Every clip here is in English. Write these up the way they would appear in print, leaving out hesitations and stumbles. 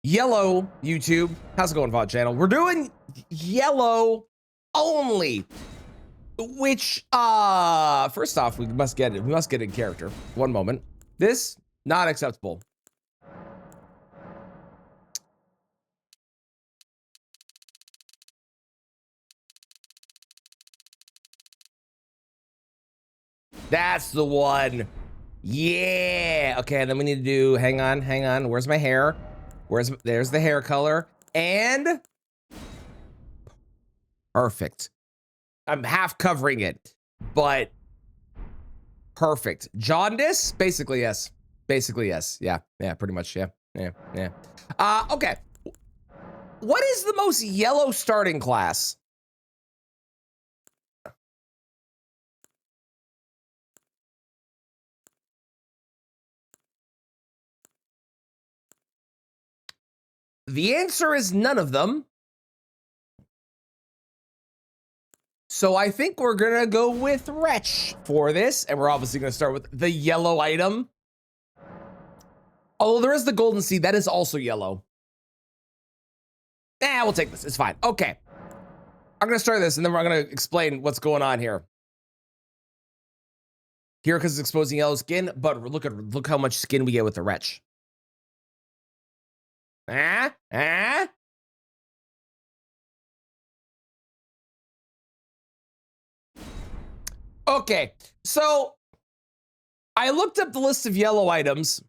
Yellow YouTube. How's it going, VOD channel? We're doing yellow only. Which first off, we must get it. We must get in character. One moment. This not acceptable. That's the one. Yeah. Okay, and then we need to do hang on. Where's my hair? There's the hair color. And perfect. I'm half covering it, but perfect. Jaundice? Basically, yes. Basically, yes. Yeah, pretty much. Yeah. Okay. What is the most yellow starting class? The answer is none of them. So I think we're gonna go with Wretch for this, and we're obviously gonna start with the yellow item. Although there is the golden seed, that is also yellow. We'll take this, it's fine. Okay, I'm gonna start this, and then we're gonna explain what's going on here. Here, because it's exposing yellow skin, but look how much skin we get with the Wretch. Okay, so I looked up the list of yellow items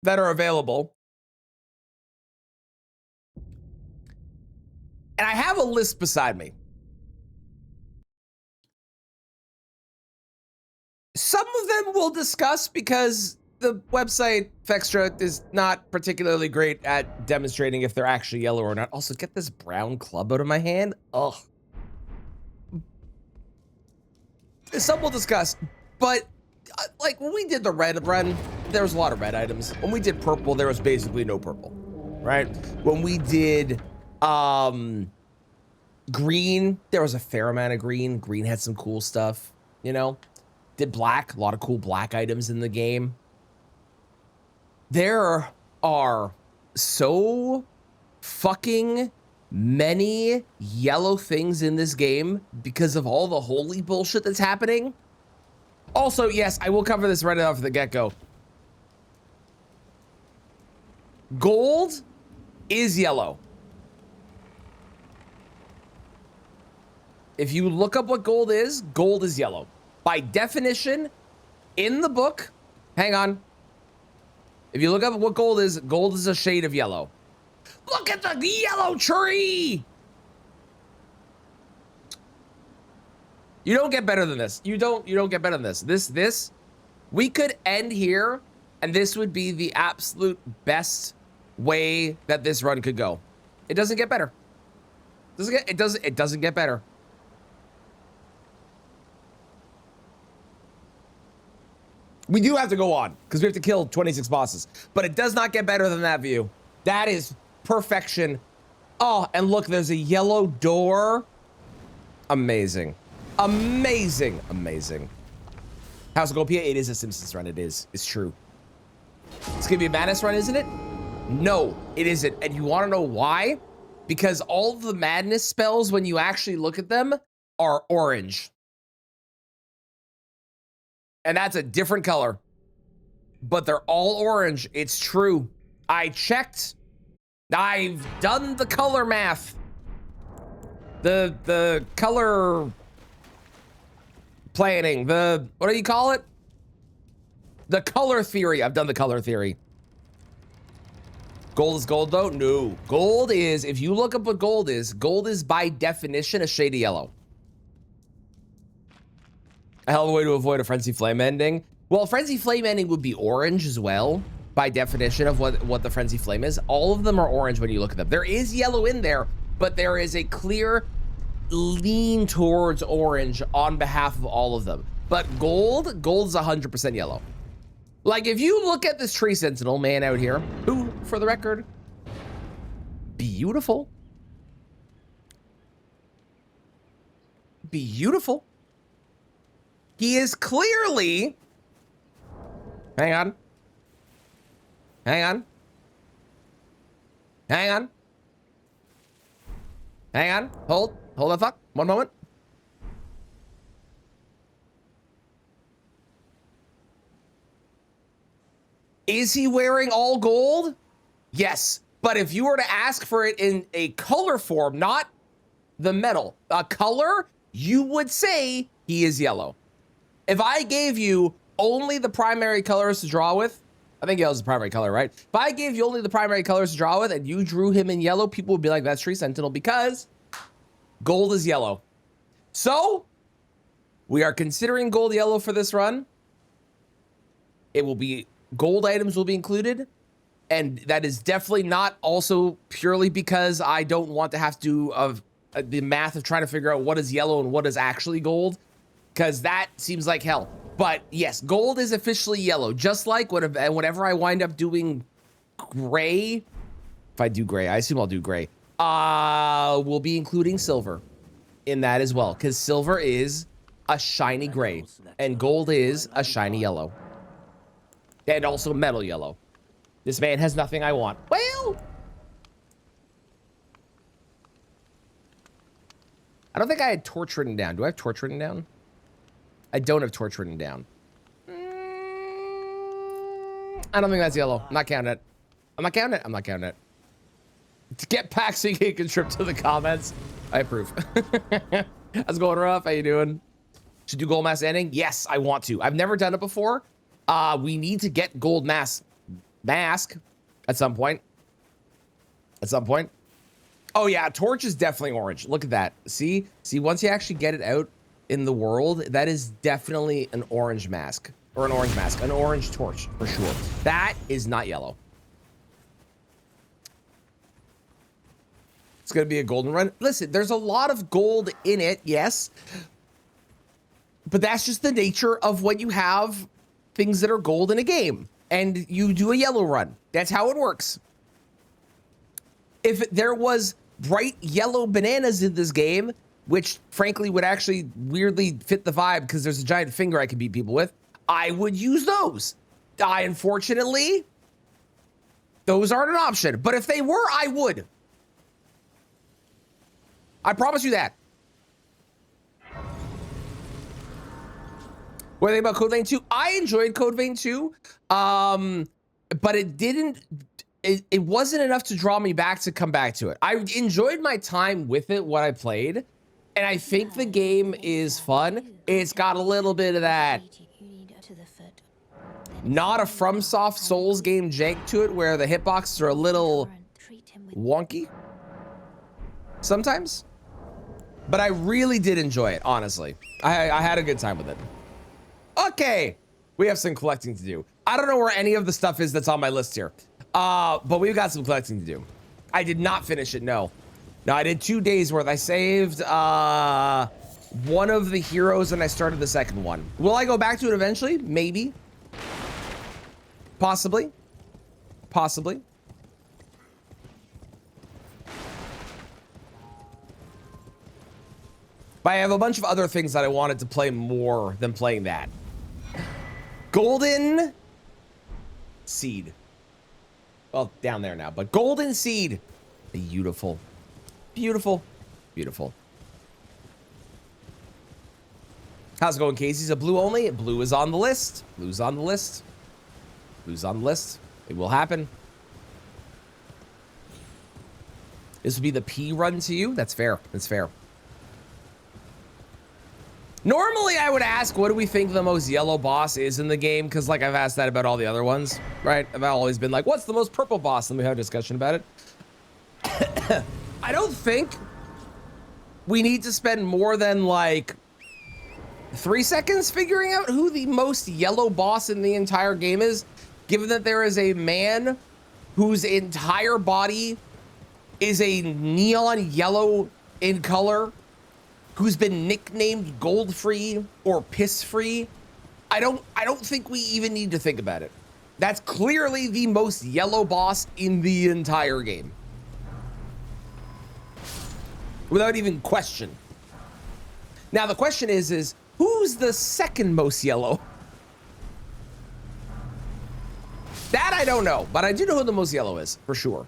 that are available. And I have a list beside me. Some of them we'll discuss because the website Fextra is not particularly great at demonstrating if they're actually yellow or not. Also, get this brown club out of my hand. Ugh. Some we'll discuss, but like when we did the red run, there was a lot of red items. When we did purple, there was basically no purple, right? When we did green, there was a fair amount of green. Green had some cool stuff, you know? Did black, a lot of cool black items in the game. There are so fucking many yellow things in this game because of all the holy bullshit that's happening. Also, yes, I will cover this right off the get-go. Gold is yellow. If you look up what gold is yellow. By definition, in the book, hang on. If you look up what gold is a shade of yellow. Look at the yellow tree! You don't get better than this. You don't get better than this. This, we could end here, and this would be the absolute best way that this run could go. It doesn't get better. It doesn't get better. We do have to go on because we have to kill 26 bosses, but it does not get better than that view. That is perfection. Oh, and look, there's a yellow door. Amazing. Amazing. House of Gopia, it is a Simpsons run. It is. It's true. It's gonna be a Madness run, isn't it? No, it isn't. And you want to know why? Because all of the Madness spells, when you actually look at them, are orange. And that's a different color. But they're all orange. It's true. I checked. I've done the color math. The color planning. What do you call it? The color theory. I've done the color theory. Gold is gold though? No. Gold is, if you look up what gold is by definition a shade of yellow. A hell of a way to avoid a Frenzy Flame ending. Well, Frenzy Flame ending would be orange as well, by definition of what the Frenzy Flame is. All of them are orange when you look at them. There is yellow in there, but there is a clear lean towards orange on behalf of all of them. But gold's 100% yellow. Like, if you look at this Tree Sentinel man out here, who, for the record, beautiful. Beautiful. He is clearly, hang on. Hang on. Hang on. Hold the fuck. One moment. Is he wearing all gold? Yes. But if you were to ask for it in a color form, not the metal, a color, you would say he is yellow. If I gave you only the primary colors to draw with, I think yellow is the primary color, right? If I gave you only the primary colors to draw with and you drew him in yellow, people would be like, that's Tree Sentinel, because gold is yellow. So we are considering gold yellow for this run. It will be, gold items will be included. And that is definitely not also purely because I don't want to have to do the math of trying to figure out what is yellow and what is actually gold, because that seems like hell. But yes, gold is officially yellow, just like whenever I wind up doing gray, if I do gray, I assume I'll do gray, we'll be including silver in that as well, because silver is a shiny gray and gold is a shiny yellow. And also metal yellow. This man has nothing I want. Well, I don't think I had torch written down. Do I have torch written down? I don't have torch written down. I don't think that's yellow. I'm not counting it. I'm not counting it. I'm not counting it. To get back so you can contribute to the comments. I approve. How's it going, Ruff? How you doing? Should do gold mask ending? Yes, I want to. I've never done it before. We need to get gold mask at some point. At some point. Oh yeah, torch is definitely orange. Look at that. See, once you actually get it out in the world, that is definitely an orange mask, or an orange mask, an orange torch for sure. That is not yellow. It's gonna be a golden run. Listen, there's a lot of gold in it, yes, but that's just the nature of when you have things that are gold in a game and you do a yellow run. That's how it works. If there was bright yellow bananas in this game, which frankly would actually weirdly fit the vibe because there's a giant finger I could beat people with, I would use those. Unfortunately, those aren't an option. But if they were, I would. I promise you that. What do you think about Code Vein 2? I enjoyed Code Vein 2, but it wasn't enough to draw me back to come back to it. I enjoyed my time with it, what I played, and I think the game is fun. It's got a little bit of that, not a FromSoft Souls game jank to it, where the hitboxes are a little wonky sometimes. But I really did enjoy it, honestly. I had a good time with it. Okay, we have some collecting to do. I don't know where any of the stuff is that's on my list here. But we've got some collecting to do. I did not finish it, no. No, I did 2 days worth. I saved one of the heroes and I started the second one. Will I go back to it eventually? Maybe. Possibly. Possibly. But I have a bunch of other things that I wanted to play more than playing that. Golden Seed. Well, down there now, but Golden Seed. Beautiful. Beautiful. Beautiful. How's it going, Casey's a blue only? Blue is on the list. Blue's on the list. Blue's on the list. It will happen. This would be the P run to you. That's fair. That's fair. Normally, I would ask, what do we think the most yellow boss is in the game? Because, like, I've asked that about all the other ones, right? I've always been like, what's the most purple boss? And we have a discussion about it. I don't think we need to spend more than, like, 3 seconds figuring out who the most yellow boss in the entire game is, given that there is a man whose entire body is a neon yellow in color, who's been nicknamed Gold-Free or Piss-Free. I don't think we even need to think about it. That's clearly the most yellow boss in the entire game. Without even question. Now the question is who's the second most yellow? That I don't know, but I do know who the most yellow is, for sure.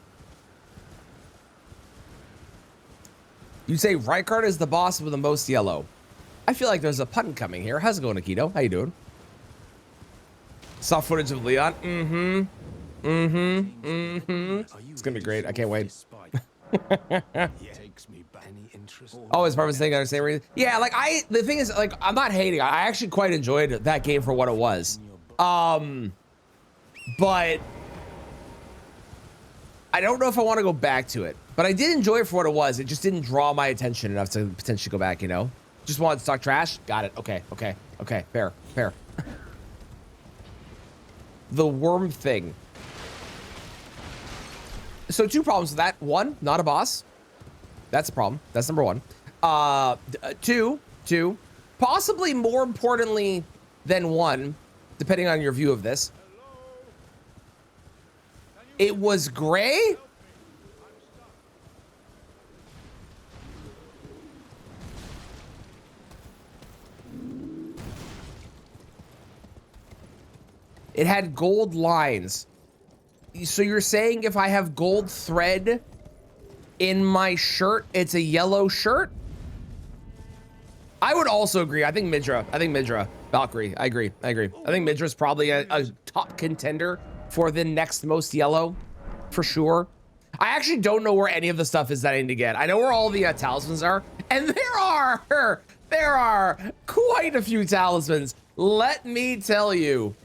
You say Rykard is the boss with the most yellow. I feel like there's a pun coming here. How's it going, Akito? How you doing? Saw footage of Leon. It's gonna be great. I can't wait. Oh, is Marvin saying the same reason? Yeah, like the thing is, like, I'm not hating. I actually quite enjoyed that game for what it was. But I don't know if I want to go back to it. But I did enjoy it for what it was. It just didn't draw my attention enough to potentially go back, you know? Just wanted to talk trash? Got it. Okay. Fair. The worm thing. So 2 problems with that. 1, not a boss. That's a problem. That's number 1. 2, possibly more importantly than 1, depending on your view of this. It was gray? It had gold lines. So you're saying if I have gold thread in my shirt, it's a yellow shirt? I would also agree. I think Midra. Valkyrie. I agree. I think Midra's probably a top contender for the next most yellow, for sure. I actually don't know where any of the stuff is that I need to get. I know where all the talismans are, and there are quite a few talismans. Let me tell you.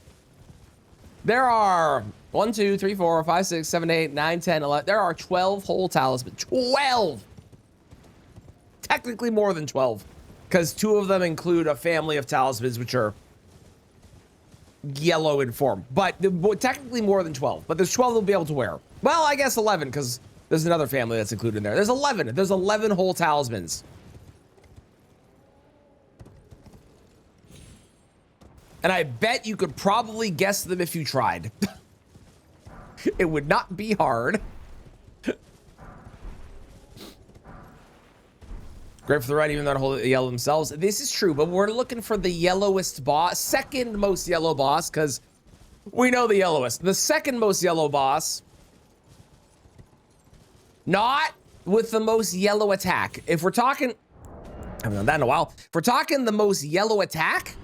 There are 1, 2, 3, 4, 5, 6, 7, 8, 9, 10, 11. There are 12 whole talismans. 12! Technically more than 12. Because 2 of them include a family of talismans which are yellow in form. But technically more than 12. But there's 12 they'll be able to wear. Well, I guess 11, because there's another family that's included in there. There's 11. There's 11 whole talismans. And I bet you could probably guess them if you tried. It would not be hard. Great for the right, even though they hold yellow themselves. This is true, but we're looking for the yellowest boss, second most yellow boss, because we know the yellowest. The second most yellow boss, not with the most yellow attack. If we're talking, I haven't done that in a while. If we're talking the most yellow attack,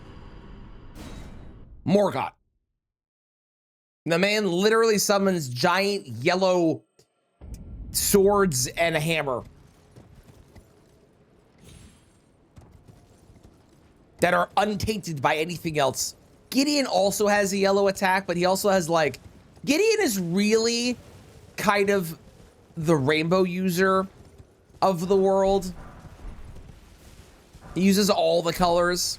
Morgott. The man literally summons giant yellow swords and a hammer that are untainted by anything else. Gideon also has a yellow attack, but he also has like, Gideon is really kind of the rainbow user of the world. He uses all the colors.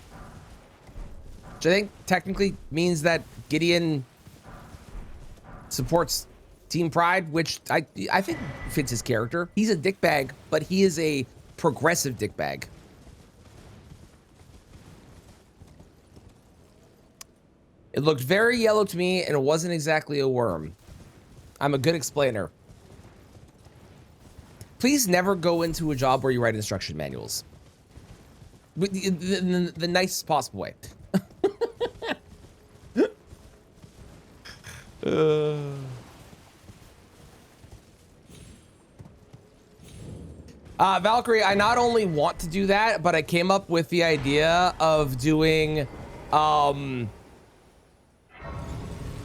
Which I think technically means that Gideon supports Team Pride, which I think fits his character. He's a dickbag, but he is a progressive dickbag. It looked very yellow to me, and it wasn't exactly a worm. I'm a good explainer. Please never go into a job where you write instruction manuals. The nicest possible way. Valkyrie, I not only want to do that, but I came up with the idea of doing Elden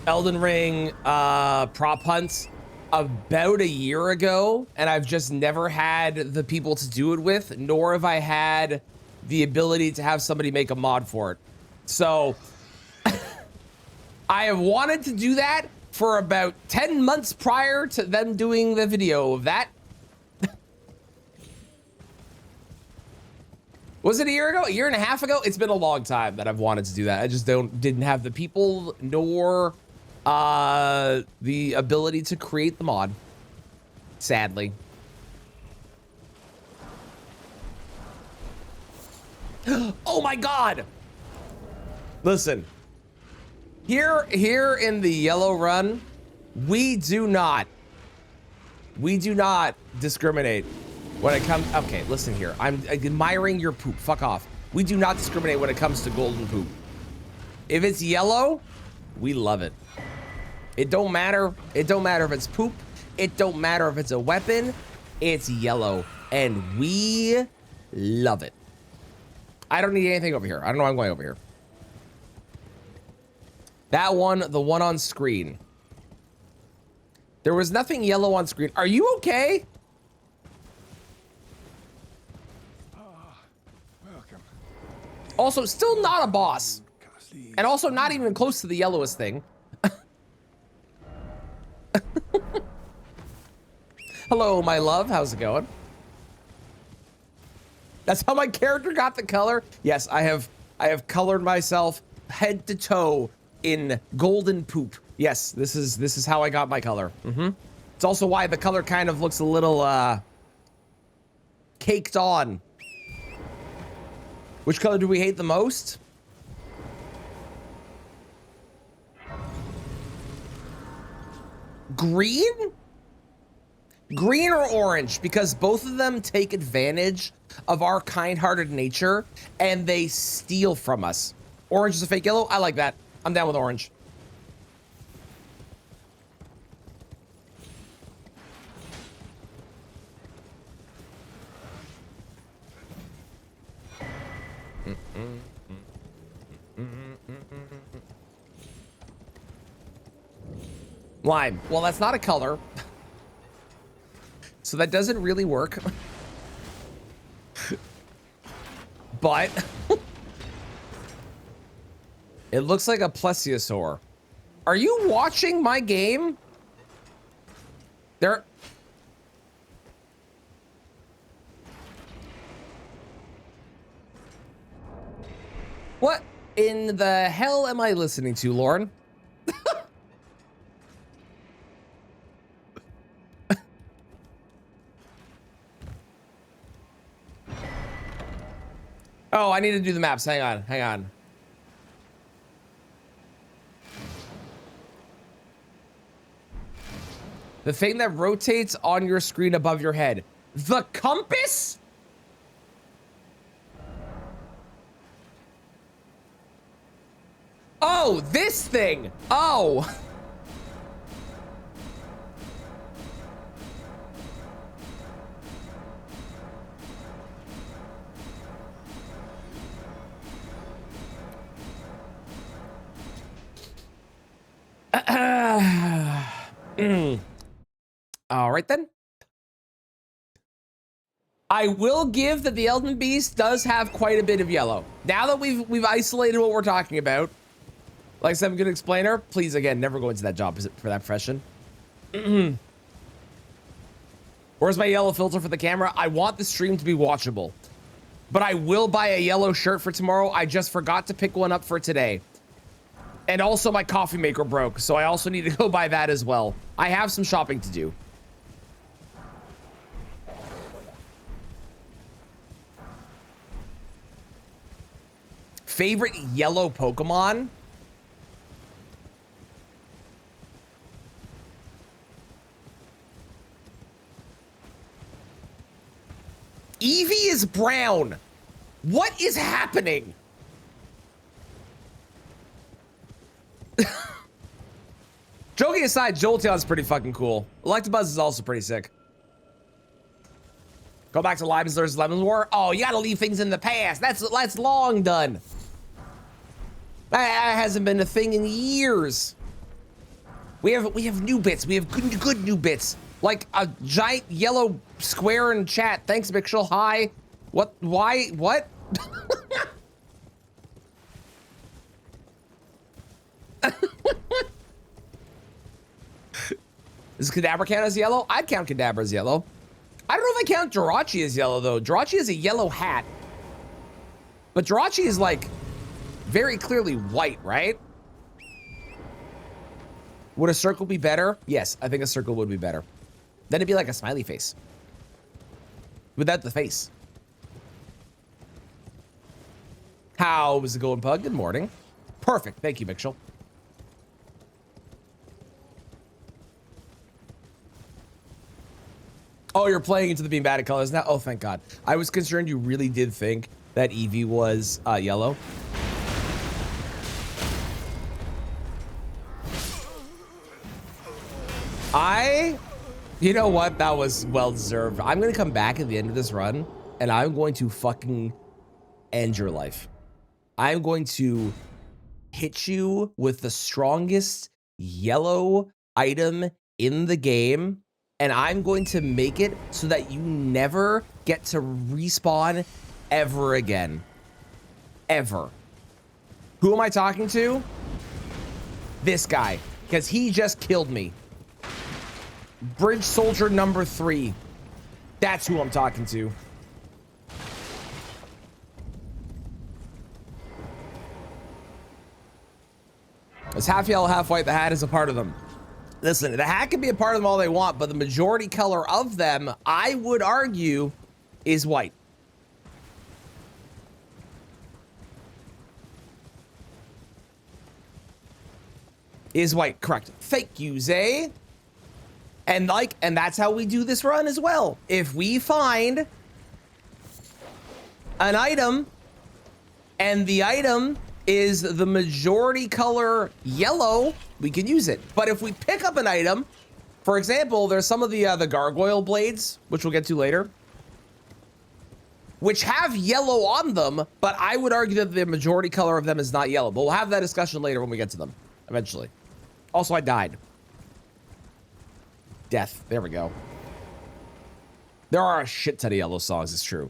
Ring prop hunts about a year ago, and I've just never had the people to do it with, nor have I had the ability to have somebody make a mod for it. So I have wanted to do that for about 10 months prior to them doing the video of that. Was it a year ago? A year and a half ago? It's been a long time that I've wanted to do that. I just didn't have the people nor the ability to create the mod, sadly. Oh my God. Listen, here in the yellow run, we do not discriminate when it comes. Okay, listen here. I'm admiring your poop. Fuck off. We do not discriminate when it comes to golden poop. If it's yellow, we love it. It don't matter. It don't matter if it's poop. It don't matter if it's a weapon. It's yellow. and we love it. I don't need anything over here. I don't know why I'm going over here. That one, the one on screen. There was nothing yellow on screen. Are you okay? Welcome. Also, still not a boss. And also not even close to the yellowest thing. Hello, my love. How's it going? That's how my character got the color. Yes, I have colored myself head to toe in golden poop. Yes, this is how I got my color. It's also why the color kind of looks a little caked on. Which color do we hate the most? Green? Green or orange, because both of them take advantage of our kind-hearted nature and they steal from us. Orange is a fake yellow. I like that. I'm down with orange. Lime. Well, that's not a color. So that doesn't really work. But it looks like a plesiosaur. Are you watching my game? There. What in the hell am I listening to, Lauren? Oh, I need to do the maps. Hang on, hang on. The thing that rotates on your screen above your head. The compass? Oh, this thing. Oh. All right then. I will give that the Elden Beast does have quite a bit of yellow. Now that we've isolated what we're talking about, like I said, I'm a good explainer. Please, again, never go into that job for that profession. Where's my yellow filter for the camera? I want the stream to be watchable, but I will buy a yellow shirt for tomorrow. I just forgot to pick one up for today. And also my coffee maker broke, so I also need to go buy that as well. I have some shopping to do. Favorite yellow Pokemon? Eevee is brown. What is happening? Joking aside, Jolteon's pretty fucking cool. Electabuzz is also pretty sick. Go back to Limes vs. Lemons War. Oh, you gotta leave things in the past. That's long done. That hasn't been a thing in years. We have new bits. We have good new bits. Like a giant yellow square in chat. Thanks, Mixel. Hi. What? Why? What? Is Kadabra count as yellow? I'd count Kadabra as yellow. I don't know if I count Jirachi as yellow, though. Jirachi has a yellow hat. But Jirachi is, like, very clearly white, right? Would a circle be better? Yes, I think a circle would be better. Then it'd be like a smiley face. Without the face. How's it going, Pug? Good morning. Perfect. Thank you, Mixel. Oh, you're playing into the being bad at colors now? Oh, thank God. I was concerned you really did think that Eevee was yellow. You know what? That was well deserved. I'm gonna come back at the end of this run and I'm going to fucking end your life. I'm going to hit you with the strongest yellow item in the game, and I'm going to make it so that you never get to respawn ever again. Ever. Who am I talking to? This guy, because he just killed me. Bridge Soldier number 3. That's who I'm talking to. It's half yellow, half white. The hat is a part of them. Listen, the hat can be a part of them all they want, but the majority color of them, I would argue, is white. Is white, correct. Thank you, Zay. And that's how we do this run as well. If we find an item and the item is the majority color yellow, we can use it. But if we pick up an item, for example, there's some of the gargoyle blades, which we'll get to later, which have yellow on them, but I would argue that the majority color of them is not yellow. But we'll have that discussion later when we get to them, eventually. Also, I died. Death. There we go. There are a shit ton of yellow songs, it's true.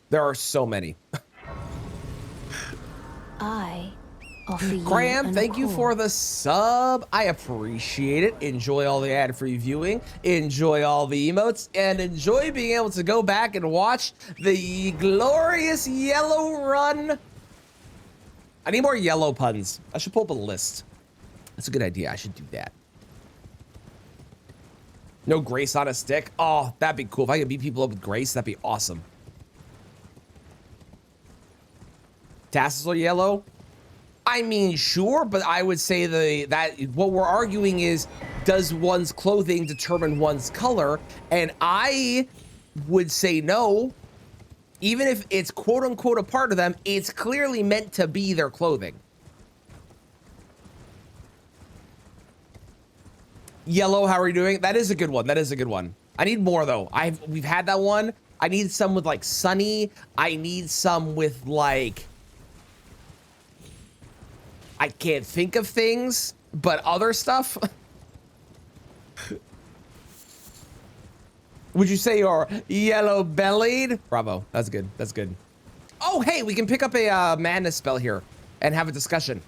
There are so many. I offer you Graham, thank you for the sub. I appreciate it. Enjoy all the ad-free viewing. Enjoy all the emotes. And enjoy being able to go back and watch the glorious yellow run. I need more yellow puns. I should pull up a list. That's a good idea. I should do that. No Grace on a stick. Oh, that'd be cool. If I could beat people up with Grace, that'd be awesome. Tassels are yellow? I mean, sure, but I would say that what we're arguing is, does one's clothing determine one's color? And I would say no. Even if it's quote unquote a part of them, it's clearly meant to be their clothing. Yellow, how are you doing? That is a good one. That is a good one. I need more though. We've had that one. I need some with like sunny. I need some with like, I can't think of things, but other stuff. Would you say you're yellow bellied? Bravo. That's good. That's good. Oh, hey, we can pick up a madness spell here and have a discussion.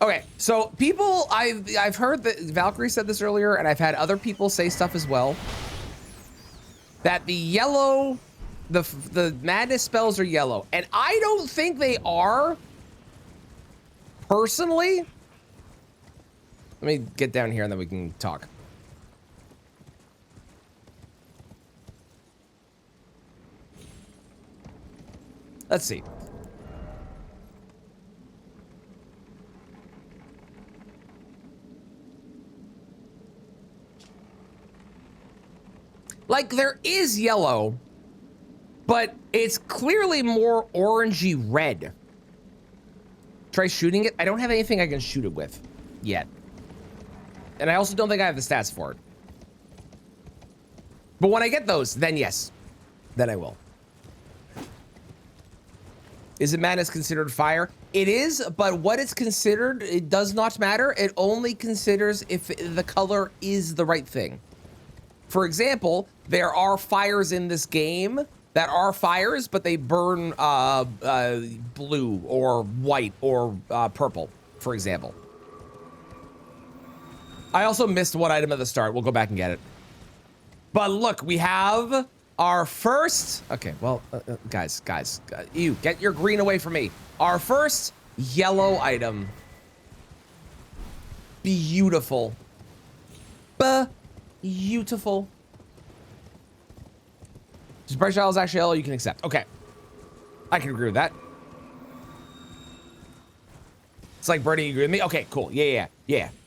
Okay, so people, I've heard that Valkyrie said this earlier, and I've had other people say stuff as well, that the yellow, the madness spells are yellow, and I don't think they are. Personally, let me get down here and then we can talk. Let's see. Like, there is yellow, but it's clearly more orangey red. Try shooting it. I don't have anything I can shoot it with yet. And I also don't think I have the stats for it. But when I get those, then yes. Then I will. Is it madness considered fire? It is, but what it's considered, it does not matter. It only considers if the color is the right thing. For example, there are fires in this game that are fires, but they burn blue or white or purple, for example. I also missed one item at the start. We'll go back and get it. But look, we have our first... Okay, well, guys, you, get your green away from me. Our first yellow item. Beautiful. Beautiful. Bright Child is actually yellow, you can accept. Okay. I can agree with that. It's like Bernie, you agree with me? Okay, cool. Yeah.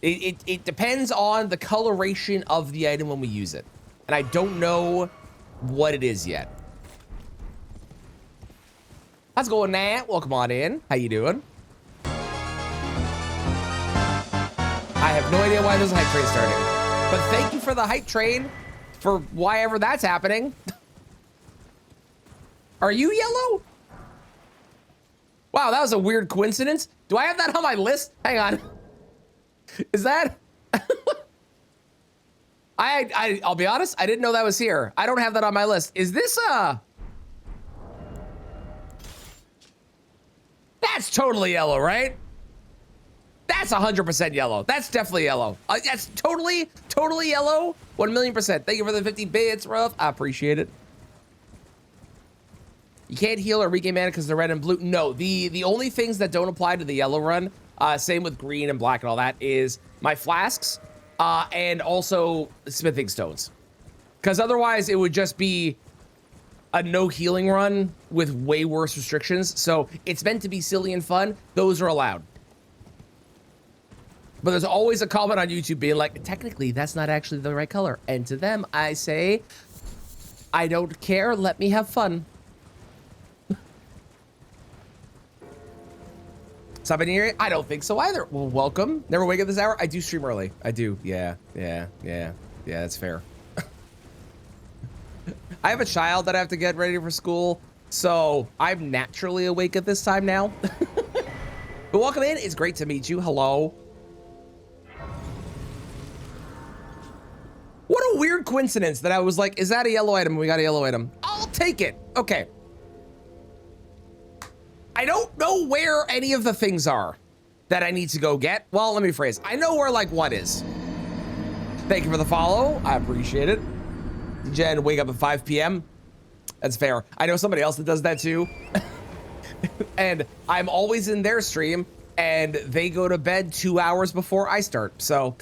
It depends on the coloration of the item when we use it. And I don't know what it is yet. How's it going, Nat? Welcome on in. How you doing? have no idea why there's a hype train starting. But thank you for the hype train for why ever that's happening. Are you yellow? Wow, that was a weird coincidence. Do I have that on my list? Hang on. Is that? I'll be honest, I didn't know that was here. I don't have that on my list. Is this that's totally yellow, right? That's 100% yellow. That's definitely yellow. That's totally yellow. 1,000,000%. Thank you for the 50 bits, Ruff. I appreciate it. You can't heal or regain mana because they're red and blue. No, the only things that don't apply to the yellow run, same with green and black and all that, is my flasks and also smithing stones. Because otherwise it would just be a no healing run with way worse restrictions. So it's meant to be silly and fun. Those are allowed. But there's always a comment on YouTube being like, technically, that's not actually the right color. And to them, I say, I don't care. Let me have fun. Stop in here? I don't think so either. Well, welcome. Never wake up this hour. I do stream early. I do. Yeah, that's fair. I have a child that I have to get ready for school, so I'm naturally awake at this time now. But welcome in. It's great to meet you. Hello. What a weird coincidence that I was like, is that a yellow item? We got a yellow item. I'll take it. Okay. I don't know where any of the things are that I need to go get. Well, let me rephrase. I know where like one is. Thank you for the follow. I appreciate it. Jen, wake up at 5 p.m. That's fair. I know somebody else that does that too. And I'm always in their stream and they go to bed 2 hours before I start. So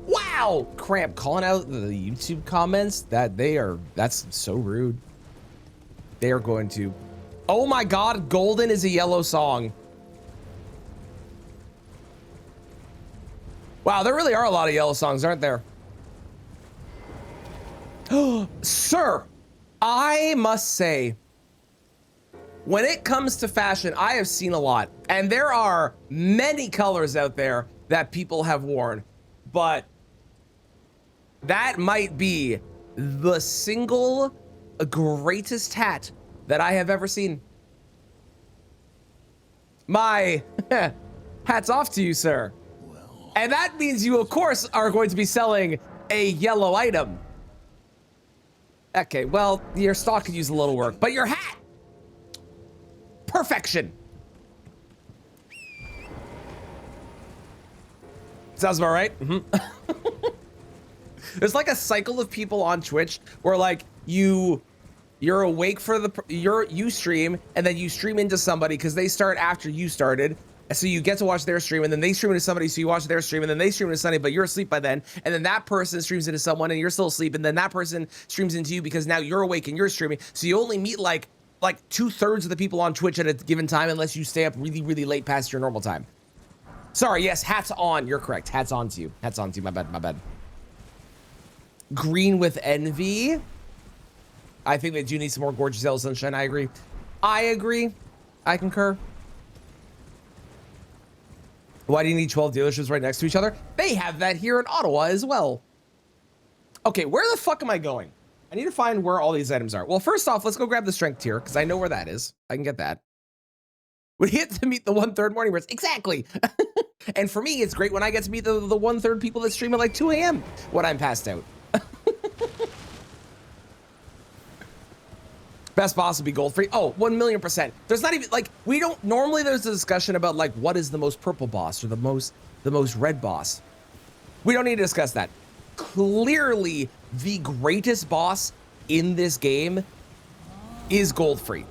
wow, Cramp calling out the YouTube comments that's so rude. They are going to, oh my God, Golden is a yellow song. Wow, there really are a lot of yellow songs, aren't there? Sir, I must say, when it comes to fashion, I have seen a lot, and there are many colors out there that people have worn, but that might be the single greatest hat that I have ever seen. My hat's off to you, sir. And that means you, of course, are going to be selling a yellow item. Okay, well, your stock could use a little work, but your hat, perfection. Sounds about right. Mm-hmm. There's like a cycle of people on Twitch where like you're awake for you stream and then you stream into somebody because they start after you started. So you get to watch their stream and then they stream into somebody, so you watch their stream and then they stream into somebody, but you're asleep by then. And then that person streams into someone and you're still asleep. And then that person streams into you because now you're awake and you're streaming. So you only meet like 2/3 of the people on Twitch at a given time unless you stay up really, really late past your normal time. Sorry, yes, hats on. You're correct. Hats on to you. Hats on to you. My bad. Green with envy. I think they do need some more gorgeous yellow sunshine. I agree. I concur. Why do you need 12 dealerships right next to each other? They have that here in Ottawa as well. Okay, where the fuck am I going? I need to find where all these items are. Well, first off, let's go grab the strength tier because I know where that is. I can get that. We get to meet the 1/3 morning birds. Exactly. And for me, it's great when I get to meet the 1/3 people that stream at like 2 a.m. when I'm passed out. Best boss would be gold free. Oh, 1,000,000%. There's not even like, we don't normally, there's a discussion about like what is the most purple boss or the most red boss. We don't need to discuss that. Clearly the greatest boss in this game is gold free.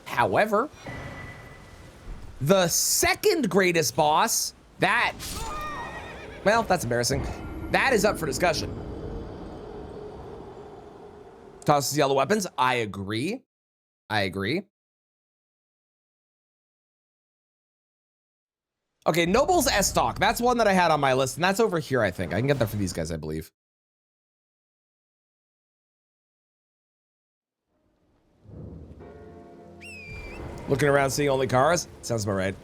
However, the second greatest boss, well, that's embarrassing. That is up for discussion. Tosses yellow weapons. I agree. Okay, Noble's S-Stock. That's one that I had on my list, and that's over here, I think. I can get that for these guys, I believe. Looking around, seeing only cars? Sounds about right.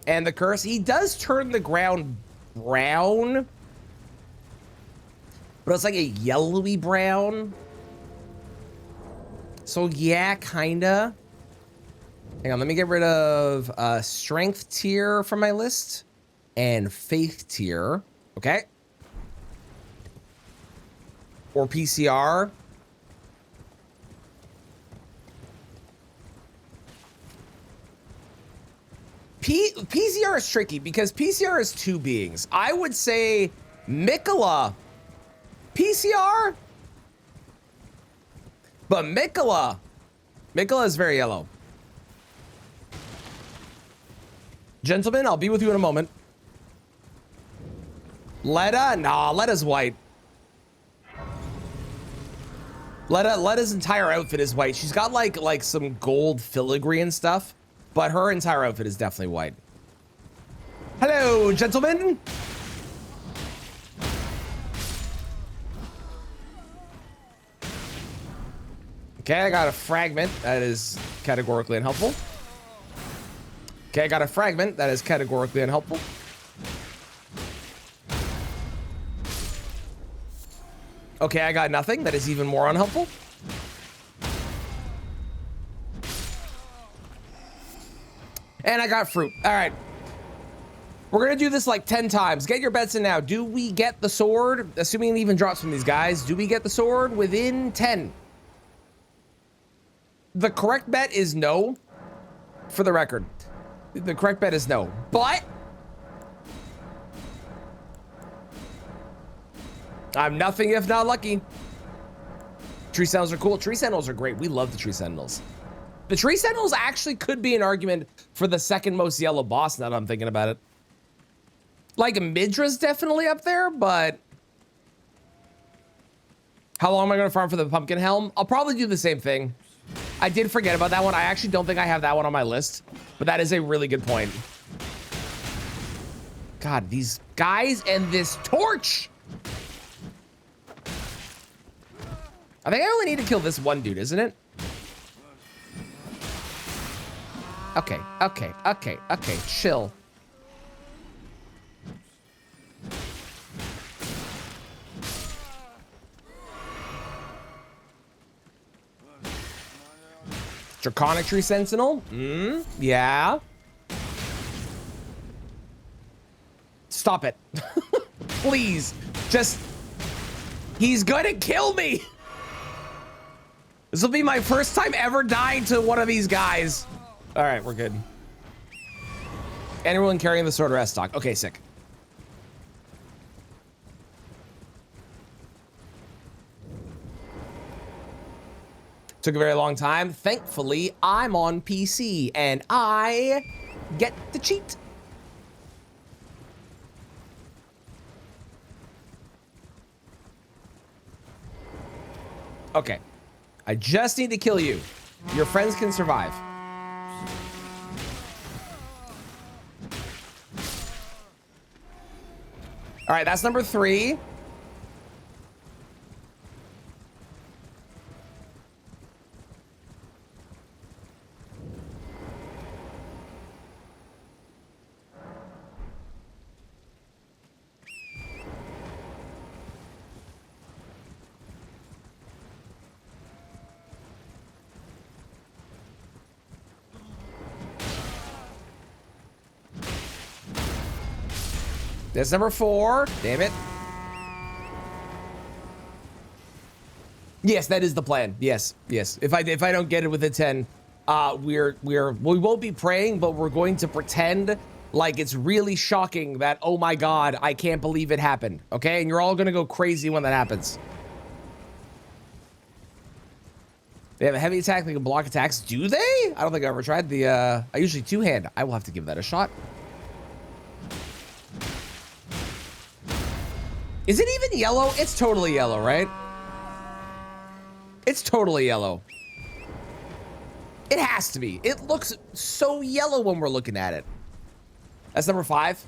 And the curse, he does turn the ground brown, but it's like a yellowy brown. So yeah, kinda. Hang on, let me get rid of strength tier from my list and faith tier. Okay. Or PCR. PCR is tricky because PCR is two beings. I would say Miquella PCR, but Miquella is very yellow. Gentlemen, I'll be with you in a moment. Letta? Nah, Letta's white. Letta's entire outfit is white. She's got like some gold filigree and stuff, but her entire outfit is definitely white. Hello, gentlemen. Okay, I got a fragment. That is categorically unhelpful. Okay, I got a fragment. That is categorically unhelpful. Okay, I got nothing. That is even more unhelpful. And I got fruit. All right. We're going to do this like 10 times. Get your bets in now. Do we get the sword? Assuming it even drops from these guys. Do we get the sword within 10? The correct bet is no. For the record. The correct bet is no. But I'm nothing if not lucky. Tree Sentinels are cool. Tree Sentinels are great. We love the Tree Sentinels. The Tree Sentinels actually could be an argument for the second most yellow boss now that I'm thinking about it. Like Midra's definitely up there, but how long am I going to farm for the Pumpkin Helm? I'll probably do the same thing. I did forget about that one. I actually don't think I have that one on my list, but that is a really good point. God, these guys and this torch. I think I only need to kill this one dude, isn't it? Okay, chill. Draconic Tree Sentinel? Yeah. Stop it. Please, just, he's gonna kill me. This will be my first time ever dying to one of these guys. All right, we're good. Anyone carrying the sword or S stock? Okay, sick. Took a very long time. Thankfully, I'm on PC and I get to cheat. Okay. I just need to kill you. Your friends can survive. All right, that's number 3. That's number 4. Damn it. Yes, that is the plan. Yes. If I don't get it with a 10, we won't be praying, but we're going to pretend like it's really shocking that, oh my God, I can't believe it happened. Okay, and you're all gonna go crazy when that happens. They have a heavy attack. They can block attacks. Do they? I don't think I ever tried the. I usually two-hand. I will have to give that a shot. Is it even yellow? It's totally yellow, right? It's totally yellow. It has to be. It looks so yellow when we're looking at it. That's number 5.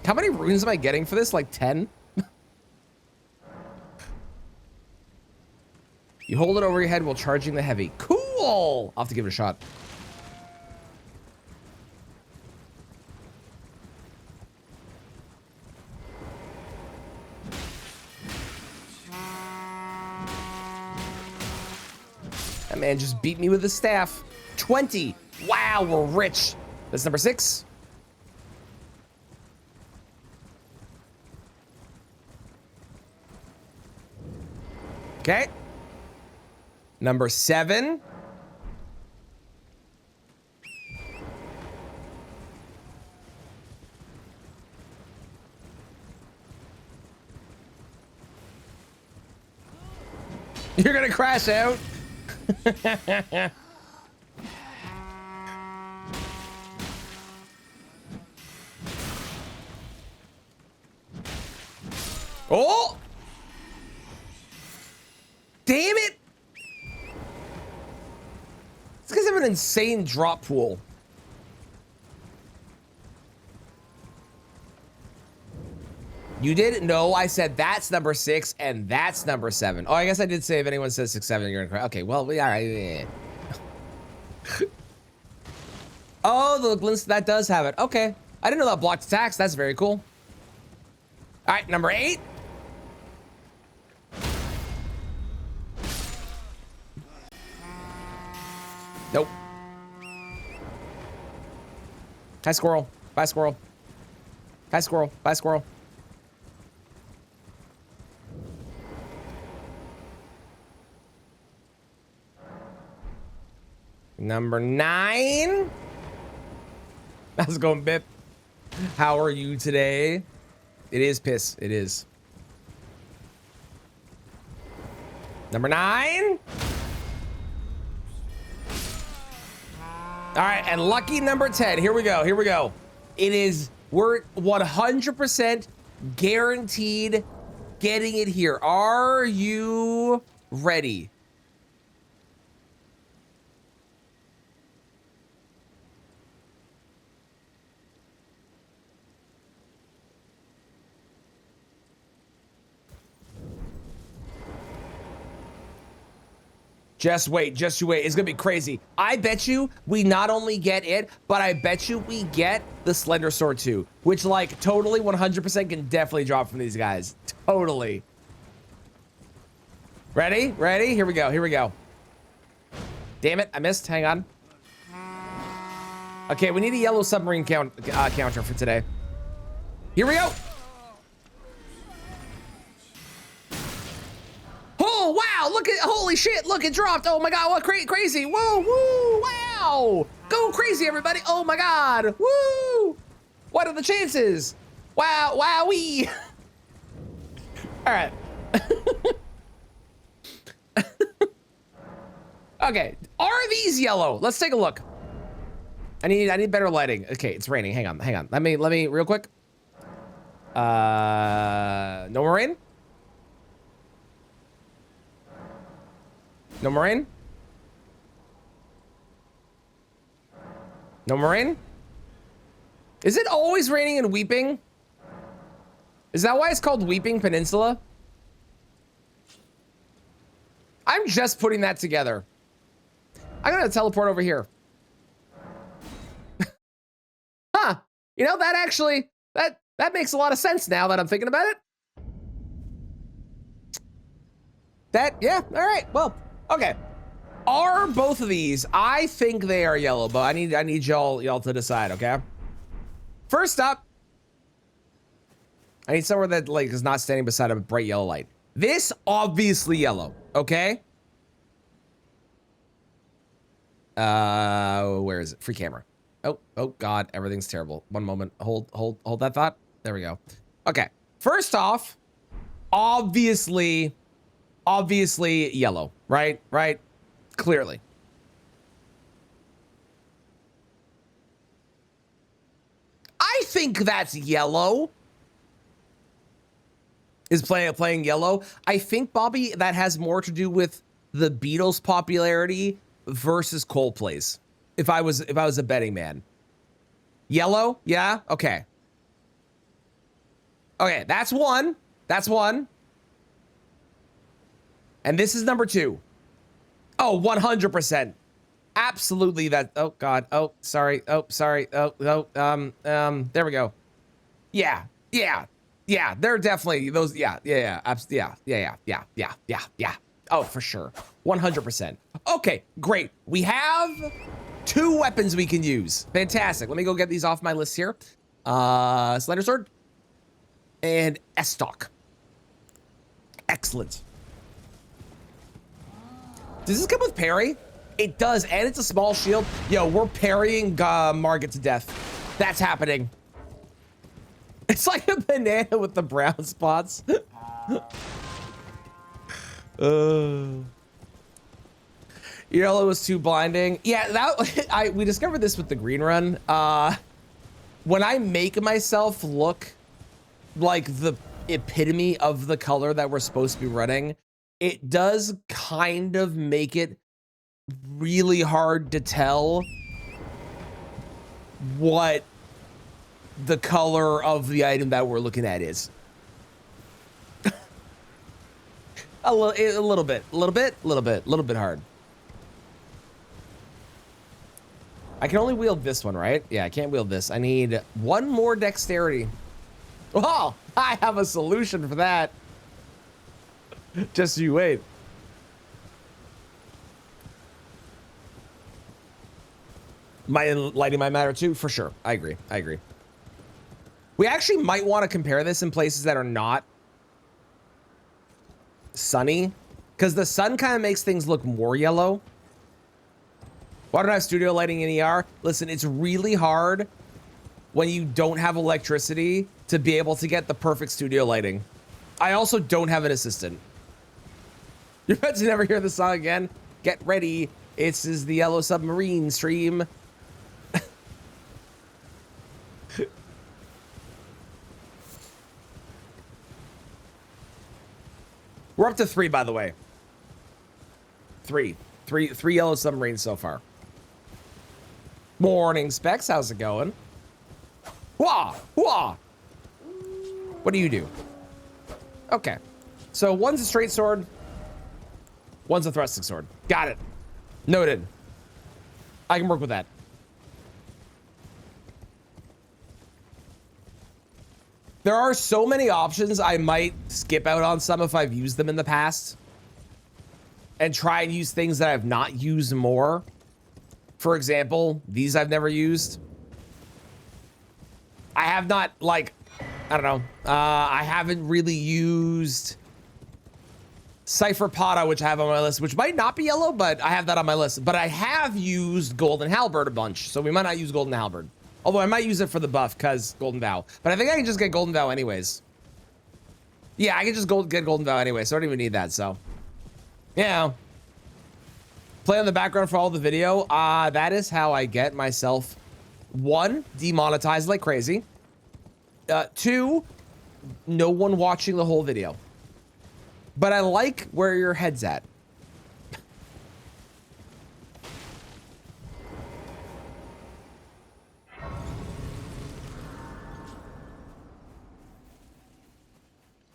How many runes am I getting for this? Like 10? You hold it over your head while charging the heavy. Cool! I'll have to give it a shot. That man just beat me with the staff. 20. Wow, we're rich. That's number 6. Okay. Number 7. You're gonna crash out. Oh! Damn it! It's because I have an insane drop pool. You did? No, I said that's number 6 and that's number 7. Oh, I guess I did say if anyone says 6, 7, you're gonna cry. Okay, well, all right. Oh, the glint, that does have it. Okay. I didn't know that blocked attacks. That's very cool. All right, number 8. Nope. Hi, squirrel. Bye, squirrel. Hi, squirrel. Bye, squirrel. Number 9. How's it going, Bip? How are you today? It is piss. It is. Number 9. All right, and lucky number 10. Here we go. Here we go. It is, we're 100% guaranteed getting it here. Are you ready? Just wait, just you wait. It's gonna be crazy. I bet you we not only get it, but I bet you we get the Slender Sword too, which like totally 100% can definitely drop from these guys. Totally. Ready? Ready? Here we go. Here we go. Damn it, I missed. Hang on. Okay, we need a yellow submarine counter for today. Here we go. Oh, wow, look at, holy shit, look, it dropped. Oh my God, what crazy. Whoa, woo, wow. Go crazy, everybody. Oh my God, woo. What are the chances? Wow, wowee. All right. Okay, are these yellow? Let's take a look. I need better lighting. Okay, it's raining, hang on. Let me real quick. No more rain? No more rain? No more rain? Is it always raining in Weeping? Is that why it's called Weeping Peninsula? I'm just putting that together. I'm gonna teleport over here. Huh. You know, that actually, that makes a lot of sense now that I'm thinking about it. Yeah, all right, well. Okay, are both of these? I think they are yellow, but I need y'all to decide. Okay. First up, I need somewhere that like is not standing beside a bright yellow light. This obviously yellow. Okay. Where is it? Free camera. Oh God, everything's terrible. One moment. Hold that thought. There we go. Okay. First off, obviously yellow, right? Clearly. I think that's yellow. Is playing yellow. I think, Bobby, that has more to do with the Beatles' popularity versus Coldplay's. If I was a betting man. Yellow? Yeah? Okay. Okay, that's one. And this is number 2. Oh, 100%. Absolutely that. Oh God. Oh, sorry. Oh, sorry. Oh, there we go. Yeah. Yeah. Yeah. There are definitely those. Yeah. Yeah. Yeah. Yeah. Oh, for sure. 100%. Okay, great. We have 2 weapons we can use. Fantastic. Let me go get these off my list here. Slider sword and S-Stock. Excellent. Does this come with parry? It does, and it's a small shield. Yo, we're parrying Margit to death. That's happening. It's like a banana with the brown spots. Yellow was too blinding. Yeah, that we discovered this with the green run. When I make myself look like the epitome of the color that we're supposed to be running, it does kind of make it really hard to tell what the color of the item that we're looking at is. a little bit hard. I can only wield this one, right? Yeah, I can't wield this. I need 1 more dexterity. Oh, I have a solution for that. Just you wait. Lighting might matter too, for sure. I agree. We actually might want to compare this in places that are not sunny, because the sun kind of makes things look more yellow. Why don't I have studio lighting in ER? Listen, it's really hard when you don't have electricity to be able to get the perfect studio lighting. I also don't have an assistant. You're about to never hear the song again. Get ready. This is the Yellow Submarine stream. We're up to 3, by the way. 3 Yellow Submarines so far. Morning, Specs. How's it going? Wah! Wah! What do you do? Okay. So one's a straight sword. One's a thrusting sword. Got it. Noted. I can work with that. There are so many options, I might skip out on some if I've used them in the past. And try and use things that I've not used more. For example, these I've never used. I have not, like, I don't know. I haven't really used Cypher Pata, which I have on my list, which might not be yellow, but I have that on my list. But I have used Golden Halberd a bunch, so we might not use Golden Halberd. Although I might use it for the buff, because Golden Vow. But I think I can just get Golden Vow anyways. Yeah, I can just get Golden Vow anyway, so I don't even need that, so. Yeah. Play on the background for all the video. That is how I get myself, 1, demonetized like crazy. 2, no one watching the whole video. But I like where your head's at.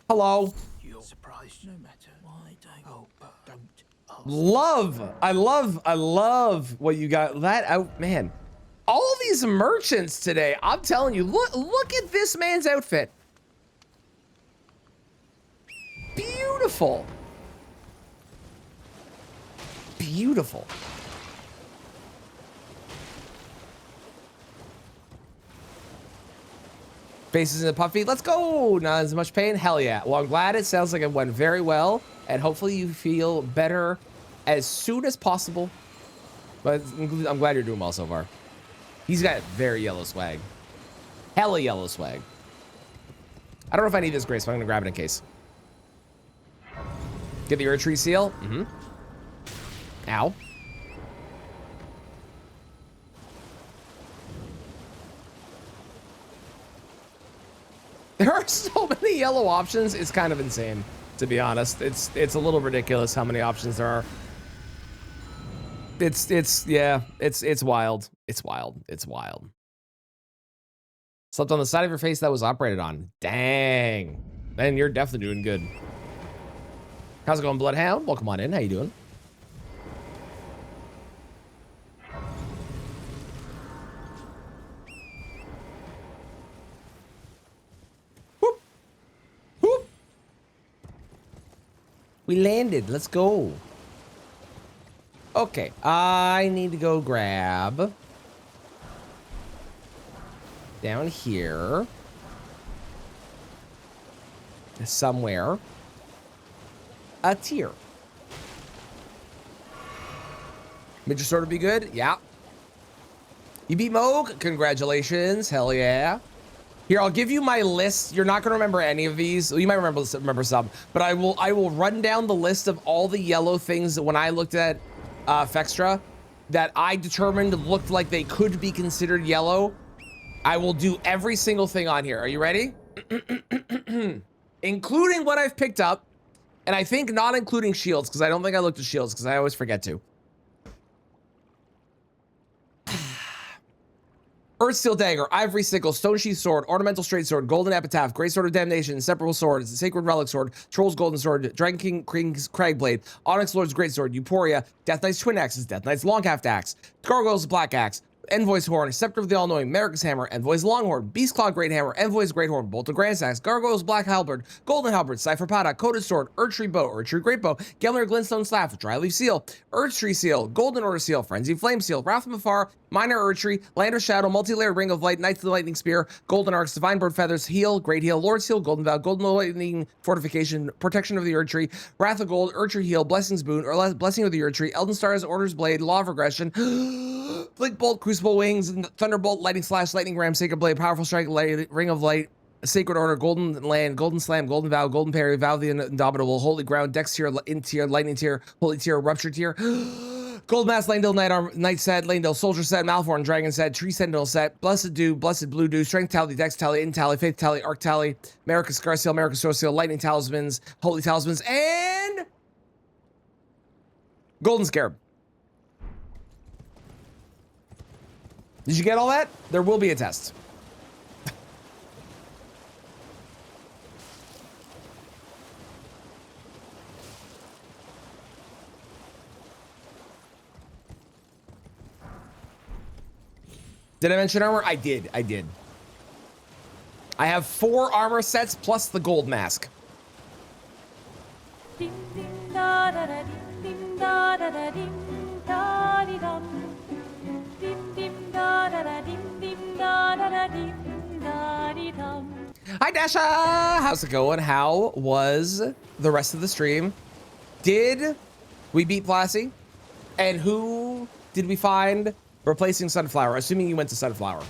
Hello. You're surprised no matter why don't I love what you got that out, man. All these merchants today, I'm telling you, look at this man's outfit. Beautiful. Beautiful. Faces in the puffy. Let's go. Not as much pain. Hell yeah. Well, I'm glad it sounds like it went very well. And hopefully you feel better as soon as possible. But I'm glad you're doing well so far. He's got very yellow swag. Hella yellow swag. I don't know if I need this grace, but I'm going to grab it in case. Get the Erdtree seal. Mm-hmm. Ow. There are so many yellow options. It's kind of insane, to be honest. It's a little ridiculous how many options there are. It's wild. It's wild. Slept on the side of your face that was operated on. Dang. Man, you're definitely doing good. How's it going, Bloodhound? Welcome on in. How you doing? We landed. Let's go. Okay, I need to go grab down here somewhere a tier. Midget sword would be good. Yeah. You beat Moog. Congratulations. Hell yeah. Here, I'll give you my list. You're not gonna remember any of these. You might remember some, but I will run down the list of all the yellow things that when I looked at Fextra that I determined looked like they could be considered yellow. I will do every single thing on here. Are you ready? Including what I've picked up, and I think not including shields, because I don't think I looked at shields, because I always forget to. Earthsteel Dagger, Ivory Sickle, Stone Sheath Sword, Ornamental Straight Sword, Golden Epitaph, Great Sword of Damnation, Inseparable Sword, Sacred Relic Sword, Troll's Golden Sword, Dragon King's Cragblade, Onyx Lord's Great Sword, Euphoria, Death Knight's Twin Axes, Death Knight's Long Haft Axe, Gargoyle's Black Axe, Envoy's Horn, Scepter of the All-Knowing, Merrick's Hammer, Envoy's Longhorn, Beastclaw Great Hammer, Envoy's Great Horn, Bolt of Grand Axe, Gargoyle's Black Halberd, Golden Halberd, Cypher Pada, Coated Sword, Erdtree Bow, Erdtree Great Bow, Gelmir Glintstone Staff, Dryleaf Seal, Erdtree Seal, Golden Order Seal, Frenzy Flame Seal, Wrath from Afar, Minor Erdtree, Land of Shadow, Multi-Layered Ring of Light, Knights of the Lightning Spear, Golden Arcs, Divine Bird Feathers, Heal, Great Heal, Lord Seal, Golden Vow, Golden Lightning Fortification, Protection of the Erdtree, Wrath of Gold, Erdtree Heal, Blessings Boon, or Blessing of the Erdtree, Elden Stars, Order's Blade, Law of Regression, Blink Bolt, Crucible Wings, Thunderbolt, Lightning Slash, Lightning Ram, Sacred Blade, Powerful Strike, Ring of Light, Sacred Order, Golden Land, Golden Slam, Golden Vow, Golden Parry, Vow of the Indomitable, Holy Ground, Dex Tier, In Tier, Lightning Tier, Holy Tier, Rupture Tier, Gold Mask, Langdale, Knight Armor, Knight Set, Langdale, Soldier Set, Malthorn, Dragon Set, Tree Sentinel Set, Blessed Dew, Blessed Blue Dew, Strength Tally, Dex Tally, In Tally, Faith Tally, Arc Tally, America's Scar Seal, America's Sword Seal, Lightning Talismans, Holy Talismans, and Golden Scarab. Did you get all that? There will be a test. Did I mention armor? I did. I have 4 armor sets plus the gold mask. Dim dim da da da dim dim da da da dim da di dum. Dim dim da da da dim dim da da da dim da di dum. Hi Dasha! How's it going? How was the rest of the stream? Did we beat Plasty? And who did we find replacing Sunflower? Assuming you went to Sunflower.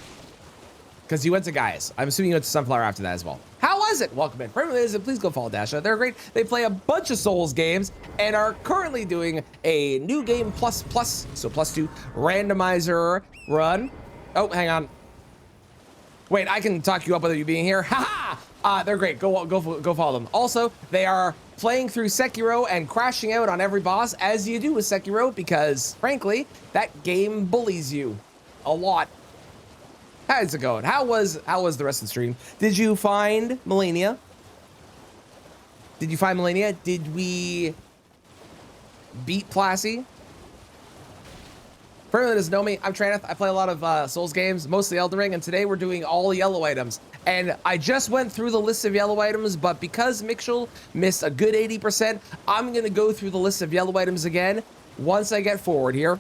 Because you went to Gaius. I'm assuming you went to Sunflower after that as well. How was it? Welcome in. Please go follow Dasha. They're great. They play a bunch of Souls games and are currently doing a new game plus, so +2 randomizer run. Oh, hang on. Wait, I can talk you up without you being here. Haha! They're great. Go follow them. Also, they are playing through Sekiro and crashing out on every boss, as you do with Sekiro, because frankly, that game bullies you a lot. How's it going? How was the rest of the stream? Did you find Melania? Did we beat Plasty? For anyone that doesn't know me, I'm Traneth. I play a lot of Souls games, mostly Elden Ring, and today we're doing all yellow items. And I just went through the list of yellow items, but because Mikshel missed a good 80%, I'm gonna go through the list of yellow items again once I get forward here.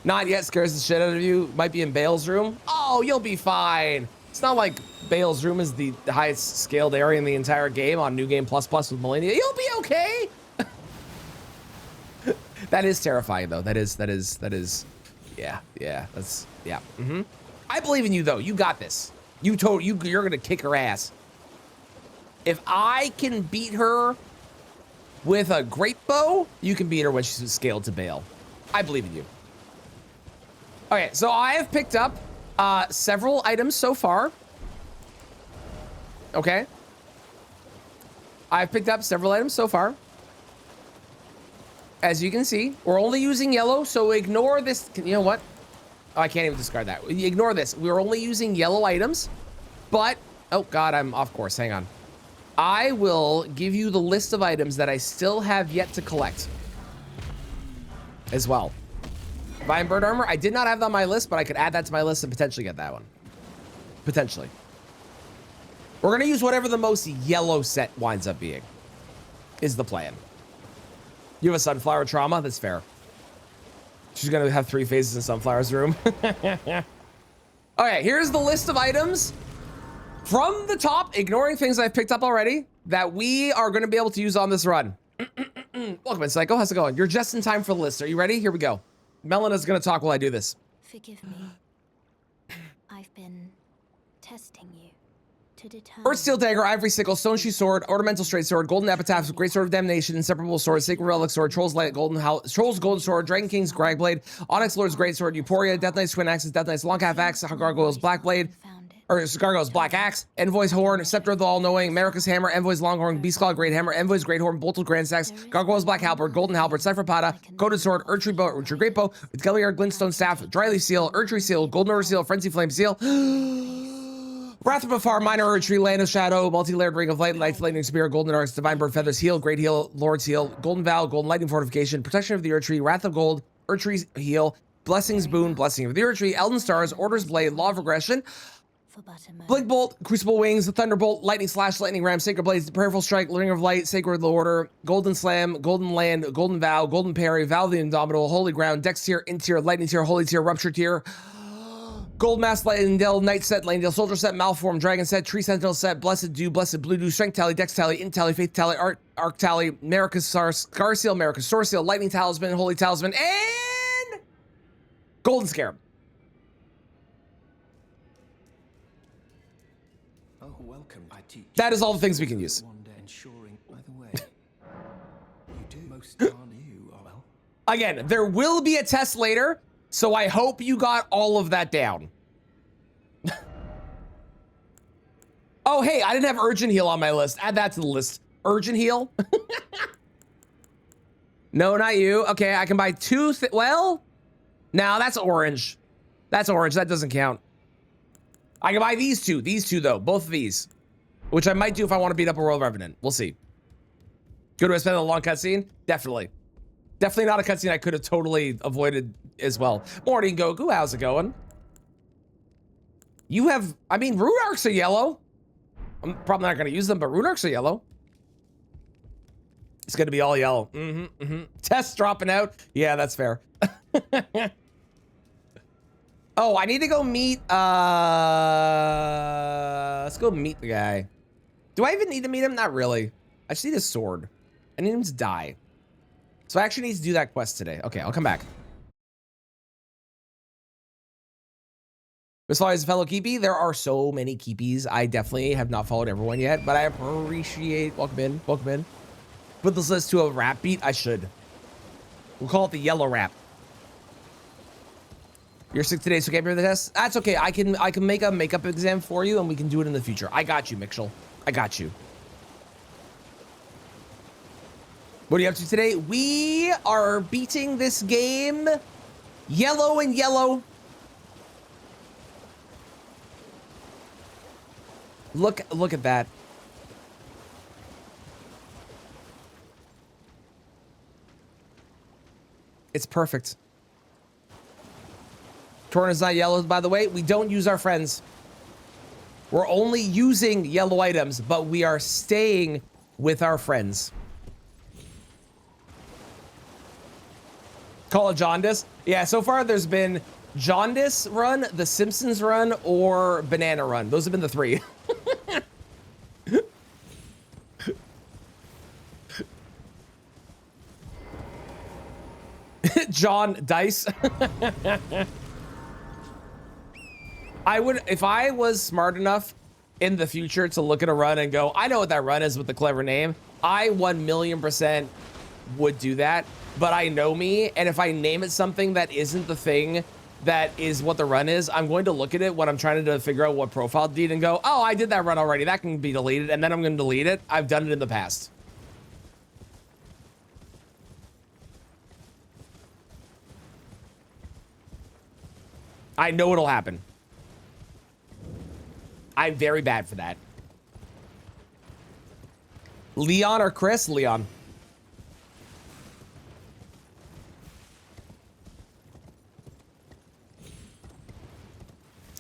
Not yet scares the shit out of you. Might be in Bale's room. Oh, you'll be fine. It's not like Bale's room is the highest scaled area in the entire game on New Game Plus with Melania. You'll be okay. That is terrifying though. That is, yeah. I believe in you though. You got this. You're gonna kick her ass. If I can beat her with a great bow, you can beat her when she's scaled to Bale. I believe in you. Okay, so I have picked up several items so far. Okay. I've picked up several items so far. As you can see, we're only using yellow, so ignore this. You know what? Oh, I can't even discard that. Ignore this. We're only using yellow items, but, oh God, I'm off course. Hang on. I will give you the list of items that I still have yet to collect as well. Vine Bird Armor, I did not have that on my list, but I could add that to my list and potentially get that one. Potentially. We're gonna use whatever the most yellow set winds up being. is the plan. You have a sunflower trauma? That's fair. She's gonna have 3 phases in Sunflower's room. Okay, here's the list of items from the top, ignoring things I've picked up already, that we are gonna be able to use on this run. Welcome in, Psycho. How's it going? You're just in time for the list. Are you ready? Here we go. Melena's gonna talk while I do this. Forgive me. I've been testing you to determine. Earth Steel Dagger, Ivory Sickle, Stone Shoe Sword, Ornamental Straight Sword, Golden Epitaph, Great Sword of Damnation, Inseparable Sword, Sacred Relic Sword, Troll's Light, Troll's Golden Sword, Dragon King's Grag Blade, Onyx Lord's Great Sword, Euphoria, Death Knight's Twin Axes, Death Knight's Long Half Axe, Gargoyle's Black Blade, Found it. or Gargoyle's Black Axe, Envoy's Horn, Scepter of the All-Knowing, America's Hammer, Envoy's Longhorn, Beastclaw Great Hammer, Envoy's Great Horn, Bolted Grand Axe, Gargoyle's Black Halberd, Golden Halberd, Cypher Pada, Coated Sword, Erdtree Bow, Erdtree Great Bow, with Galliard Glintstone Staff, Dryleaf Seal, Erdtree Seal, Golden Order Seal, Frenzy Flame Seal, Wrath of Afar, Minor Erdtree, Land of Shadow, Multi-Layered Ring of Light, Lightning Spear, Golden Arcs, Divine Bird Feathers, Heal, Great Heal, Lord's Heal, Golden Vow, Golden Lightning Fortification, Protection of the Erdtree, Wrath of Gold, Erdtree's Heal, Blessings Boon, Blessing of the Erdtree, Elden Stars, Order's Blade, Law of Regression, For Butterman. Blink Bolt, Crucible Wings, Thunderbolt, Lightning Slash, Lightning Ram, Sacred Blades, Prayerful Strike, Ring of Light, Sacred Order, Golden Slam, Golden Land, Golden Vow, Golden Parry, Vow of the Indomitable, Holy Ground, Dex Tier, In Tier, Lightning Tier, Holy Tier, Rupture Tier, Gold Mask, Lightning Knight Set, Lightning Soldier Set, Malform, Dragon Set, Tree Sentinel Set, Blessed Dew, Blessed Blue Dew, Strength Tally, Dex Tally, Int Tally, Faith Tally, Arc Tally, America's Scar Seal, America's Sword Seal, Lightning Talisman, Holy Talisman, and Golden Scarab. Oh, welcome. I teach. That is all the things we can use. One day ensuring. By the way, you do most aren't you? Oh, well. Again, there will be a test later, so I hope you got all of that down. Oh, hey, I didn't have Urgent Heal on my list. Add that to the list. Urgent Heal? No, not you. Okay, I can buy 2. Well, now that's orange. That's orange. That doesn't count. I can buy these two. These two, though. Both of these. Which I might do if I want to beat up a Royal Revenant. We'll see. Could I spend a long cutscene? Definitely. Definitely not a cutscene I could have totally avoided as well. Morning, Goku. How's it going? You have... I mean, Rune Arcs are yellow. I'm probably not going to use them, but Rune Arcs are yellow. It's going to be all yellow. Test dropping out. Yeah, that's fair. Oh, I need to go meet... let's go meet the guy. Do I even need to meet him? Not really. I just need his sword. I need him to die. So I actually need to do that quest today. Okay, I'll come back. As far as fellow Keepy, there are so many Keepies. I definitely have not followed everyone yet, but I appreciate... Welcome in. Welcome in. Put this list to a rap beat? I should. We'll call it the yellow rap. You're sick today, so can't hear the test? That's okay. I can make a makeup exam for you, and we can do it in the future. I got you, Mitchell. I got you. What are you up to today? We are beating this game yellow and yellow. Look at that. It's perfect. Torn is not yellow, by the way. We don't use our friends. We're only using yellow items, but we are staying with our friends. Call it Jaundice. Yeah, so far there's been Jaundice run, The Simpsons run, or Banana run. Those have been the 3. John Dice. I would, if I was smart enough in the future to look at a run and go, I know what that run is with the clever name, I 1,000,000% would do that. But I know me, and if I name it something that isn't the thing that is what the run is, I'm going to look at it when I'm trying to figure out what profile to delete and go, oh, I did that run already. That can be deleted, and then I'm going to delete it. I've done it in the past. I know it'll happen. I'm very bad for that. Leon or Chris? Leon.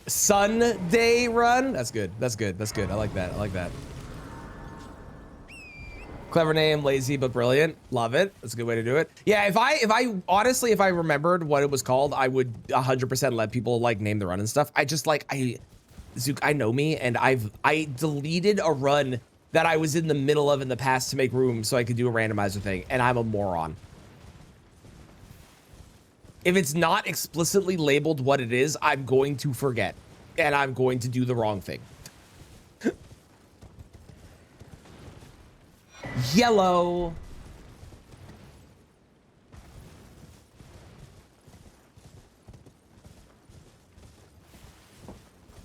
Sunday run? That's good. That's good. That's good. I like that. I like that. Clever name, lazy but brilliant. Love it. That's a good way to do it. Yeah, if I honestly, if I remembered what it was called, I would 100% let people like name the run and stuff. I just like, Zook, I know me, and I deleted a run that I was in the middle of in the past to make room so I could do a randomizer thing, and I'm a moron. If it's not explicitly labeled what it is, I'm going to forget, and I'm going to do the wrong thing. Yellow.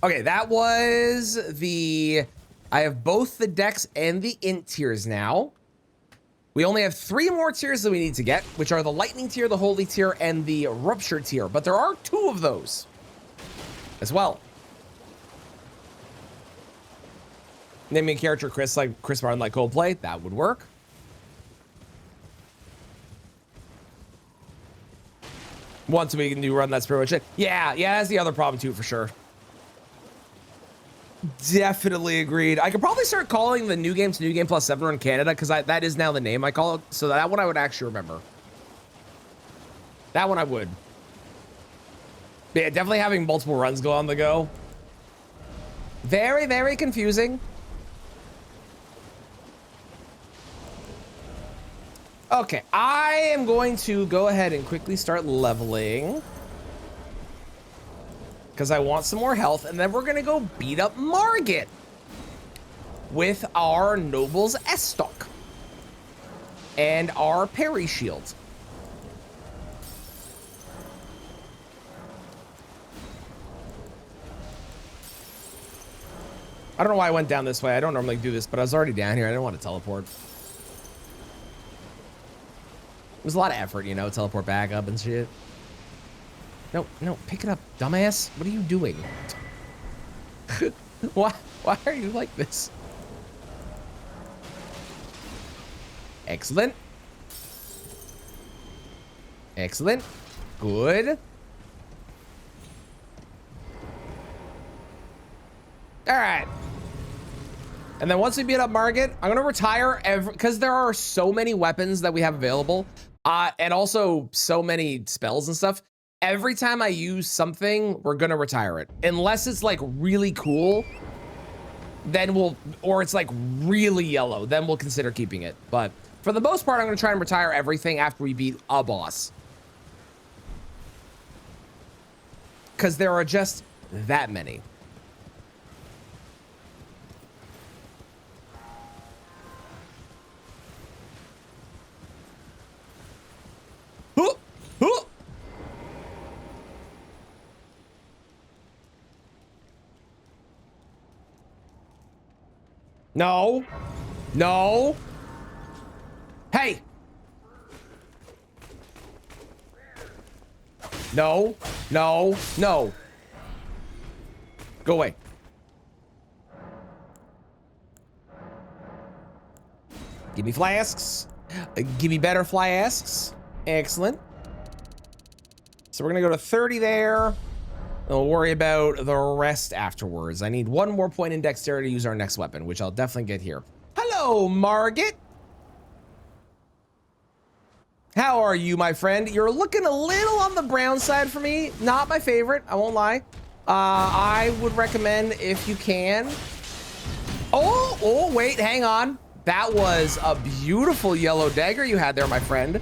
Okay, that was the... I have both the dex and the int tiers now. We only have 3 more tiers that we need to get, which are the lightning tier, the holy tier, and the rupture tier. But there are 2 of those as well. Naming a character Chris like Chris Martin like Coldplay, that would work. Once we can do run, that's pretty much it. Yeah, that's the other problem too, for sure. Definitely agreed. I could probably start calling the New Game to New Game Plus 7 run Canada, because that is now the name I call it. So that one I would actually remember. That one I would. But yeah, definitely having multiple runs go on the go. Very, very confusing. Okay, I am going to go ahead and quickly start leveling, because I want some more health, and then we're gonna go beat up Margit with our Noble's S-Stock and our parry shield. I don't know why I went down this way. I don't normally do this, but I was already down here. I didn't want to teleport. It was a lot of effort, you know, teleport back up and shit. No, pick it up, dumbass. What are you doing? Why are you like this? Excellent. Excellent. Good. All right. And then once we beat up Margit, I'm gonna retire because there are so many weapons that we have available, and also so many spells and stuff. Every time I use something, we're gonna retire it. Unless it's like really cool, then or it's like really yellow, then we'll consider keeping it. But for the most part, I'm gonna try and retire everything after we beat a boss. Because there are just that many. No. No. Hey. No. No. No. Go away. Give me flasks. Give me better flasks. Excellent. So we're gonna go to 30 there. And we'll worry about the rest afterwards. I need 1 more point in dexterity to use our next weapon, which I'll definitely get here. Hello, Margit. How are you, my friend? You're looking a little on the brown side for me. Not my favorite, I won't lie. I would recommend, if you can. Oh, wait, hang on. That was a beautiful yellow dagger you had there, my friend.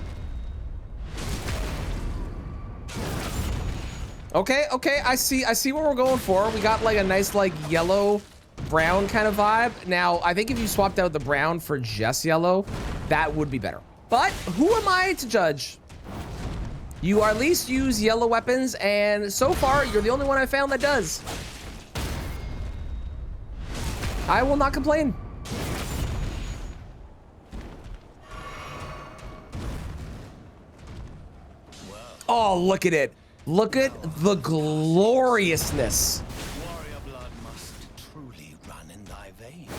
Okay, I see what we're going for. We got like a nice like yellow brown kind of vibe. Now, I think if you swapped out the brown for just yellow, that would be better. But who am I to judge? You at least use yellow weapons, and so far, you're the only one I found that does. I will not complain. Oh, look at it. Look at the gloriousness. Warrior blood must truly run in thy veins.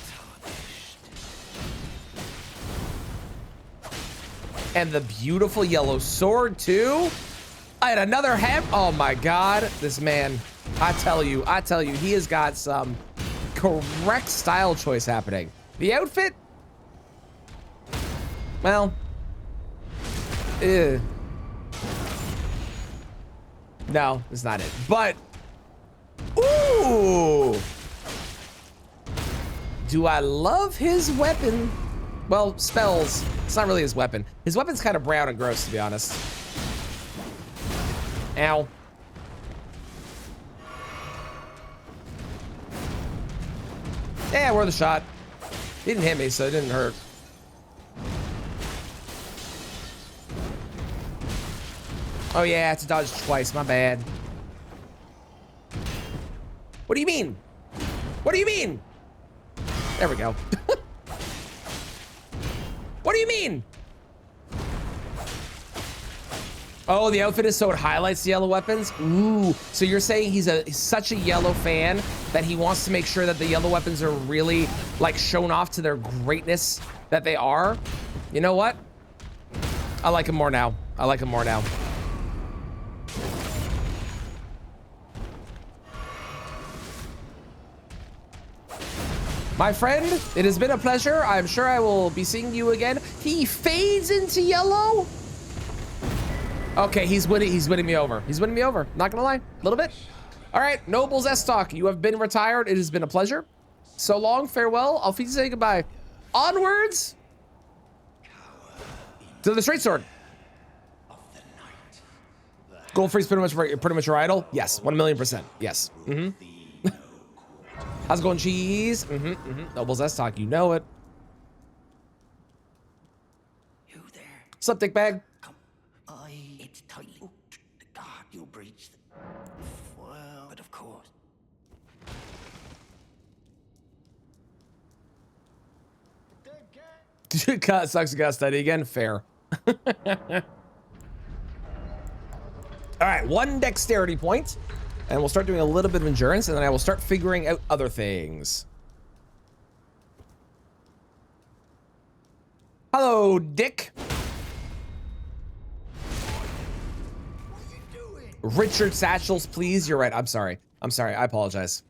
Tarnished. And the beautiful yellow sword too. I had another hem. Oh my God, this man. I tell you, he has got some correct style choice happening. The outfit, Well, no, it's not it. But, ooh, do I love his weapon? Well, spells. It's not really his weapon. His weapon's kind of brown and gross, to be honest. Ow. Yeah, worth a shot. He didn't hit me, so it didn't hurt. Oh yeah, I had to dodge twice, my bad. What do you mean? What do you mean? There we go. What do you mean? Oh, the outfit is so it highlights the yellow weapons? Ooh, so you're saying he's such a yellow fan that he wants to make sure that the yellow weapons are really like shown off to their greatness that they are? You know what? I like him more now. I like him more now. My friend, it has been a pleasure. I'm sure I will be seeing you again. He fades into yellow. Okay, he's winning me over. He's winning me over. Not gonna lie, a little bit. All right, Nobles S-Talk, you have been retired. It has been a pleasure. So long, farewell. I'll say goodbye. Onwards to the straight sword. Goldfree's pretty much your idol. Yes, 1,000,000%. Yes. How's it going, cheese? Nobles S-Talk, you know it. You there? What's up, dickbag? It's tight. God, you'll breach the... Well, but of course. God, sucks you gotta study again. Fair. All right, 1 dexterity point, and we'll start doing a little bit of endurance, and then I will start figuring out other things. Hello, Dick. Richard Satchels, please. You're right. I'm sorry. I'm sorry. I apologize.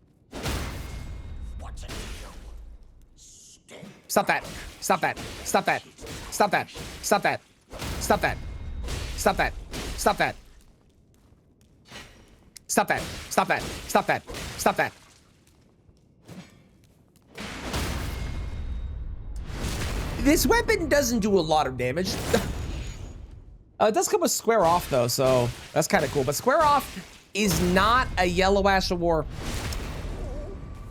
Stop that. Stop that. Stop that. Stop that. Stop that. Stop that. Stop that. Stop that. Stop that. Stop that. Stop that. Stop that. This weapon doesn't do a lot of damage. It does come with Square Off, though, so that's kind of cool. But Square Off is not a Yellow Ash of War.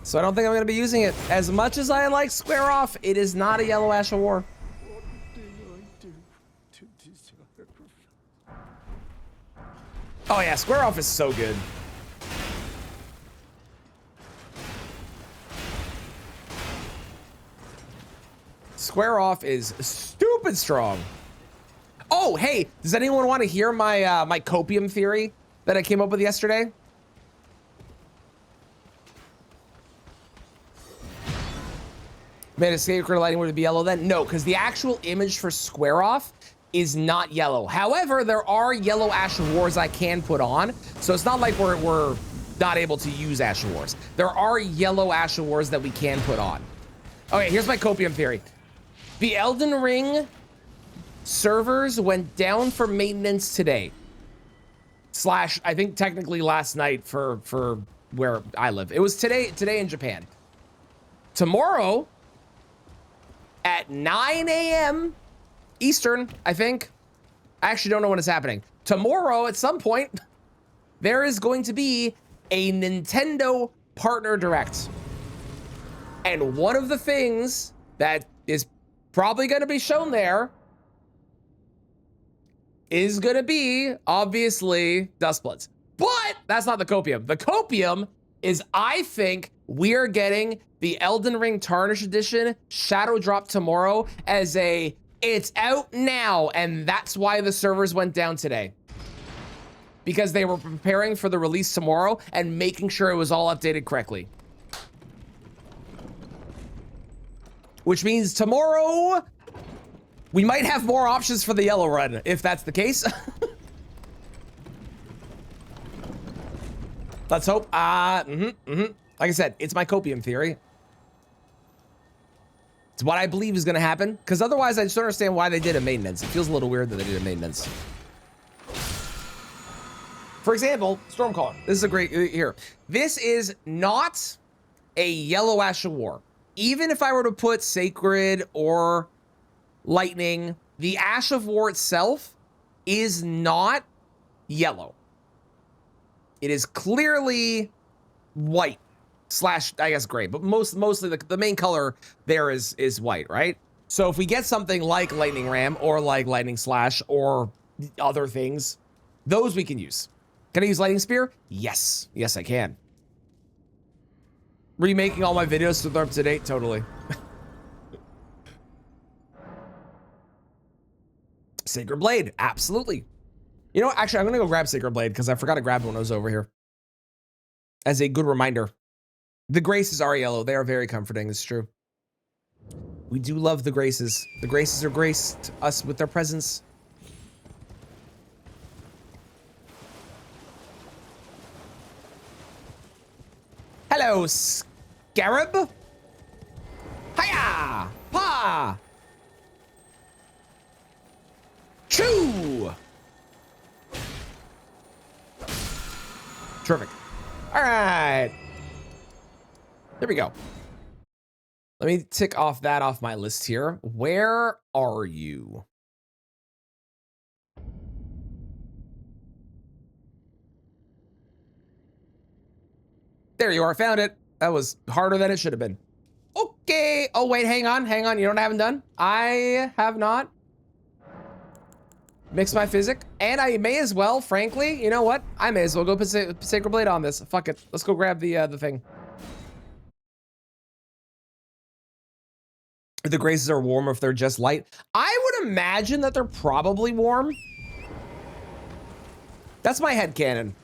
So I don't think I'm going to be using it. As much as I like Square Off, it is not a Yellow Ash of War. Oh, yeah, Square Off is so good. Square Off is stupid strong. Oh, hey, does anyone want to hear my my copium theory that I came up with yesterday? Made a Scarecrow lighting would it be yellow then? No, because the actual image for Square Off is not yellow. However, there are yellow Ash of Wars I can put on, so it's not like we're not able to use Ash of Wars. There are yellow Ash of Wars that we can put on. Okay, here's my copium theory. The Elden Ring servers went down for maintenance today. / I think technically last night for where I live. It was today in Japan. Tomorrow at 9 a.m. Eastern, I think. I actually don't know when it's happening. Tomorrow at some point, there is going to be a Nintendo Partner Direct. And one of the things that is probably going to be shown there is going to be, obviously, Dustbloods. But that's not the copium. The copium is, I think, we are getting the Elden Ring Tarnish Edition Shadow Drop tomorrow as a, it's out now, and that's why the servers went down today. Because they were preparing for the release tomorrow and making sure it was all updated correctly. Which means tomorrow, we might have more options for the yellow run, if that's the case. Let's hope. Like I said, it's my copium theory. It's what I believe is going to happen, because otherwise I just don't understand why they did a maintenance. It feels a little weird that they did a maintenance. For example, Stormcaller. This is a great, here. This is not a yellow Ash of War. Even if I were to put Sacred or Lightning, the Ash of War itself is not yellow. It is clearly white slash, I guess, gray, but mostly the main color there is white, right? So if we get something like Lightning Ram or like Lightning Slash or other things, those we can use. Can I use Lightning Spear? Yes. Yes, I can. Remaking all my videos so they're up to date? Totally. Sacred Blade, absolutely. You know what? Actually, I'm gonna go grab Sacred Blade because I forgot to grab it when I was over here. As a good reminder. The Graces are yellow. They are very comforting. It's true. We do love the Graces. The Graces are graced us with their presence. Hello, Scarab. Hiya! Pa! Choo! Terrific. All right. There we go. Let me tick off that off my list here. Where are you? There you are. Found it. That was harder than it should have been. Okay. Oh, wait. Hang on. Hang on. You know what I haven't done? I have not. Mix my physic. And I may as well, frankly, you know what? I may as well go put Sacred Blade on this. Fuck it. Let's go grab the thing. The Graces are warm if they're just light. I would imagine that they're probably warm. That's my headcanon.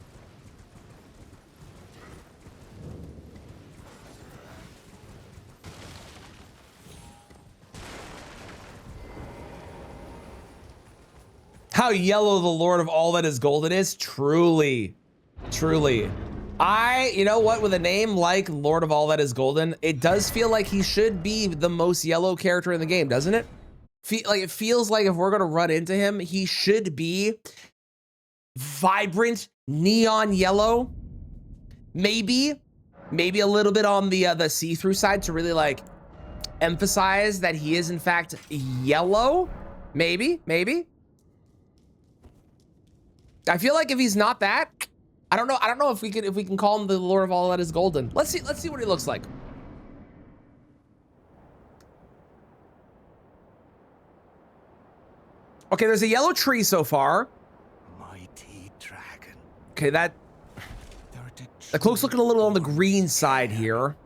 How yellow the Lord of all that is golden is? Truly. Truly. You know what, with a name like Lord of all that is golden, it does feel like he should be the most yellow character in the game, doesn't it? It feels like if we're gonna run into him, he should be vibrant neon yellow. Maybe a little bit on the see-through side to really like emphasize that he is in fact yellow. Maybe. I feel like if he's not that, I don't know if we can call him the Lord of all that is golden. Let's see what he looks like. Okay, there's a yellow tree so far. Mighty dragon. Okay, that cloak's looking a little on the green side here. Lend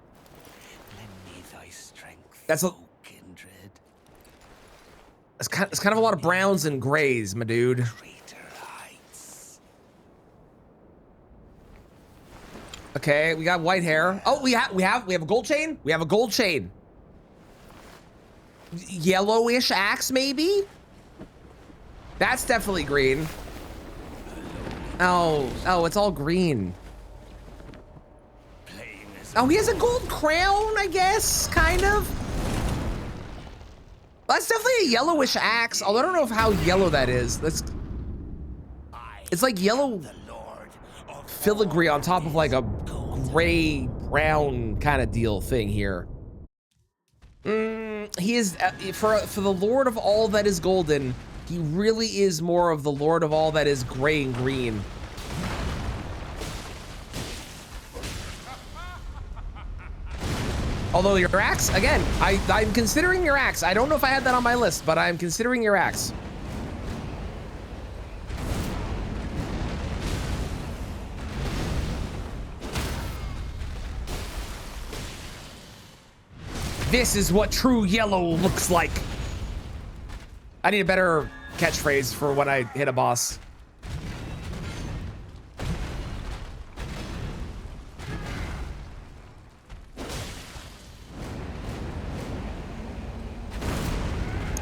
me thy strength. That's a kindred. It's kind of a lot of browns and grays, my dude. Traitor heights. Okay, we got white hair. Oh, we have a gold chain. We have a gold chain. Yellowish axe, maybe. That's definitely green. Oh, it's all green. Oh, he has a gold crown, I guess, kind of. That's definitely a yellowish axe, although I don't know how yellow that is. It's like yellow filigree on top of like a gray brown kind of deal thing here. He is for the Lord of all that is golden. He really is more of the Lord of all that is gray and green. Although your axe, again, I'm considering your axe. I don't know if I had that on my list, but I'm considering your axe. This is what true yellow looks like. I need a better catchphrase for when I hit a boss.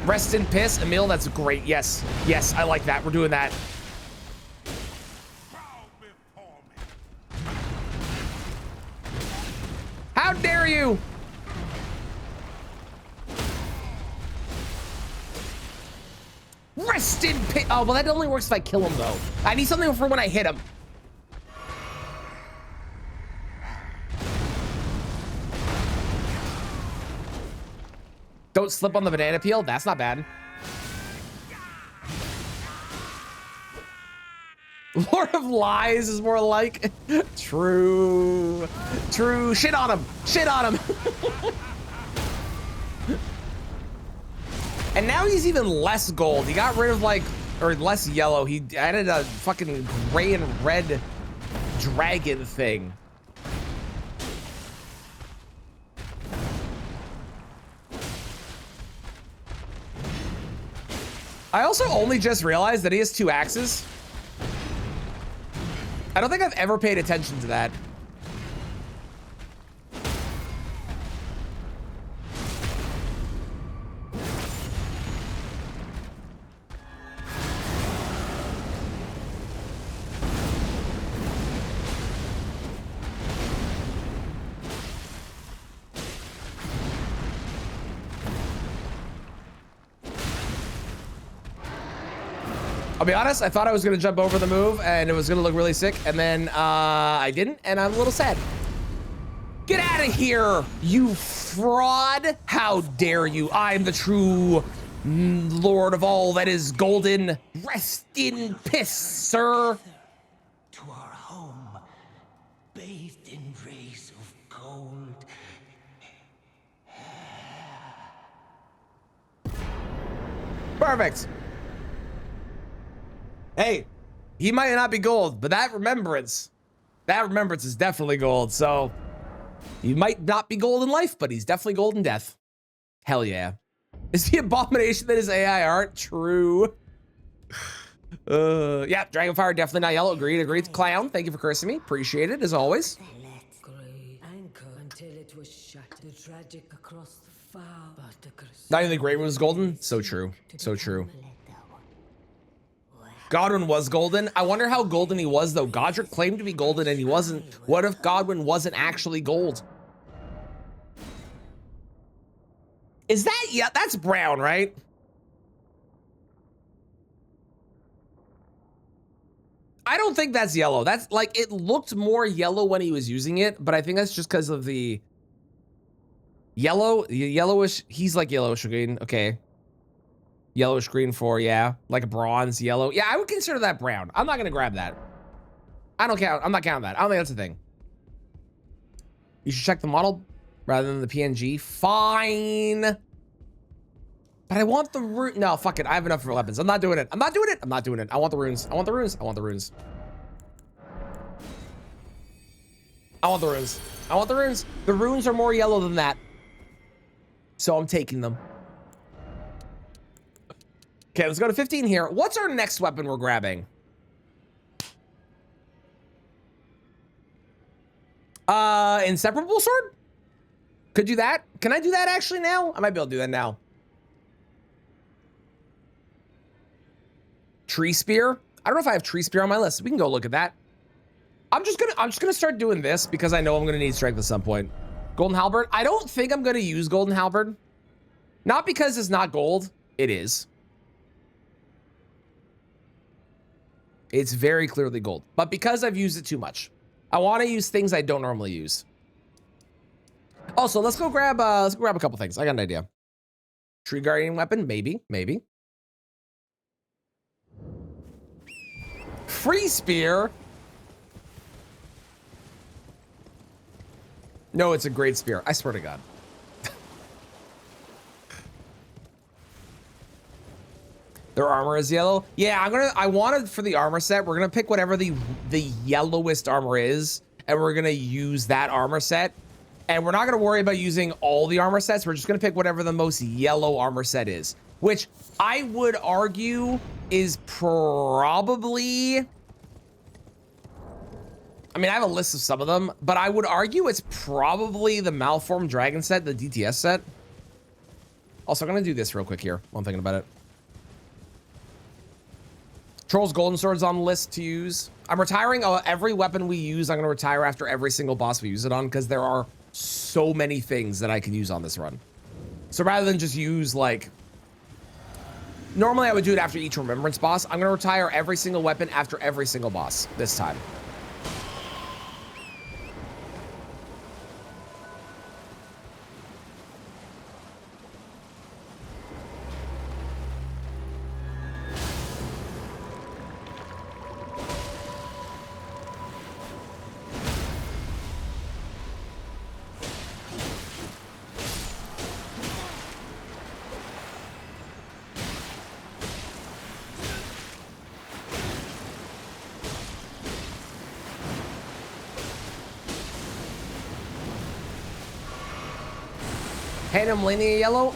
Rest in piss, Emil, that's great. Yes, I like that. We're doing that. How dare you? Rest in peace. Oh, well, that only works if I kill him, though. I need something for when I hit him. Don't slip on the banana peel. That's not bad. Lord of Lies is more like. True. True. Shit on him. Shit on him. And now he's even less gold. He got rid of like, or less yellow. He added a fucking gray and red dragon thing. I also only just realized that he has 2 axes. I don't think I've ever paid attention to that. I'll be honest, I thought I was gonna jump over the move and it was gonna look really sick, and then I didn't, and I'm a little sad. Get out of here, you fraud! How dare you? I'm the true lord of all that is golden. Rest in piss, sir. To our home, bathed in rays of gold. Perfect. Hey, he might not be gold, but that remembrance is definitely gold. So he might not be gold in life, but he's definitely gold in death. Hell yeah. Is the abomination that is AI art? True. Yeah, Dragonfire definitely not yellow. Agreed, agreed. Clown, thank you for cursing me. Appreciate it, as always. Anchor until it was shut. The tragic across the far. Not even the Great One was golden. So true. So true. Godwin was golden. I wonder how golden he was, though. Godric claimed to be golden and he wasn't. What if Godwin wasn't actually gold? Is that, yeah, that's brown, right? I don't think that's yellow. That's like, it looked more yellow when he was using it, but I think that's just because of the yellowish. He's like yellowish green. Okay. Yellowish green for, yeah, like a bronze yellow. Yeah, I would consider that brown. I'm not gonna grab that. I don't count. I'm not counting that. I don't think that's a thing. You should check the model rather than the PNG. Fine. But I want the rune. No, fuck it. I have enough for weapons. I'm not doing it. I'm not doing it. I'm not doing it. I want the runes. I want the runes. I want the runes. I want the runes. I want the runes. The runes are more yellow than that. So I'm taking them. Okay, let's go to 15 here. What's our next weapon we're grabbing? Inseparable sword? Could do that. Can I do that actually now? I might be able to do that now. Tree spear? I don't know if I have tree spear on my list. We can go look at that. I'm just gonna start doing this because I know I'm gonna need strength at some point. Golden halberd. I don't think I'm gonna use golden halberd. Not because it's not gold. It is. It's very clearly gold, but because I've used it too much. I want to use things I don't normally use. Also, let's go grab a couple things. I got an idea. Tree guardian weapon, maybe. Free spear. No, it's a great spear. I swear to God. Their armor is yellow. Yeah, I wanted for the armor set, we're gonna pick whatever the yellowest armor is, and we're gonna use that armor set. And we're not gonna worry about using all the armor sets. We're just gonna pick whatever the most yellow armor set is, which I would argue is probably, I mean, I have a list of some of them, but I would argue it's probably the Malformed Dragon set, the DTS set. Also, I'm gonna do this real quick here while I'm thinking about it. Troll's Golden Sword's on the list to use. I'm retiring every weapon we use. I'm going to retire after every single boss we use it on because there are so many things that I can use on this run. So rather than just use like Normally I would do it after each remembrance boss. I'm gonna retire every single weapon after every single boss this time. Hand Malenia yellow?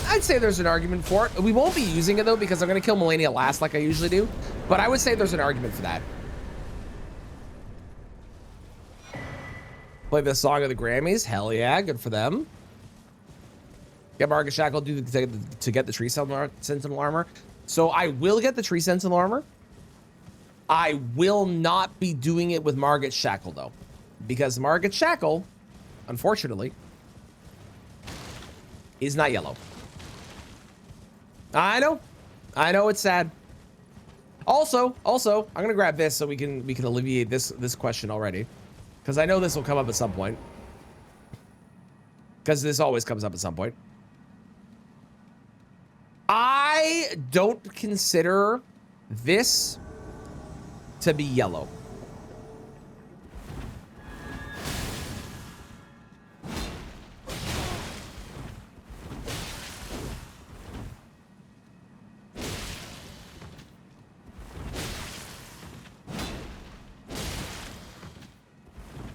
I'd say there's an argument for it. We won't be using it though because I'm gonna kill Malenia last like I usually do. But I would say there's an argument for that. Play the Song of the Grammys. Hell yeah, good for them. Get Margaret Shackle to get the Tree Sentinel armor. So I will get the Tree Sentinel armor. I will not be doing it with Margaret Shackle though. Because Margaret Shackle, unfortunately, is not yellow. I know it's sad. Also, I'm gonna grab this so we can alleviate this question already, because I know this will come up at some point. Because this always comes up at some point. I don't consider this to be yellow.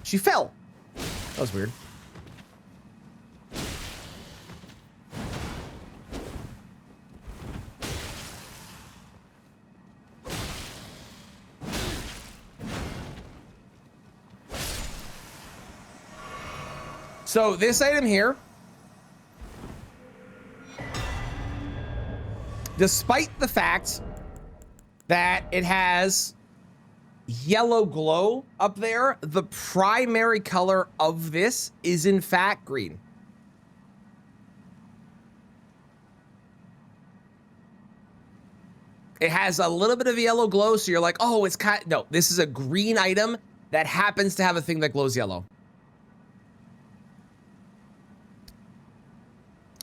She fell. That was weird. So this item here, despite the fact that it has yellow glow up there, the primary color of this is in fact green. It has a little bit of yellow glow, so you're like, oh, it's kind. No, this is a green item that happens to have a thing that glows yellow.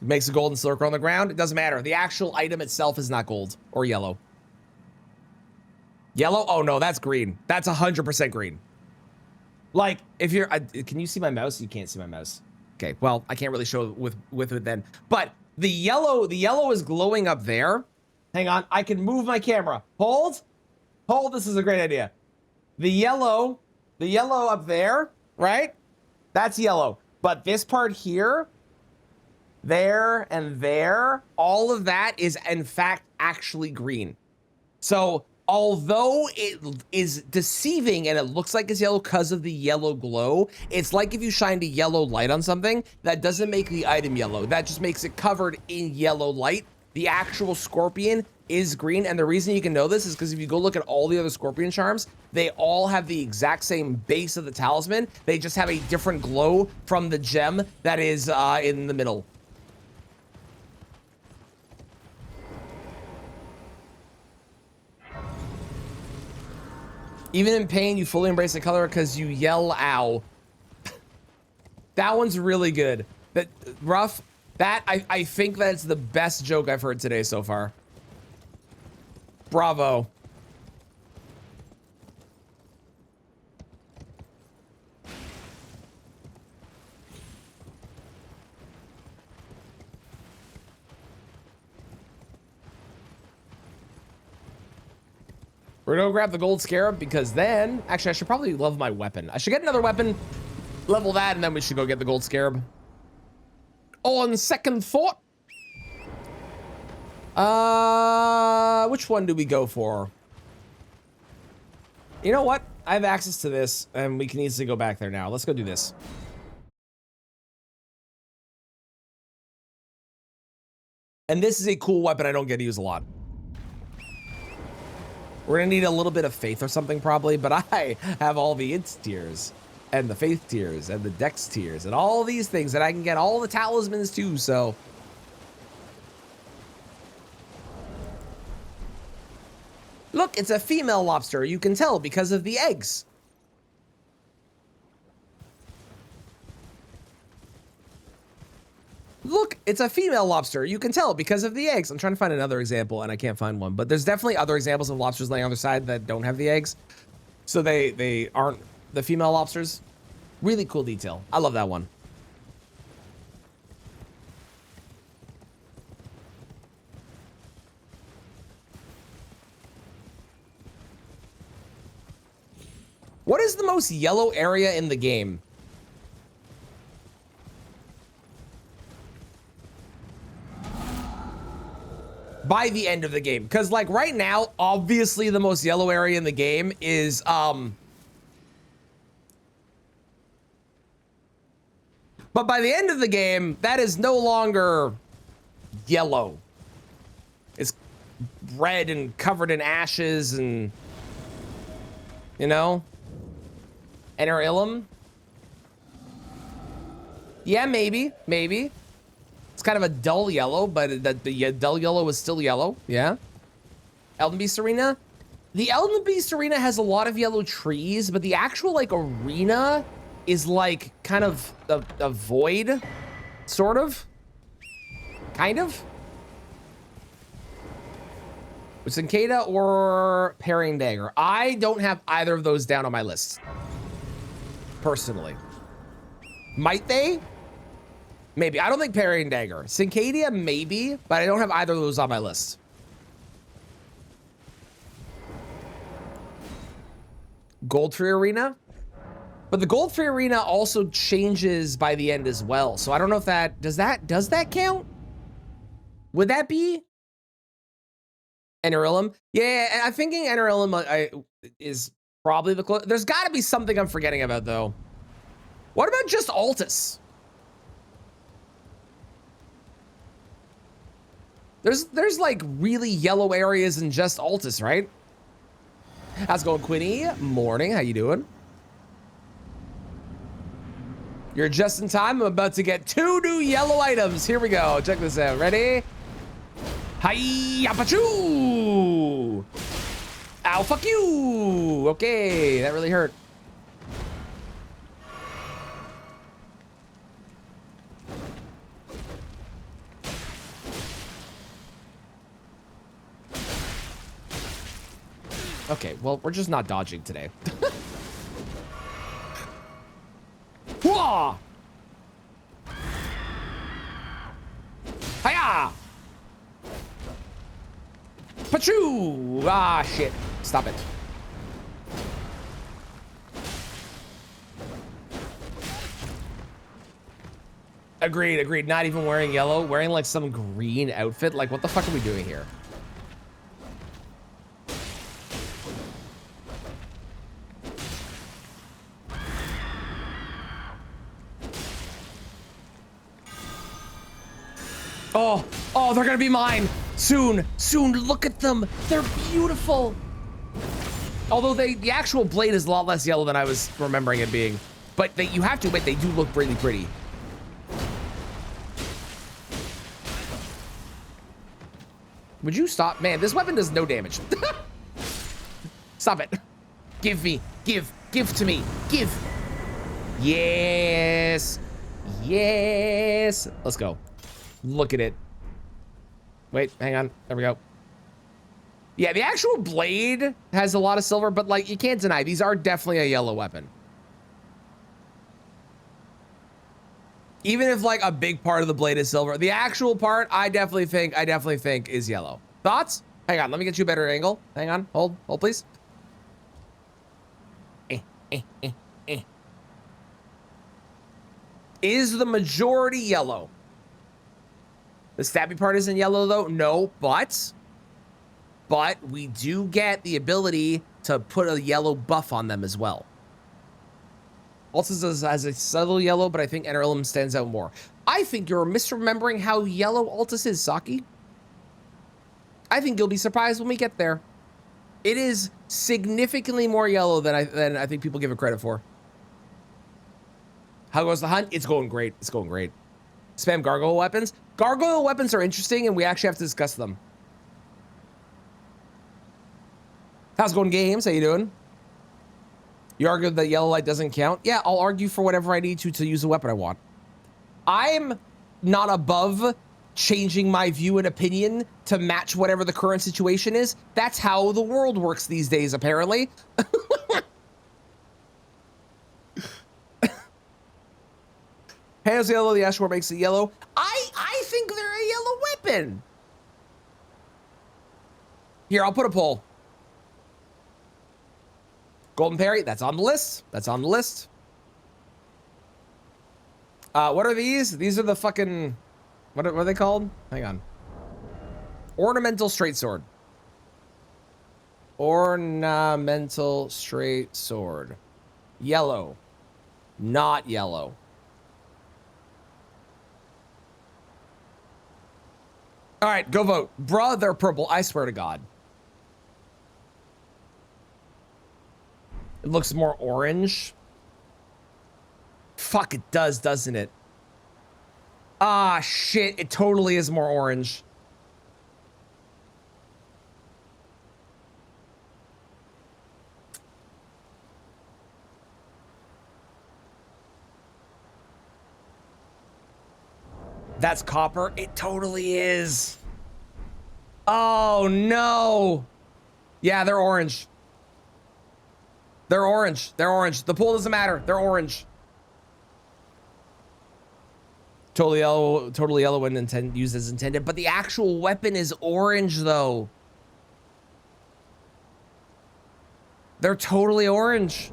It makes a golden circle on the ground. It doesn't matter. The actual item itself is not gold or yellow. Yellow? Oh no, that's green. That's 100% green. Like, if you're, can you see my mouse? You can't see my mouse. Okay, well, I can't really show with it then. But the yellow is glowing up there. Hang on, I can move my camera. Hold, this is a great idea. The yellow up there, right? That's yellow. But this part here, there and there, all of that is in fact actually green. So although it is deceiving and it looks like it's yellow because of the yellow glow, it's like if you shined a yellow light on something, that doesn't make the item yellow. That just makes it covered in yellow light. The actual scorpion is green, and the reason you can know this is because if you go look at all the other scorpion charms, they all have the exact same base of the talisman. They just have a different glow from the gem that is in the middle. Even in pain, you fully embrace the color because you yell, ow. That one's really good. That rough. That, I think that's the best joke I've heard today so far. Bravo. We're gonna go grab the gold scarab because then, actually, I should probably level my weapon. I should get another weapon, level that, and then we should go get the gold scarab. On second thought, which one do we go for? You know what? I have access to this, and we can easily go back there now. Let's go do this. And this is a cool weapon I don't get to use a lot. We're gonna need a little bit of faith or something probably, but I have all the int tiers and the faith tiers and the dex tiers and all these things that I can get all the talismans too, so Look, it's a female lobster. You can tell because of the eggs. Look, it's a female lobster. You can tell because of the eggs. I'm trying to find another example, and I can't find one. But there's definitely other examples of lobsters laying on their side that don't have the eggs. So they aren't the female lobsters. Really cool detail. I love that one. What is the most yellow area in the game? By the end of the game. Because, like, right now, obviously the most yellow area in the game is, but by the end of the game, that is no longer yellow. It's red and covered in ashes and, you know? Enter Ilum? Yeah, maybe. It's kind of a dull yellow, but the dull yellow is still yellow. Yeah. Elden Beast Arena? The Elden Beast Arena has a lot of yellow trees, but the actual, like, arena is, like, kind of a void. Sort of. Kind of. With Cicada or Parrying Dagger? I don't have either of those down on my list. Personally. Might they? Maybe. I don't think Parrying Dagger. Cicada, maybe, but I don't have either of those on my list. Goldtree Arena? But the Goldtree Arena also changes by the end as well. So I don't know if that does that count? Would that be Enter Ilum? Yeah, I'm thinking Enter Ilum is probably the close. There's got to be something I'm forgetting about though. What about just Altus? There's like really yellow areas in just Altus, right? How's it going, Quinny? Morning, how you doing? You're just in time. I'm about to get 2 new yellow items. Here we go. Check this out. Ready? Hi-ya-pa-choo! Ow, fuck you! Okay, that really hurt. Okay, well, we're just not dodging today. Whoa! Hiya! Pachoo! Ah, shit. Stop it. Agreed. Not even wearing yellow. Wearing, like, some green outfit. Like, what the fuck are we doing here? Oh, they're gonna be mine soon. Look at them. They're beautiful. Although the actual blade is a lot less yellow than I was remembering it being. But you have to admit, they do look really pretty. Would you stop? Man, this weapon does no damage. Stop it. Give to me. Yes. Let's go. Look at it. Wait, hang on. There we go. Yeah, the actual blade has a lot of silver, but like you can't deny these are definitely a yellow weapon. Even if like a big part of the blade is silver, the actual part I definitely think is yellow. Thoughts? Hang on, let me get you a better angle. Hang on, hold please. Is the majority yellow? The stabby part isn't yellow though. No, but we do get the ability to put a yellow buff on them as well. Altus has a subtle yellow, but I think Enter Ilum stands out more. I think you're misremembering how yellow Altus is, Saki. I think you'll be surprised when we get there. It is significantly more yellow than I think people give it credit for. How goes the hunt? It's going great. Spam gargoyle weapons. Gargoyle weapons are interesting, and we actually have to discuss them. How's it going, games? How you doing? You argue that yellow light doesn't count? Yeah, I'll argue for whatever I need to use the weapon I want. I'm not above changing my view and opinion to match whatever the current situation is. That's how the world works these days, apparently. Hands yellow, the Ashmore makes it yellow. I think they're a yellow weapon. Here, I'll put a poll. Golden Parry, that's on the list. That's on the list. What are these? These are the fucking, what are they called? Hang on. Ornamental straight sword. Ornamental straight sword. Yellow. Not yellow. All right, go vote. Bruh, they're purple. I swear to God. It looks more orange. Fuck, it does, doesn't it? Ah, shit. It totally is more orange. That's copper. It totally is. Oh, no. Yeah, they're orange. They're orange. They're orange. The pool doesn't matter. They're orange. Totally yellow when used as intended. But the actual weapon is orange, though. They're totally orange.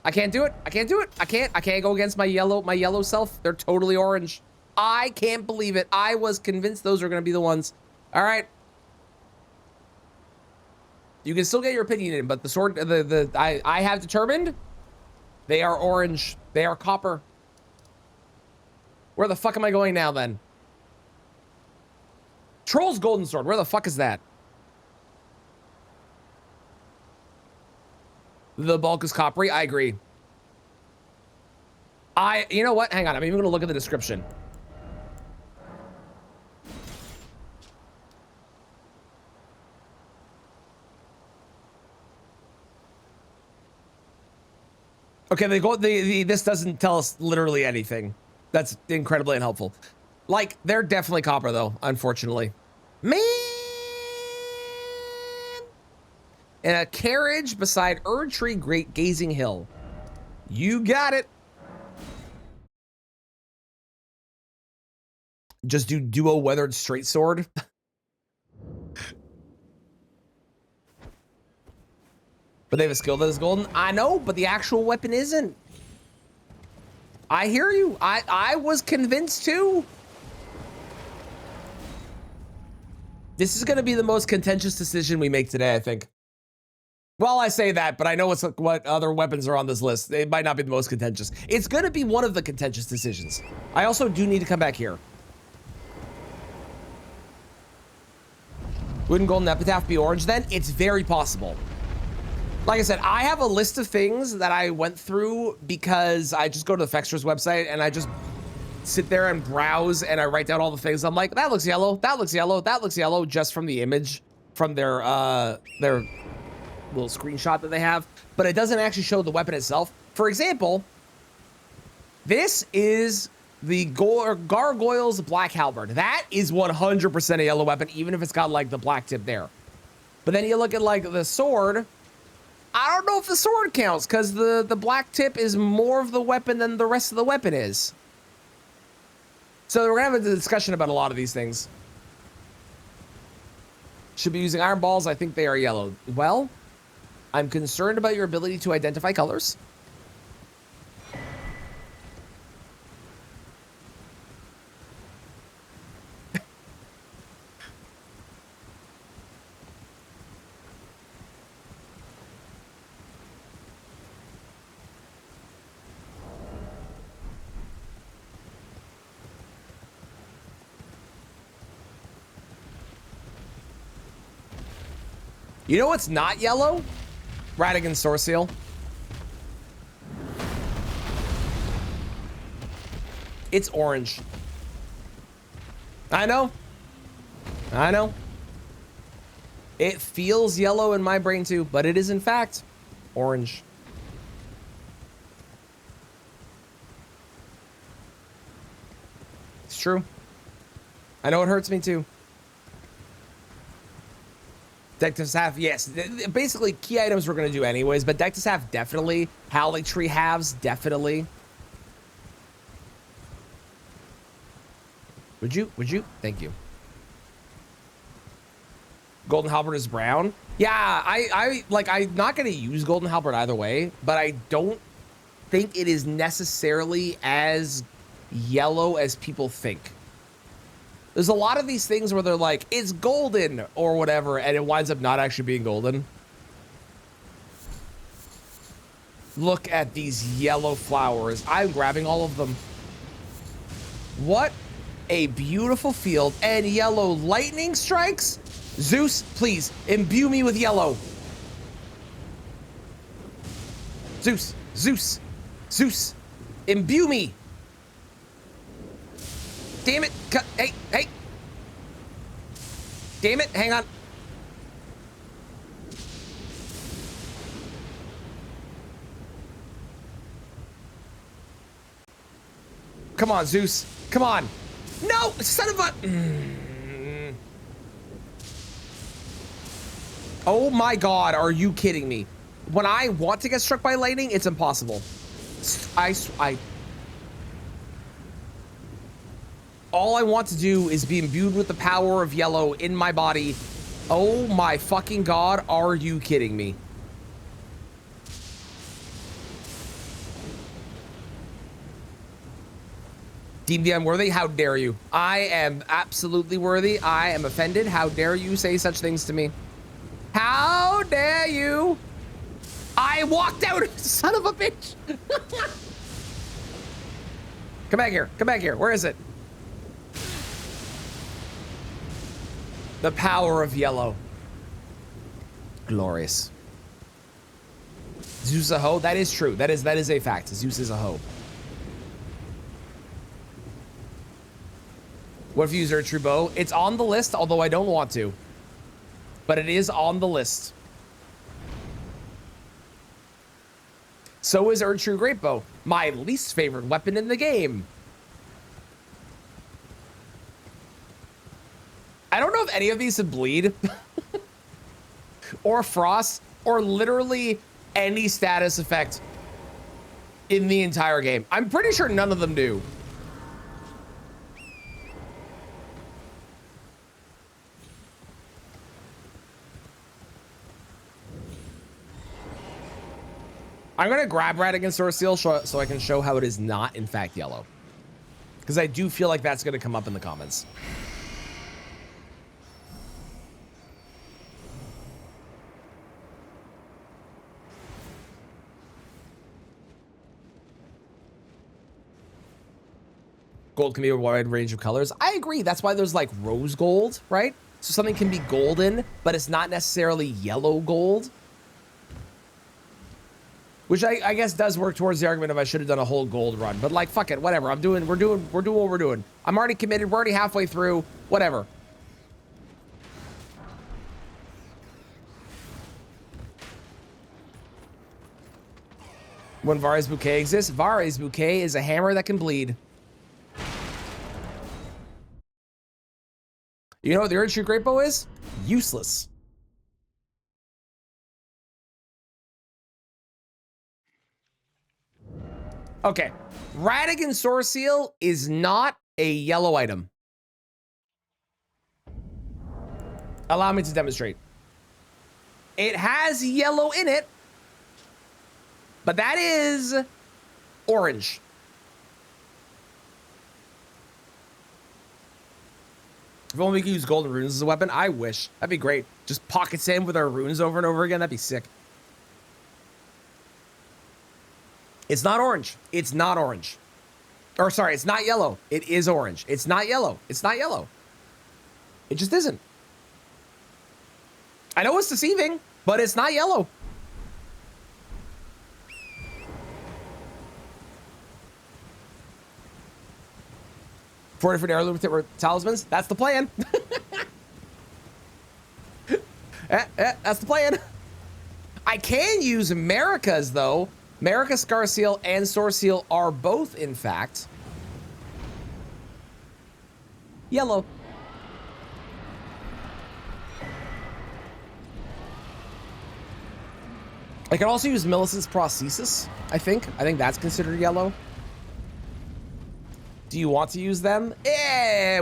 I can't do it. I can't do it. I can't go against my yellow self. They're totally orange. I can't believe it. I was convinced those are going to be the ones. All right. You can still get your opinion in, but the sword, I have determined they are orange. They are copper. Where the fuck am I going now then? Troll's golden sword. Where the fuck is that? The bulk is coppery. I agree. You know what? Hang on. I'm even going to look at the description. Okay, this doesn't tell us literally anything. That's incredibly unhelpful. Like, they're definitely copper, though, unfortunately. Man! In a carriage beside Erdtree Great Gazing Hill. You got it. Just do duo weathered straight sword. But they have a skill that is golden. I know, but the actual weapon isn't. I hear you. I was convinced too. This is going to be the most contentious decision we make today, I think. Well, I say that, but I know what other weapons are on this list. It might not be the most contentious. It's going to be one of the contentious decisions. I also do need to come back here. Wouldn't golden epitaph be orange then? It's very possible. Like I said, I have a list of things that I went through because I just go to the Fextras website and I just sit there and browse and I write down all the things. I'm like, that looks yellow, that looks yellow, that looks yellow, just from the image from their little screenshot that they have. But it doesn't actually show the weapon itself. For example, this is the Gargoyle's Black Halberd. That is 100% a yellow weapon, even if it's got like the black tip there. But then you look at like the sword. I don't know if the sword counts because the black tip is more of the weapon than the rest of the weapon is. So we're gonna have a discussion about a lot of these things. Should be using iron balls. I think they are yellow. Well, I'm concerned about your ability to identify colors. You know what's not yellow? Ratigan Sword Seal. It's orange. I know. I know. It feels yellow in my brain too, but it is in fact orange. It's true. I know it hurts me too. Deck to staff, yes. Basically, key items we're gonna do anyways, but deck to staff definitely. Howling Tree halves, definitely. Would you? Thank you. Golden Halberd is brown. Yeah, I'm not gonna use Golden Halberd either way, but I don't think it is necessarily as yellow as people think. There's a lot of these things where they're like, it's golden or whatever, and it winds up not actually being golden. Look at these yellow flowers. I'm grabbing all of them. What a beautiful field. And yellow lightning strikes. Zeus, please imbue me with yellow. Zeus, imbue me. Damn it. Hey. Damn it. Hang on. Come on, Zeus. Come on. No, son of a... Oh my God, are you kidding me? When I want to get struck by lightning, it's impossible. All I want to do is be imbued with the power of yellow in my body. Oh my fucking God, are you kidding me? DMD, worthy? How dare you? I am absolutely worthy. I am offended. How dare you say such things to me? How dare you? I walked out, son of a bitch. Come back here. Come back here. Where is it? The power of yellow. Glorious. Zeus a hoe? That is true. That is a fact. Zeus is a hoe. What if you use Erdtrue Bow? It's on the list, although I don't want to. But it is on the list. So is Erdtrue Great Bow, my least favorite weapon in the game. I don't know if any of these would bleed. Or frost, or literally any status effect in the entire game. I'm pretty sure none of them do. I'm gonna grab Radigan Sword Seal so I can show how it is not in fact yellow. Because I do feel like that's gonna come up in the comments. Gold can be a wide range of colors. I agree. That's why there's like rose gold, right? So something can be golden, but it's not necessarily yellow gold. Which I guess does work towards the argument of I should have done a whole gold run, but like, fuck it, whatever. We're doing what we're doing. I'm already committed. We're already halfway through. Whatever. When Vare's Bouquet exists, Vare's Bouquet is a hammer that can bleed. You know what the Erdtrue Great Bow is? Useless. Okay, Radigan Sword Seal is not a yellow item. Allow me to demonstrate. It has yellow in it, but that is orange. If only we could use golden runes as a weapon, I wish. That'd be great. Just pocket sand with our runes over and over again. That'd be sick. It's not orange. It's not orange. Or sorry, it's not yellow. It is orange. It's not yellow. It's not yellow. It just isn't. I know it's deceiving, but it's not yellow. For different heirloom talismans. That's the plan. That's the plan. I can use America's though. America Scar Seal and Sword Seal are both, in fact, yellow. I can also use Millicent's Prosthesis, I think. I think that's considered yellow. Do you want to use them?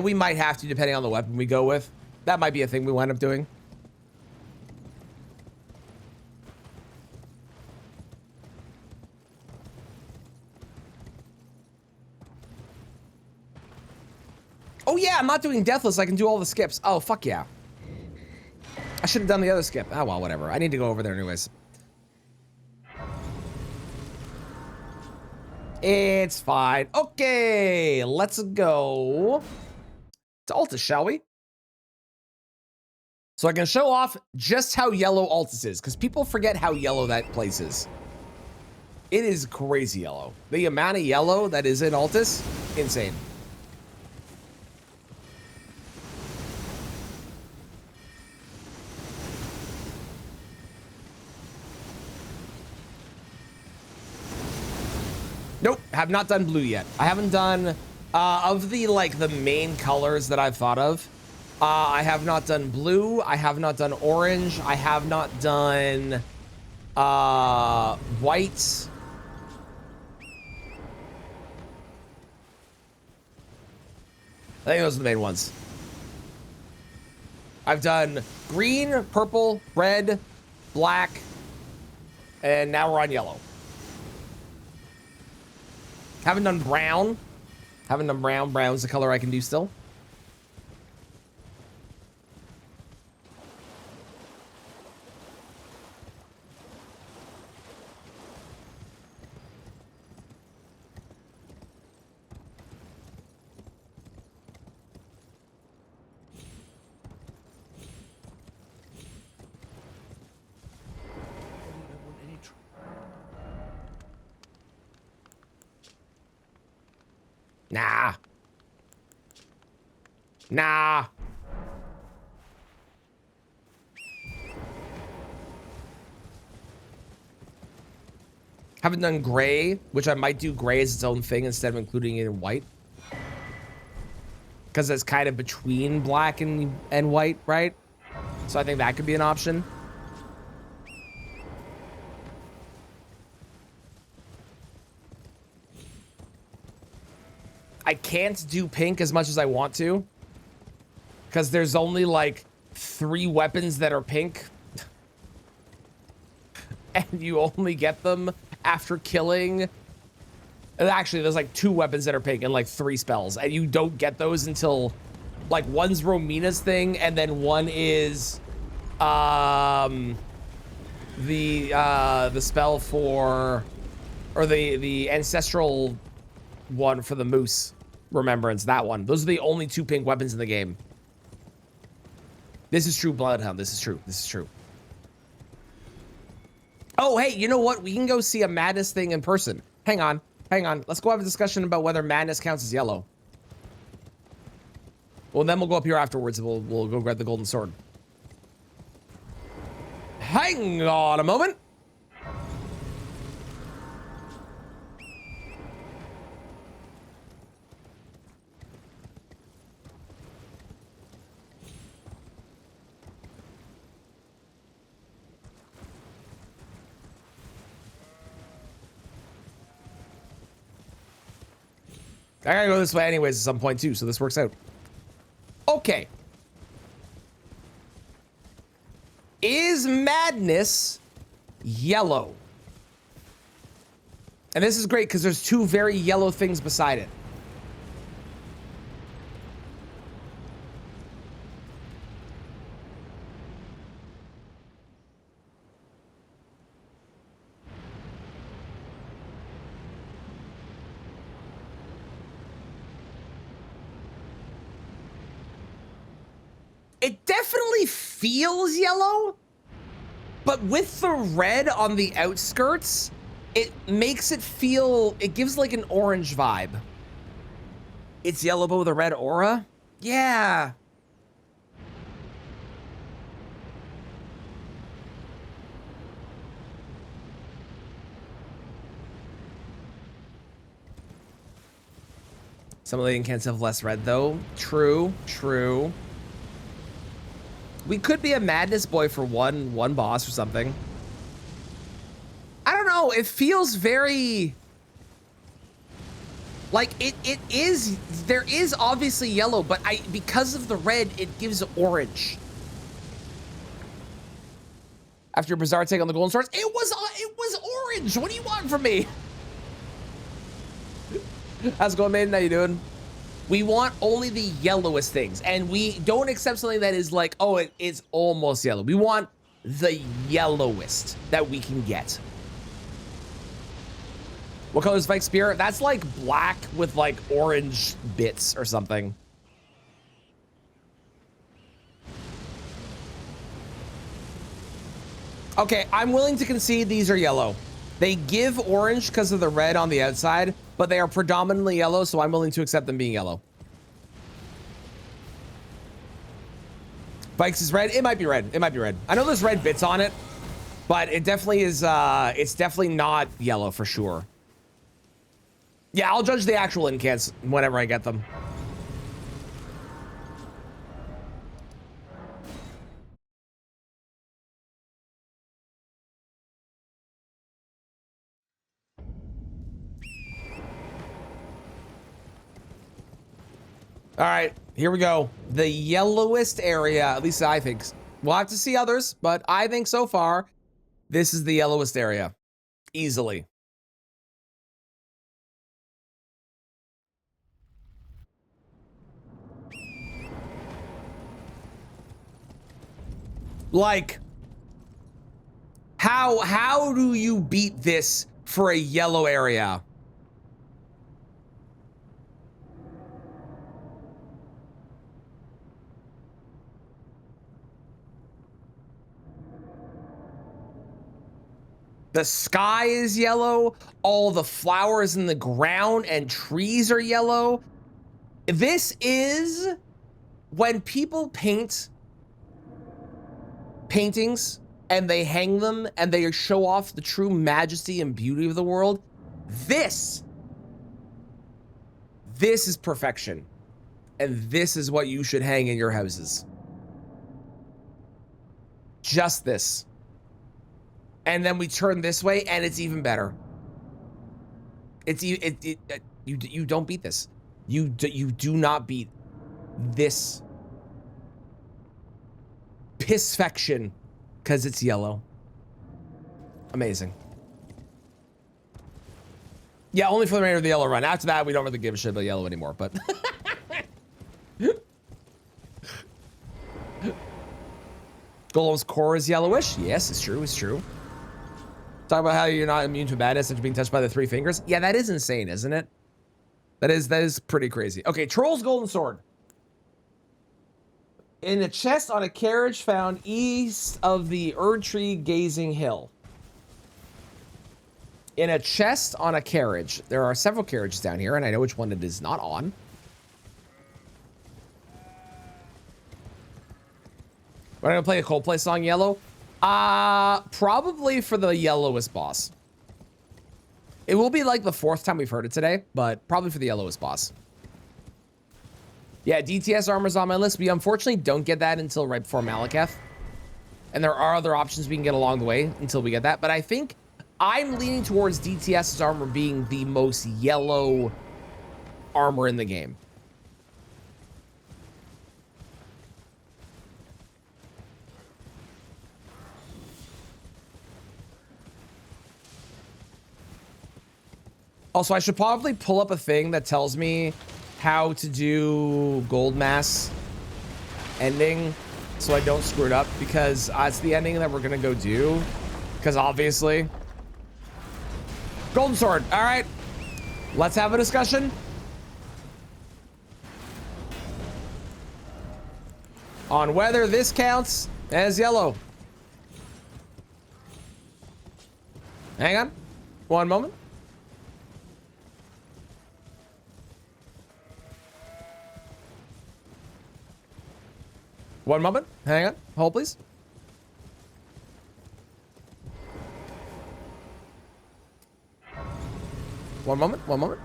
We might have to, depending on the weapon we go with. That might be a thing we wind up doing. Oh yeah, I'm not doing Deathless. I can do all the skips. Oh, fuck yeah. I should have done the other skip. Oh, well, whatever. I need to go over there anyways. It's fine. Okay, let's go to Altus, shall we? So I can show off just how yellow Altus is, because people forget how yellow that place is. It is crazy yellow. The amount of yellow that is in Altus, insane. Nope, have not done blue yet. I haven't done, of the, like, the main colors that I've thought of, I have not done blue, I have not done orange, I have not done, white. I think those are the main ones. I've done green, purple, red, black, and now we're on yellow. Haven't done brown. Haven't done brown. Brown's the color I can do still. Nah. Nah. Haven't done gray, which I might do gray as its own thing instead of including it in white. Because it's kind of between black and white, right? So I think that could be an option. I can't do pink as much as I want to, because there's only like 3 weapons that are pink, and you only get them after killing. Actually, there's like 2 weapons that are pink and like 3 spells, and you don't get those until like one's Romina's thing, and then one is the spell for, or the ancestral one for the moose. Remembrance, that one. Those are the only 2 pink weapons in the game. This is true, Bloodhound. This is true. This is true. Oh, hey, you know what? We can go see a Madness thing in person. Hang on. Hang on. Let's go have a discussion about whether Madness counts as yellow. Well, then we'll go up here afterwards and we'll go grab the golden sword. Hang on a moment. I gotta go this way anyways at some point too, so this works out. Okay. Is Madness yellow? And this is great because there's 2 very yellow things beside it. It definitely feels yellow, but with the red on the outskirts, it makes it feel, it gives like an orange vibe. It's yellow but with a red aura? Yeah. Some of the incants have less red though. True, true. We could be a madness boy for one boss or something. I don't know. It feels very like it is. There is obviously yellow, but because of the red, it gives orange. After your bizarre take on the golden swords, it was orange. What do you want from me? How's it going, Maiden? How you doing? We want only the yellowest things, and we don't accept something that is like, oh, it's almost yellow. We want the yellowest that we can get. What color is Vike's spear? That's like black with like orange bits or something. Okay, I'm willing to concede these are yellow. They give orange because of the red on the outside, but they are predominantly yellow, so I'm willing to accept them being yellow. Vikes is red. It might be red. It might be red. I know there's red bits on it, but it definitely is, it's definitely not yellow for sure. Yeah, I'll judge the actual incants whenever I get them. All right, here we go. The yellowest area, at least I think. We'll have to see others, but I think so far, this is the yellowest area. Easily. Like, how do you beat this for a yellow area? The sky is yellow. All the flowers in the ground and trees are yellow. This is when people paint paintings and they hang them and they show off the true majesty and beauty of the world. This is perfection. And this is what you should hang in your houses. Just this. And then we turn this way and it's even better. You don't beat this. You do not beat this pissfection because it's yellow. Amazing. Yeah, only for the remainder of the yellow run. After that, we don't really give a shit about yellow anymore, but Golem's core is yellowish. Yes, it's true. It's true. Talk about how you're not immune to madness after being touched by the three fingers. Yeah, that is insane, isn't it? That is pretty crazy. Okay, Troll's golden sword. In a chest on a carriage found east of the Erdtree Gazing Hill. In a chest on a carriage. There are several carriages down here, and I know which one it is not on. We're gonna play a Coldplay song, Yellow. Probably for the yellowest boss. It will be like the 4th time we've heard it today, but probably for the yellowest boss. Yeah, DTS armor's on my list. We unfortunately don't get that until right before Malekith. And there are other options we can get along the way until we get that. But I think I'm leaning towards DTS's armor being the most yellow armor in the game. Also, I should probably pull up a thing that tells me how to do Gold Mass ending so I don't screw it up, because it's the ending that we're gonna go do, because obviously Golden Sword. All right, let's have a discussion on whether this counts as yellow. Hang on one moment. One moment. Hang on. Hold, please. One moment. One moment.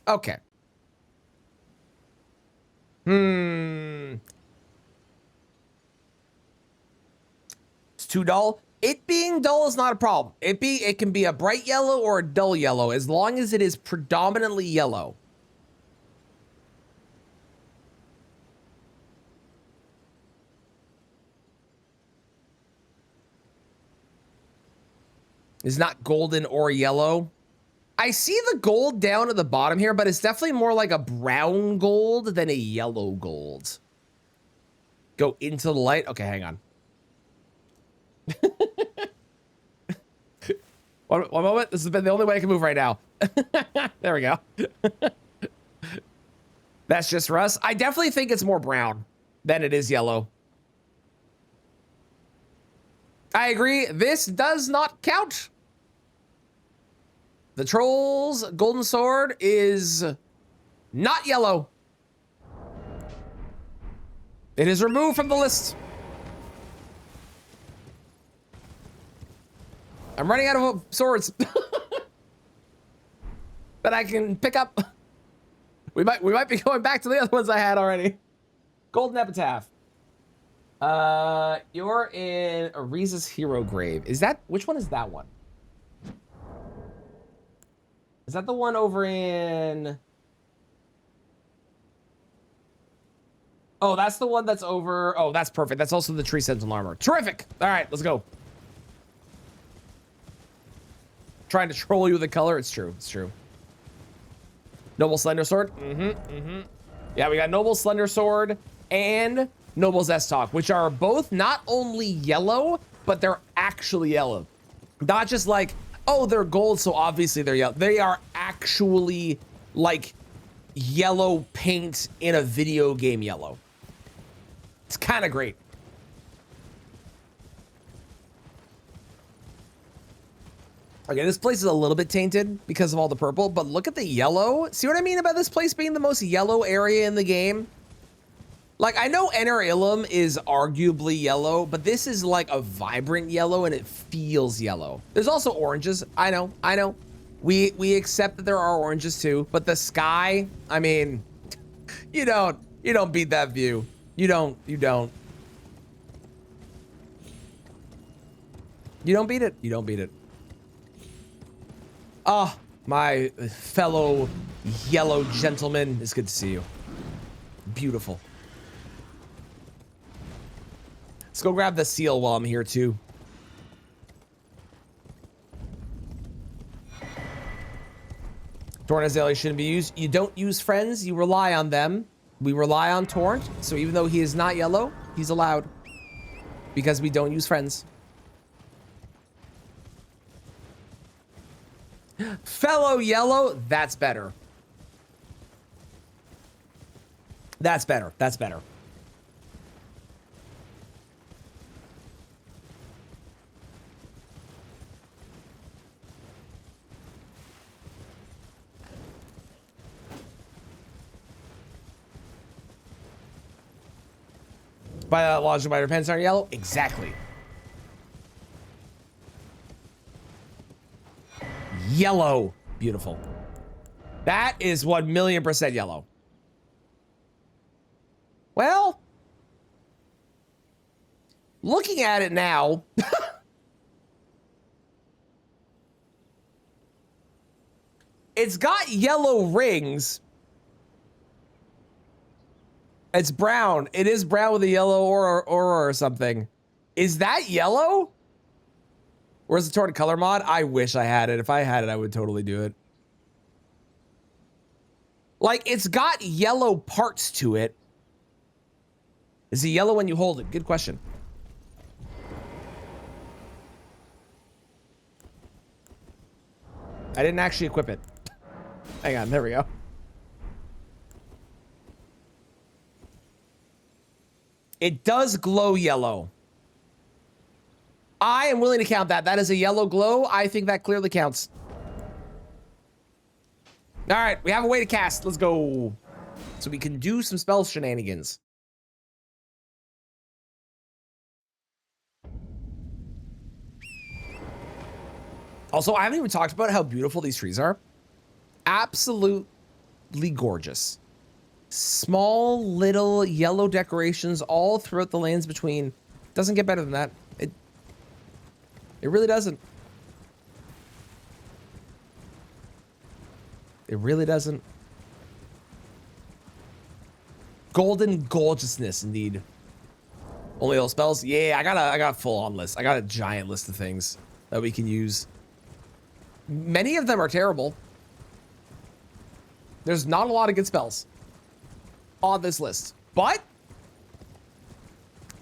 Okay. It's too dull. It being dull is not a problem. It can be a bright yellow or a dull yellow as long as it is predominantly yellow. It's not golden or yellow. I see the gold down at the bottom here, but it's definitely more like a brown gold than a yellow gold. Go into the light. Okay, hang on. One moment. This has been the only way I can move right now. There we go. That's just Russ. I definitely think it's more brown than it is yellow. I agree. This does not count. The Troll's Golden Sword is not yellow. It is removed from the list. I'm running out of swords that I can pick up. We might be going back to the other ones I had already. Golden Epitaph. You're in Ariza's Hero Grave. Is that, which one is that one? Is that the one over in... Oh, that's the one that's over... Oh, that's perfect. That's also the Tree Sentinel armor. Terrific! All right, let's go. Trying to troll you with the color. It's true. It's true. Noble Slender Sword. Yeah, we got Noble Slender Sword and Noble Zestok, which are both not only yellow, but they're actually yellow. Not just like, oh, they're gold, so obviously they're yellow. They are actually like yellow paint in a video game yellow. It's kind of great. Okay, this place is a little bit tainted because of all the purple, but look at the yellow. See what I mean about this place being the most yellow area in the game? Like, I know Enter Ilum is arguably yellow, but this is like a vibrant yellow and it feels yellow. There's also oranges. I know. We accept that there are oranges too, but the sky, I mean, you don't beat that view. You don't beat it. You don't beat it. Ah, my fellow yellow gentleman. It's good to see you. Beautiful. Let's go grab the seal while I'm here too. Torrent Azalea shouldn't be used. You don't use friends, you rely on them. We rely on Torrent, so even though he is not yellow, he's allowed. Because we don't use friends. Fellow yellow, that's better. That's better. That's better. By that logic, my pants aren't yellow? Exactly. Yellow. Beautiful. That is 1,000,000% yellow. Well, looking at it now, it's got yellow rings. It's brown. It is brown with a yellow aura or something. Is that yellow? Where's the Torrent color mod? I wish I had it. If I had it, I would totally do it. Like, it's got yellow parts to it. Is it yellow when you hold it? Good question. I didn't actually equip it. Hang on, there we go. It does glow yellow. I am willing to count that. That is a yellow glow. I think that clearly counts. All right, we have a way to cast. Let's go. So we can do some spell shenanigans. Also, I haven't even talked about how beautiful these trees are. Absolute absolutely gorgeous. Small little yellow decorations all throughout the lands between. Doesn't get better than that. It really doesn't. It really doesn't. Golden gorgeousness, indeed. Only those spells? Yeah, I got a full-on list. I got a giant list of things that we can use. Many of them are terrible. There's not a lot of good spells on this list, but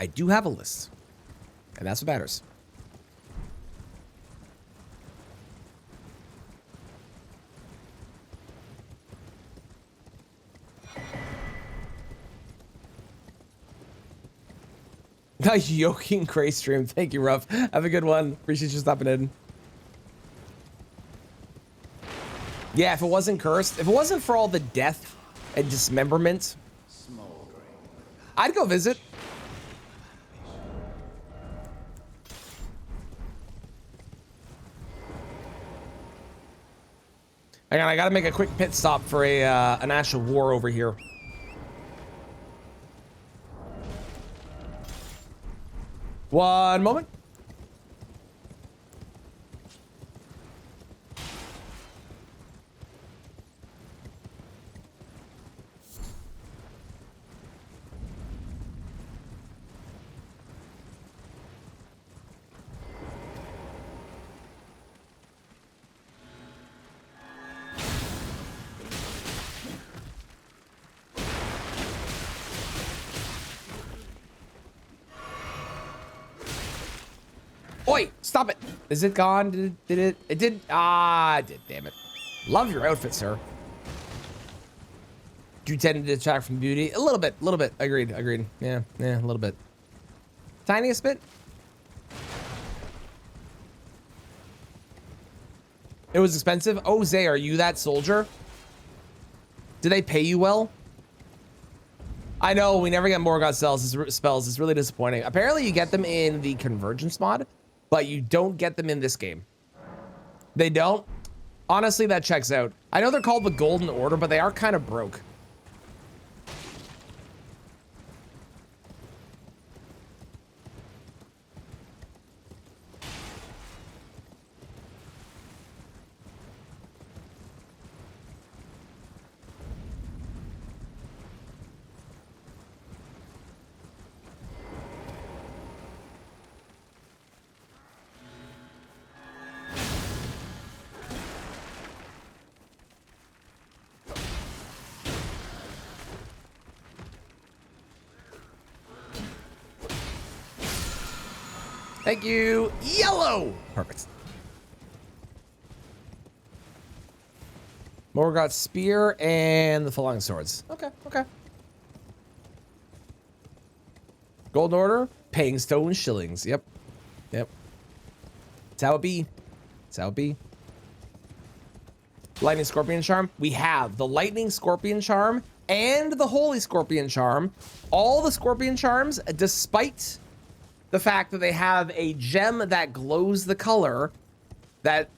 I do have a list, and that's what matters. Yoking Cray stream. Thank you, Ruff. Have a good one. Appreciate you stopping in. Yeah, if it wasn't cursed, if it wasn't for all the death and dismemberment, I'd go visit. Hang on, I gotta make a quick pit stop for an Ash of War over here. One moment. Oi, stop it. Is it gone? Did it? It did. Ah, it did. Damn it. Love your outfit, sir. Do you tend to detract from beauty? A little bit. Agreed. Yeah, a little bit. Tiniest bit. It was expensive. Oh, Zay, are you that soldier? Do they pay you well? I know, we never get Morgoth spells. It's really disappointing. Apparently you get them in the Convergence mod, but you don't get them in this game. They don't? Honestly, that checks out. I know they're called the Golden Order, but they are kind of broke. Thank you. Yellow. Perfect. Morgoth's spear and the Falling Swords. Okay. Golden Order, paying stone shillings. Yep. That's how it be. Lightning Scorpion Charm. We have the Lightning Scorpion Charm and the Holy Scorpion Charm. All the Scorpion Charms, despite the fact that they have a gem that glows the color that,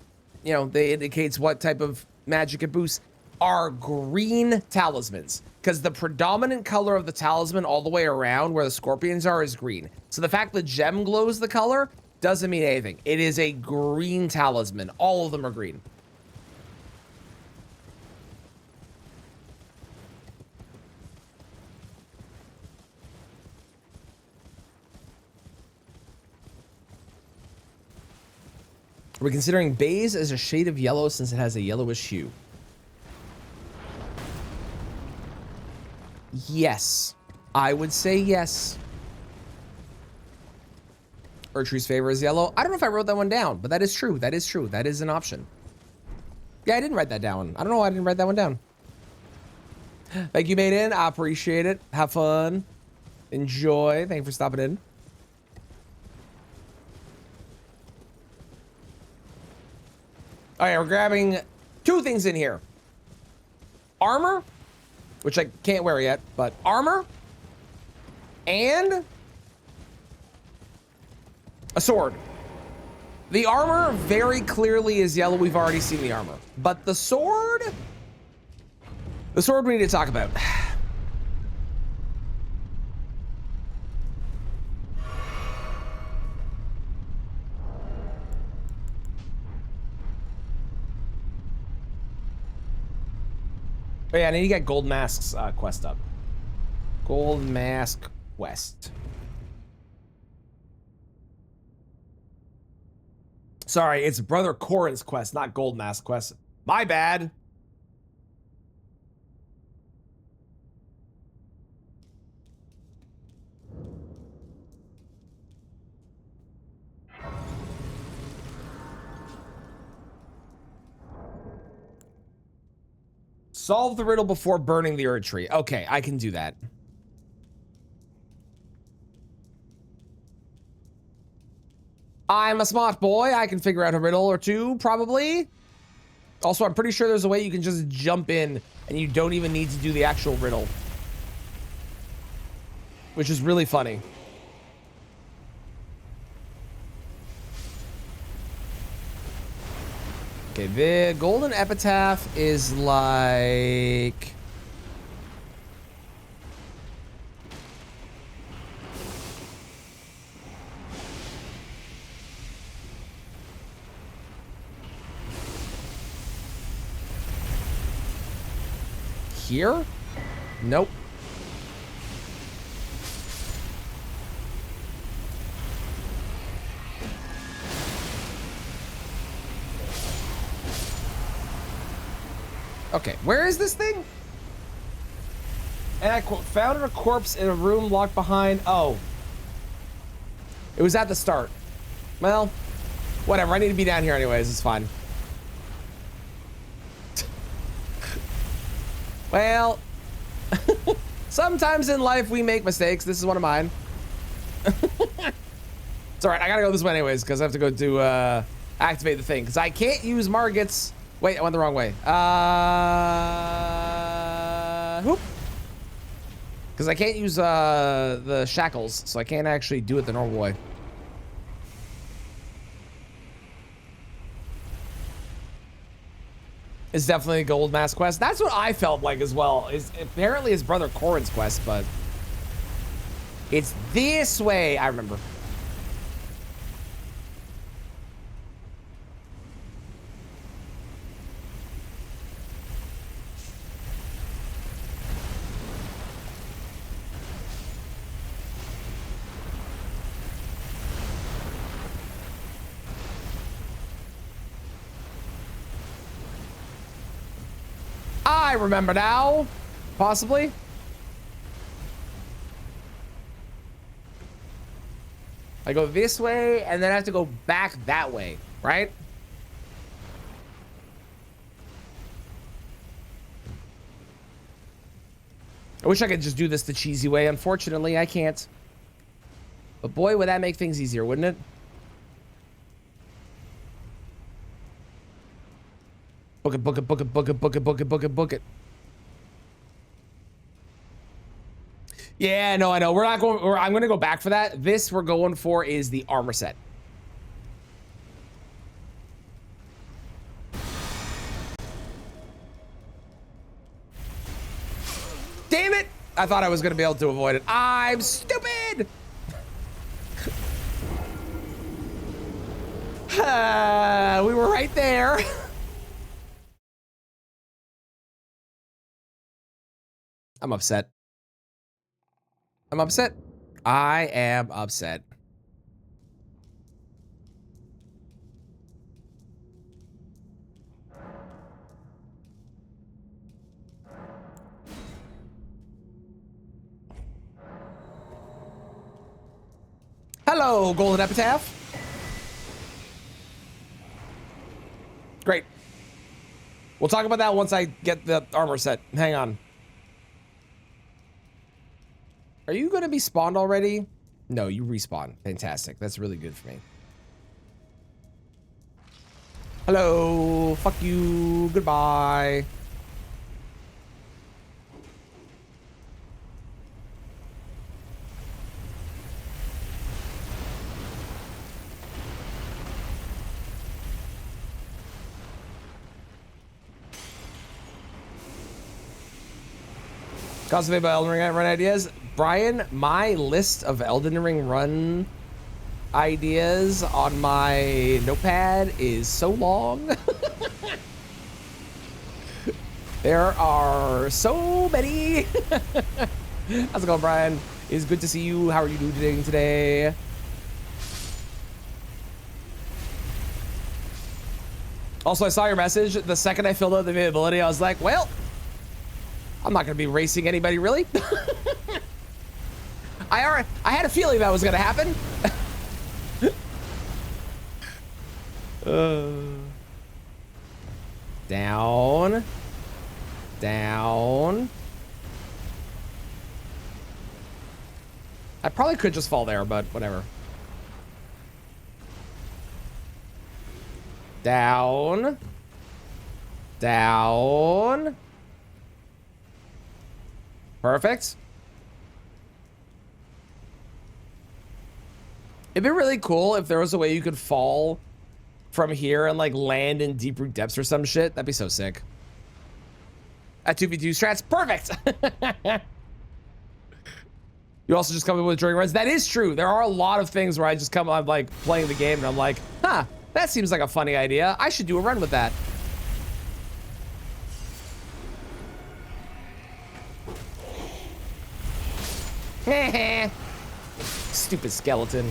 they indicates what type of magic it boosts, are green talismans. Because the predominant color of the talisman all the way around where the scorpions are is green. So the fact the gem glows the color doesn't mean anything. It is a green talisman. All of them are green. We're considering Baze as a shade of yellow since it has a yellowish hue. Yes. I would say yes. Urtru's favor is yellow. I don't know if I wrote that one down, but that is true. That is an option. Yeah, I didn't write that down. I don't know why I didn't write that one down. Thank you, Maiden. I appreciate it. Have fun. Enjoy. Thank you for stopping in. All right, we're grabbing two things in here. Armor, which I can't wear yet, but armor and a sword. The armor very clearly is yellow. We've already seen the armor, but the sword, The sword we need to talk about. Oh yeah, I need to get Gold Mask's quest up. Gold Mask quest. Sorry, it's Brother Corin's quest, not Gold Mask quest. My bad. Solve the riddle before burning the Erd Tree. Okay, I can do that. I'm a smart boy. I can figure out a riddle or two, probably. Also, I'm pretty sure there's a way you can just jump in and you don't even need to do the actual riddle. Which is really funny. Okay, the golden epitaph is like... here? Nope. Okay, where is this thing? And I quote, found a corpse in a room locked behind. Oh. It was at the start. Well, whatever. I need to be down here anyways. It's fine. Well, sometimes in life we make mistakes. This is one of mine. It's all right. I gotta go this way anyways because I have to go to activate the thing because I can't use Margit's. Wait, I went the wrong way. Whoop. Because I can't use the shackles, so I can't actually do it the normal way. It's definitely a Gold Mask quest. That's what I felt like as well. Is apparently his brother Corin's quest, but it's this way. I remember. I remember now. Possibly. I go this way, and then I have to go back that way, right? I wish I could just do this the cheesy way. Unfortunately, I can't. But boy, would that make things easier, wouldn't it? Book it, book it, book it, book it, book it, book it, book it, book it. Yeah, no, I know. We're not going. I'm going to go back for that. This we're going for is the armor set. Damn it! I thought I was going to be able to avoid it. I'm stupid! We were right there. I'm upset. I'm upset. I am upset. Hello, Golden Epitaph. Great. We'll talk about that once I get the armor set. Hang on. Are you going to be spawned already? No, you respawn. Fantastic. That's really good for me. Hello. Fuck you. Goodbye. Constantly about Elden Ring run ideas. Brian, my list of Elden Ring run ideas on my notepad is so long. There are so many. How's it going, Brian? It's good to see you. How are you doing today? Also, I saw your message. The second I filled out the availability, I was like, well, I'm not going to be racing anybody, really. I had a feeling that was going to happen. Down. Down. I probably could just fall there, but whatever. Down. Down. Perfect. It'd be really cool if there was a way you could fall from here and like land in deep root depths or some shit. That'd be so sick. At 2v2 strats, perfect. You also just come up with during runs. That is true. There are a lot of things where I just come, I'm like playing the game and I'm like, huh, that seems like a funny idea. I should do a run with that. Stupid skeleton.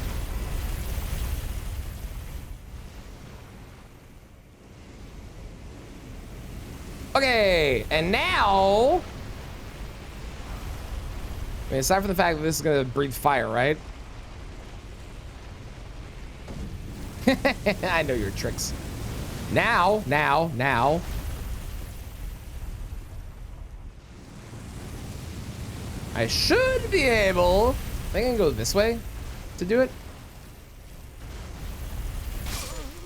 Okay, and now, I mean, aside from the fact that this is gonna breathe fire, right? I know your tricks. Now. I should be able, I think I can go this way to do it.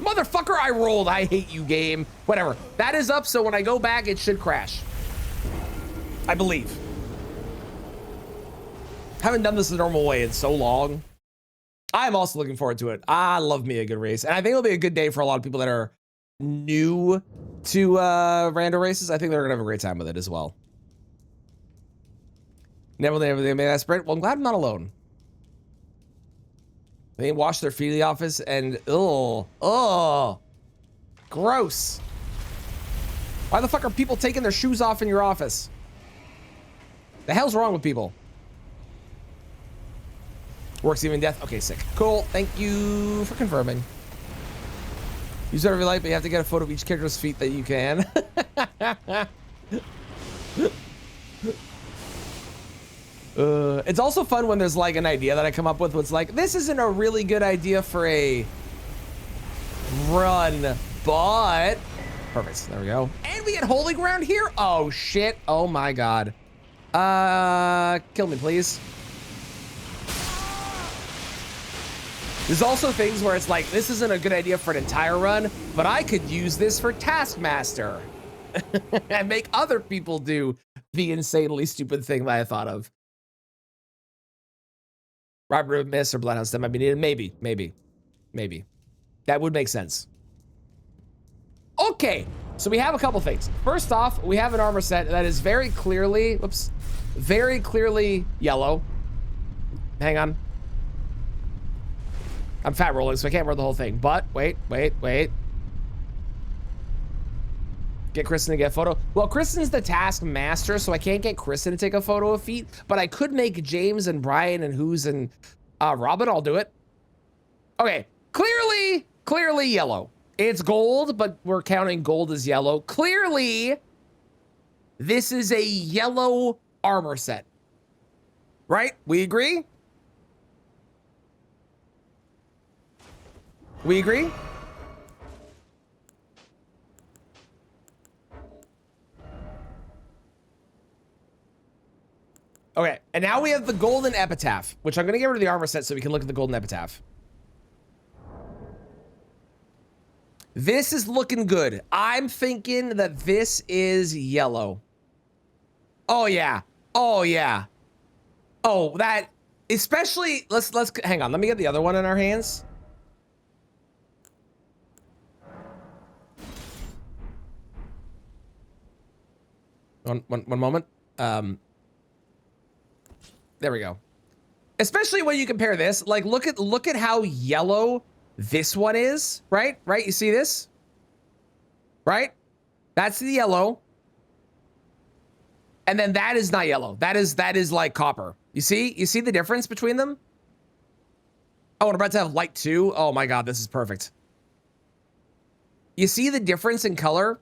Motherfucker, I rolled. I hate you, game. Whatever. That is up, so when I go back, it should crash. I believe. Haven't done this the normal way in so long. I'm also looking forward to it. I love me a good race. And I think it'll be a good day for a lot of people that are new to rando races. I think they're gonna have a great time with it as well. Never made that sprint. Well, I'm glad I'm not alone. They wash their feet in the office and oh, gross. Why the fuck are people taking their shoes off in your office? The hell's wrong with people? Works even death. Okay, sick. Cool. Thank you for confirming. Use whatever you like, but you have to get a photo of each character's feet that you can. It's also fun when there's like an idea that I come up with what's like, this isn't a really good idea for a run, but perfect. There we go. And we get holy ground here. Oh shit. Oh my god. Kill me, please. There's also things where it's like, this isn't a good idea for an entire run, but I could use this for Taskmaster and make other people do the insanely stupid thing that I thought of. Robert Miss or Bloodhound Stem might be needed. Maybe. That would make sense. Okay, so we have a couple things. First off, we have an armor set that is very clearly, very clearly yellow. Hang on. I'm fat rolling, so I can't wear the whole thing. But wait. Get Kristen to get a photo. Well, Kristen's the Taskmaster, so I can't get Kristen to take a photo of feet, but I could make James and Brian and Who's and Robin. I'll do it. Okay, clearly yellow. It's gold, but we're counting gold as yellow. Clearly, this is a yellow armor set. Right? We agree? We agree? Okay, and now we have the golden epitaph, which I'm gonna get rid of the armor set so we can look at the golden epitaph. This is looking good. I'm thinking that this is yellow. Oh yeah. Oh yeah. Oh, that especially let's hang on. Let me get the other one in our hands. One moment. There we go. Especially when you compare this, like look at how yellow this one is, right? Right? You see this? Right? That's the yellow. And then that is not yellow. That is like copper. You see? You see the difference between them? Oh, and I'm about to have light too. Oh my god, this is perfect. You see the difference in color?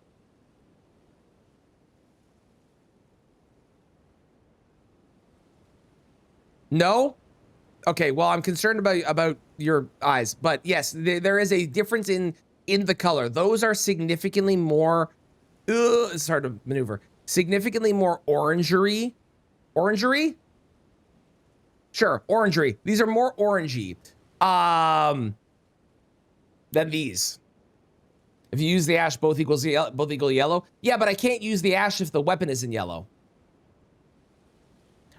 No? Okay, well, I'm concerned about your eyes, but yes, there is a difference in the color. Those are significantly more, it's hard to maneuver. Significantly more orangery. Orangery? Sure, orangery. These are more orangey than these. If you use the ash, both equal yellow. Yeah, but I can't use the ash if the weapon is in yellow.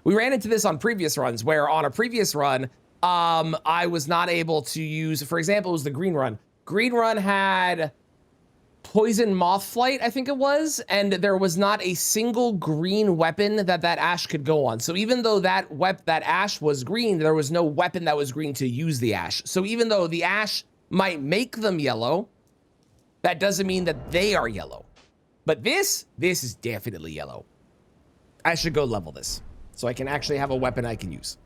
We ran into this on previous runs, where on a previous run, I was not able to use, for example, it was the green run. Green run had poison moth flight, I think it was, and there was not a single green weapon that ash could go on. So even though that ash was green, there was no weapon that was green to use the ash. So even though the ash might make them yellow, that doesn't mean that they are yellow. But this is definitely yellow. I should go level this, so I can actually have a weapon I can use.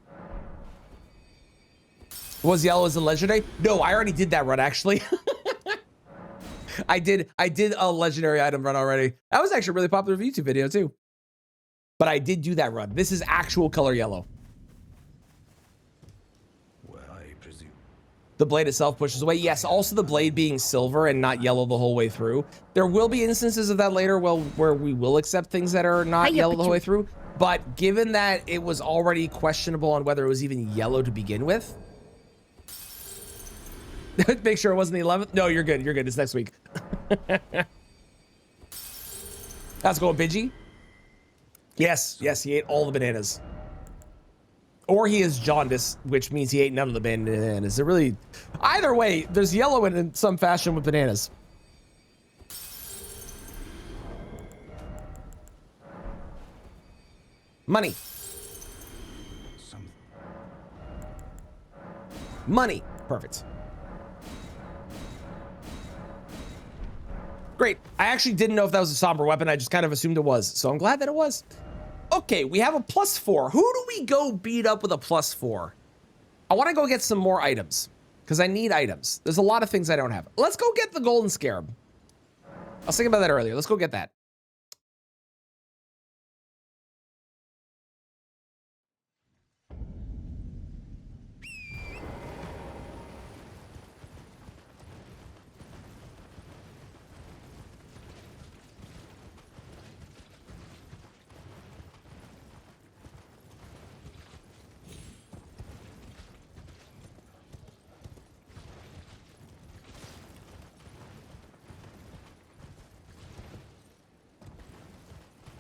Was yellow as a legendary? No, I already did that run, actually. I did a legendary item run already. That was actually a really popular YouTube video, too. But I did do that run. This is actual color yellow. Well, I presume. The blade itself pushes away. Yes, also the blade being silver and not yellow the whole way through. There will be instances of that later where we will accept things that are not yellow the whole way through. But given that it was already questionable on whether it was even yellow to begin with, make sure it wasn't the 11th. No, you're good. You're good. It's next week. That's going, Pidgey. Yes, he ate all the bananas. Or he is jaundiced, which means he ate none of the bananas. It really, either way, there's yellow in some fashion with bananas. Money. Money. Perfect. Great. I actually didn't know if that was a somber weapon. I just kind of assumed it was. So I'm glad that it was. Okay, we have a +4. Who do we go beat up with a +4? I want to go get some more items because I need items. There's a lot of things I don't have. Let's go get the golden scarab. I was thinking about that earlier. Let's go get that.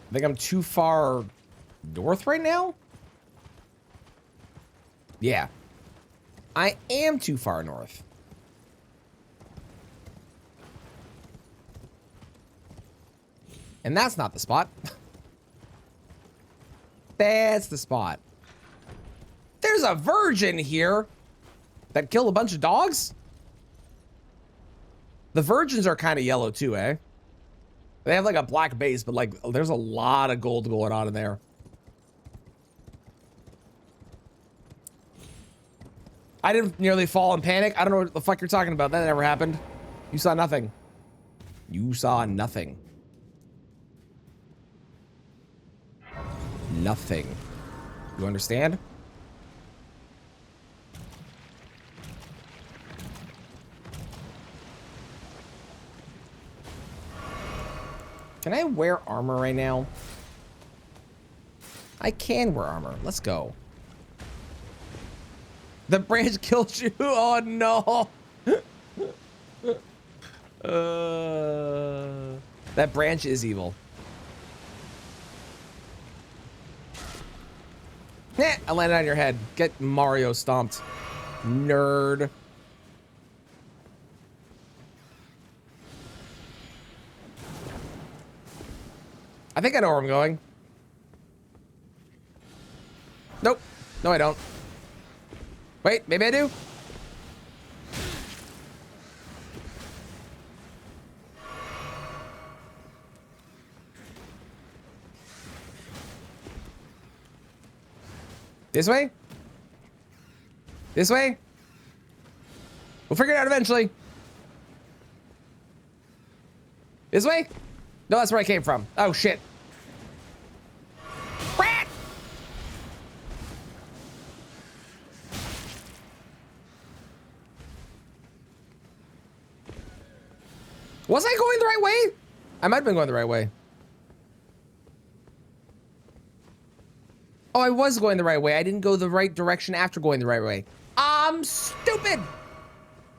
I think I'm too far north right now? Yeah. I am too far north. And that's not the spot. That's the spot. There's a virgin here that killed a bunch of dogs? The virgins are kind of yellow too, eh? They have like a black base, but like there's a lot of gold going on in there. I didn't nearly fall in panic. I don't know what the fuck you're talking about. That never happened. You saw nothing. You saw nothing. Nothing. You understand? Can I wear armor right now? I can wear armor. Let's go. The branch killed you. Oh no. That branch is evil. I landed on your head. Get Mario stomped. Nerd. I think I know where I'm going. Nope. No, I don't. Wait, maybe I do? This way? This way? We'll figure it out eventually. This way? No, that's where I came from. Oh, shit. Rat! Was I going the right way? I might have been going the right way. Oh, I was going the right way. I didn't go the right direction after going the right way. I'm stupid.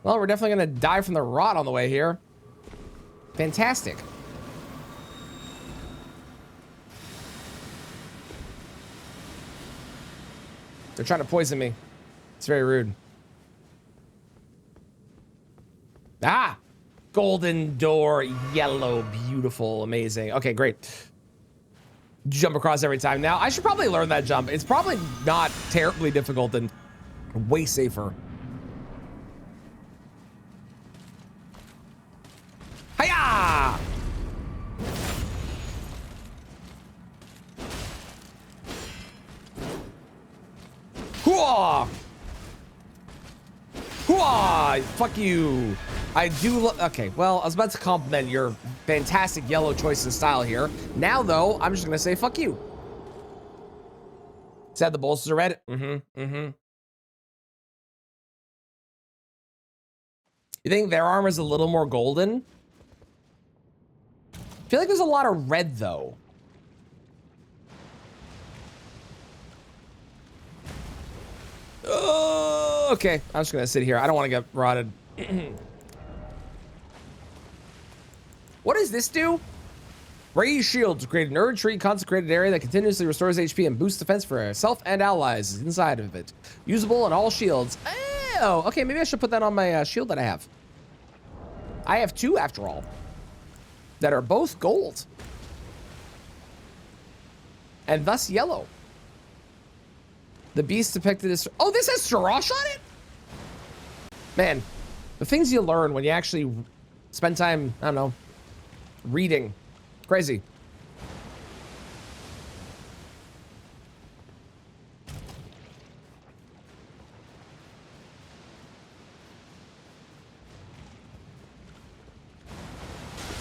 Well, we're definitely gonna die from the rot on the way here. Fantastic. They're trying to poison me. It's very rude. Ah! Golden door, yellow, beautiful, amazing. Okay, great. Jump across every time. Now, I should probably learn that jump. It's probably not terribly difficult and way safer. Hiya! Hooah! Hooah! Fuck you. I do okay, well, I was about to compliment your fantastic yellow choice and style here. Now, though, I'm just gonna say fuck you. Said the bolsters are red. You think their armor's a little more golden? I feel like there's a lot of red, though. Oh, okay, I'm just gonna sit here. I don't want to get rotted. What does this do? Raise shields. Create an Erd tree consecrated area that continuously restores HP and boosts defense for herself and allies inside of it. Usable on all shields. Oh, okay, maybe I should put that on my shield that I have. I have two, after all, that are both gold. And thus yellow. The beast depicted as... Oh, this has Siraj on it? Man, the things you learn when you actually spend time, I don't know, reading. Crazy.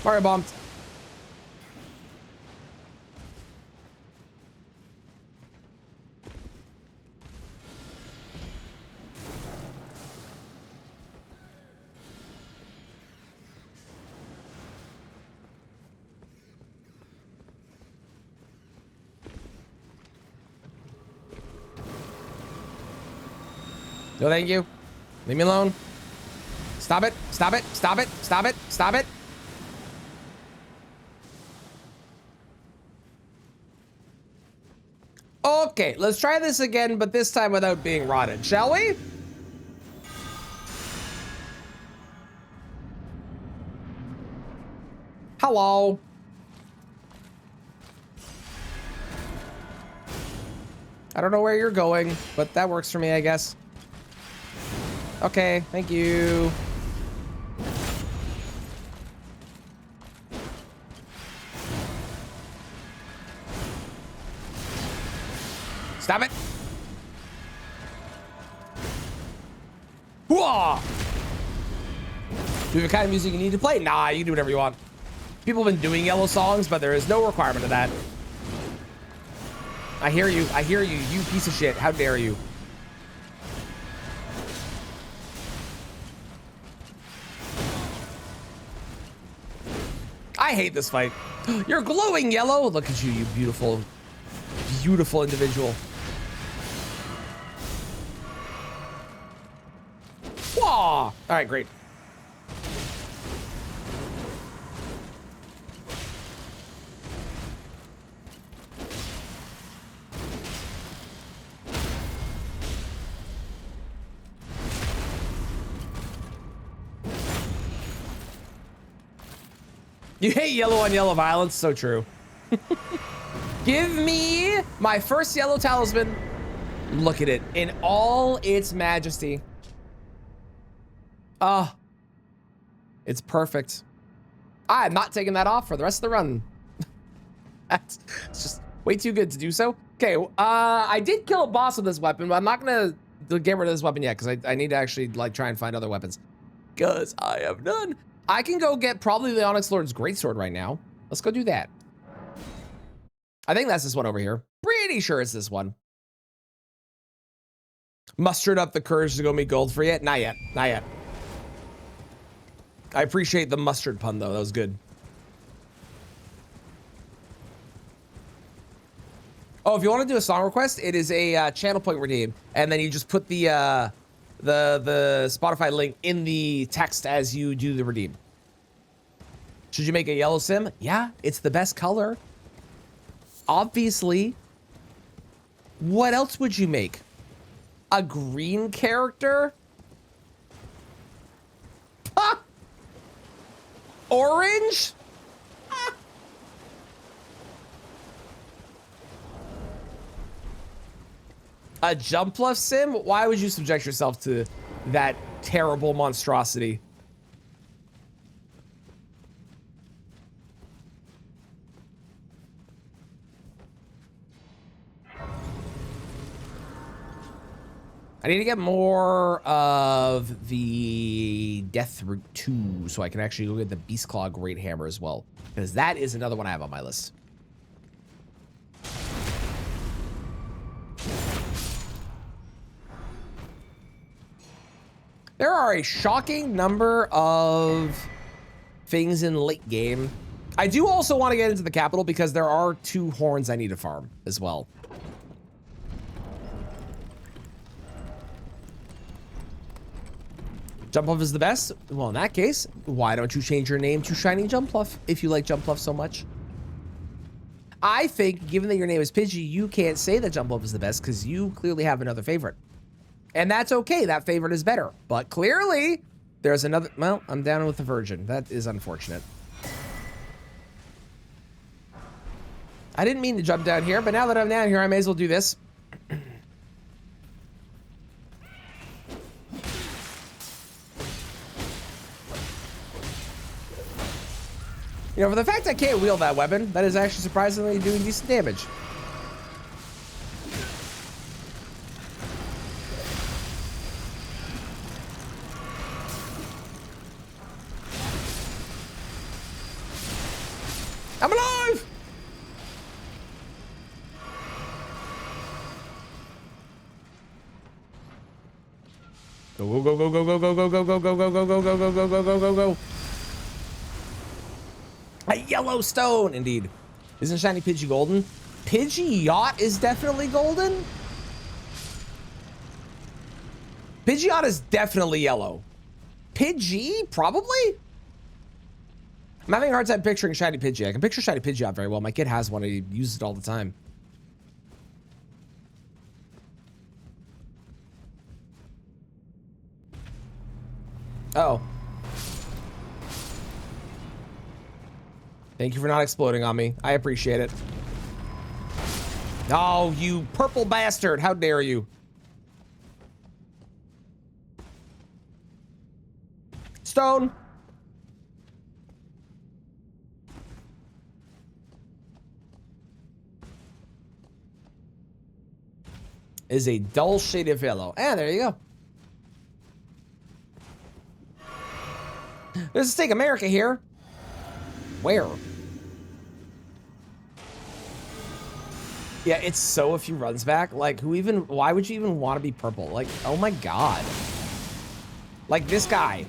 Mario bombed. No, thank you. Leave me alone. Stop it. Stop it. Stop it. Stop it. Stop it. Okay, let's try this again, but this time without being rotted, shall we? Hello. I don't know where you're going, but that works for me, I guess. Okay, thank you. Stop it. Whoa! Do you have the kind of music you need to play? Nah, you can do whatever you want. People have been doing yellow songs, but there is no requirement of that. I hear you, you piece of shit. How dare you? I hate this fight. You're glowing yellow. Look at you, you beautiful, beautiful individual. Whoa! All right, great. You hate yellow on yellow violence, so true. Give me my first yellow talisman. Look at it in all its majesty. Ah, it's perfect. I'm not taking that off for the rest of the run. It's just way too good to do so. Okay, I did kill a boss with this weapon, but I'm not gonna get rid of this weapon yet because I need to actually like try and find other weapons. Because I have none. I can go get probably the Onyx Lord's Greatsword right now. Let's go do that. I think that's this one over here. Pretty sure it's this one. Mustered up the courage to go meet Goldfrey yet? Not yet. Not yet. I appreciate the mustard pun though. That was good. Oh, if you want to do a song request, it is a channel point redeem, and then you just put the Spotify link in the text as you do the redeem. Should you make a yellow sim? Yeah, it's the best color. Obviously. What else would you make? A green character? Ah! Orange? Ah! A jump left sim? Why would you subject yourself to that terrible monstrosity? I need to get more of the Death Root 2 so I can actually go get the Beast Claw Great Hammer as well. Because that is another one I have on my list. There are a shocking number of things in late game. I do also want to get into the capital because there are 2 horns I need to farm as well. Jumpluff is the best? Well, in that case, why don't you change your name to Shiny Jumpluff if you like Jumpluff so much? I think, given that your name is Pidgey, you can't say that Jumpluff is the best because you clearly have another favorite. And that's okay, that favorite is better. But clearly, there's another, well, I'm down with the Virgin. That is unfortunate. I didn't mean to jump down here, but now that I'm down here, I may as well do this. You know, for the fact I can't wield that weapon, that is actually surprisingly doing decent damage. I'm alive! Go, go, go, go, go, go, go, go, go, go, go, go, go, go, go, go, go, go, go, go. A yellow stone, indeed. Isn't Shiny Pidgey golden? Pidgeot is definitely golden? Pidgeot is definitely yellow. Pidgey? Probably? I'm having a hard time picturing Shiny Pidgey. I can picture Shiny Pidgeot very well. My kid has one. He uses it all the time. Oh. Thank you for not exploding on me. I appreciate it. Oh, you purple bastard. How dare you? Stone. Is a dull shade of yellow. Ah, there you go. There's a Steak America here. Where? Yeah, it's so a few runs back. Like, why would you even want to be purple? Like, oh my god. Like, this guy.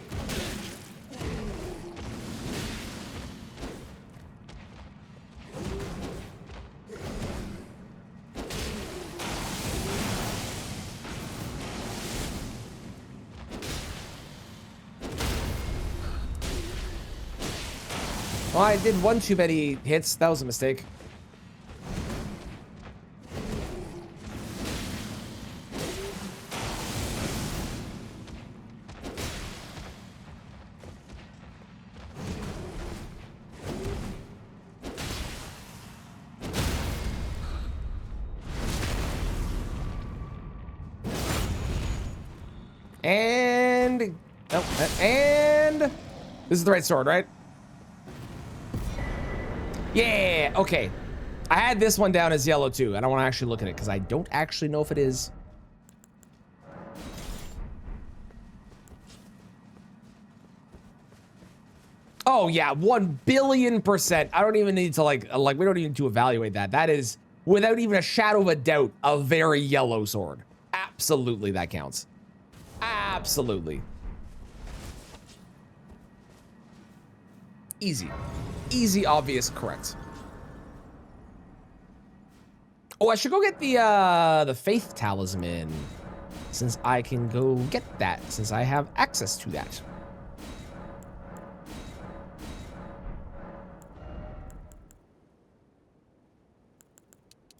Well, I did one too many hits. That was a mistake. And oh, and this is the right sword, right? Yeah, okay. I had this one down as yellow too. I don't want to actually look at it because I don't actually know if it is. Oh yeah, 1,000,000,000%. I don't even need to like we don't even need to evaluate that. That is without even a shadow of a doubt a very yellow sword. Absolutely, that counts. Absolutely. Easy. Easy, obvious, correct. Oh, I should go get the Faith Talisman, since I can go get that, since I have access to that.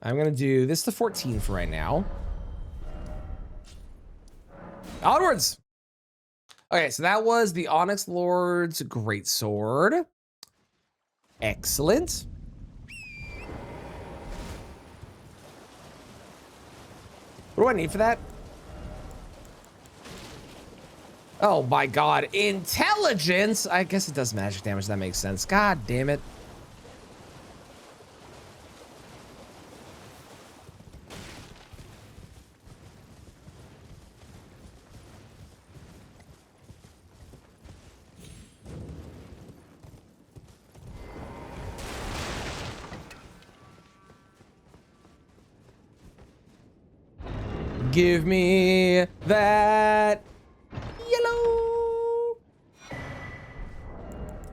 I'm gonna do this to 14 for right now. Onwards! Okay, so that was the Onyx Lord's Greatsword. Excellent. What do I need for that? Oh my god, intelligence! I guess it does magic damage, that makes sense. God damn it. Give me that yellow.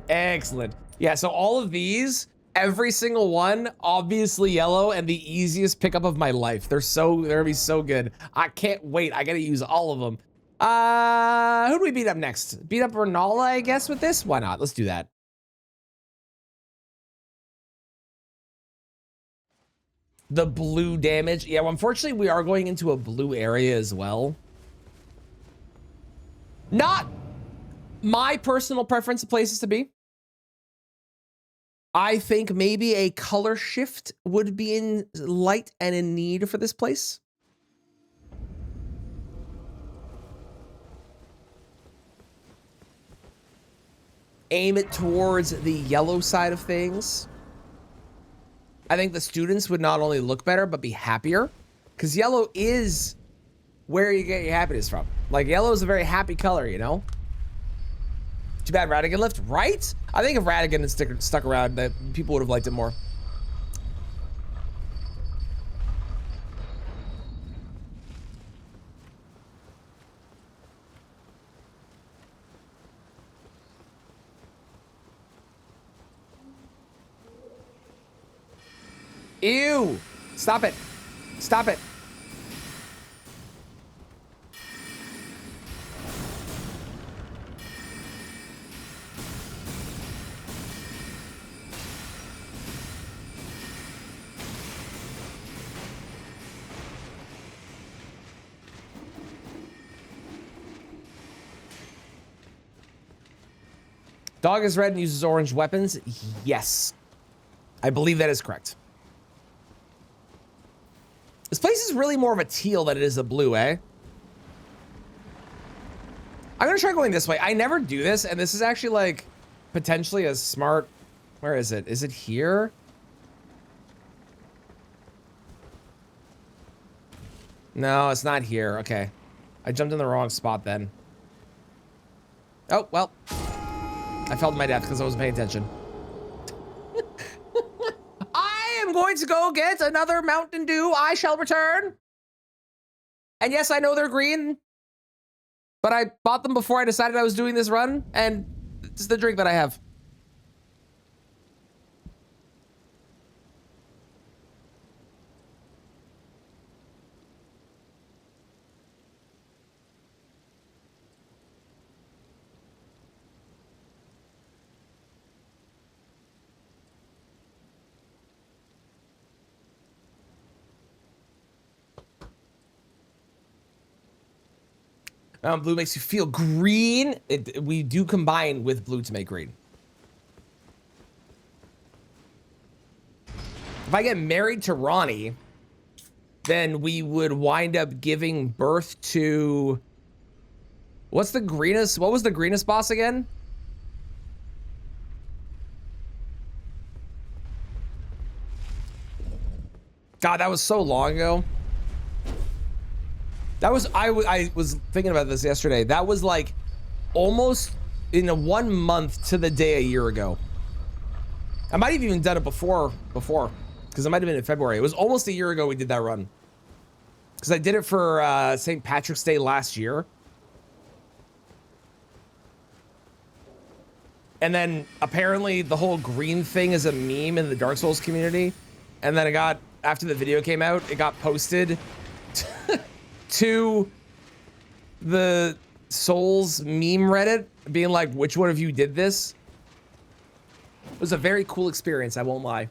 Excellent. Yeah, so all of these, every single one, obviously yellow and the easiest pickup of my life. They're gonna be so good. I can't wait. I gotta use all of them. Who do we beat up next? Beat up Renala, I guess, with this? Why not? Let's do that. The blue damage. Yeah, well, unfortunately, we are going into a blue area as well. Not my personal preference of places to be. I think maybe a color shift would be in light and in need for this place. Aim it towards the yellow side of things. I think the students would not only look better, but be happier. Because yellow is where you get your happiness from. Like, yellow is a very happy color, you know? Too bad Radagon left, right? I think if Radagon had stuck around, that people would have liked it more. Ew! Stop it. Stop it. Dog is red and uses orange weapons. Yes. I believe that is correct. This place is really more of a teal than it is a blue, eh? I'm gonna try going this way. I never do this, and this is actually like potentially a smart. Where is it? Is it here? No, it's not here. Okay. I jumped in the wrong spot then. Oh, well. I fell to my death because I wasn't paying attention. I am going to go get another Mountain Dew. I shall return. And yes, I know they're green, but I bought them before I decided I was doing this run, and it's the drink that I have. Blue makes you feel green. We do combine with blue to make green. If I get married to Ronnie, then we would wind up giving birth to What's the greenest? What was the greenest boss again? God, that was so long ago. That was, I was thinking about this yesterday. That was like almost in a 1 month to the day a year ago. I might have even done it before, because it might have been in February. It was almost a year ago we did that run. Because I did it for St. Patrick's Day last year. And then apparently the whole green thing is a meme in the Dark Souls community. And then it got, after the video came out, it got posted to the Souls meme Reddit being like, which one of you did this? It was a very cool experience, I won't lie.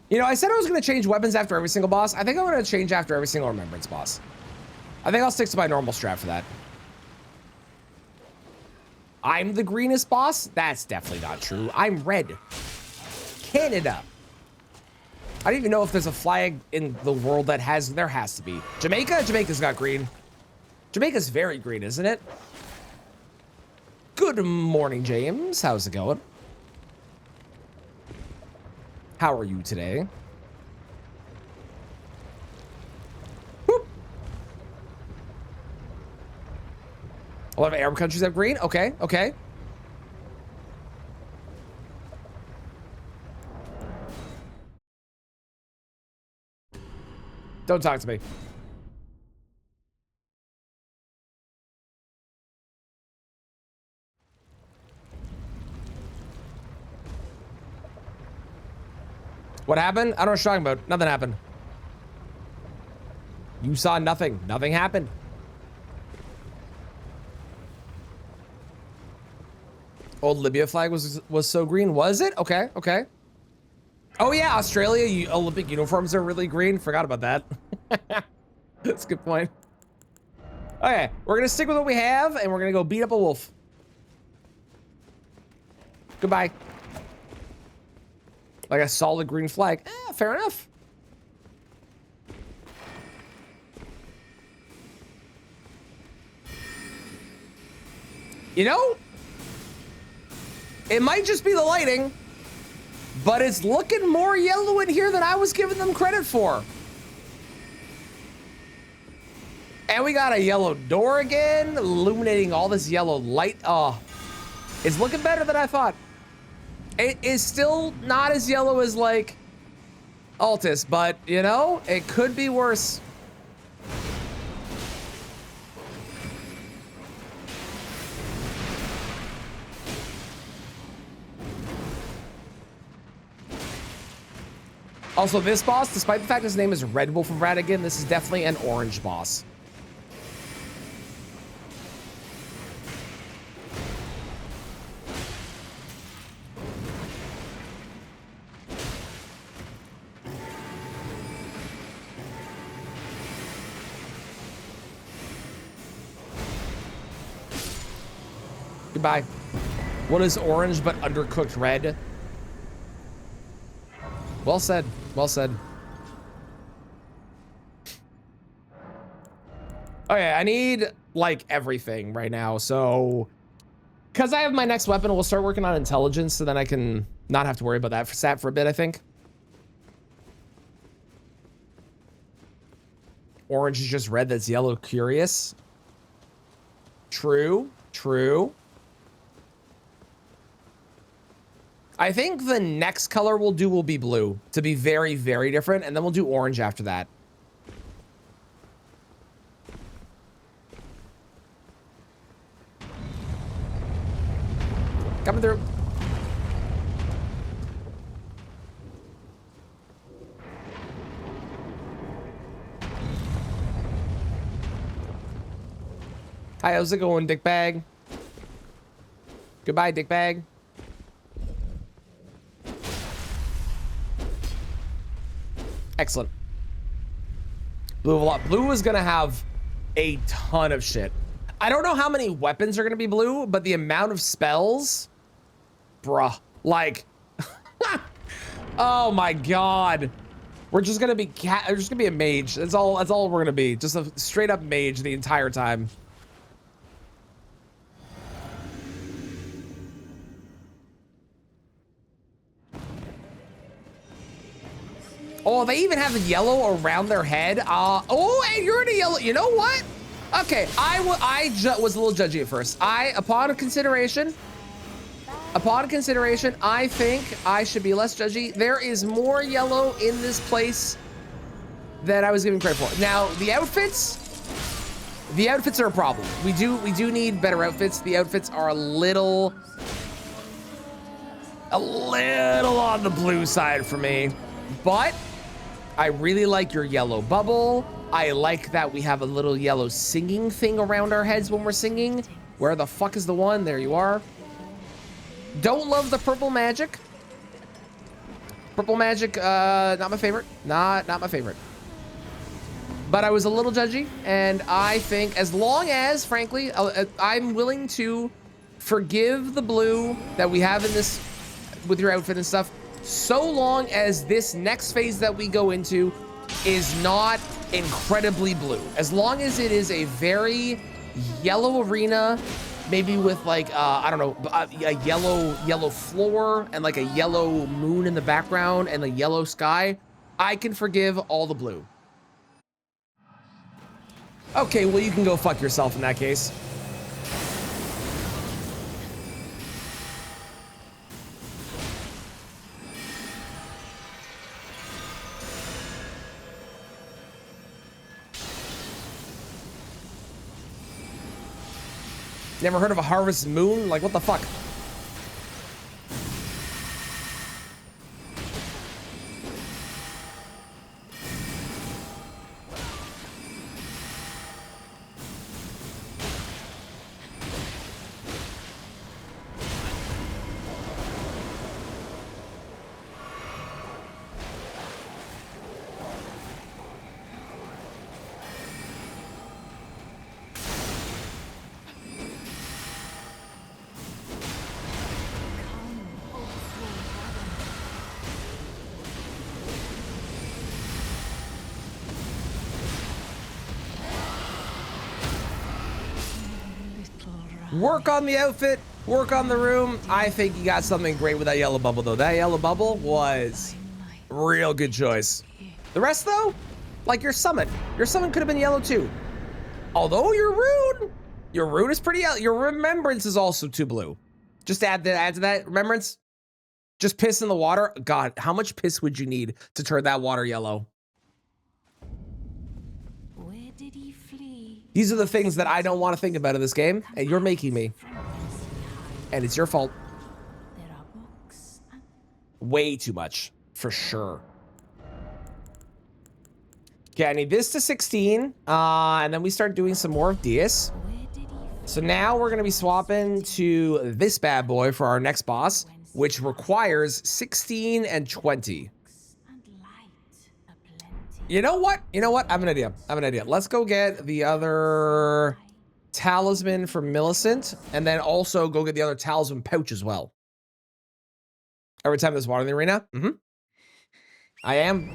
You know, I said I was going to change weapons after every single boss. I think I'm going to change after every single Remembrance boss. I think I'll stick to my normal strat for that. I'm the greenest boss? That's definitely not true. I'm red. Canada. I don't even know if there's a flag in the world that has, there has to be. Jamaica? Jamaica's got green. Jamaica's very green, isn't it? Good morning, James. How's it going? How are you today? Whoop. A lot of Arab countries have green. Okay, okay. Don't talk to me. What happened? I don't know what you're talking about. Nothing happened. You saw nothing. Nothing happened. Old Libya flag was so green. Was it? Okay, okay. Oh yeah, Australia Olympic uniforms are really green. Forgot about that. That's a good point. Okay, we're gonna stick with what we have and we're gonna go beat up a wolf. Goodbye. Like a solid green flag. Fair enough. You know, it might just be the lighting, but it's looking more yellow in here than I was giving them credit for. And we got a yellow door again, illuminating all this yellow light. Oh, it's looking better than I thought. It is still not as yellow as like Altus, but you know, it could be worse. Also, this boss, despite the fact his name is Red Wolf of Radigan, this is definitely an orange boss. Goodbye. What is orange but undercooked red? Well said. Well said. Okay, I need like everything right now. So, because I have my next weapon, we'll start working on intelligence so then I can not have to worry about that stat for a bit, I think. Orange is just red, that's yellow. Curious. True. True. I think the next color we'll do will be blue to be very, very different. And then we'll do orange after that. Coming through. Hi, how's it going, dickbag? Goodbye, dickbag. Excellent. Blue is gonna have a ton of shit. I don't know how many weapons are gonna be blue, but the amount of spells, bruh, like, oh my god. We're just gonna be we're just gonna be a mage. That's all we're gonna be. Just a straight up mage the entire time. Oh, they even have the yellow around their head. Oh, and you're in a yellow. You know what? Okay, I was a little judgy at first. Upon consideration, I think I should be less judgy. There is more yellow in this place than I was giving credit for. Now, the outfits are a problem. We do need better outfits. The outfits are a little on the blue side for me, but I really like your yellow bubble. I like that we have a little yellow singing thing around our heads when we're singing. Where the fuck is the one? There you are. Don't love the purple magic. Purple magic, not my favorite. Not my favorite. But I was a little judgy, and I think as long as, frankly, I'm willing to forgive the blue that we have in this with your outfit and stuff, so long as this next phase that we go into is not incredibly blue. As long as it is a very yellow arena, maybe with like, I don't know, a yellow floor and like a yellow moon in the background and a yellow sky, I can forgive all the blue. Okay, well, you can go fuck yourself in that case. Never heard of a harvest moon? Like, what the fuck? Work on the outfit, work on the room. I think you got something great with that yellow bubble, though. That yellow bubble was real good choice. The rest, though, like your summon could have been yellow too. Although your rune is pretty yellow. Your remembrance is also too blue. Just add to that remembrance. Just piss in the water. God, how much piss would you need to turn that water yellow? These are the things that I don't want to think about in this game, and you're making me. And it's your fault. Way too much, for sure. Okay, I need this to 16, and then we start doing some more of this. So now we're gonna be swapping to this bad boy for our next boss, which requires 16 and 20. You know what? I have an idea. Let's go get the other talisman for Millicent, and then also go get the other talisman pouch as well. Every time there's water in the arena? Mm-hmm. I am.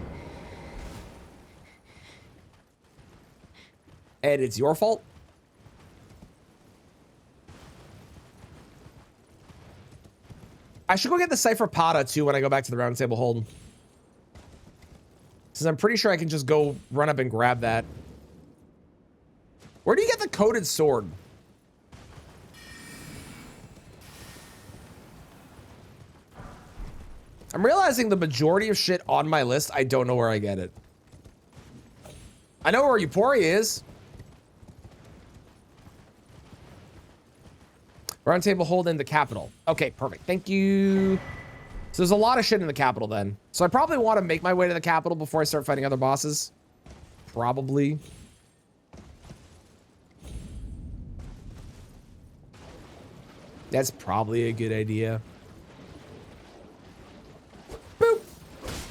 And it's your fault. I should go get the Cypher Pada too when I go back to the round table hold. Since I'm pretty sure I can just go run up and grab that. Where do you get the coated sword? I'm realizing the majority of shit on my list, I don't know where I get it. I know where Euphoria is. Round table hold in the capital. Okay, perfect. Thank you. So there's a lot of shit in the capital then. So I probably want to make my way to the capital before I start fighting other bosses. Probably. That's probably a good idea. Boop.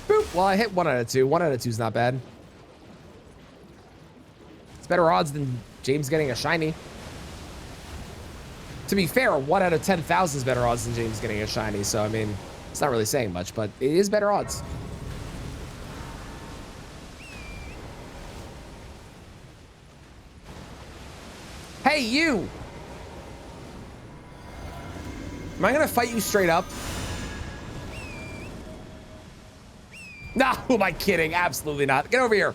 Boop. Well, I hit 1 out of 2. 1 out of 2 is not bad. It's better odds than James getting a shiny. To be fair, 1 out of 10,000 is better odds than James getting a shiny. So, I mean, it's not really saying much, but it is better odds. Hey, you! Am I gonna fight you straight up? Nah, who am I kidding? Absolutely not. Get over here.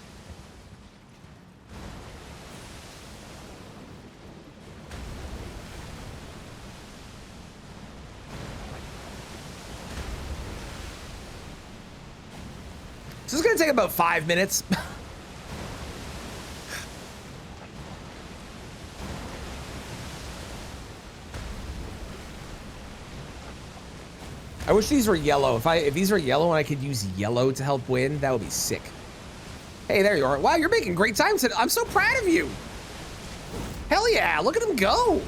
So this is gonna take about 5 minutes. I wish these were yellow. If these were yellow and I could use yellow to help win, that would be sick. Hey, there you are. Wow, you're making great time today. I'm so proud of you. Hell yeah, look at him go.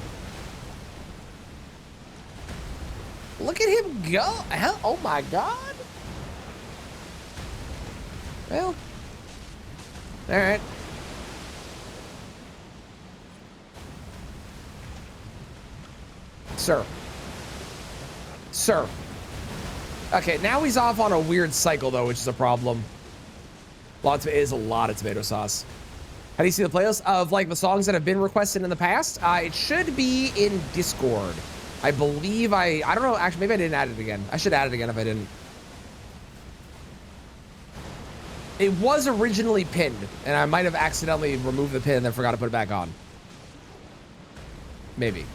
Look at him go. Hell, oh my God. Well, all right. Sir. Sir. Okay, now he's off on a weird cycle though, which is a problem. It is a lot of tomato sauce. How do you see the playlist of like the songs that have been requested in the past? It should be in Discord. I believe I don't know, actually maybe I didn't add it again. I should add it again if I didn't. It was originally pinned and I might have accidentally removed the pin and then forgot to put it back on. Maybe.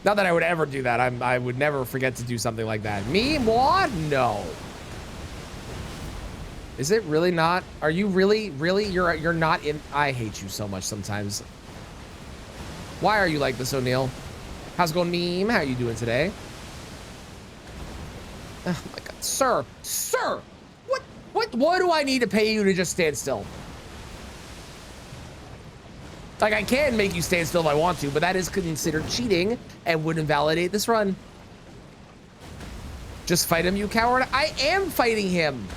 Not that I would ever do that. I would never forget to do something like that. Me? Moi? No. Is it really not? Are you really? You're not in. I hate you so much sometimes. Why are you like this, O'Neil? How's it going, meme? How are you doing today? Oh my God, sir, what do I need to pay you to just stand still? Like, I can make you stand still if I want to, but that is considered cheating and would invalidate this run. Just fight him, you coward. I am fighting him.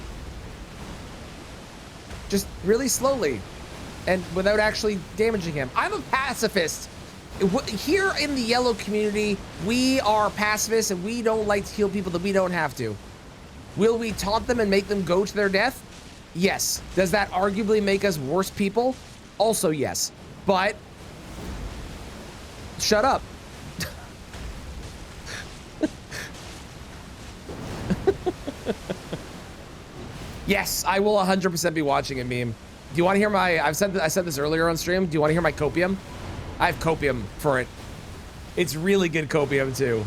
Just really slowly and without actually damaging him. I'm a pacifist. Here in the yellow community, we are pacifists and we don't like to kill people that we don't have to. Will we taunt them and make them go to their death? Yes. Does that arguably make us worse people? Also, yes. But shut up. Yes, I will 100% be watching it, meme. Do you want to hear my, I said this earlier on stream. Do you want to hear my copium? I have copium for it. It's really good copium too.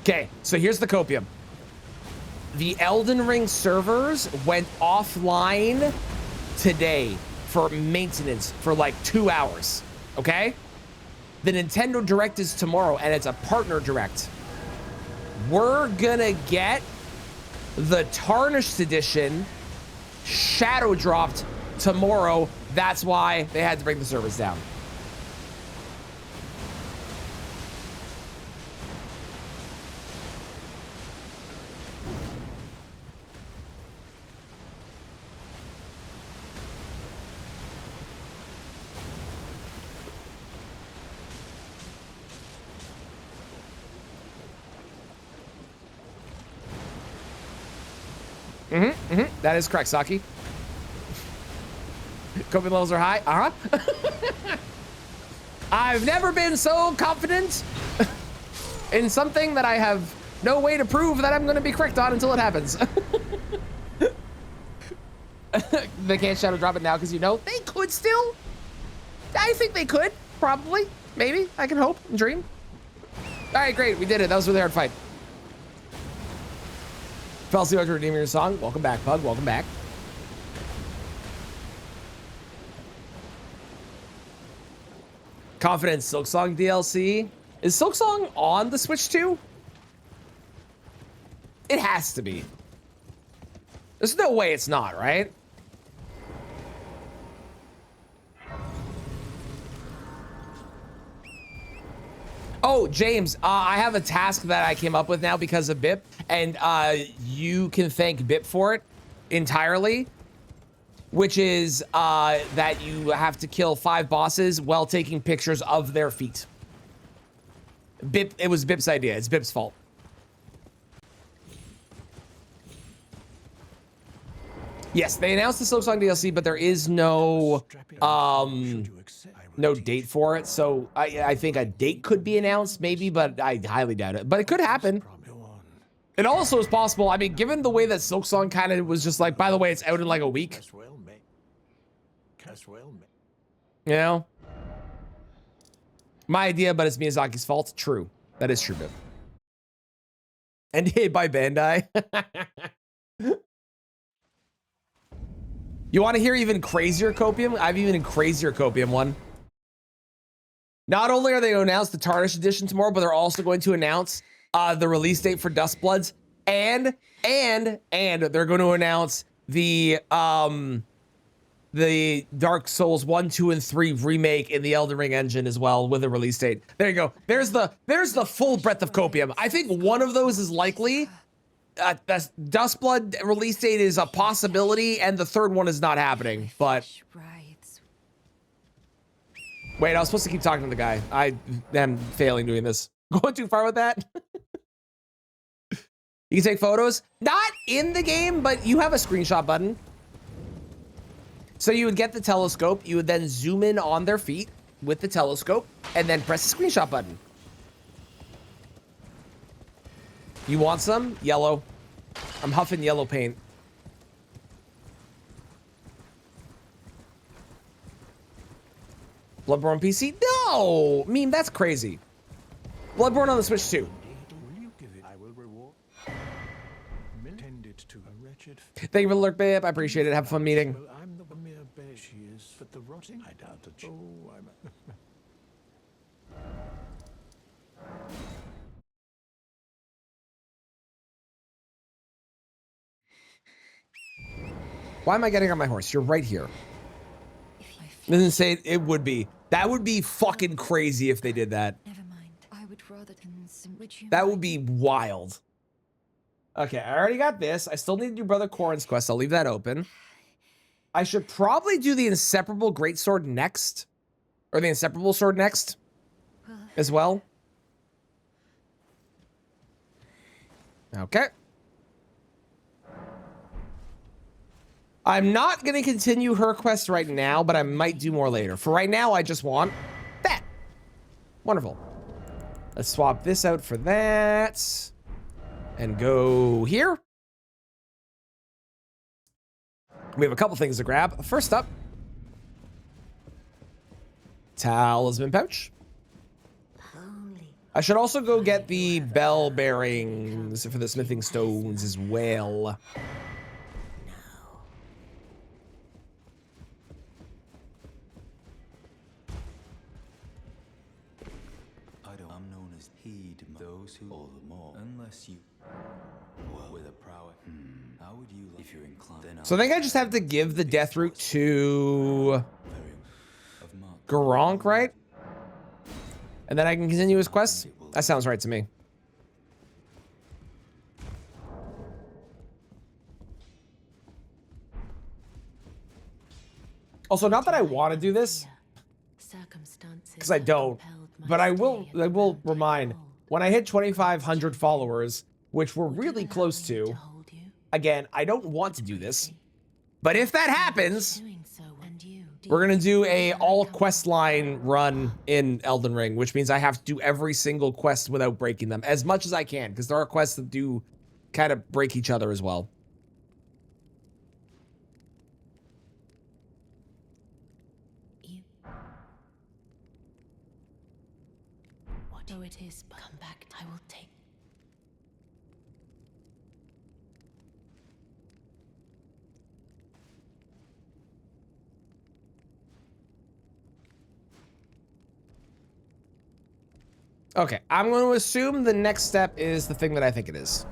Okay, so here's the copium. The Elden Ring servers went offline today for maintenance for like 2 hours, okay? The Nintendo Direct is tomorrow and it's a partner direct. We're gonna get the Tarnished Edition shadow dropped tomorrow. That's why they had to bring the servers down. That is correct, Saki. COVID levels are high. I've never been so confident in something that I have no way to prove that I'm going to be correct on until it happens. They can't shadow drop it now because, you know, they could still. I think they could. Probably. Maybe. I can hope and dream. All right, great. We did it. That was a really hard fight. Fell asleep after redeeming your song. Welcome back, Pug. Welcome back. Confidence Silksong DLC. Is Silksong on the Switch too? It has to be. There's no way it's not, right? Oh, James, I have a task that I came up with now because of BIP, and you can thank BIP for it entirely, which is that you have to kill 5 bosses while taking pictures of their feet. BIP, it was BIP's idea. It's BIP's fault. Yes, they announced the Silksong DLC, but there is no no date for it. So I think a date could be announced, maybe, but I highly doubt it. But it could happen. It also is possible. I mean, given the way that Silksong kind of was just like, by the way, it's out in like a week. You know? My idea, but it's Miyazaki's fault. True. That is true, dude. NDA by Bandai. You want to hear even crazier copium? I have even a crazier copium one. Not only are they going to announce the Tarnished Edition tomorrow, but they're also going to announce the release date for Dustbloods, and they're going to announce the Dark Souls 1, 2, and 3 remake in the Elden Ring engine as well with a release date. There you go. There's the full breadth of copium. I think one of those is likely. The Dustblood release date is a possibility, and the third one is not happening. But wait, I was supposed to keep talking to the guy. I am failing doing this. Going too far with that. You can take photos, not in the game, but you have a screenshot button. So you would get the telescope, you would then zoom in on their feet with the telescope, and then press the screenshot button. You want some? Yellow. I'm huffing yellow paint. Bloodborne PC? No! Meme, that's crazy. Bloodborne on the Switch too. Thank you for the lurk, babe. I appreciate it. Have a fun meeting. I'm the mere babe she is, but the rotting, I doubt that she... Oh, I'm... Why am I getting on my horse? You're right here. Doesn't say it would be. That would be fucking crazy if they did that. Never mind. I would rather That would be wild. Okay, I already got this. I still need to do Brother Corrin's quest. I'll leave that open. I should probably do the Inseparable Greatsword next. Or the Inseparable Sword next. As well. Okay. I'm not going to continue her quest right now, but I might do more later. For right now, I just want that. Wonderful. Let's swap this out for that. And go here. We have a couple things to grab. First up, talisman pouch. I should also go get the bell bearings for the smithing stones as well. I'm known as heed those who all the more unless you with a prowess. How would you if you're inclined? Then So I think I just have to give the death route to Garronk, right? And then I can continue his quest? That sounds right to me. Also, not that I want to do this, because I don't, but I will remind, when I hit 2,500 followers, which we're really close to, again, I don't want to do this, but if that happens, we're gonna do a all quest line run in Elden Ring, which means I have to do every single quest without breaking them, as much as I can, because there are quests that do kind of break each other as well. Whatever it is, but come back. I will take. Okay, I'm going to assume the next step is the thing that I think it is.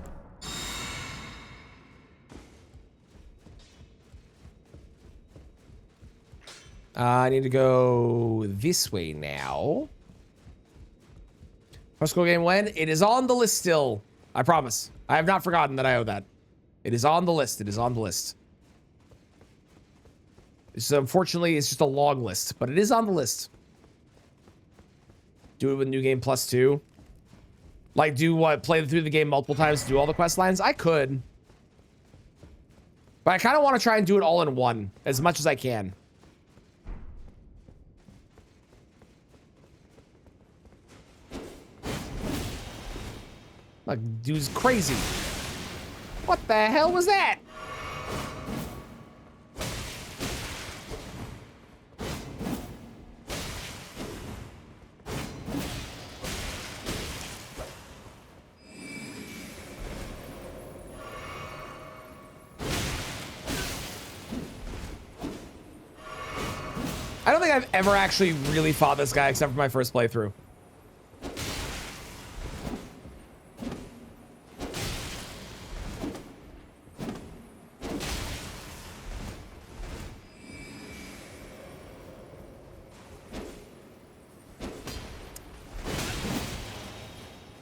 I need to go this way now. First go game when? It is on the list still. I promise. I have not forgotten that I owe that. It is on the list. It is on the list. So unfortunately, it's just a long list, but it is on the list. Do it with New Game Plus 2. Like, do what? Play through the game multiple times, do all the quest lines? I could. But I kind of want to try and do it all in one as much as I can. Like, dude's crazy. What the hell was that? I don't think I've ever actually really fought this guy except for my first playthrough.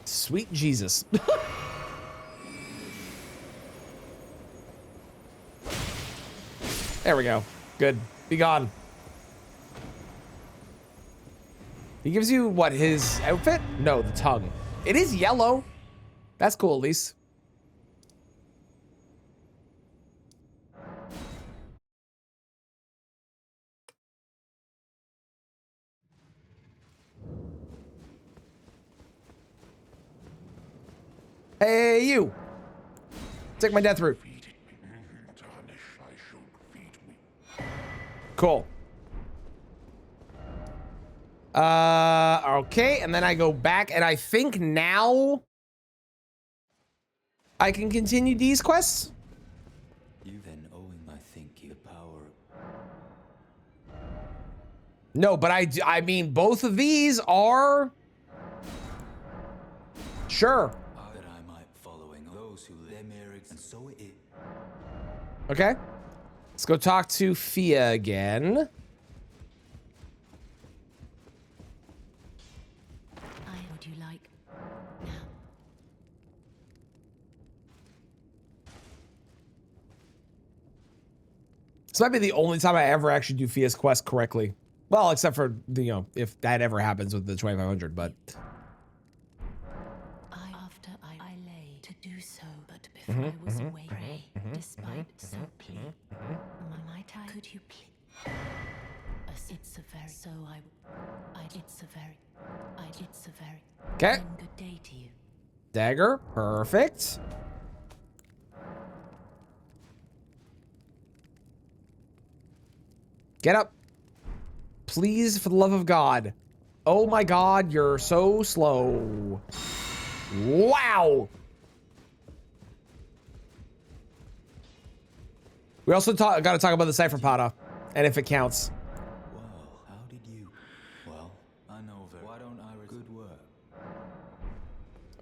Sweet Jesus. There we go. Good. Be gone. He gives you, what, his outfit? No, the tongue. It is yellow. That's cool, at least. Hey, you. Take my death route. Cool. Okay, and then I go back, and I think now I can continue these quests. You then owing, I think, the power. No, but I mean, both of these are... Sure. That I might following those who live and so it. Okay. Let's go talk to Fia again. Would you like now? This might be the only time I ever actually do Fia's quest correctly. Well, except for, you know, if that ever happens with the 2500, but... After I lay to do so, but before I was away, pray, despite so plead. My time, could you please? It's a very, so it's a very, it's a very. Okay. Good day to you. Dagger, perfect. Get up. Please, for the love of God. Oh my God, you're so slow. Wow. We also got to talk about the Cypherpada and if it counts. Well, how did you? Well, I know that. Why don't I? Good work.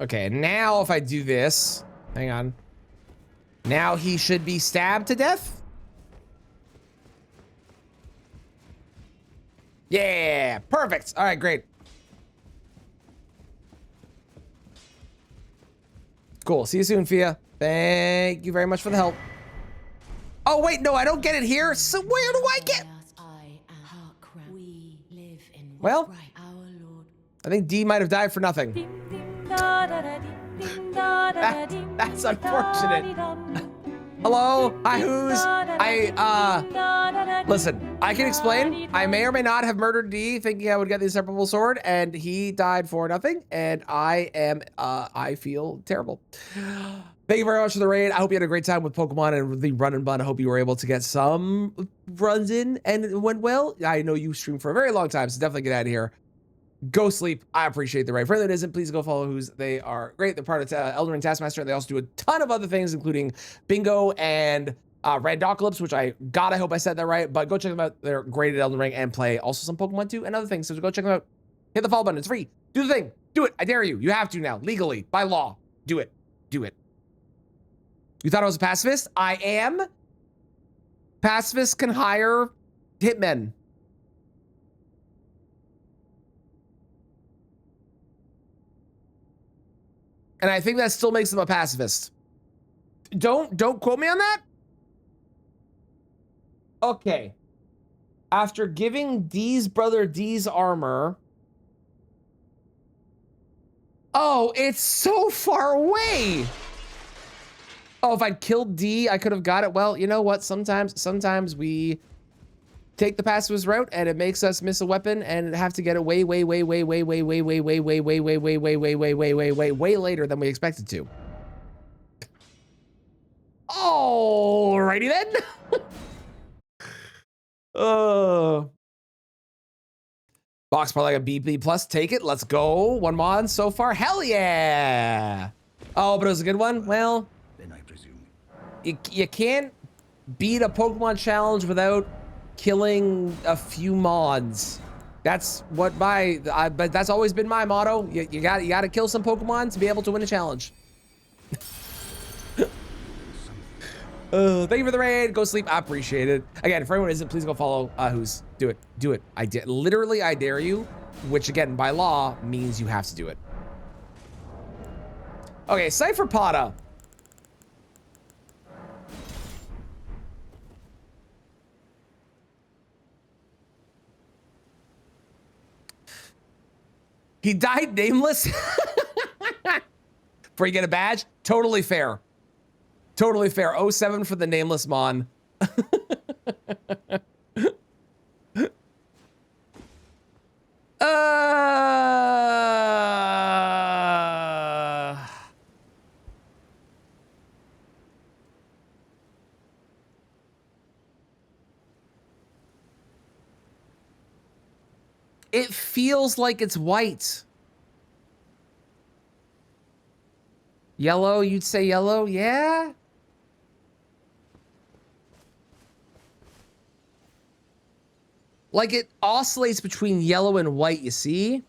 Okay, now if I do this, hang on. Now he should be stabbed to death. Yeah, perfect. All right, great. Cool. See you soon, Fia. Thank you very much for the help. Oh, wait, no, I don't get it here. So where do I get? We live in Well, our Lord. I think D might have died for nothing. Dim dim da da da dim dim da da da dim. That's unfortunate. Hello, hi, who's? Listen, I can explain. I may or may not have murdered D thinking I would get the inseparable sword, and he died for nothing, and I feel terrible. Thank you very much for the raid. I hope you had a great time with Pokemon and the run and bun. I hope you were able to get some runs in and it went well. I know you streamed for a very long time, so definitely get out of here. Go sleep. I appreciate the raid. For anyone that isn't, please go follow who's. They are great. They're part of Elden Ring Taskmaster. They also do a ton of other things, including Bingo and Randocalypse, which I hope I said that right. But go check them out. They're great at Elden Ring and play also some Pokemon too and other things. So go check them out. Hit the follow button. It's free. Do the thing. Do it. I dare you. You have to now, legally, by law. Do it. Do it. You thought I was a pacifist? I am. Pacifists can hire hitmen. And I think that still makes them a pacifist. Don't quote me on that. Okay. After giving D's brother D's armor. Oh, it's so far away. Oh, if I'd killed D, I could have got it. Well, you know what? Sometimes we take the pacifist route and it makes us miss a weapon and have to get it way later than we expected to. Alrighty then. Box probably like a BB plus. Take it. Let's go. 1 mod so far. Hell yeah. Oh, but it was a good one. Well, Then I presume. you can't beat a Pokemon challenge without killing a few mods. That's what but that's always been my motto. You got to kill some Pokemon to be able to win a challenge. Thank you for the raid. Go sleep. I appreciate it. Again, for anyone who isn't, please go follow Who's. Do it. Do it. Literally, I dare you, which again, by law, means you have to do it. Okay, Cypher Potta. He died nameless. Before you get a badge? Totally fair. Totally fair. 07 for the nameless Mon. It feels like it's white. Yellow, you'd say yellow? Yeah? Like it oscillates between yellow and white, you see?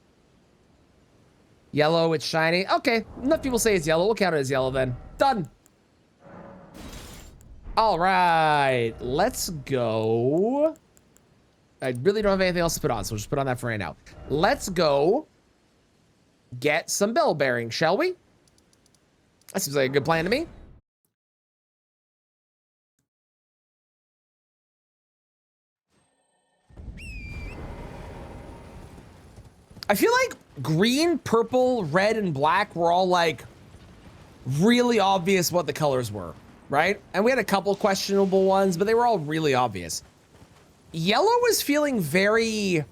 Yellow, it's shiny. Okay, enough people say it's yellow. We'll count it as yellow then. Done. All right, let's go. I really don't have anything else to put on, so we'll just put on that for right now. Let's go get some bell bearings, shall we? That seems like a good plan to me. I feel like green, purple, red, and black were all like really obvious what the colors were, right? And we had a couple questionable ones, but they were all really obvious. Yellow was feeling very,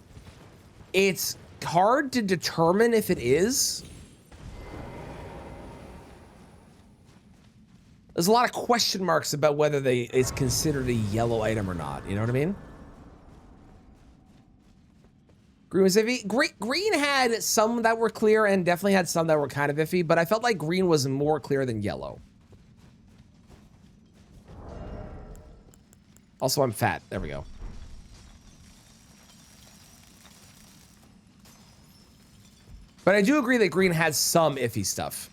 it's hard to determine if it is. There's a lot of question marks about whether it's considered a yellow item or not. You know what I mean? Green was iffy. Green had some that were clear and definitely had some that were kind of iffy, but I felt like green was more clear than yellow. Also, I'm fat. There we go. But I do agree that green has some iffy stuff.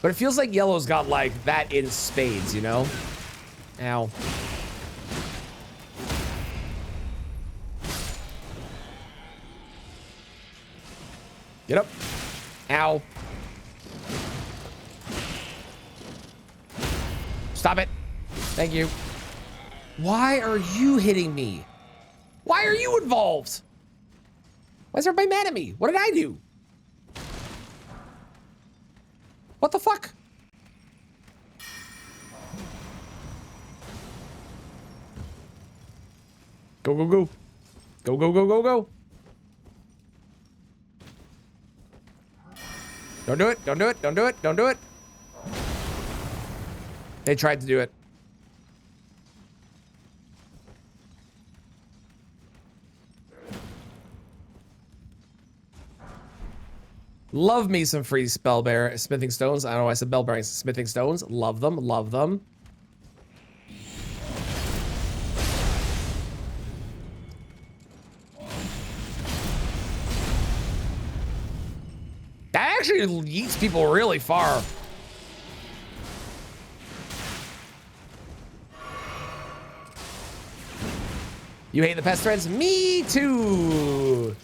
But it feels like yellow's got like that in spades, you know? Ow. Get up. Ow. Stop it. Thank you. Why are you hitting me? Why are you involved? Why is everybody mad at me? What did I do? What the fuck? Go, go, go. Go, go, go, go, go. Don't do it. Don't do it. Don't do it. Don't do it. They tried to do it. Love me some free smithing stones. I don't know why I said bell bearings. Smithing stones. Love them. Love them. That actually yeets people really far. You hate the pest threads? Me too.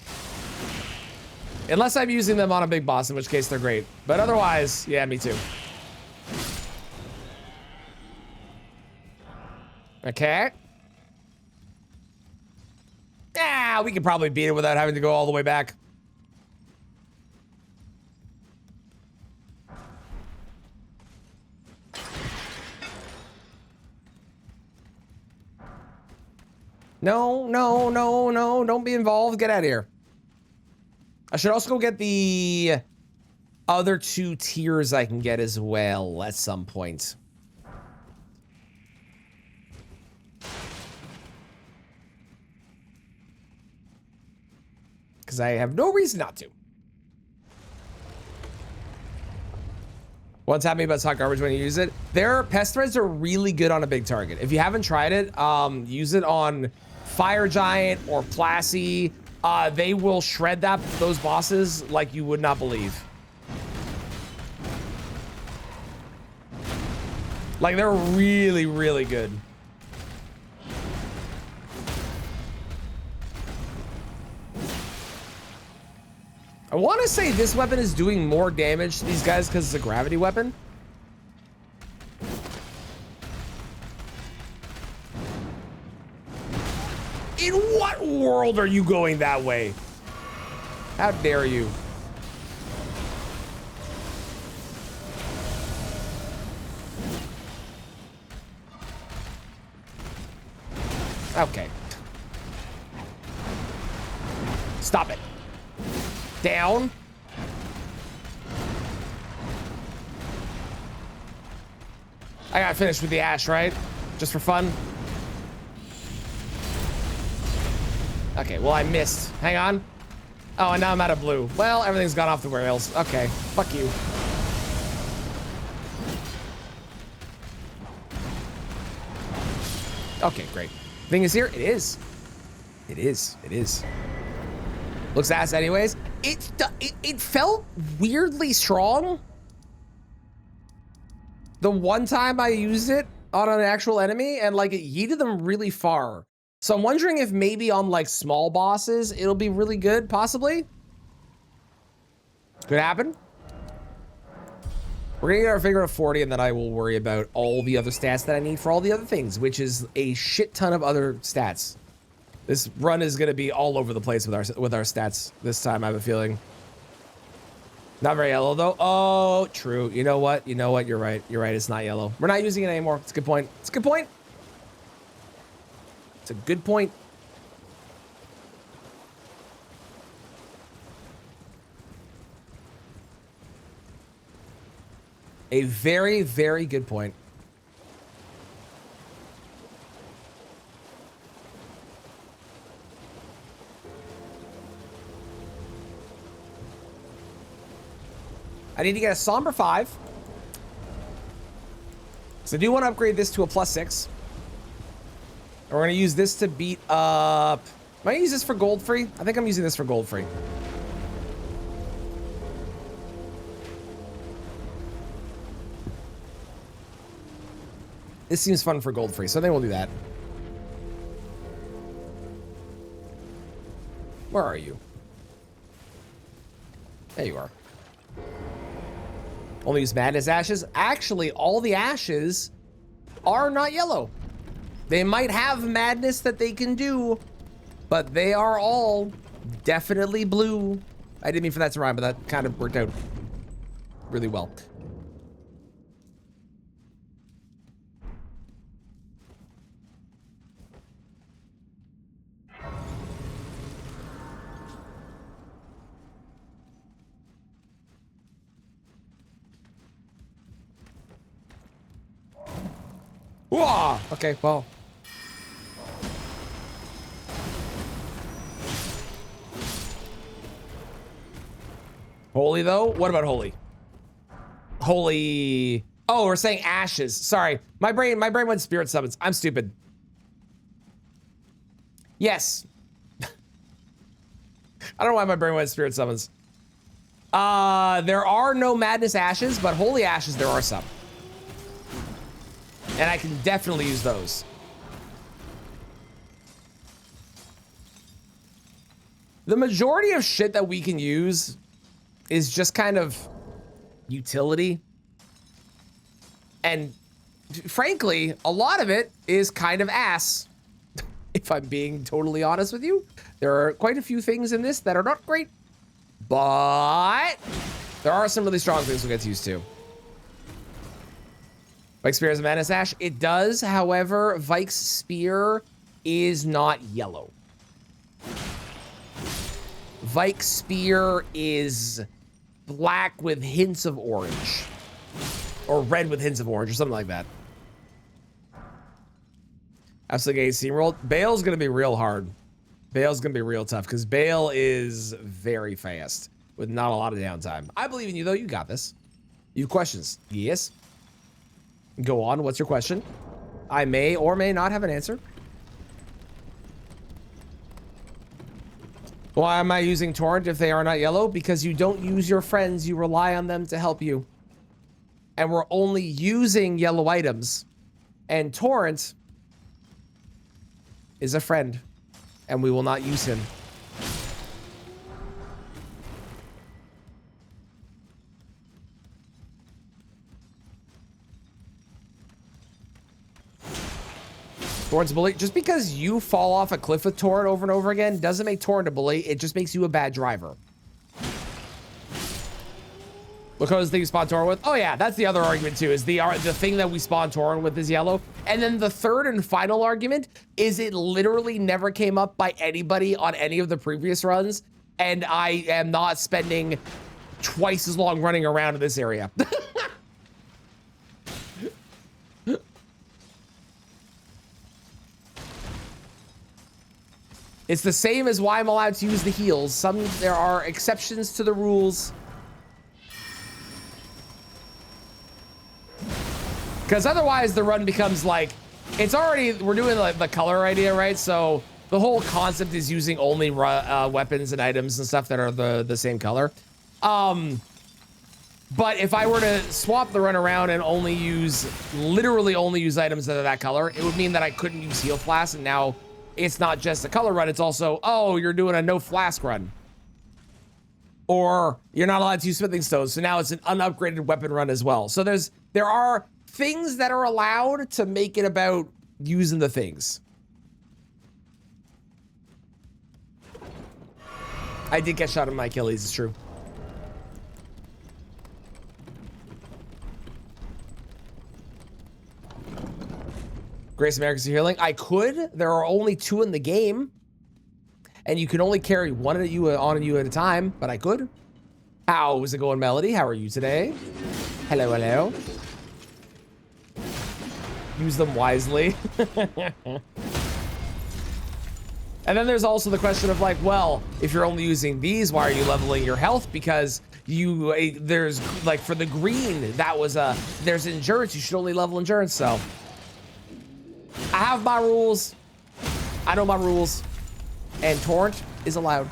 Unless I'm using them on a big boss, in which case they're great. But otherwise, yeah, me too. Okay. Ah, we could probably beat it without having to go all the way back. No, no, no, no. Don't be involved. Get out of here. I should also go get the other 2 tiers I can get as well at some point. Because I have no reason not to. What's happening about hot garbage when you use it? Their pest threads are really good on a big target. If you haven't tried it, use it on Fire Giant or Plassie. They will shred those bosses like you would not believe. Like, they're really, really good. I want to say this weapon is doing more damage to these guys because it's a gravity weapon. In what world are you going that way? How dare you? Okay. Stop it. Down. I got finished with the ash, right? Just for fun. Okay, well, I missed. Hang on. Oh, and now I'm out of blue. Well, everything's gone off the rails. Okay, fuck you. Okay, great. Thing is here? It is. It is. It is. Looks ass anyways. It felt weirdly strong. The one time I used it on an actual enemy, and like it yeeted them really far. So I'm wondering if maybe on like small bosses, it'll be really good, possibly. Could happen. We're gonna get our figure of 40, and then I will worry about all the other stats that I need for all the other things, which is a shit ton of other stats. This run is gonna be all over the place with our stats this time, I have a feeling. Not very yellow though. Oh, true. You know what? You know what? You're right. You're right. It's not yellow. We're not using it anymore. It's a good point. It's a good point. It's a good point. A very, very good point. I need to get a Somber 5. So I do want to upgrade this to a +6. And we're going to use this to beat up... Am I going to use this for gold free? I think I'm using this for gold free. This seems fun for gold free, so I think we'll do that. Where are you? There you are. Only use Madness Ashes. Actually, all the ashes are not yellow. They might have madness that they can do, but they are all definitely blue. I didn't mean for that to rhyme, but that kind of worked out really well. Whoa! Okay, well. Holy though? What about holy? Holy. Oh, we're saying ashes. Sorry. My brain went spirit summons. I'm stupid. Yes. I don't know why my brain went spirit summons. There are no madness ashes, but holy ashes there are some. And I can definitely use those. The majority of shit that we can use is just kind of utility. And frankly, a lot of it is kind of ass. If I'm being totally honest with you, there are quite a few things in this that are not great, but there are some really strong things we'll get used to. Vike's Spear has a Madness Ash. It does, however, Vike's Spear is not yellow. Vike Spear is black with hints of orange. Or red with hints of orange, or something like that. Absolutely getting steamrolled. Bale's gonna be real hard. Bale's gonna be real tough, because Bale is very fast, with not a lot of downtime. I believe in you, though. You got this. You have questions? Yes. Go on. What's your question? I may or may not have an answer. Why am I using Torrent if they are not yellow? Because you don't use your friends. You rely on them to help you. And we're only using yellow items. And Torrent is a friend. And we will not use him. Torrent's a bully. Just because you fall off a cliff with Torrent over and over again doesn't make Torrent a bully. It just makes you a bad driver. Because thing you spawn Torrent with? Oh yeah, that's the other argument too, is the thing that we spawn Torrent with is yellow. And then the third and final argument is it literally never came up by anybody on any of the previous runs. And I am not spending twice as long running around in this area. It's the same as why I'm allowed to use the heals. There are exceptions to the rules. Because otherwise the run becomes like, we're doing like the color idea, right? So the whole concept is using only weapons and items and stuff that are the same color. But if I were to swap the run around and literally only use items that are that color, it would mean that I couldn't use heal flasks, and now it's not just a color run, it's also, oh, you're doing a no flask run. Or you're not allowed to use smithing stones, so now it's an unupgraded weapon run as well. So there are things that are allowed to make it about using the things. I did get shot in my Achilles, it's true. Grace America's healing. I could. There are only 2 in the game. And you can only carry one on you at a time, but I could. How's it going, Melody? How are you today? Hello, hello. Use them wisely. And then there's also the question of like, well, if you're only using these, why are you leveling your health? Because there's like for the green, there's endurance. You should only level endurance, so. I have my rules. I know my rules. And Torrent is allowed.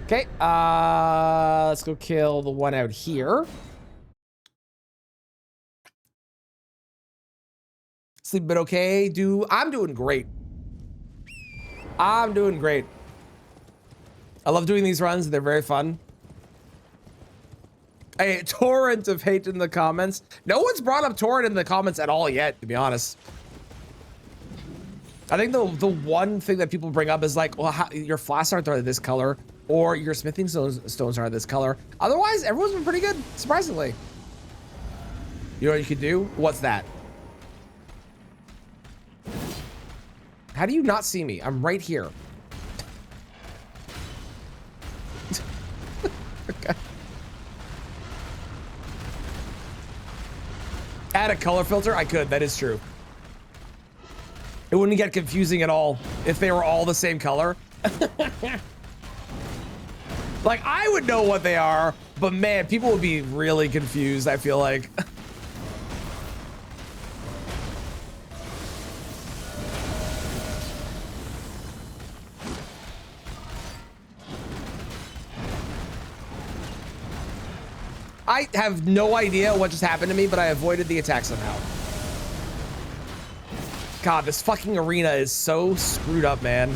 Okay, let's go kill the one out here. Sleep a bit okay? I'm doing great. I'm doing great. I love doing these runs. They're very fun. A torrent of hate in the comments. No one's brought up Torrent in the comments at all yet, to be honest. I think the one thing that people bring up is like, well, your flasks aren't this color, or your smithing stones aren't this color. Otherwise, everyone's been pretty good, surprisingly. You know what you could do? What's that? How do you not see me? I'm right here. Okay. Add a color filter? I could, that is true. It wouldn't get confusing at all if they were all the same color. Like, I would know what they are, but man, people would be really confused, I feel like. I have no idea what just happened to me, but I avoided the attack somehow. God, this fucking arena is so screwed up, man.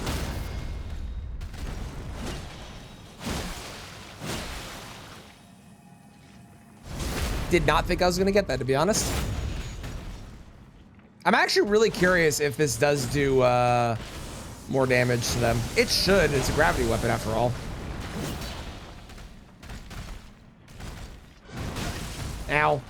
Did not think I was gonna get that, to be honest. I'm actually really curious if this does do more damage to them. It should. It's a gravity weapon after all. Ow.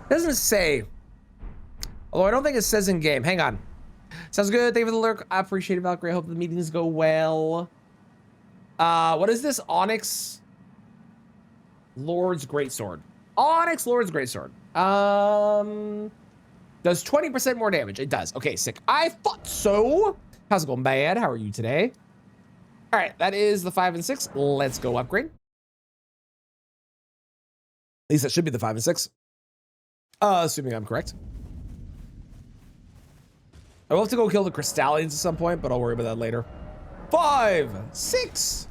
Doesn't say. Although I don't think it says in game. Hang on. Sounds good. Thank you for the lurk. I appreciate it, Valkyrie. I hope the meetings go well. What is this? Onyx Lord's Greatsword. Onyx Lord's Greatsword. Does 20% more damage. It does. Okay, sick. I thought so. How's it going, bad? How are you today? All right, that is the 5 and 6. Let's go upgrade. At least that should be the 5 and 6. Assuming I'm correct. I will have to go kill the Crystallians at some point, but I'll worry about that later. 5, 6.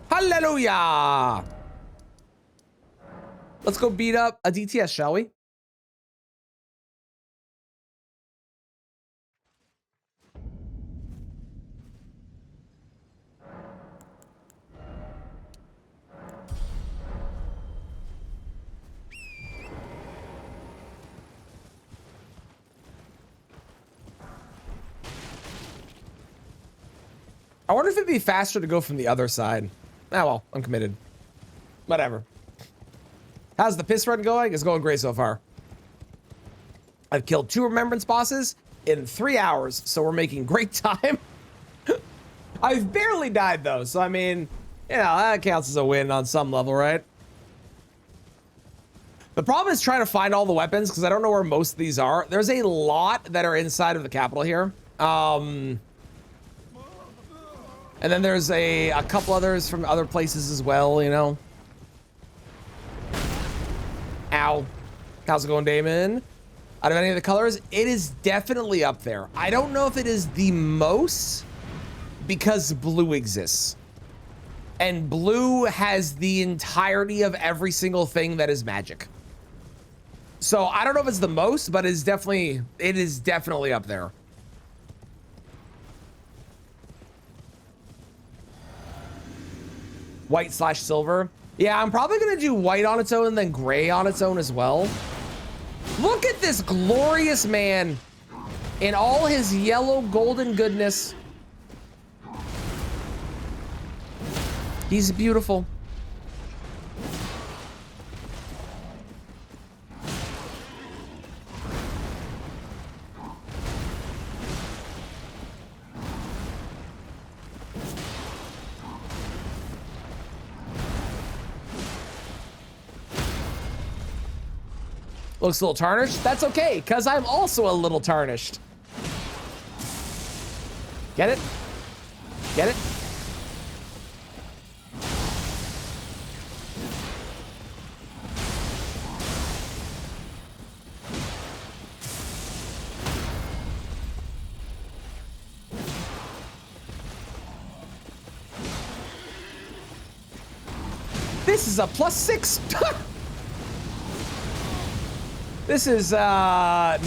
Hallelujah. Let's go beat up a DTS, shall we? I wonder if it'd be faster to go from the other side. Ah, well, I'm committed. Whatever. How's the piss run going? It's going great so far. I've killed 2 remembrance bosses in 3 hours, so we're making great time. I've barely died though, so I mean, you know, that counts as a win on some level, right? The problem is trying to find all the weapons because I don't know where most of these are. There's a lot that are inside of the capital here. And then there's a couple others from other places as well, you know. Ow. How's it going, Damon? Out of any of the colors, it is definitely up there. I don't know if it is the most because blue exists. And blue has the entirety of every single thing that is magic. So I don't know if it's the most, but it is definitely up there. White / silver. Yeah, I'm probably gonna do white on its own and then gray on its own as well. Look at this glorious man in all his yellow golden goodness. He's beautiful. Looks a little tarnished. That's okay, because I'm also a little tarnished. Get it? Get it? This is a +6. This is not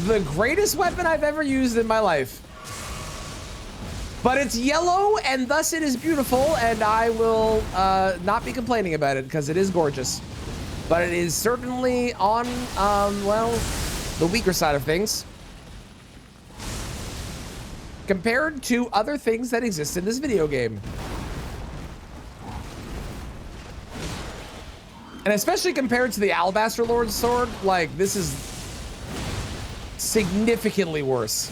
the greatest weapon I've ever used in my life. But it's yellow and thus it is beautiful, and I will not be complaining about it because it is gorgeous. But it is certainly on, well, the weaker side of things compared to other things that exist in this video game. And especially compared to the Alabaster Lord's sword, like, this is significantly worse.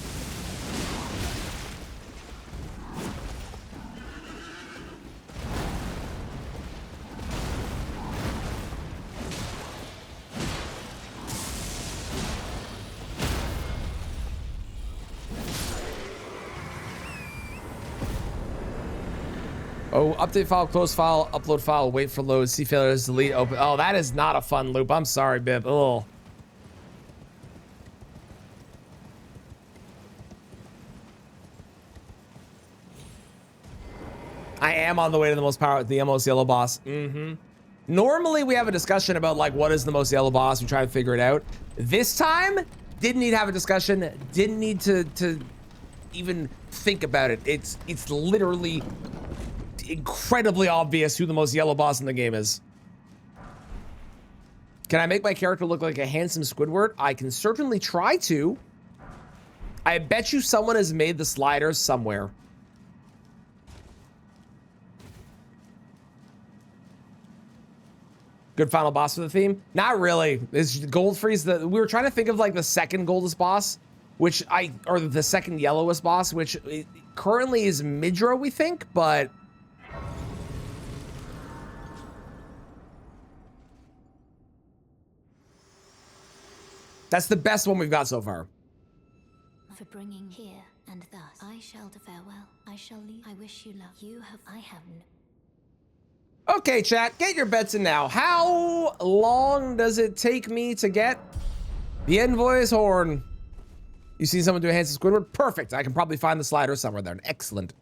Oh, update file, close file, upload file, wait for load, see failures, delete, open. Oh, that is not a fun loop. I'm sorry, Bib. Oh. I am on the way to the most yellow boss. Normally we have a discussion about like what is the most yellow boss. We try to figure it out. This time, didn't need to have a discussion. Didn't need to even think about it. It's literally incredibly obvious who the most yellow boss in the game is. Can I make my character look like a handsome Squidward? I can certainly try to. I bet you someone has made the sliders somewhere. Good final boss for the theme? Not really. Is Gold Freeze we were trying to think of like the second goldest boss, or the second yellowest boss, which currently is Midra, we think, but that's the best one we've got so far. For bringing here and thus I shall to farewell. I shall leave. I wish you luck. I have no. Okay, chat, get your bets in now. How long does it take me to get the Envoy's horn? You seen someone do a Handsome Squidward? Perfect. I can probably find the slider somewhere there. Excellent.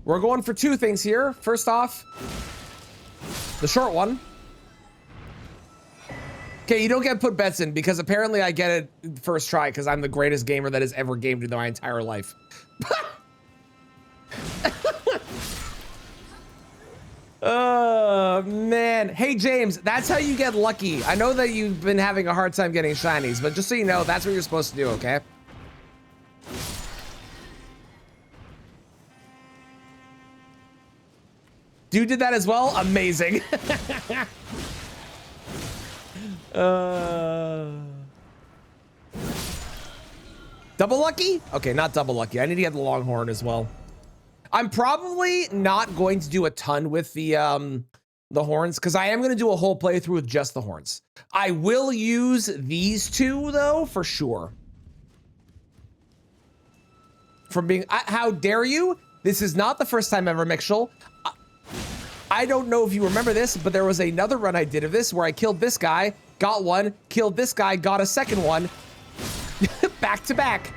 We're going for two things here. First off, the short one. Okay, you don't get put bets in because apparently I get it first try because I'm the greatest gamer that has ever gamed in my entire life. Oh, man. Hey, James, that's how you get lucky. I know that you've been having a hard time getting shinies, but just so you know, that's what you're supposed to do, okay? Dude did that as well? Amazing. Double lucky? Okay, not double lucky. I need to get the Longhorn as well. I'm probably not going to do a ton with the horns because I am going to do a whole playthrough with just the horns. I will use these two though, for sure. From being, how dare you? This is not the first time ever, Mixel. I don't know if you remember this, but there was another run I did of this where I killed this guy, got one, killed this guy, got a second one, back to back.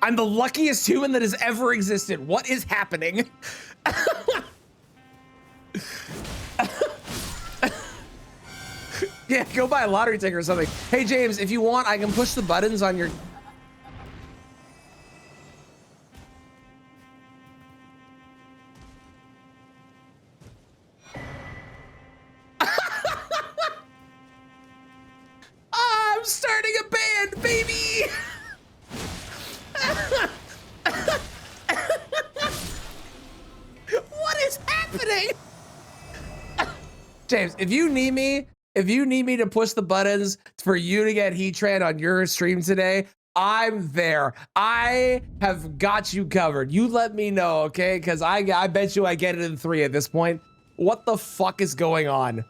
I'm the luckiest human that has ever existed. What is happening? Yeah, go buy a lottery ticket or something. Hey, James, if you want, I can push the buttons on your... I'm starting a band, baby! What is happening? James, if you need me to push the buttons for you to get Heatran on your stream today, I'm there. I have got you covered. You let me know, okay? Because I bet you I get it in 3 at this point. What the fuck is going on?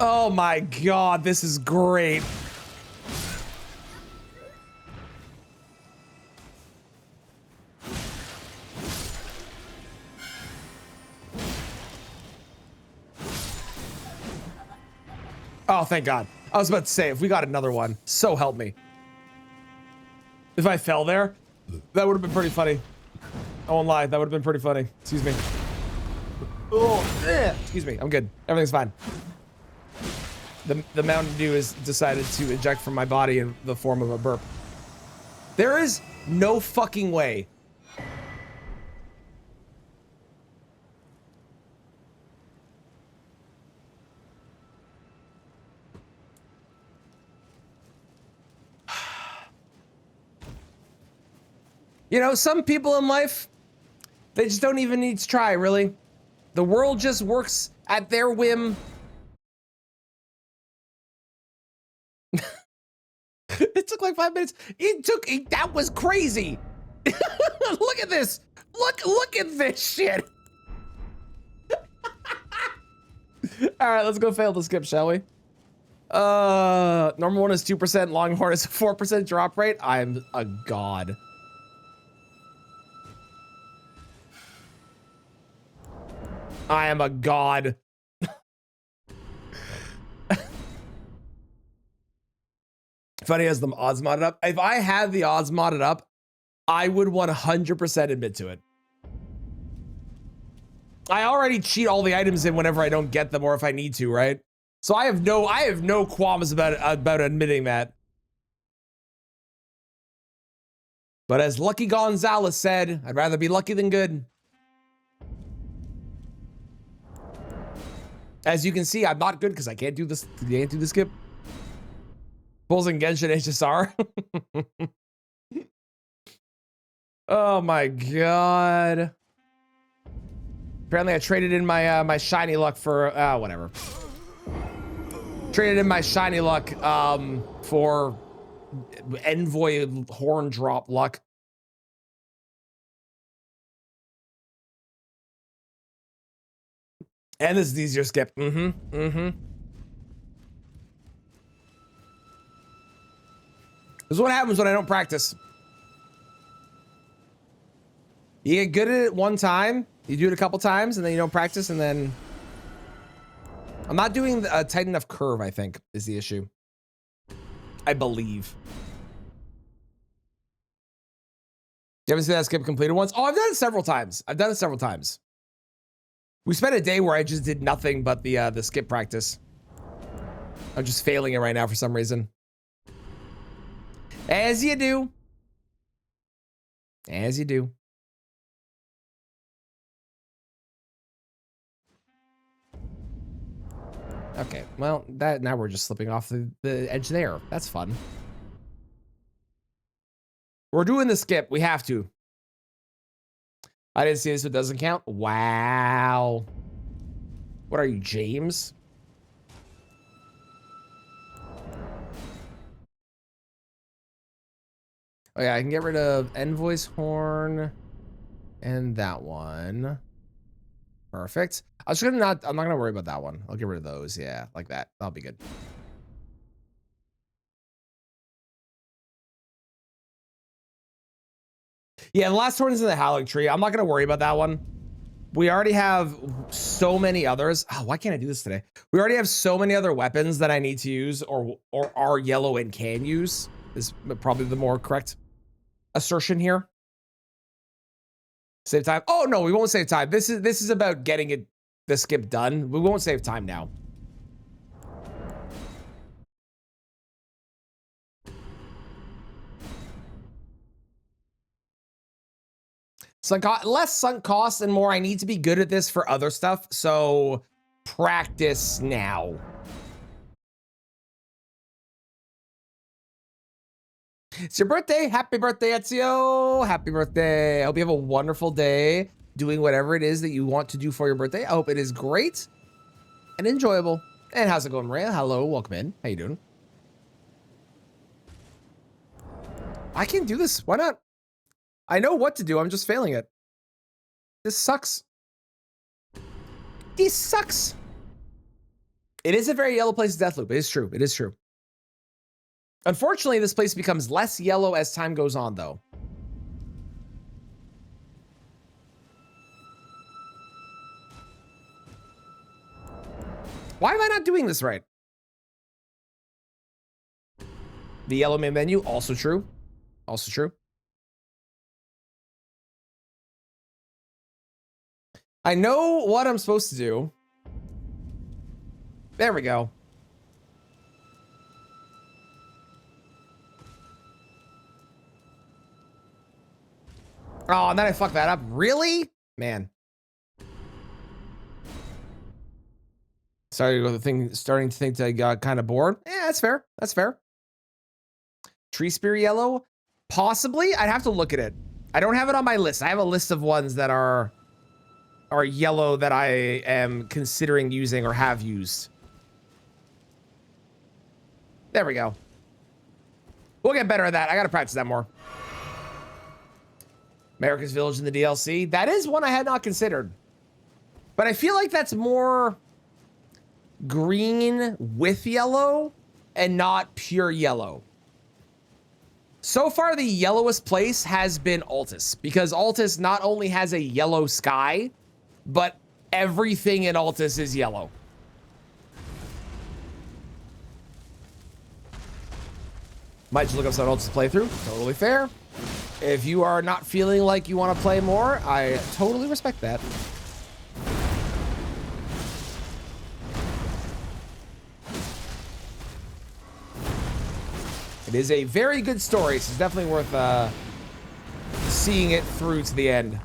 Oh my god, this is great. Oh, thank God. I was about to say, if we got another one, so help me. If I fell there, that would have been pretty funny. I won't lie, that would have been pretty funny. Excuse me. Oh, excuse me, I'm good. Everything's fine. The Mountain Dew has decided to eject from my body in the form of a burp. There is no fucking way. You know, some people in life, they just don't even need to try, really. The world just works at their whim. It took like 5 minutes. That was crazy. Look at this. Look at this shit. All right, let's go fail the skip, shall we? Normal one is 2%, Longhorn is a 4% drop rate. I'm a god. I am a god. Funny has the odds modded up. If I had the odds modded up, I would 100% admit to it. I already cheat all the items in whenever I don't get them or if I need to, right? So I have no qualms about admitting that. But as Lucky Gonzalez said, I'd rather be lucky than good. As you can see, I'm not good because I can't do this. Can't do the skip. Pulls in Genshin HSR. Oh my god. Apparently I traded in my my shiny luck for whatever. Traded in my shiny luck for envoy horn drop luck. And this is easier skip. This is what happens when I don't practice. You get good at it one time, you do it a couple times, and then you don't practice, and then... I'm not doing a tight enough curve, I think, is the issue. I believe. You haven't seen that skip completed once? Oh, I've done it several times. I've done it several times. We spent a day where I just did nothing but the skip practice. I'm just failing it right now for some reason. As you do. As you do. Okay, well, now we're just slipping off the edge there. That's fun. We're doing the skip. We have to. I didn't see this, so it doesn't count. Wow. What are you, James? Oh yeah, I can get rid of Envoy's Horn and that one. Perfect. I'm not gonna worry about that one. I'll get rid of those. Yeah, like that. That'll be good. Yeah, the last horn is in the Halleck tree. I'm not gonna worry about that one. We already have so many others. Oh, why can't I do this today? We already have so many other weapons that I need to use or are yellow and can use is probably the more correct assertion here. Save time. Oh no, we won't save time. This is about getting the skip done. We won't save time now. Less sunk costs and more I need to be good at this for other stuff, so practice now. It's your birthday. Happy birthday, Ezio. Happy birthday. I hope you have a wonderful day doing whatever it is that you want to do for your birthday. I hope it is great and enjoyable. And how's it going, Maria? Hello, welcome in. How you doing? I can do this. Why not? I know what to do. I'm just failing it. This sucks. This sucks. It is a very yellow place, Deathloop. It is true. It is true. Unfortunately, this place becomes less yellow as time goes on, though. Why am I not doing this right? The yellow main menu, also true. Also true. I know what I'm supposed to do. There we go. Oh, and then I fucked that up. Really? Man. Starting to think I got kind of bored. Yeah, that's fair. That's fair. Tree spear yellow? Possibly. I'd have to look at it. I don't have it on my list. I have a list of ones that are yellow that I am considering using or have used. There we go. We'll get better at that. I gotta practice that more. America's Village in the DLC. That is one I had not considered. But I feel like that's more green with yellow and not pure yellow. So far, the yellowest place has been Altus, because Altus not only has a yellow sky, but everything in Altus is yellow. Might just look up some Altus playthrough. Totally fair. If you are not feeling like you want to play more, I totally respect that. It is a very good story, so it's definitely worth seeing it through to the end.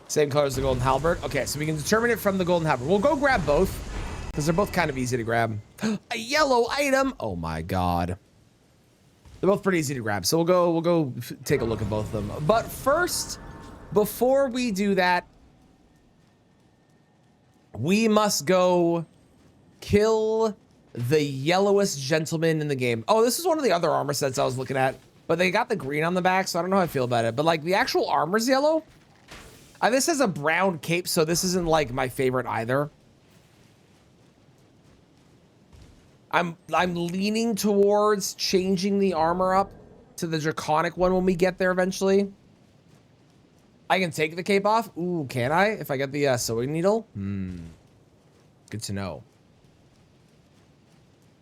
Same color as the golden halberd. Okay, so we can determine it from the golden halberd. We'll go grab both because they're both kind of easy to grab. A yellow item. Oh my god. They're both pretty easy to grab. So we'll go take a look at both of them. But first, before we do that, we must go kill the yellowest gentleman in the game. Oh, this is one of the other armor sets I was looking at, but they got the green on the back, so I don't know how I feel about it. But like the actual armor's yellow. This has a brown cape, so this isn't like my favorite either. I'm leaning towards changing the armor up to the draconic one when we get there eventually. I can take the cape off. Ooh, can I? If I get the sewing needle? Good to know.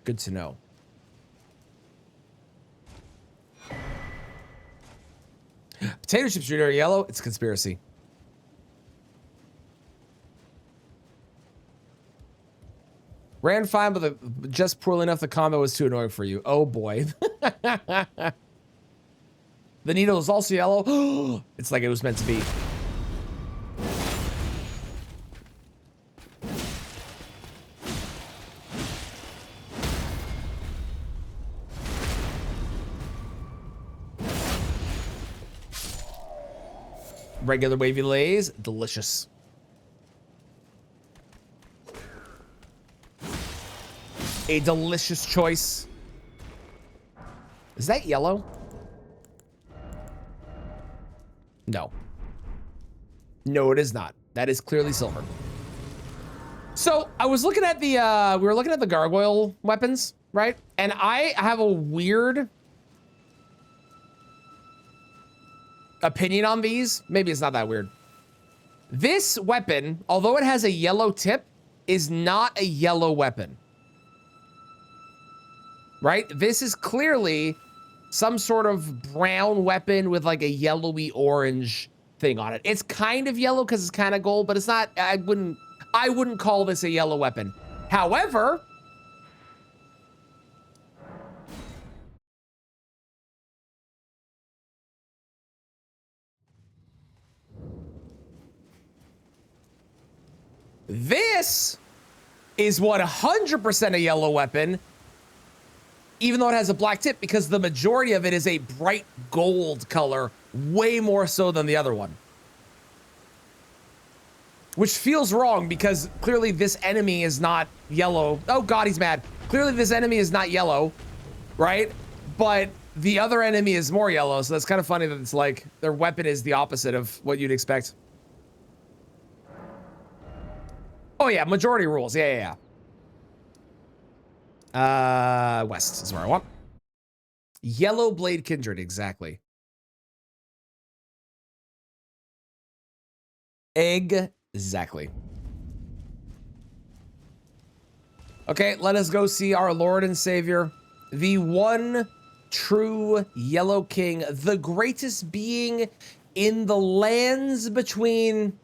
Good to know. Potato chips are yellow. It's a conspiracy. Ran fine, but just poorly enough the combo was too annoying for you. Oh boy. The needle is also yellow. It's like it was meant to be. Regular wavy lays, delicious. A delicious choice. Is that yellow? No. No, it is not. That is clearly silver. So I was looking at the, we were looking at the gargoyle weapons, right? And I have a weird opinion on these. Maybe it's not that weird. This weapon, although it has a yellow tip, is not a yellow weapon. Right? This is clearly some sort of brown weapon with like a yellowy orange thing on it. It's kind of yellow because it's kind of gold, but it's not, I wouldn't call this a yellow weapon. However, this is 100% a yellow weapon, even though it has a black tip, because the majority of it is a bright gold color, way more so than the other one. Which feels wrong because clearly this enemy is not yellow. Oh God, he's mad. Clearly this enemy is not yellow, right? But the other enemy is more yellow, so that's kind of funny that it's like their weapon is the opposite of what you'd expect. Oh yeah, majority rules, yeah. West is where I want. Yellow Blade Kindred, exactly. Exactly. Okay, let us go see our Lord and Savior, the one true Yellow King, the greatest being in the lands between.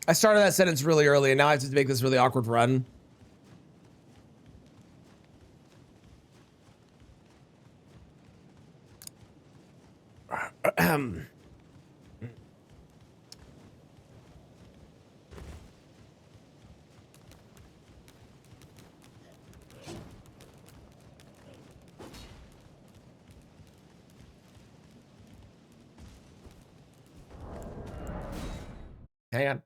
I started that sentence really early, and now I have to make this really awkward run. Hang on.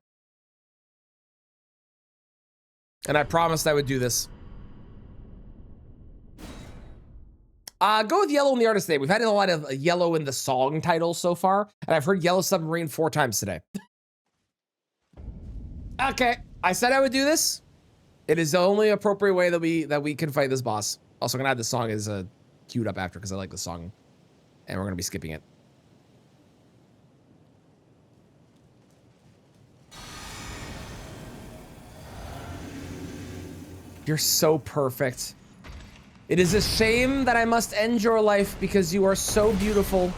And I promised I would do this. Go with yellow in the artist name. We've had a lot of yellow in the song titles so far, and I've heard Yellow Submarine 4 times today. Okay, I said I would do this. It is the only appropriate way that we can fight this boss. Also gonna add this song as a queued up after because I like the song, and we're gonna be skipping it. You're so perfect. It is a shame that I must end your life because you are so beautiful.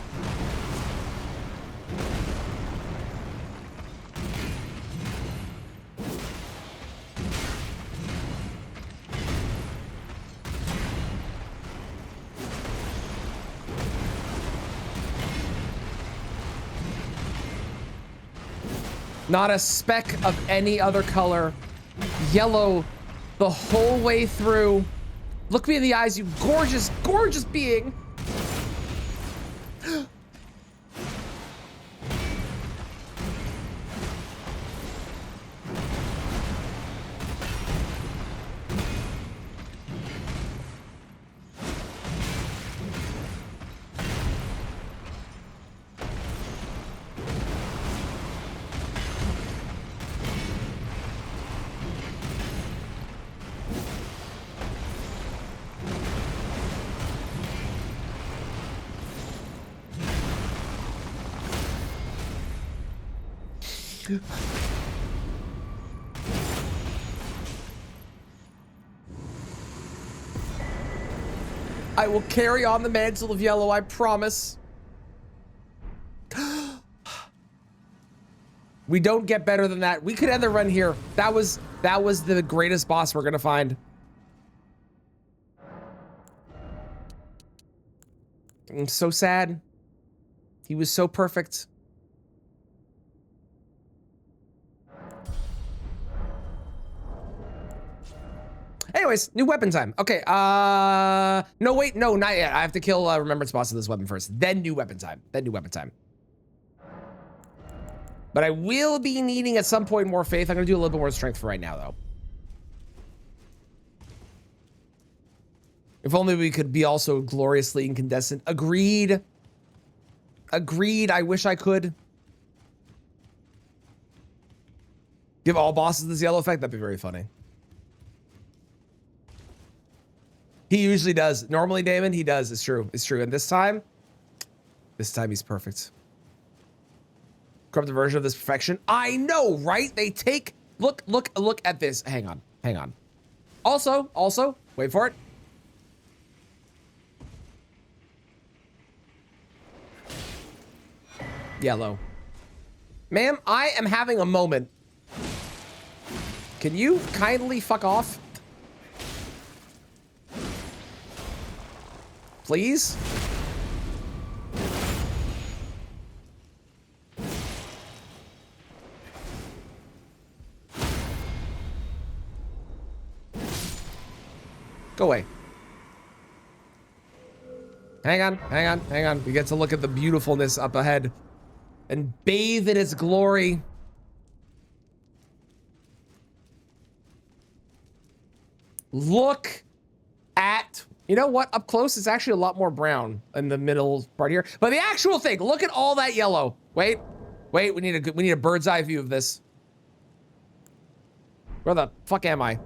Not a speck of any other color. Yellow the whole way through. Look me in the eyes, you gorgeous, gorgeous being. I will carry on the mantle of yellow, I promise. We don't get better than that. We could end the run here. That was the greatest boss we're gonna find. I'm so sad. He was so perfect. Anyways, new weapon time. Okay, no, wait, no, not yet. I have to kill Remembrance boss of this weapon first. Then new weapon time. Then new weapon time. But I will be needing at some point more faith. I'm gonna do a little bit more strength for right now, though. If only we could be also gloriously incandescent. Agreed. Agreed, I wish I could. Give all bosses this yellow effect, that'd be very funny. He usually does. Normally, Damon, he does. It's true. It's true. And this time he's perfect. Corrupted version of this perfection. I know, right? They take, look at this. Hang on. Also, wait for it. Yellow. Ma'am, I am having a moment. Can you kindly fuck off? Please? Go away. Hang on. We get to look at the beautifulness up ahead and bathe in its glory. Look at, you know what? Up close, it's actually a lot more brown in the middle part here. But the actual thing, look at all that yellow. Wait, we need a bird's eye view of this. Where the fuck am I?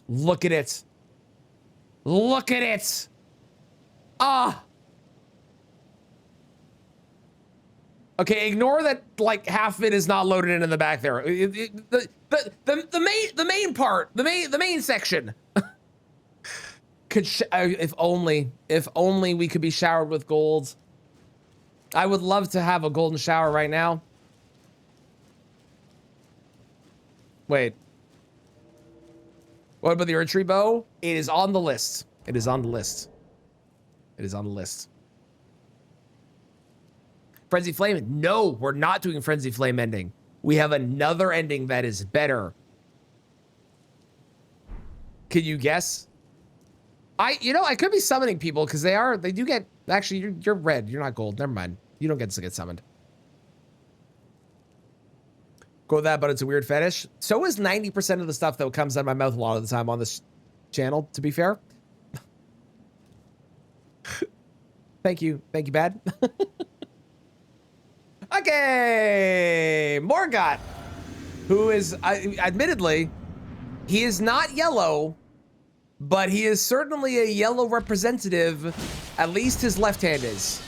Look at it. Look at it. Ah. Okay, ignore that. Like half of it is not loaded in the back there. The main part, the main section. Could if only we could be showered with gold. I would love to have a golden shower right now. Wait. What about the archery bow? It is on the list. It is on the list. It is on the list. Frenzy Flame? No, we're not doing Frenzy Flame ending. We have another ending that is better. Can you guess? I could be summoning people because they do get, actually, you're red. You're not gold. Never mind. You don't get to get summoned. Go with that, but it's a weird fetish. So is 90% of the stuff that comes out of my mouth a lot of the time on this channel, to be fair. Thank you, Bad. Okay, Morgott, who is admittedly He is not yellow, but he is certainly a yellow representative. At least his left hand is.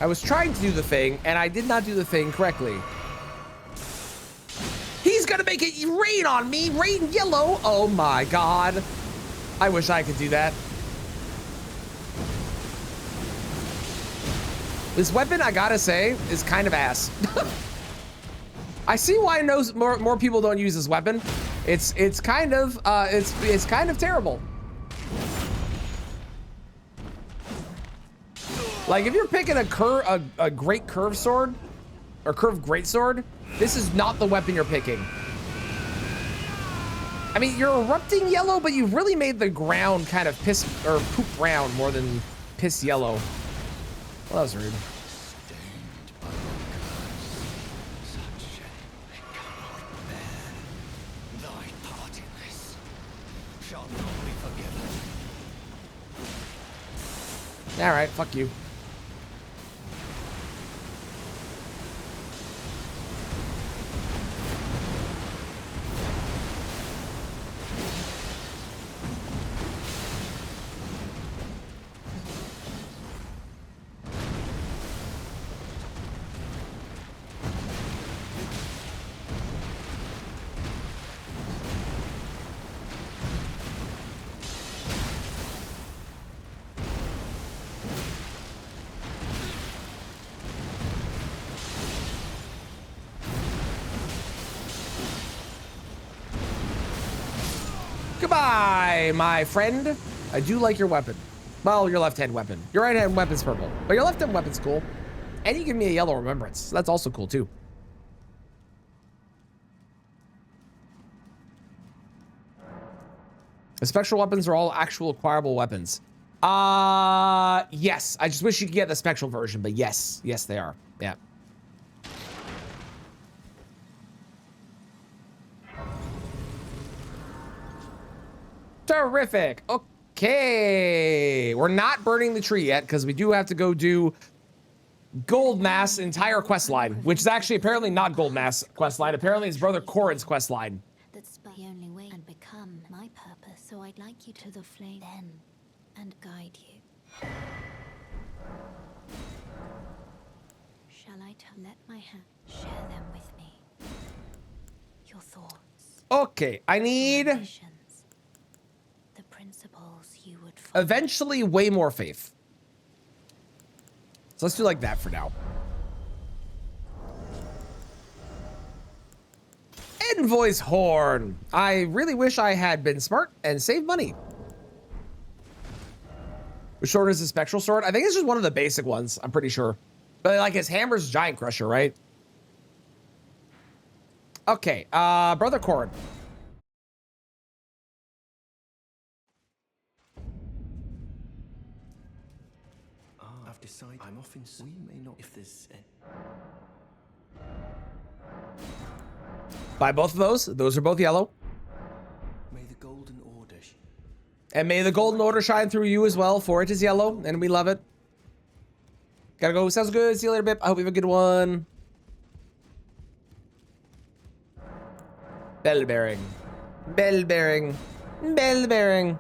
I was trying to do the thing, and I did not do the thing correctly. He's gonna make it rain on me, rain yellow. Oh my God. I wish I could do that. This weapon, I gotta say, is kind of ass. I see why more people don't use this weapon. It's kind of it's kind of terrible. Like if you're picking a great curve sword or curved greatsword, this is not the weapon you're picking. I mean, you're erupting yellow, but you've really made the ground kind of piss or poop brown more than piss yellow. Well, that was rude. All right, fuck you. Goodbye, my friend. I do like your weapon. Well, your left-hand weapon. Your right-hand weapon's purple, but your left-hand weapon's cool. And you give me a yellow remembrance. So that's also cool, too. The spectral weapons are all actual acquirable weapons. Yes. I just wish you could get the spectral version, but yes. Yes, they are. Yeah. Terrific. Okay. We're not burning the tree yet because we do have to go do Goldmass entire quest line, which is actually apparently not Goldmass quest line. Apparently it's Brother Corin's quest line. That's the only way and become my purpose. So I'd like you to the flame then and guide you. Shall I let my hand share them with me? Your thoughts. Okay, I need Visions, the principles you would follow. eventually way more faith. So let's do like that for now. Envoy's Horn. I really wish I had been smart and saved money. Which sword is a spectral sword? I think it's just one of the basic ones. I'm pretty sure. But like his hammer's Giant Crusher, right? Okay, Brother Corin. I've decided I'm off in. We may not if there's. Buy both of those. Those are both yellow. May the Golden Order. And may the Golden Order shine through you as well, for it is yellow, and we love it. Gotta go. Sounds good. See you later, Bip. I hope you have a good one. Bell bearing. Bell bearing. Bell bearing.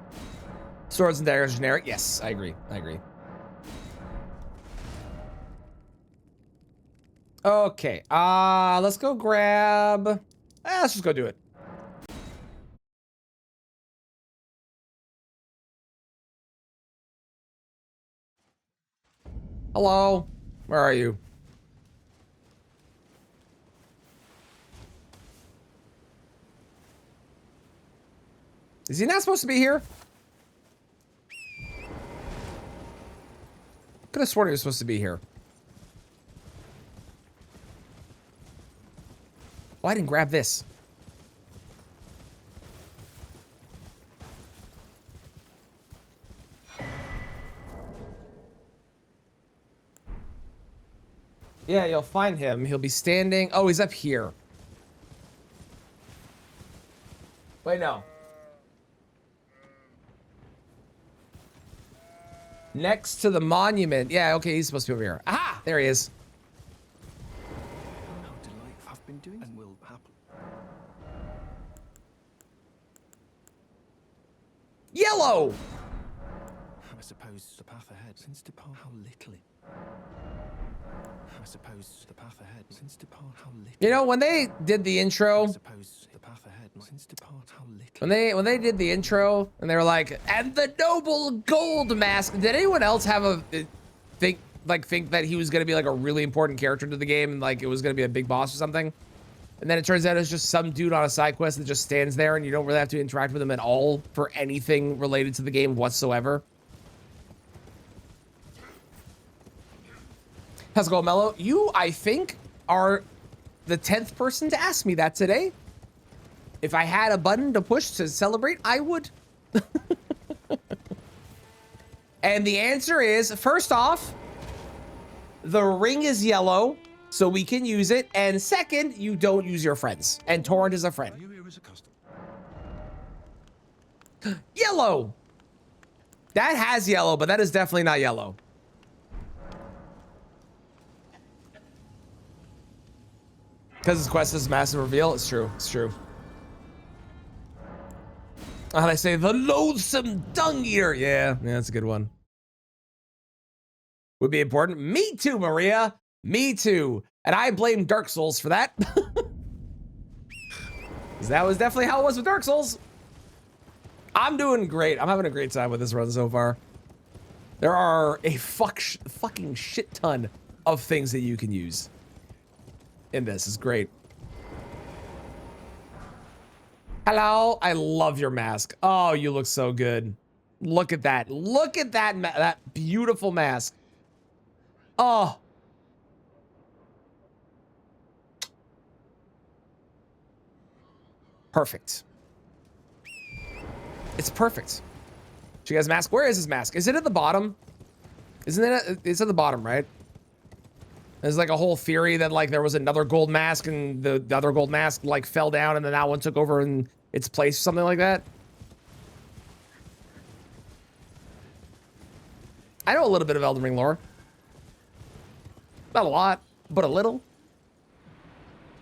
Swords and daggers generic. Yes, I agree. I agree. Okay. Let's go grab. Let's just go do it. Hello. Where are you? Is he not supposed to be here? Could have sworn he was supposed to be here. Oh, I didn't grab this. Yeah, you'll find him. He'll be standing. Oh, he's up here. Wait, no. Next to the monument. Yeah, okay, he's supposed to be over here. Aha! There he is. How delightful. I've been doing and will happen. Yellow! I suppose the path ahead since depart how little it. I suppose the path ahead since depart how little. You know, when they did the intro, I suppose the path ahead since depart how little. when they did the intro and they were like, and the noble gold mask, did anyone else have a think that he was gonna be like a really important character to the game and like it was gonna be a big boss or something? And then it turns out it's just some dude on a side quest that just stands there and you don't really have to interact with him at all for anything related to the game whatsoever. How's it going, Mello? You, I think, are the 10th person to ask me that today. If I had a button to push to celebrate, I would. And the answer is, first off, the ring is yellow, so we can use it. And second, you don't use your friends. And Torrent is a friend. You here as a customer. Yellow! That has yellow, but that is definitely not yellow. Because his quest is massive reveal. It's true. It's true. How do I say? The loathsome dung eater. Yeah, that's a good one. Would be important. Me too, Maria. Me too. And I blame Dark Souls for that. Because that was definitely how it was with Dark Souls. I'm doing great. I'm having a great time with this run so far. There are a fucking shit ton of things that you can use in this. Is great. Hello, I love your mask. Oh, you look so good. Look at that. Look at that beautiful mask. Oh. Perfect. It's perfect. She has mask. Where is his mask? Is it at the bottom? Isn't it? It's at the bottom, right? There's like a whole theory that like there was another gold mask and the other gold mask like fell down and then that one took over in its place, something like that. I know a little bit of Elden Ring lore. Not a lot, but a little.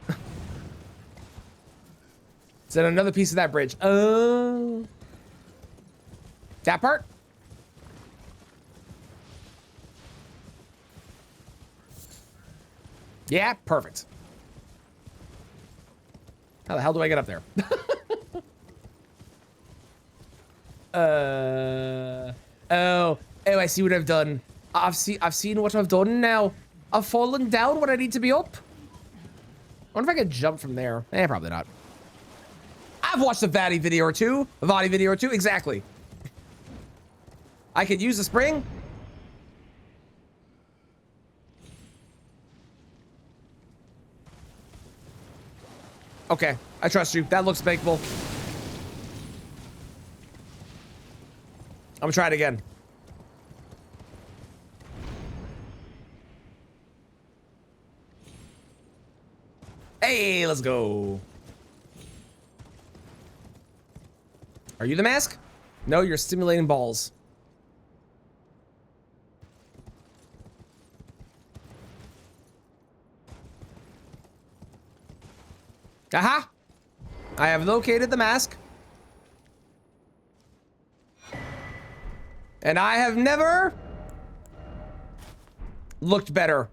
Is that another piece of that bridge? Oh. That part? Yeah, perfect. How the hell do I get up there? Oh, I see what I've done. I've seen what I've done now. I've fallen down when I need to be up. I wonder if I can jump from there. Eh, probably not. I've watched a Vadi video or two. Exactly. I could use a spring. Okay, I trust you. That looks makeable. I'm gonna try it again. Hey, let's go. Are you the mask? No, you're stimulating balls. Aha! I have located the mask. And I have never looked better.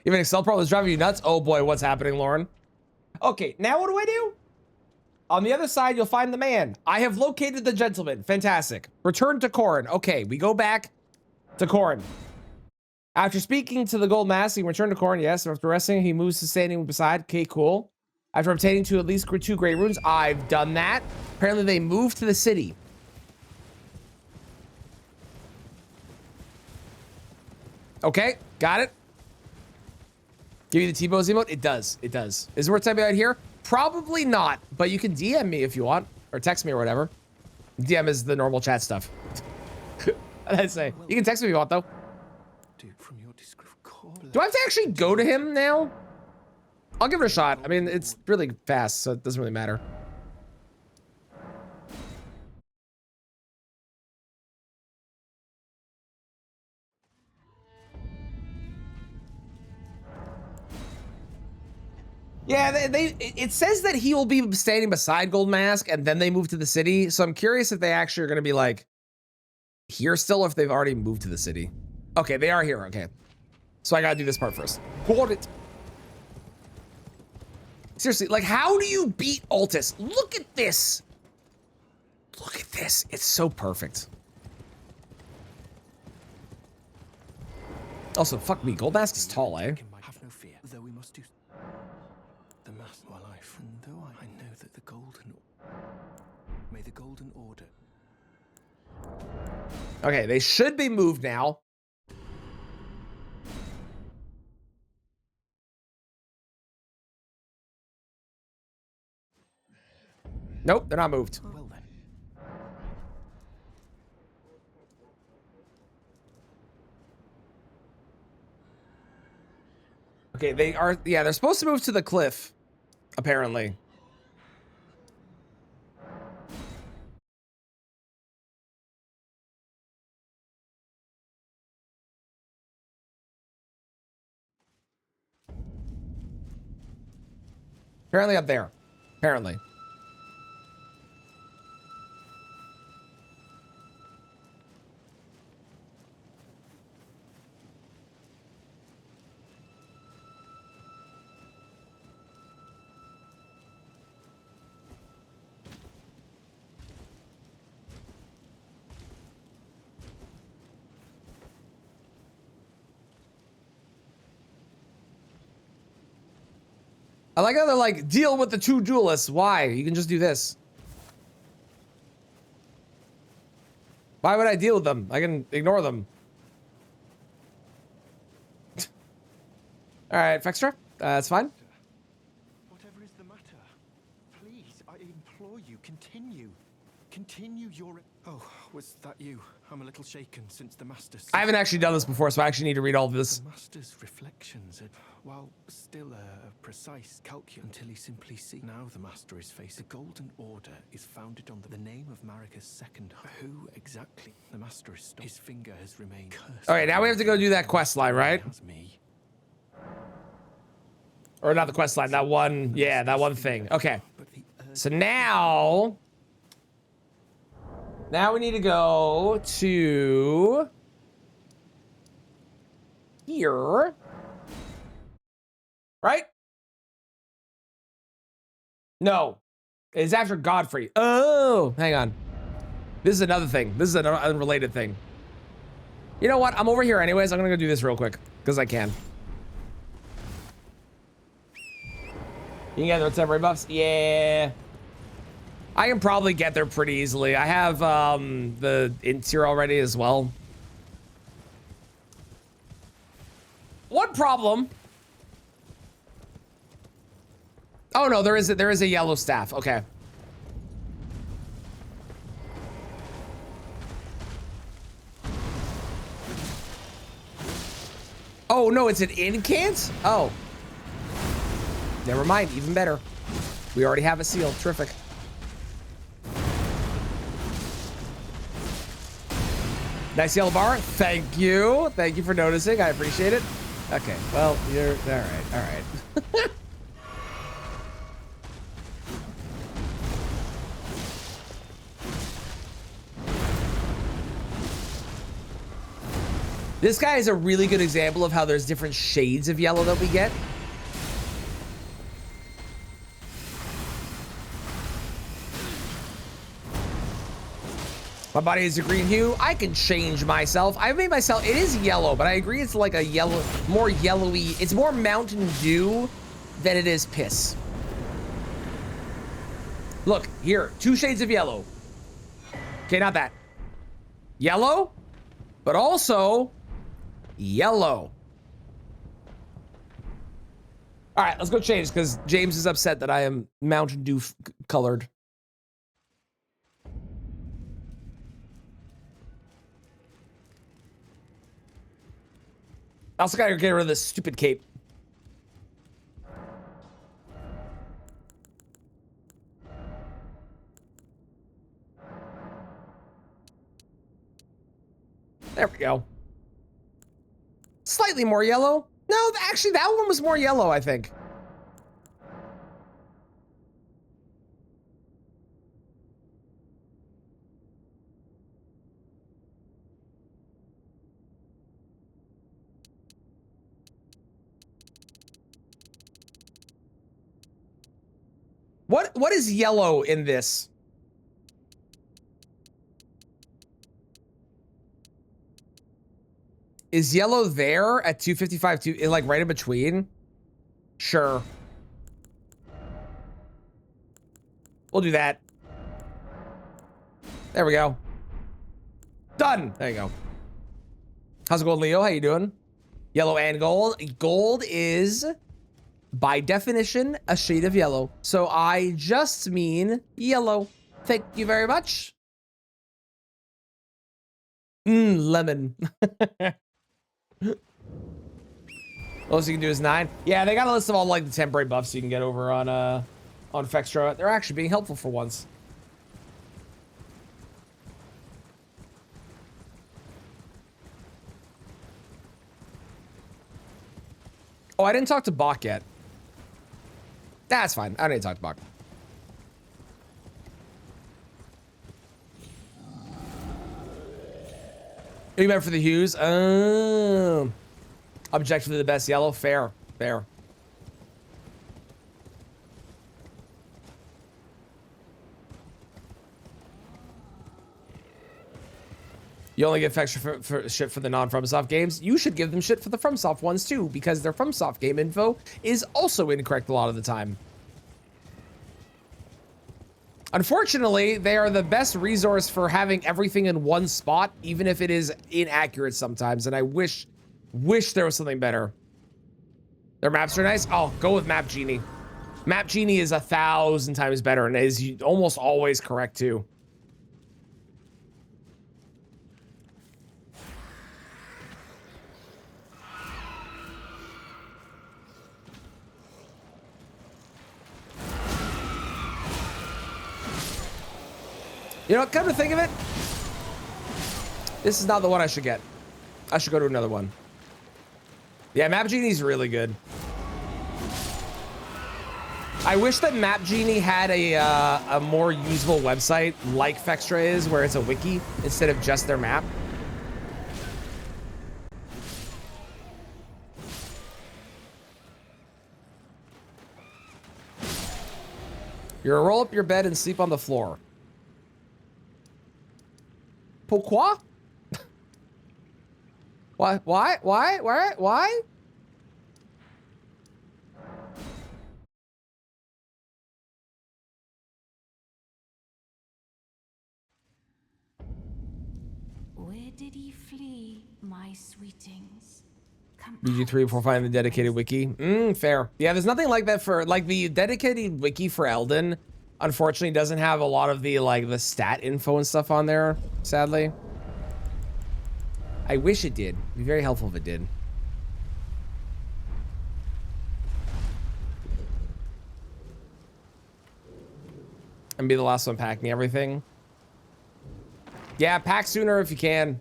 Even Excel Pro is driving you nuts? Oh boy, what's happening, Lauren? Okay, now what do I do? On the other side, you'll find the man. I have located the gentleman. Fantastic. Return to Corrin. Okay, we go back to Corrin. After speaking to the gold mask, he returned to Corrin. Yes, after resting, he moves to standing beside. Okay, cool. After obtaining at least 2 great runes, I've done that. Apparently, they moved to the city. Okay, got it. Give you the T-pose emote? It does. It does. Is it worth typing out here? Probably not, but you can DM me if you want, or text me or whatever. DM is the normal chat stuff. I'd say. You can text me if you want, though. Dude, from your description, Do I have to actually go to him now? I'll give it a shot. I mean, it's really fast, so it doesn't really matter. Yeah, it says that he will be standing beside Gold Mask and then they move to the city. So I'm curious if they actually are going to be like here still or if they've already moved to the city. Okay, they are here. Okay. So I got to do this part first. Got it. Seriously, like how do you beat Altus? Look at this. Look at this. It's so perfect. Also, fuck me. Gold Mask is tall, eh? Have no fear, though we must do the mass of my life, and though I know that the may the golden order. Okay, they should be moved now. Nope, they're not moved. Well then. Okay, they are, yeah, they're supposed to move to the cliff, apparently. Apparently up there. Apparently. I like how they're like, deal with the two duelists. Why? You can just do this. Why would I deal with them? I can ignore them. All right, Fextra, that's fine. Whatever is the matter, please, I implore you, continue. Continue your... Oh, was that you? I'm a little shaken since the Master's... I haven't actually done this before, so I actually need to read all of this. The Master's reflections are, while still a precise calculus, until he simply see. Now the Master is faced. The Golden Order is founded on the name of Marika's second. Who exactly? The Master is stopped. His finger has remained cursed. All right, now we have to go do that quest line, right? Has me. Or not the quest line, that one, yeah, that one thing. Okay, But the so now we need to go to here, right? No, it's after Godfrey. Oh, hang on. This is another thing. This is an unrelated thing. You know what? I'm over here anyways. I'm gonna go do this real quick because I can. You can get there with temporary buffs? Yeah. I can probably get there pretty easily. I have the interior already as well. One problem. Oh no, there is a yellow staff. Okay. Oh no, it's an incant? Oh. Never mind, even better. We already have a seal. Terrific. Nice yellow bar. Thank you. Thank you for noticing. I appreciate it. Okay, well, you're all right. All right. This guy is a really good example of how there's different shades of yellow that we get. My body is a green hue. I can change myself. I've made myself, it is yellow, but I agree it's like a yellow, more yellowy. It's more Mountain Dew than it is piss. Look, here, 2 shades of yellow. Okay, not that. Yellow, but also yellow. All right, let's go change because James is upset that I am Mountain Dew colored. I also gotta get rid of this stupid cape. There we go. Slightly more yellow. No, actually, that one was more yellow, I think. What is yellow in this? Is yellow there at 255, like right in between? Sure. We'll do that. There we go. Done. There you go. How's it going, Leo? How you doing? Yellow and gold. Gold is, by definition, a shade of yellow. So I just mean yellow. Thank you very much. Lemon. Most you can do is 9. Yeah, they got a list of all like the temporary buffs you can get over on Fextra. They're actually being helpful for once. Oh, I didn't talk to Bach yet. That's fine. I don't need to talk to Bach. You meant for the hues? Objectively the best yellow. Fair. Fair. You only get extra for shit for the non-FromSoft games. You should give them shit for the FromSoft ones too, because their FromSoft game info is also incorrect a lot of the time. Unfortunately, they are the best resource for having everything in one spot, even if it is inaccurate sometimes. And I wish there was something better. Their maps are nice. Oh, go with Map Genie. Map Genie is 1,000 times better and is almost always correct too. You know what, come to think of it, this is not the one I should get. I should go to another one. Yeah, Map Genie's really good. I wish that Map Genie had a more usable website like Fextra is, where it's a wiki instead of just their map. You're roll up your bed and sleep on the floor. Pourquoi? Why? Why? Where did he flee, my sweetings? Come BG3 before finding the dedicated wiki. Fair. Yeah, there's nothing like that for, like, the dedicated wiki for Elden, unfortunately, doesn't have a lot of the, like, the stat info and stuff on there, sadly. I wish it did. It'd be very helpful if it did. And be the last one packing everything. Yeah, pack sooner if you can.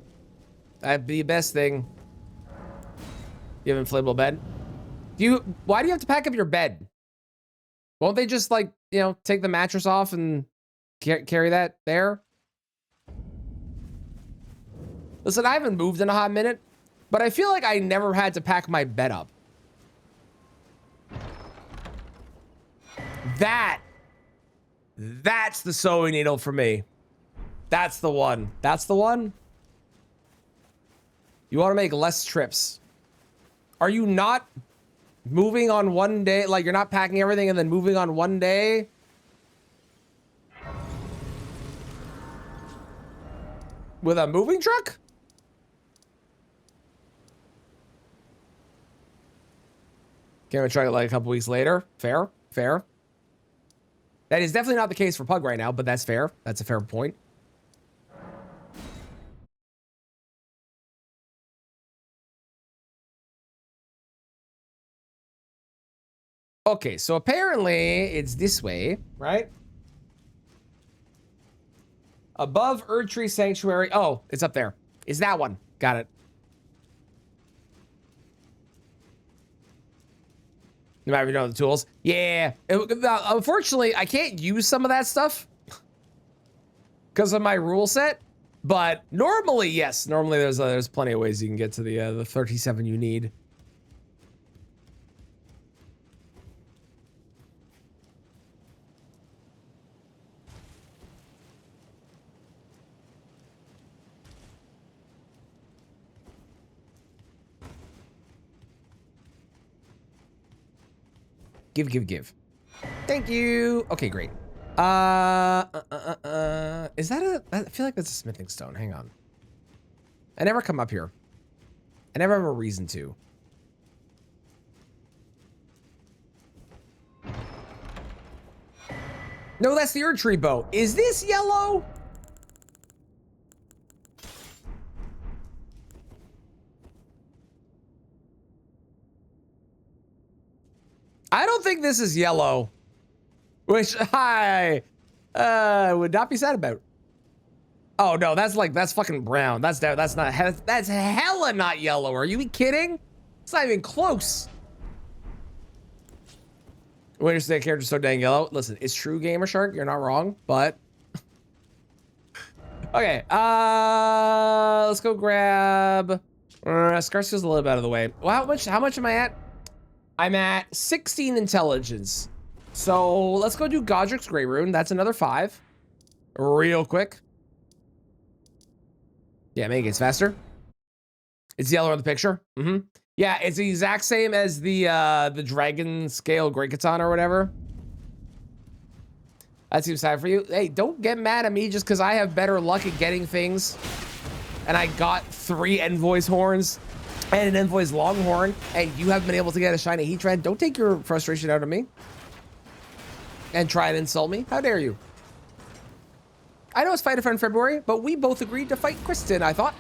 That'd be the best thing. You have an inflatable bed? Why do you have to pack up your bed? Won't they just, like, you know, take the mattress off and carry that there? Listen, I haven't moved in a hot minute, but I feel like I never had to pack my bed up. That's the sewing needle for me. That's the one. That's the one. You want to make less trips. Are you not moving on one day? Like, you're not packing everything and then moving on one day? With a moving truck? Can't try it like a couple weeks later. Fair, fair. That is definitely not the case for Pug right now, but that's fair. That's a fair point. Okay, so apparently it's this way, right? Above Erdtree Sanctuary. Oh, it's up there. Is that one? Got it. You might know the tools. Yeah. Unfortunately, I can't use some of that stuff because of my rule set. But normally, yes. Normally, there's plenty of ways you can get to the 37 you need. Give. Thank you. Okay, great. Is that I feel like that's a smithing stone. Hang on. I never come up here. I never have a reason to. No, that's the Erdtree bow. Is this yellow? I don't think this is yellow, which I would not be sad about. Oh no, that's fucking brown. That's hella not yellow. Are you kidding? It's not even close. When you say character's so dang yellow, listen, it's true, Gamer Shark. You're not wrong, but okay. Let's go grab. Scarcio's a little bit out of the way. Well, how much am I at? I'm at 16 intelligence. So let's go do Godric's Grey Rune. That's another 5. Real quick. Yeah, maybe it gets faster. It's yellow on the picture. Yeah, it's the exact same as the Dragon Scale Great Katana or whatever. That seems sad for you. Hey, don't get mad at me just because I have better luck at getting things. And I got 3 Envoy's horns. And an Envoy's Longhorn, and you haven't been able to get a shiny Heatran. Don't take your frustration out of me. And try and insult me. How dare you? I know it's Fight a Friend February, but we both agreed to fight Kristen, I thought.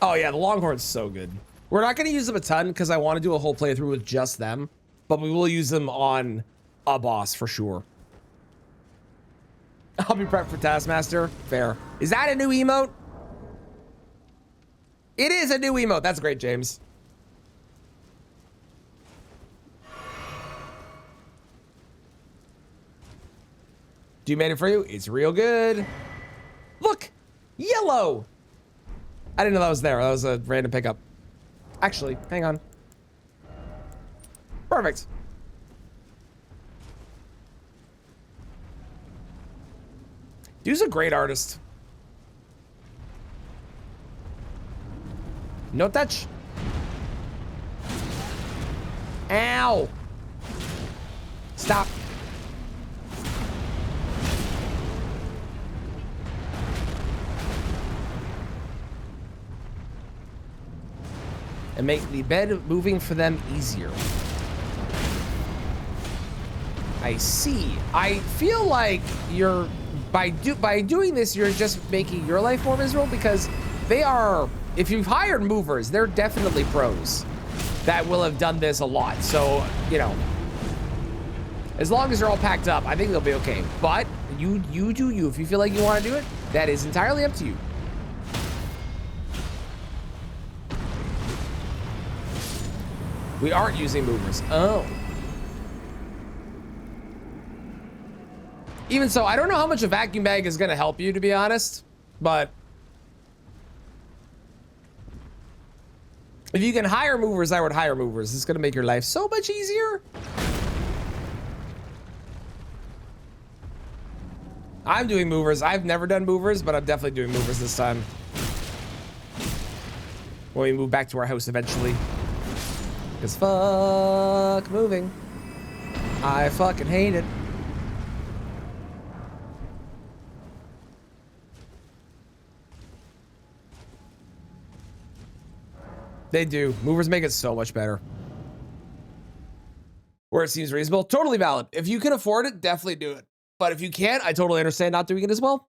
Oh yeah, the Longhorn's so good. We're not going to use them a ton because I want to do a whole playthrough with just them. But we will use them on a boss for sure. I'll be prepped for Taskmaster. Fair. Is that a new emote? It is a new emote. That's great, James. Do you made it for you? It's real good. Look, yellow. I didn't know that was there. That was a random pickup. Actually, hang on. Perfect. Dude's a great artist. No touch. Ow. Stop. And make the bed moving for them easier. I see. I feel like you're by doing this, you're just making your life more miserable because they are, if you've hired movers, they're definitely pros that will have done this a lot. So, you know, as long as they're all packed up, I think they'll be okay. But you do you. If you feel like you want to do it, that is entirely up to you. We aren't using movers. Oh. Even so, I don't know how much a vacuum bag is going to help you, to be honest. But if you can hire movers, I would hire movers. It's going to make your life so much easier. I'm doing movers. I've never done movers, but I'm definitely doing movers this time. When we move back to our house eventually. Because fuck moving. I fucking hate it. They do. Movers make it so much better. Where it seems reasonable. Totally valid. If you can afford it, definitely do it. But if you can't, I totally understand not doing it as well.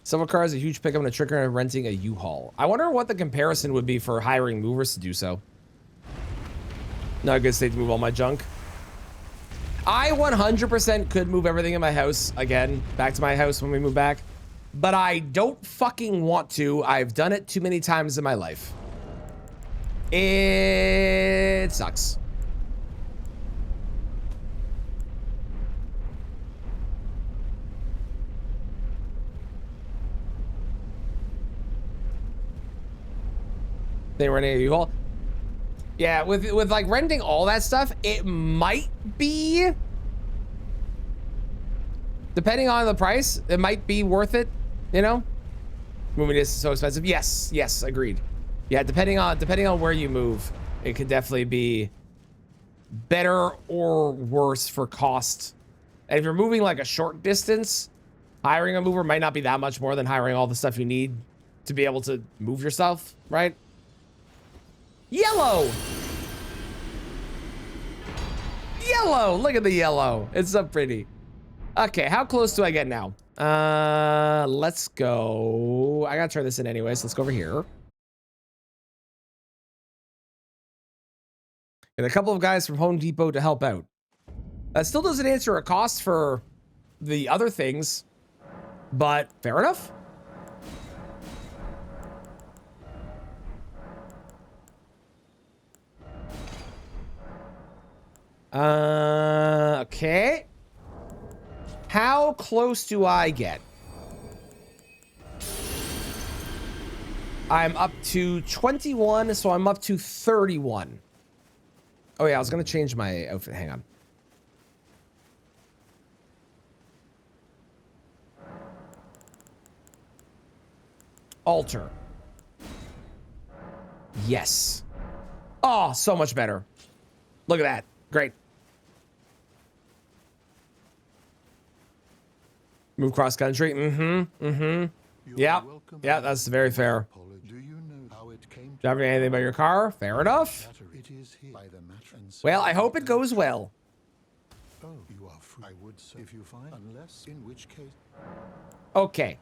Silver car is a huge pickup and a trigger and renting a U-Haul. I wonder what the comparison would be for hiring movers to do so. Not a good state to move all my junk. I 100% could move everything in my house again, back to my house when we move back. But I don't fucking want to. I've done it too many times in my life. It sucks. They renting a U-Haul. Yeah, with like renting all that stuff, it might be, depending on the price, it might be worth it, you know? Moving is so expensive. Yes, agreed. Yeah, depending on where you move, it could definitely be better or worse for cost. And if you're moving like a short distance, hiring a mover might not be that much more than hiring all the stuff you need to be able to move yourself, right? Yellow! Yellow! Look at the yellow. It's so pretty. Okay, how close do I get now? Let's go. I gotta turn this in anyway, so let's go over here. And a couple of guys from Home Depot to help out. That still doesn't answer a cost for the other things, but fair enough. Okay. How close do I get? I'm up to 21, so I'm up to 31. Oh yeah, I was gonna change my outfit. Hang on. Alter. Yes. Oh, so much better. Look at that. Great. Move cross country. Yeah, that's very fair. Do you know how it came Driving anything by your car? Fair enough. It is here by the mattress. Well, I hope it goes well. Oh, you are free. I would say if you find, unless in which case. Okay.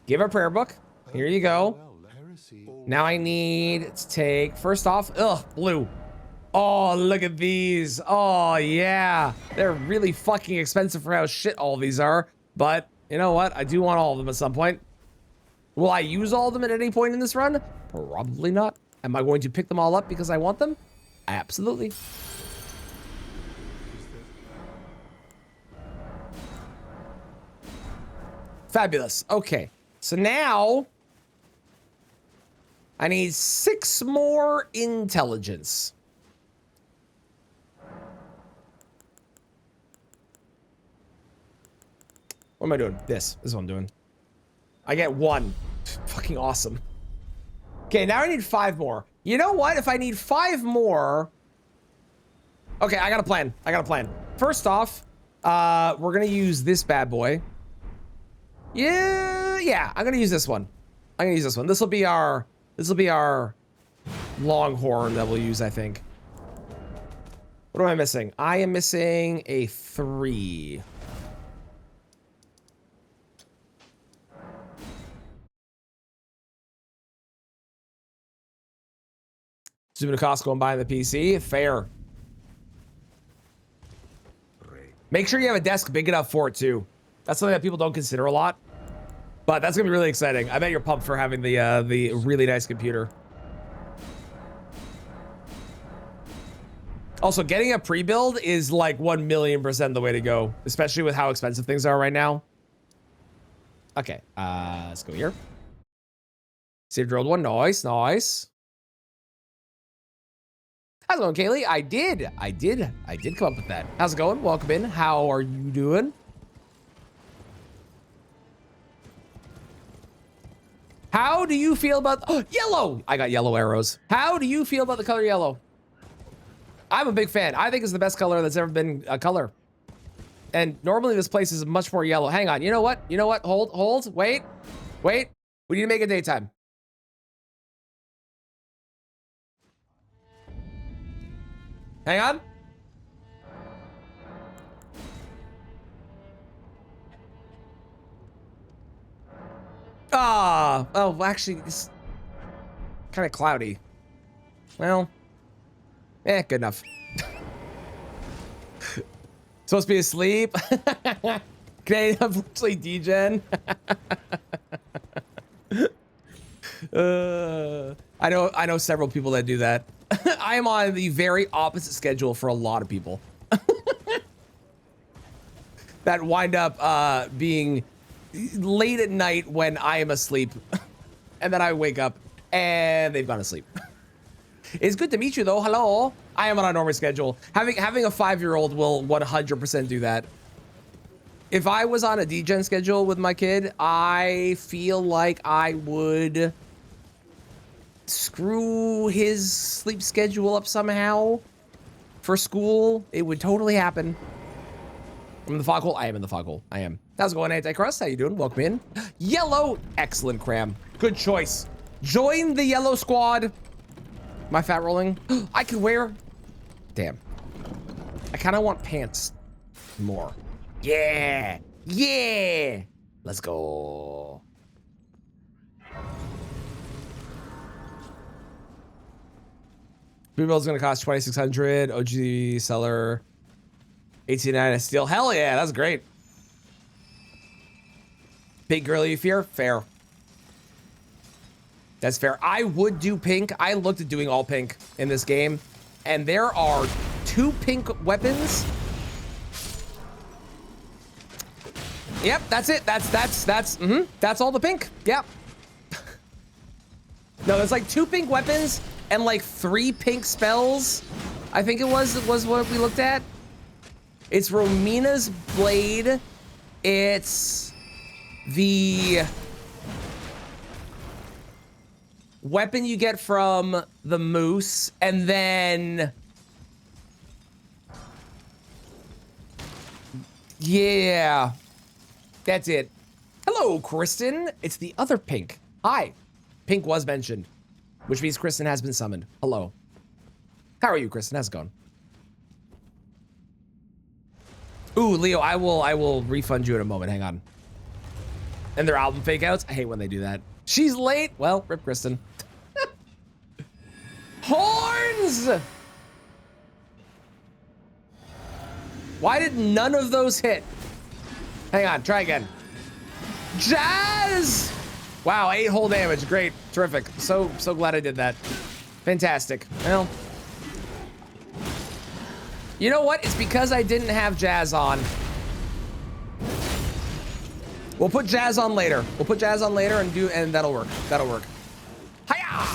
Give a prayer book. Here you go. Well, heresy. Now I need to take, first off, blue. Oh, look at these. Oh, yeah. They're really fucking expensive for how shit all these are. But you know what? I do want all of them at some point. Will I use all of them at any point in this run? Probably not. Am I going to pick them all up because I want them? Absolutely. Fabulous. Okay. So now I need 6 more intelligence. What am I doing? This is what I'm doing. I get 1. Fucking awesome. Okay, now I need 5 more. You know what? If I need 5 more... Okay, I got a plan. First off, we're gonna use this bad boy. Yeah, I'm gonna use this one. This will be our Longhorn that we'll use, I think. What am I missing? I am missing a 3. Zoom to Costco and buying the PC. Fair. Make sure you have a desk big enough for it too. That's something that people don't consider a lot, but that's gonna be really exciting. I bet you're pumped for having the really nice computer. Also, getting a pre-build is like 1,000,000% the way to go, especially with how expensive things are right now. Okay, let's go here. Saved your old one. Nice. How's it going, Kaylee? I did come up with that. How's it going? Welcome in. How are you doing? How do you feel about yellow? I got yellow arrows. How do you feel about the color yellow? I'm a big fan. I think it's the best color that's ever been a color. And normally this place is much more yellow. Hang on. You know what? Hold. Wait. We need to make it daytime. Hang on. Ah, oh, actually, it's kind of cloudy. Well, good enough. Supposed to be asleep. Canadian, unfortunately, DGen. I know several people that do that. I am on the very opposite schedule for a lot of people. That wind up being late at night when I am asleep. And then I wake up and they've gone to sleep. It's good to meet you though. Hello. I am on a normal schedule. Having a 5-year-old will 100% do that. If I was on a DGen schedule with my kid, I feel like I would screw his sleep schedule up somehow for school. It would totally happen. I'm in the foghole. I am in the foghole. I am. How's it going, Antichrist? How you doing? Welcome in. Yellow. Excellent, Cram. Good choice. Join the yellow squad. My fat rolling. I could wear. Damn. I kind of want pants more. Yeah. Yeah. Let's go. Rebuild's gonna cost 2,600. OG seller 18.9 a steal. Hell yeah, that's great. Pink girl you fear? Fair. That's fair. I would do pink. I looked at doing all pink in this game, and there are 2 pink weapons. Yep, that's it. That's all the pink. Yep. No, there's like 2 pink weapons and like 3 pink spells. I think it was what we looked at. It's Romina's blade. It's the weapon you get from the moose, and then yeah, that's it. Hello, Kristen. It's the other pink. Hi. Pink was mentioned, which means Kristen has been summoned. Hello. How are you, Kristen? How's it going? Ooh, Leo, I will refund you in a moment. Hang on. And their album fake outs. I hate when they do that. She's late. Well, rip Kristen. Horns! Why did none of those hit? Hang on, try again. Jazz! Wow, 8 whole damage. Great. Terrific. So glad I did that. Fantastic. Well, you know what? It's because I didn't have Jazz on. We'll put Jazz on later. We'll put Jazz on later and that'll work. That'll work. Hiya!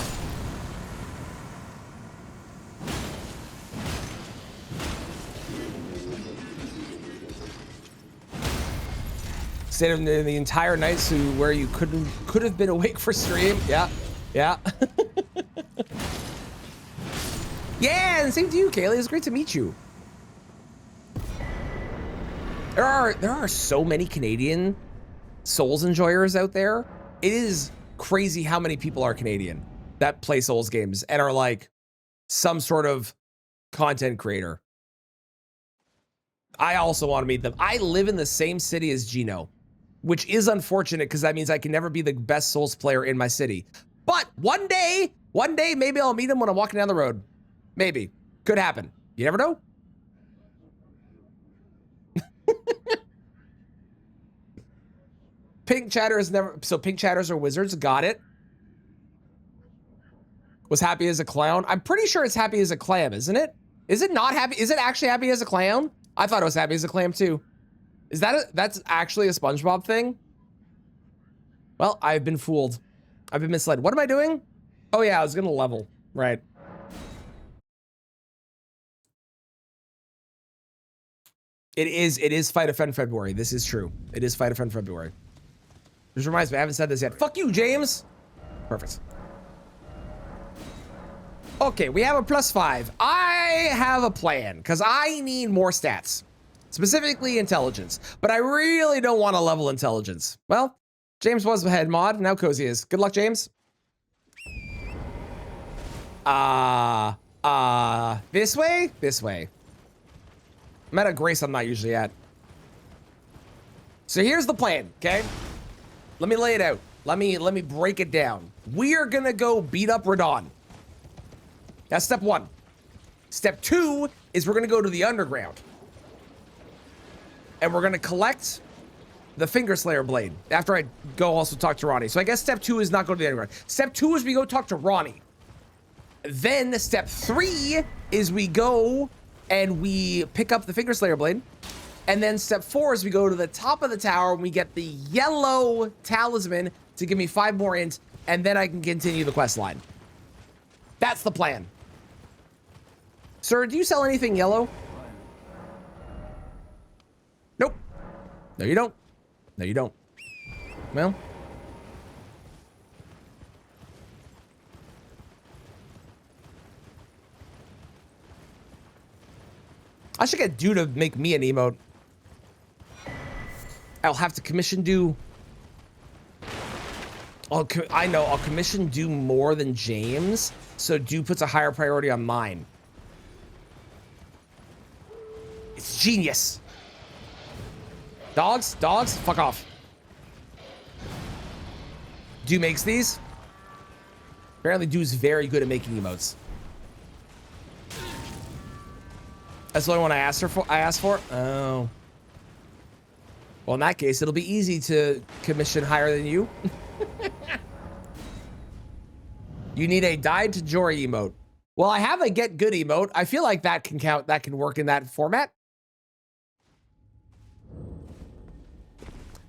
Stayed in the entire night so where you could have been awake for stream. Yeah, yeah. Yeah, and same to you, Kaylee. It's great to meet you. There are so many Canadian Souls enjoyers out there. It is crazy how many people are Canadian that play Souls games and are like some sort of content creator. I also want to meet them. I live in the same city as Gino, which is unfortunate because that means I can never be the best Souls player in my city. But one day, maybe I'll meet him when I'm walking down the road. Maybe. Could happen. You never know. Pink chatters never. So pink chatters are wizards. Got it. Was happy as a clown. I'm pretty sure it's happy as a clam, isn't it? Is it not happy? Is it actually happy as a clown? I thought it was happy as a clam too. Is that that's actually a SpongeBob thing? Well, I've been fooled. I've been misled. What am I doing? Oh yeah, I was gonna level. Right. It is Fight of Fun February. This is true. It is Fight of Fun February. This reminds me, I haven't said this yet. Fuck you, James. Perfect. Okay, we have a +5. I have a plan, because I need more stats. Specifically intelligence. But I really don't want to level intelligence. Well, James was head mod. Now Cozy is. Good luck, James. This way? This way. I'm at a Grace I'm not usually at. So here's the plan, okay? Let me lay it out. Let me break it down. We are gonna go beat up Radon. That's step 1. Step 2 is we're gonna go to the underground. And we're gonna collect the Finger Slayer blade after I go also talk to Ronnie. So I guess step 2 is not go to the underground. Step 2 is we go talk to Ronnie. Then step 3 is we go and we pick up the Finger Slayer blade. And then step 4 is we go to the top of the tower and we get the yellow talisman to give me 5 more int, and then I can continue the quest line. That's the plan. Sir, do you sell anything yellow? Nope. No, you don't. No, you don't. Well. I should get Dude to make me an emote. I'll have to commission do. I know, I'll commission do more than James, so Do puts a higher priority on mine. It's genius. Dogs, fuck off. Do makes these. Apparently, Do's very good at making emotes. That's the only one I asked for. Oh. Well, in that case, it'll be easy to commission higher than you. You need a died to Jory emote. Well, I have a get good emote. I feel like that can count. That can work in that format.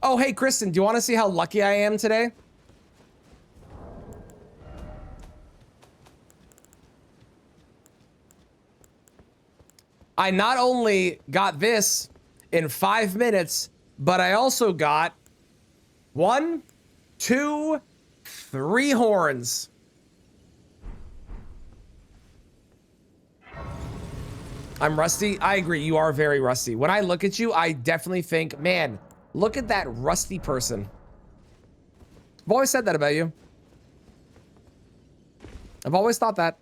Oh, hey, Kristen, do you want to see how lucky I am today? I not only got this in 5 minutes, but I also got 1, 2, 3 horns. I'm rusty. I agree. You are very rusty. When I look at you, I definitely think, man, look at that rusty person. I've always said that about you. I've always thought that.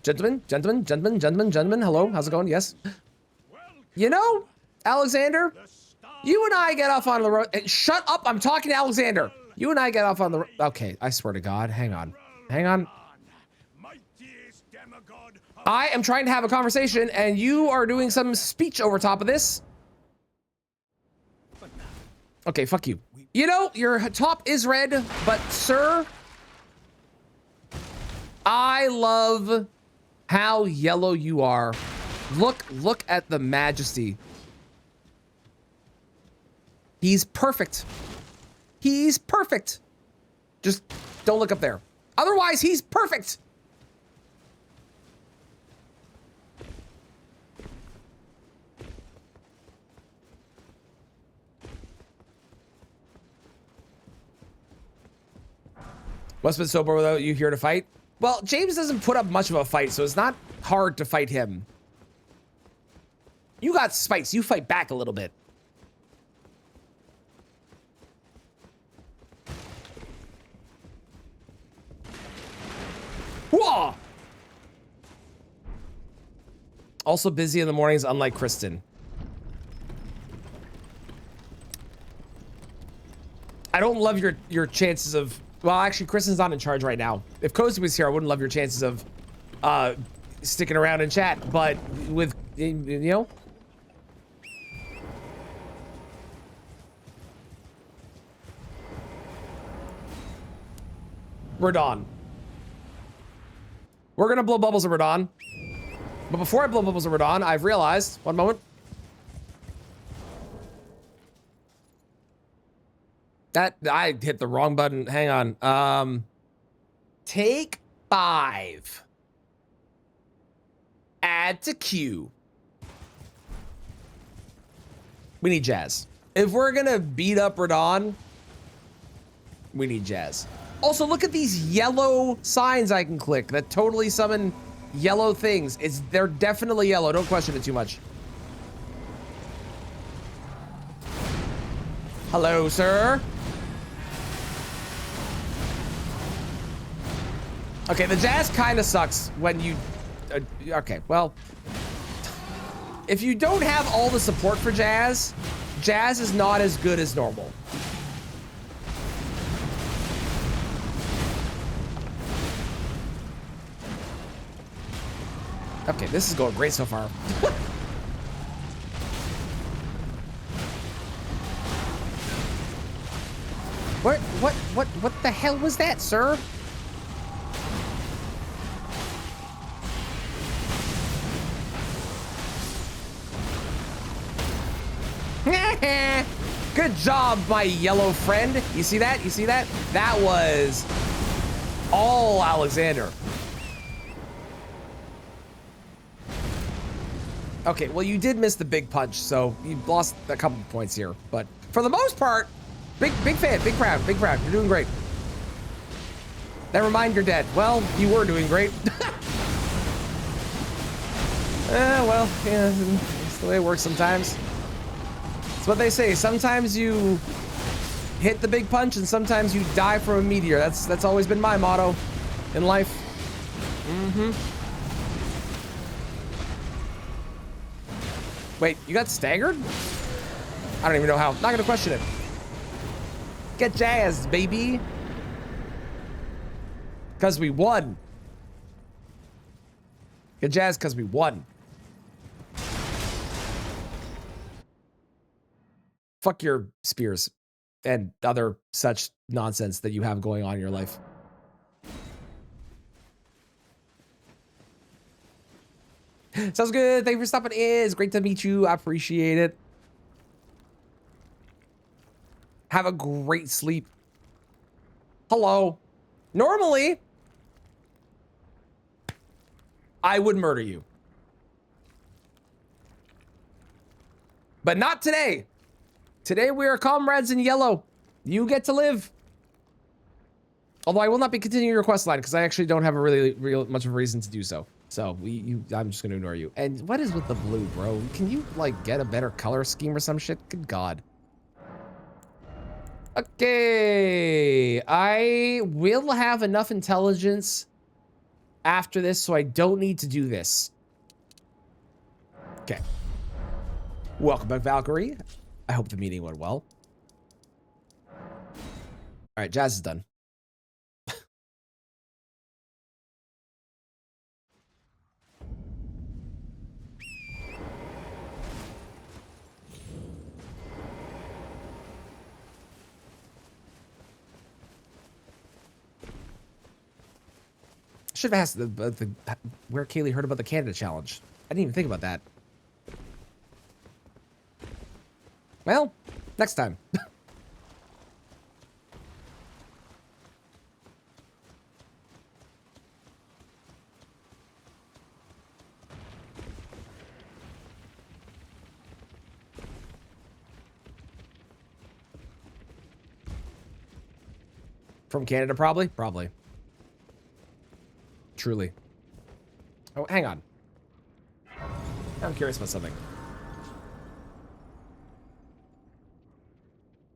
Gentlemen, hello, how's it going? Yes. You know, Alexander, you and I get off on the road. Shut up, I'm talking to Alexander. You and I get off on the road. Okay, I swear to God, hang on. I am trying to have a conversation and you are doing some speech over top of this. Okay, fuck you. You know, your top is red, but sir, I love how yellow you are. Look at the majesty. He's perfect. He's perfect. Just don't look up there. Otherwise, he's perfect. Must have been sober without you here to fight. Well, James doesn't put up much of a fight, so it's not hard to fight him. You got spice. You fight back a little bit. Whoa! Also busy in the mornings, unlike Kristen. I don't love your chances of... Well, actually, Kristen's not in charge right now. If Cozy was here, I wouldn't love your chances of sticking around in chat. But with, you know... Radon. We're gonna blow bubbles at Radon. But before I blow bubbles at Radon, I've realized... One moment. That I hit the wrong button. Hang on. Take 5. Add to queue. We need Jazz. If we're gonna beat up Radon, we need Jazz. Also, look at these yellow signs I can click that totally summon yellow things. They're definitely yellow. Don't question it too much. Hello, sir. Okay, the Jazz kind of sucks when you... okay, well... if you don't have all the support for Jazz, Jazz is not as good as normal. Okay, this is going great so far. What the hell was that, sir? Good job, my yellow friend. You see that? You see that? That was all Alexander. Okay, well, you did miss the big punch, so you lost a couple points here. But for the most part, big fan, big proud. You're doing great. Never mind, you're dead. Well, you were doing great. Well, yeah, it's the way it works sometimes. It's what they say. Sometimes you hit the big punch, and sometimes you die from a meteor. That's always been my motto in life. Wait, you got staggered? I don't even know how. Not gonna question it. Get jazzed, baby. Because we won. Get jazzed because we won. Fuck your spears and other such nonsense that you have going on in your life. Sounds good. Thank you for stopping in. It's great to meet you. I appreciate it. Have a great sleep. Hello. Normally, I would murder you. But not today. Today we are comrades in yellow. You get to live. Although I will not be continuing your quest line because I actually don't have a real much of a reason to do so. So I'm just gonna ignore you. And what is with the blue, bro? Can you like get a better color scheme or some shit? Good God. Okay, I will have enough intelligence after this, so I don't need to do this. Okay. Welcome back, Valkyrie. I hope the meeting went well. All right, Jazz is done. Should have asked where Kaylee heard about the Canada challenge. I didn't even think about that. Well, next time. From Canada, probably? Probably. Truly. Oh, hang on. I'm curious about something.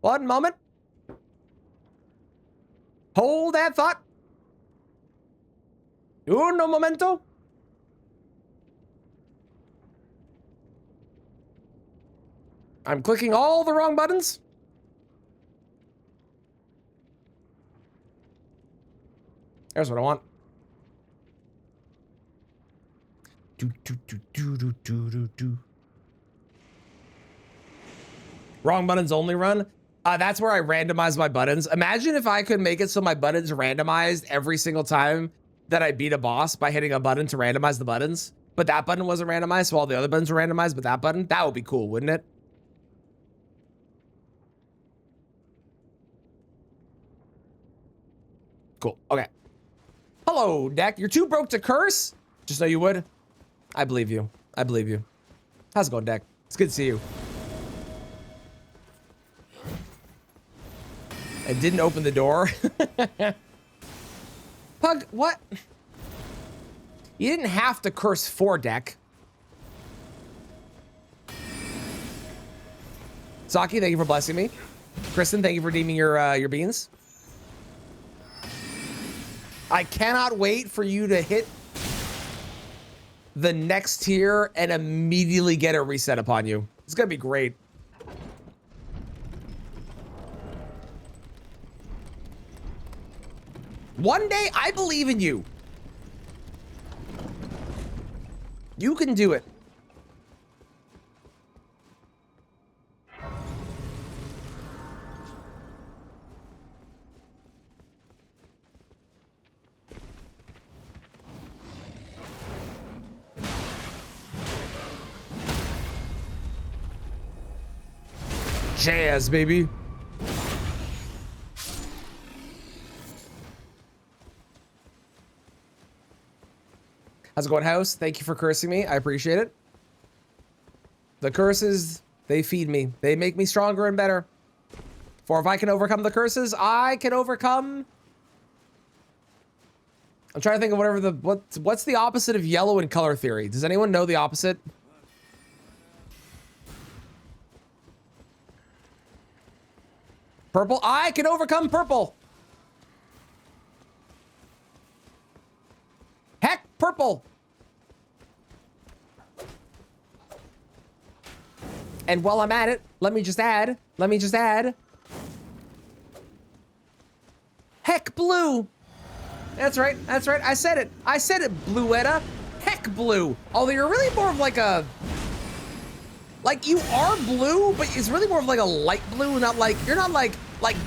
One moment. Hold that thought. Uno momento. I'm clicking all the wrong buttons. There's what I want. Wrong buttons only run. That's where I randomize my buttons. Imagine if I could make it so my buttons randomized every single time that I beat a boss by hitting a button to randomize the buttons. But that button wasn't randomized, so all the other buttons were randomized, but that button, that would be cool, wouldn't it? Cool, okay. Hello, Deck. You're too broke to curse? Just know you would. I believe you. I believe you. How's it going, Deck? It's good to see you. I didn't open the door. Pug, what? You didn't have to curse for Deck. Saki, thank you for blessing me. Kristen, thank you for redeeming your beans. I cannot wait for you to hit the next tier and immediately get a reset upon you. It's gonna be great. One day, I believe in you. You can do it. Jazz, baby. How's it going, House? Thank you for cursing me. I appreciate it. The curses, they feed me. They make me stronger and better. For if I can overcome the curses, I can overcome... I'm trying to think of whatever the... What's the opposite of yellow in color theory? Does anyone know the opposite? Purple. I can overcome purple. Heck, purple. And while I'm at it, let me just add. Heck, blue. That's right. I said it. Bluetta. Heck, blue. Although you're really more of like a... Like, you are blue, but it's really more of like a light blue, not like... You're not like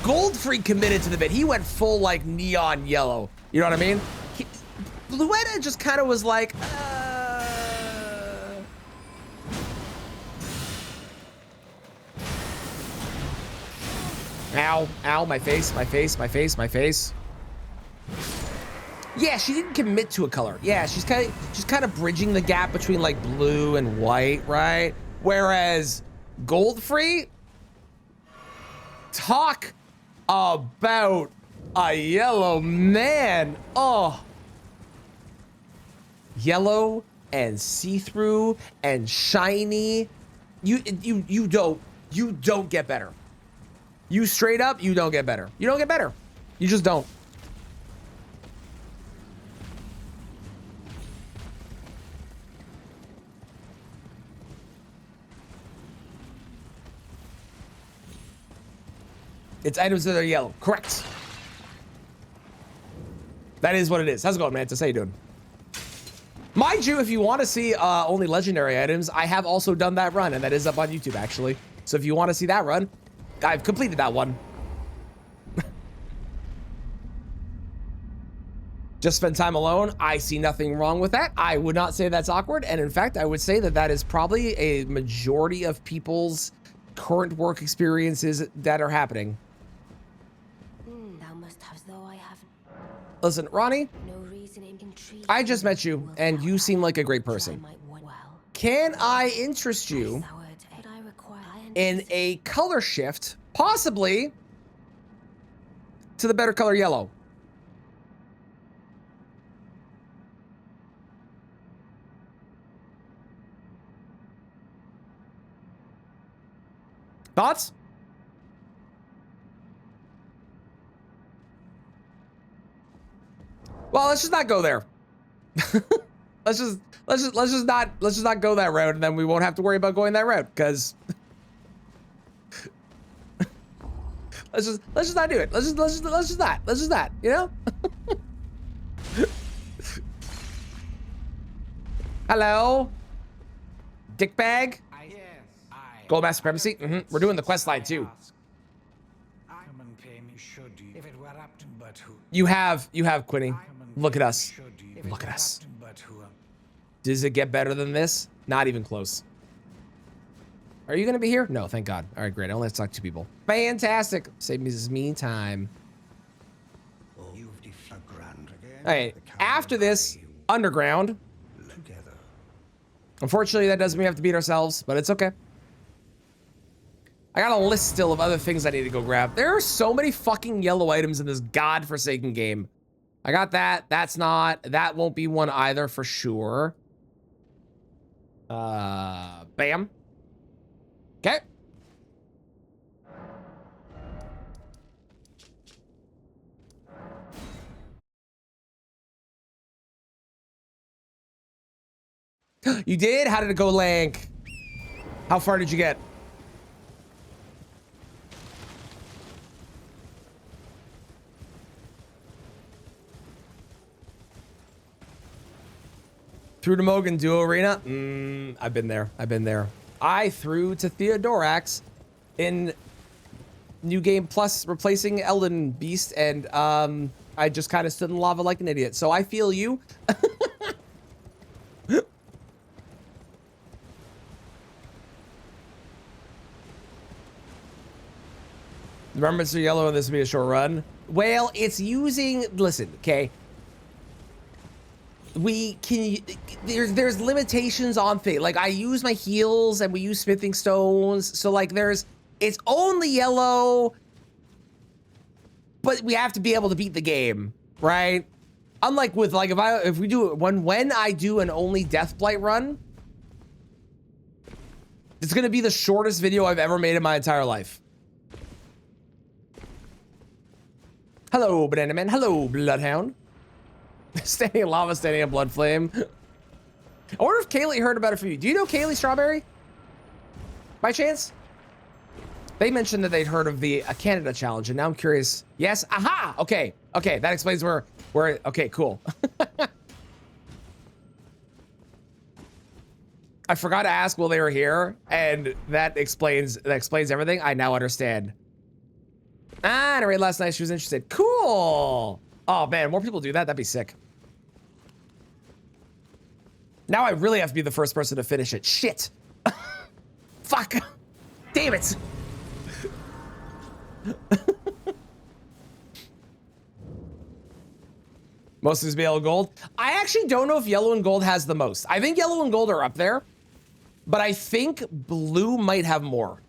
Goldfree committed to the bit. He went full like neon yellow. You know what I mean? Bluetta just kind of was like, Ow, my face. Yeah, she didn't commit to a color. Yeah, she's kind of bridging the gap between like blue and white, right? Whereas Goldfree, talk about a yellow man. Oh. Yellow and see-through and shiny. You don't get better. You straight up, you don't get better. You don't get better. You just don't. It's items that are yellow. Correct. That is what it is. How's it going, Mantis? How you doing? Mind you, if you want to see only legendary items, I have also done that run, and that is up on YouTube, actually. So if you want to see that run, I've completed that one. Just spend time alone. I see nothing wrong with that. I would not say that's awkward. And in fact, I would say that that is probably a majority of people's current work experiences that are happening. Thou must have, though I have Listen, Ronnie, no reason in intrigue. I just met you, and you seem like a great person. Can I interest you in a color shift, possibly to the better color yellow? Thoughts? Well, let's just not go there. let's just not go that route, and then we won't have to worry about going that route, because let's just not do it. Let's just not, you know? Hello? Dickbag? Gold Master Supremacy? We're doing the quest line too. Come and pay me, should you? If it were up to but who? You have Quinny. Look at us. Look at us. Does it get better than this? Not even close. Are you gonna be here? No, thank God. All right, great. I only have to talk to 2 people. Fantastic. Save me time. Oh, you've defied grand again. All right. After this, underground. Together. Unfortunately, that does mean we have to beat ourselves, but it's okay. I got a list still of other things I need to go grab. There are so many fucking yellow items in this godforsaken game. I got that. That's not. That won't be one either for sure. Bam. Okay. You did? How did it go, Lank? How far did you get? Through to Mogan Duo Arena? I've been there. I've been there. I threw to Theodorax in New Game Plus replacing Elden Beast, and I just kind of stood in lava like an idiot. So I feel you. Remember, Mr. Yellow, this would be a short run. Well, it's using, listen, okay. We can, there's limitations on things. Like I use my heals and we use smithing stones. So like it's only yellow, but we have to be able to beat the game, right? Unlike with like, if we do it, when I do an only Deathblight run, it's going to be the shortest video I've ever made in my entire life. Hello, Banana Man. Hello, Bloodhound. Standing in lava, standing in blood flame. I wonder if Kaylee heard about it from you. Do you know Kaylee Strawberry? By chance? They mentioned that they'd heard of the Canada challenge, and now I'm curious. Yes? Aha! Okay. Okay, that explains where okay, cool. I forgot to ask while they were here, and that explains everything. I now understand. Ah, and I read last night she was interested. Cool! Oh man, more people do that, that'd be sick. Now I really have to be the first person to finish it. Shit! Fuck! Damn it! Most is yellow and gold. I actually don't know if yellow and gold has the most. I think yellow and gold are up there, but I think blue might have more.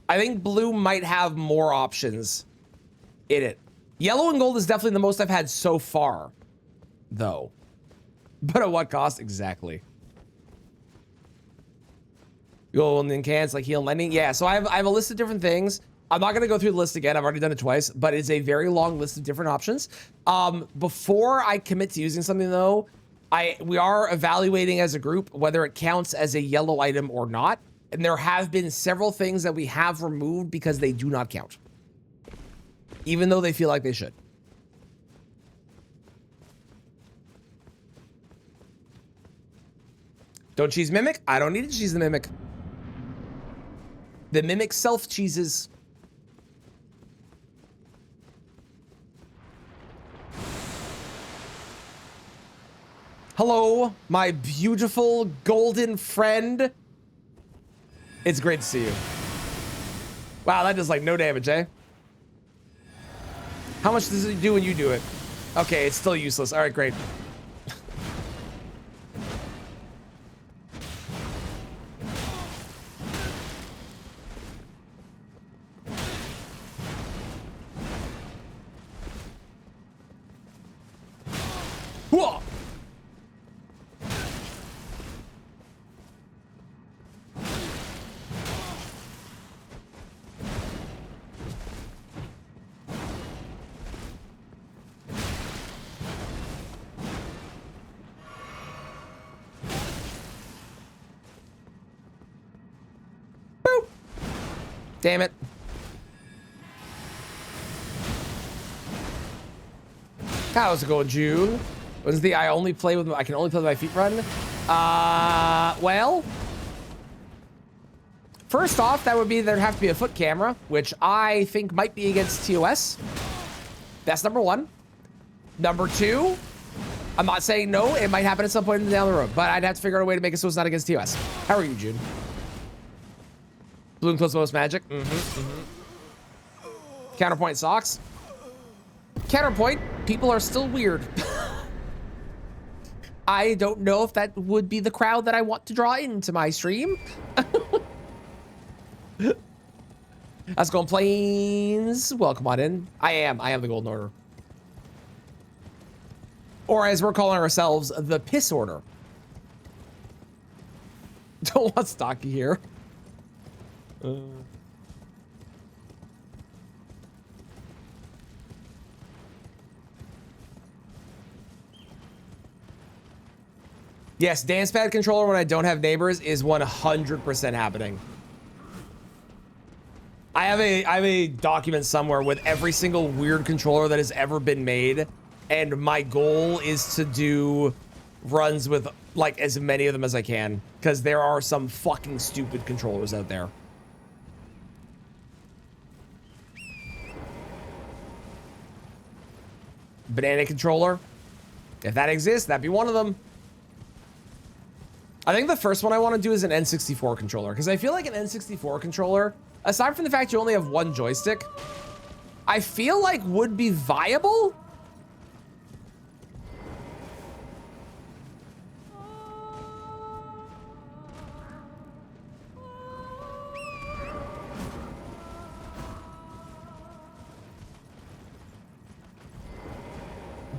I think blue might have more options in it. Yellow and gold is definitely the most I've had so far, though. But at what cost? Exactly. Golden cans like heal and lightning. Yeah, so I have a list of different things. I'm not gonna go through the list again. I've already done it twice, but it's a very long list of different options. Before I commit to using something though, we are evaluating as a group whether it counts as a yellow item or not. And there have been several things that we have removed because they do not count, even though they feel like they should. Don't cheese Mimic? I don't need to cheese the Mimic. The Mimic self-cheeses. Hello, my beautiful golden friend. It's great to see you. Wow, that does like no damage, eh? How much does it do when you do it? Okay, it's still useless. All right, great. Whoa! Boop! Damn it. How's it going, June? Was the I can only play with my feet run? Well, first off, that would be there'd have to be a foot camera, which I think might be against TOS. That's number one. Number two, I'm not saying no, it might happen at some point down the road, but I'd have to figure out a way to make it so it's not against TOS. How are you, June? Blue and close most magic. Counterpoint socks. Counterpoint, people are still weird. I don't know if that would be the crowd that I want to draw into my stream. Let's go planes. Welcome on in. I am the Golden Order. Or as we're calling ourselves, the Piss Order. Don't want Stocky here. Yes, dance pad controller when I don't have neighbors is 100% happening. I have a document somewhere with every single weird controller that has ever been made, and my goal is to do runs with like as many of them as I can, because there are some fucking stupid controllers out there. Banana controller, if that exists, that'd be one of them. I think the first one I want to do is an N64 controller, because I feel like an N64 controller, aside from the fact you only have one joystick, I feel like would be viable.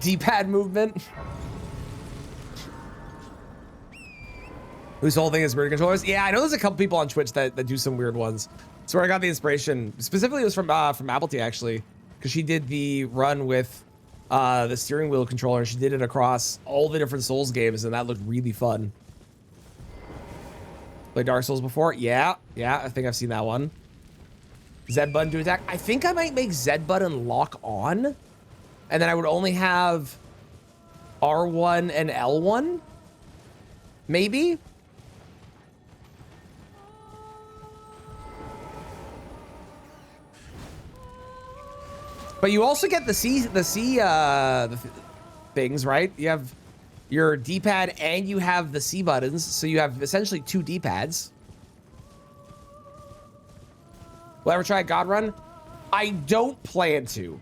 D-pad movement. Whose whole thing is weird controllers? Yeah, I know there's a couple people on Twitch that do some weird ones. That's where I got the inspiration. Specifically, it was from Applety, actually, because she did the run with the steering wheel controller. She did it across all the different Souls games, and that looked really fun. Played Dark Souls before? Yeah, I think I've seen that one. Z button to attack. I think I might make Z button lock on, and then I would only have R1 and L1, maybe. But you also get the things, right? You have your D-pad and you have the C buttons, so you have essentially two D-pads. Will I ever try a God Run? I don't plan to.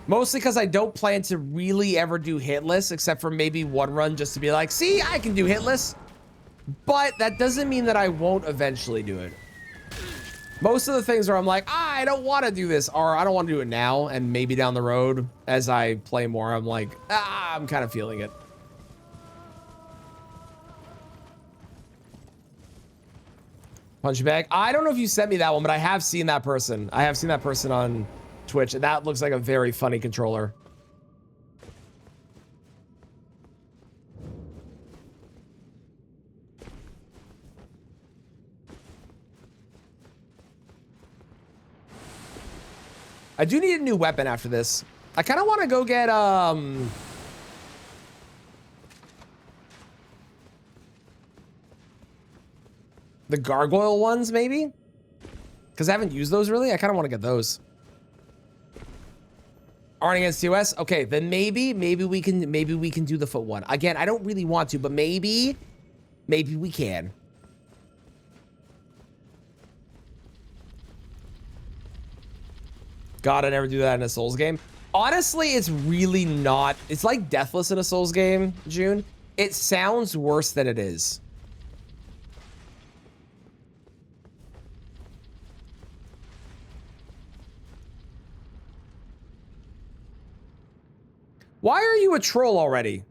Mostly because I don't plan to really ever do hitless, except for maybe one run just to be like, see, I can do hitless. But that doesn't mean that I won't eventually do it. Most of the things where I'm like, I don't want to do this, or I don't want to do it now, and maybe down the road, as I play more, I'm like, I'm kind of feeling it. Punch bag. I don't know if you sent me that one, but I have seen that person. I have seen that person on Twitch, and that looks like a very funny controller. I do need a new weapon after this. I kind of want to go get, the gargoyle ones, maybe? Because I haven't used those really. I kind of want to get those. Aren't against TOS? Okay, then maybe we can do the foot one. Again, I don't really want to, but maybe we can. God, I never do that in a Souls game. Honestly, it's really not. It's like Deathless in a Souls game, June. It sounds worse than it is. Why are you a troll already?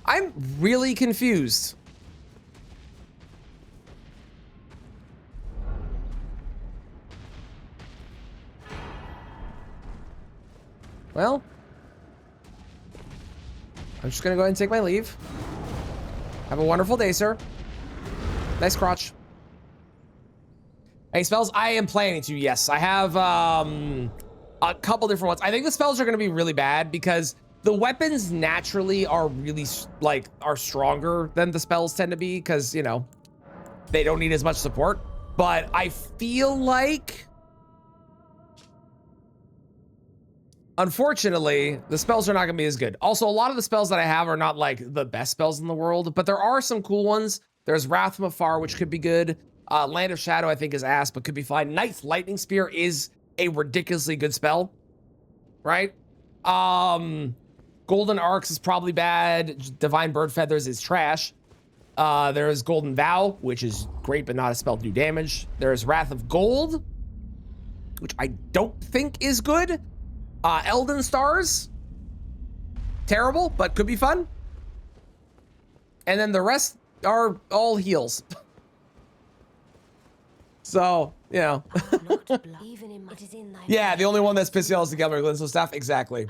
I'm really confused. Well, I'm just gonna go ahead and take my leave. Have a wonderful day, sir. Nice crotch. Any spells? I am planning to, yes. I have a couple different ones. I think the spells are gonna be really bad because the weapons naturally are really, like, are stronger than the spells tend to be because, you know, they don't need as much support. But I feel like, unfortunately, the spells are not going to be as good. Also, a lot of the spells that I have are not, like, the best spells in the world, but there are some cool ones. There's Wrath from Afar, which could be good. Land of Shadow, I think, is ass, but could be fine. Knight's Lightning Spear is a ridiculously good spell, right? Golden Arcs is probably bad. Divine Bird Feathers is trash. There is Golden Vow, which is great, but not a spell to do damage. There is Wrath of Gold, which I don't think is good. Elden Stars, terrible, but could be fun. And then the rest are all heals. So, you know. Even in my, it is in thy Yeah, the only one that's pissed is the Gelmir Glinso staff. Exactly.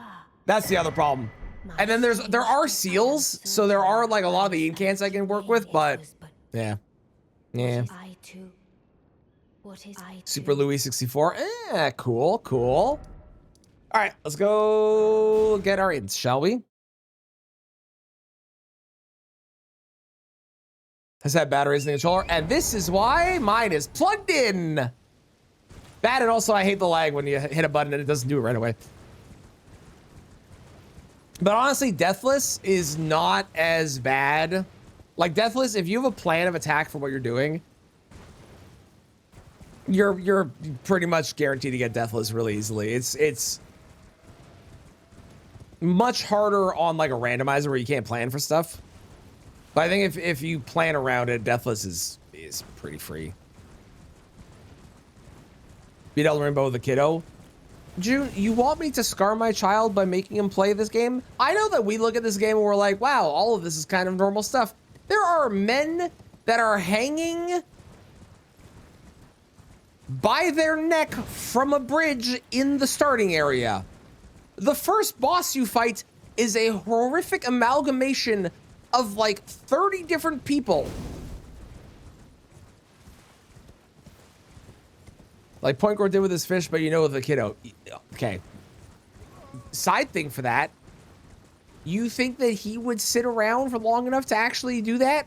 That's the other problem. And then there are seals, so there are like a lot of the incants I can work with, but yeah. Yeah. I too. What is I Super Louis 64. Cool, cool. All right, let's go get our ints, shall we? Has had batteries in the controller, and this is why mine is plugged in. Bad, and also I hate the lag when you hit a button and it doesn't do it right away. But honestly, Deathless is not as bad. Like Deathless, if you have a plan of attack for what you're doing, you're pretty much guaranteed to get Deathless really easily. It's much harder on like a randomizer where you can't plan for stuff. But I think if you plan around it, Deathless is pretty free. Beat Elden Rainbow with a kiddo. June, you want me to scar my child by making him play this game? I know that we look at this game and we're like, wow, all of this is kind of normal stuff. There are men that are hanging by their neck from a bridge in the starting area. The first boss you fight is a horrific amalgamation of like 30 different people. Like Point Guard did with his fish, but you know with the kiddo. Okay. Side thing for that. You think that he would sit around for long enough to actually do that?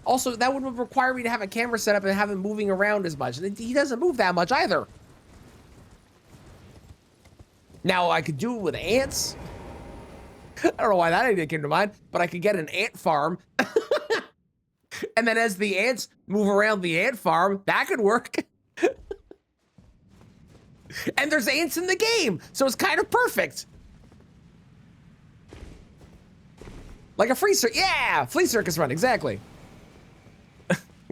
Also, that would require me to have a camera set up and have him moving around as much. And he doesn't move that much either. Now, I could do it with ants. I don't know why that idea came to mind, but I could get an ant farm. And then as the ants move around the ant farm, that could work. And there's ants in the game, so it's kind of perfect. Like a flea circus. Yeah, flea circus run, exactly.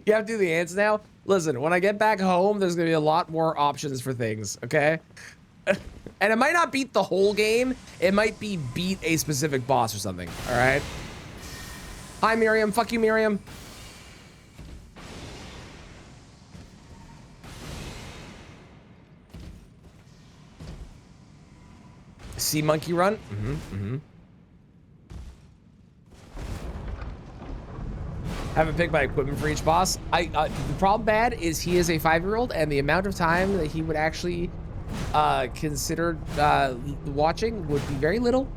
You have to do the ants now? Listen, when I get back home, there's gonna be a lot more options for things, okay? And it might not beat the whole game. It might be beat a specific boss or something, all right? Hi, Miriam. Fuck you, Miriam. Sea monkey run? Haven't picked my equipment for each boss. The problem bad is he is a 5-year-old, and the amount of time that he would actually consider watching would be very little.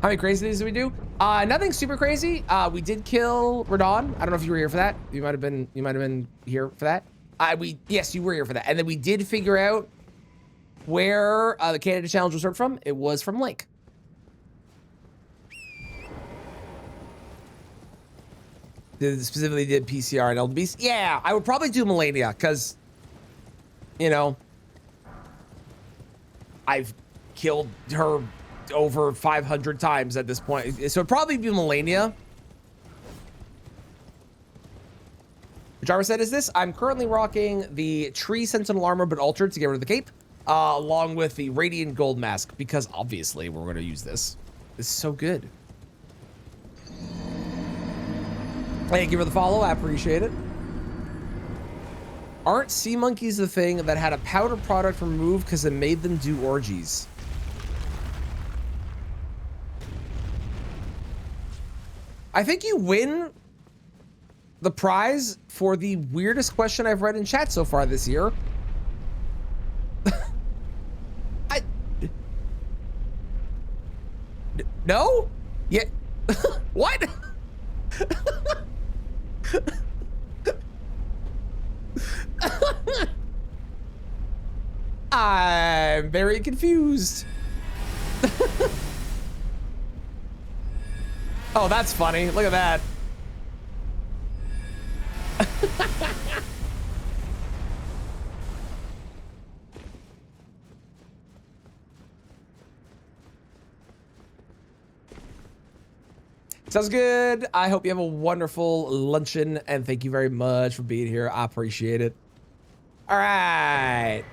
How many crazy things did we do? Nothing super crazy. We did kill Radon. I don't know if you were here for that. You might have been here for that. Yes, you were here for that. And then we did figure out where the Canada Challenge was from. It was from Link. Specifically did PCR and Elden Beast. Yeah, I would probably do Melania because, you know, I've killed her over 500 times at this point. So it'd probably be Melania. Jarvis said, is this? I'm currently rocking the Tree Sentinel armor, but altered to get rid of the cape, along with the Radiant Gold mask, because obviously we're going to use this. This is so good. Thank you for the follow. I appreciate it. Aren't sea monkeys the thing that had a powder product removed because it made them do orgies? I think you win the prize for the weirdest question I've read in chat so far this year. No? Yeah. What? I'm very confused. Oh, that's funny. Look at that. Sounds good. I hope you have a wonderful luncheon, and thank you very much for being here. I appreciate it. All right.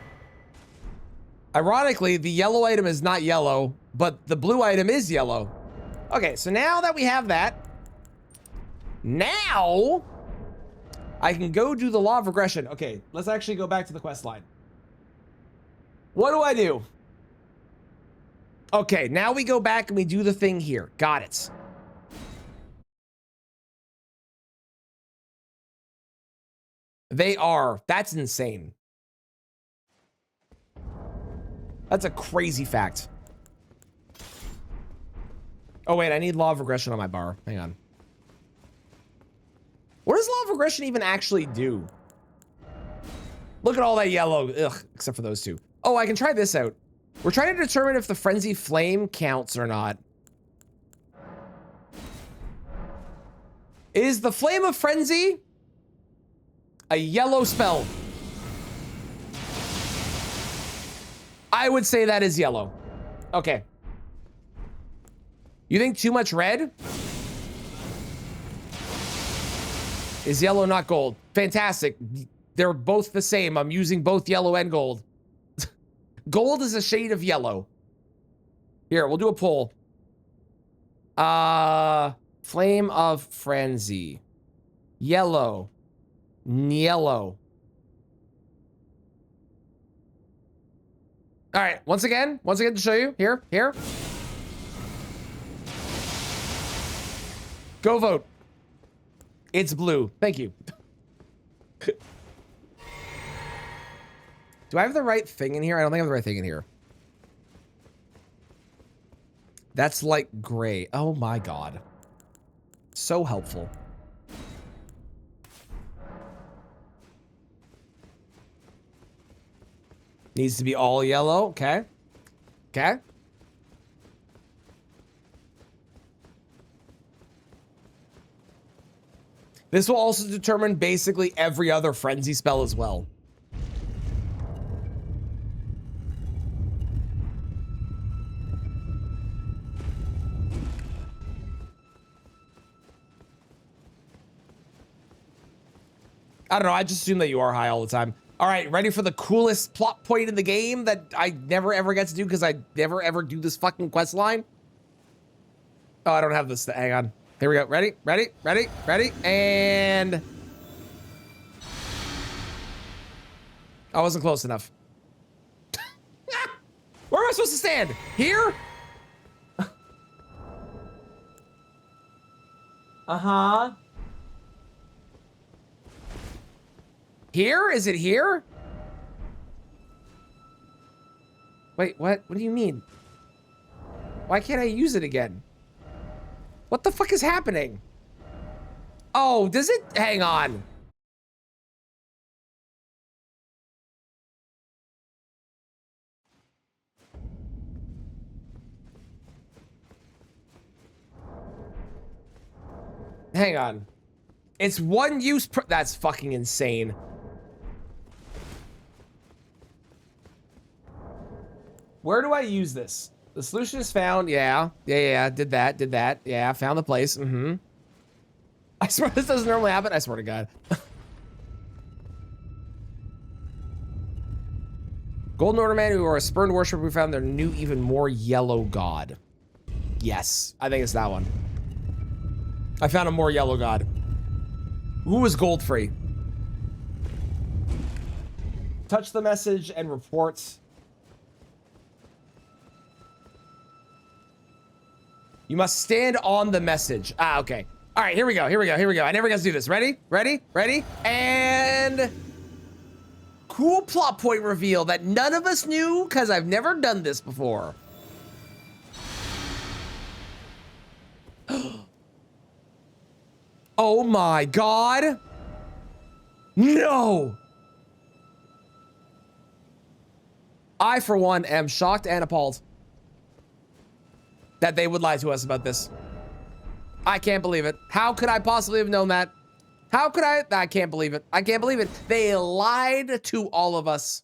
Ironically, the yellow item is not yellow, but the blue item is yellow. Okay, so now that we have that, now I can go do the law of regression. Okay, let's actually go back to the quest line. What do I do? Okay, now we go back and we do the thing here. Got it. They are. That's insane. That's a crazy fact. Oh, wait, I need law of regression on my bar. Hang on. What does law of regression even actually do? Look at all that yellow. Ugh, except for those two. Oh, I can try this out. We're trying to determine if the frenzy flame counts or not. Is the flame of frenzy a yellow spell? I would say that is yellow. Okay. You think too much red is yellow, not gold? Fantastic. They're both the same. I'm using both yellow and gold. Gold is a shade of yellow. Here, we'll do a poll. Flame of frenzy. Yellow. Yellow. All right, once again to show you. Here. Go vote. It's blue. Thank you. Do I have the right thing in here? I don't think I have the right thing in here. That's like gray. Oh my God. So helpful. Needs to be all yellow. Okay. Okay. This will also determine basically every other frenzy spell as well. I don't know. I just assume that you are high all the time. All right, ready for the coolest plot point in the game that I never ever get to do because I never ever do this fucking quest line? Oh, I don't have this. Hang on. Here we go. Ready? And... I wasn't close enough. Where am I supposed to stand? Here? Uh-huh. Here? Is it here? Wait, what? What do you mean? Why can't I use it again? What the fuck is happening? Oh, does it? Hang on. Hang on. It's one use per... That's fucking insane. Where do I use this? The solution is found. Yeah. Did that. Yeah, found the place. I swear this doesn't normally happen. I swear to God. Golden Order man who are a spurned worshiper who found their new, even more yellow god. Yes, I think it's that one. I found a more yellow god. Who was gold free? Touch the message and reports. You must stand on the message. Ah, okay. All right, here we go. I never got to do this. Ready? And cool plot point reveal that none of us knew because I've never done this before. Oh my God. No. I, for one, am shocked and appalled that they would lie to us about this. I can't believe it. How could I possibly have known that? How could I? I can't believe it. I can't believe it. They lied to all of us.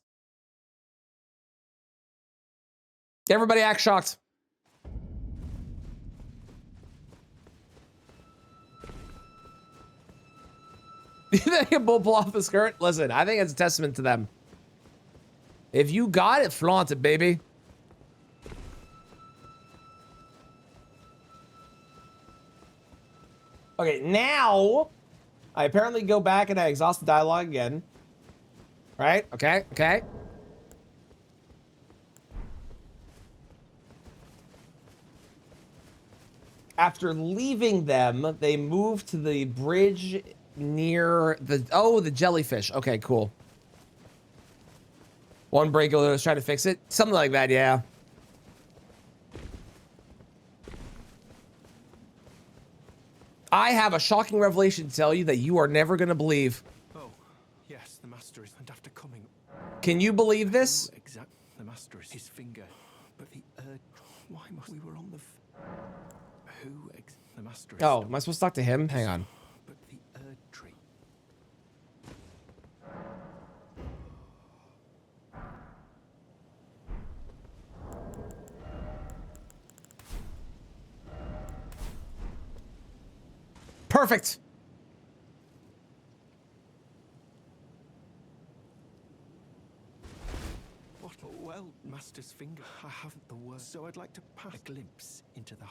Everybody act shocked. They can pull off the skirt. Listen, I think it's a testament to them. If you got it, flaunt it, baby. Okay, now I apparently go back and I exhaust the dialogue again. Right? Okay, okay. After leaving them, they move to the bridge near the jellyfish. Okay, cool. One breaker was trying to fix it. Something like that, yeah. I have a shocking revelation to tell you that you are never going to believe. Oh, yes, the master is. And after coming, Can you believe this? exact the master is his finger, but the why must we were on the the master is. Oh, am I supposed to talk to him? Hang on. But the tree. Perfect. What? Well, master's finger. I haven't the words, so I'd like to pass a glimpse into the.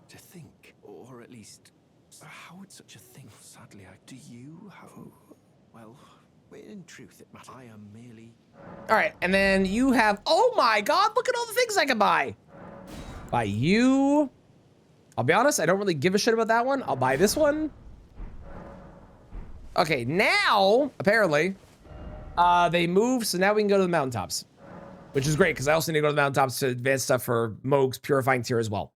To think, or at least, how would such a thing? Sadly, do you have? Well, in truth, it matters. I am merely. All right, and then you have. Oh my God! Look at all the things I can buy. Buy you. I'll be honest, I don't really give a shit about that one. I'll buy this one. Okay, now, apparently, they moved, so now we can go to the mountaintops. Which is great, because I also need to go to the mountaintops to advance stuff for Mohg's Purifying Tier as well.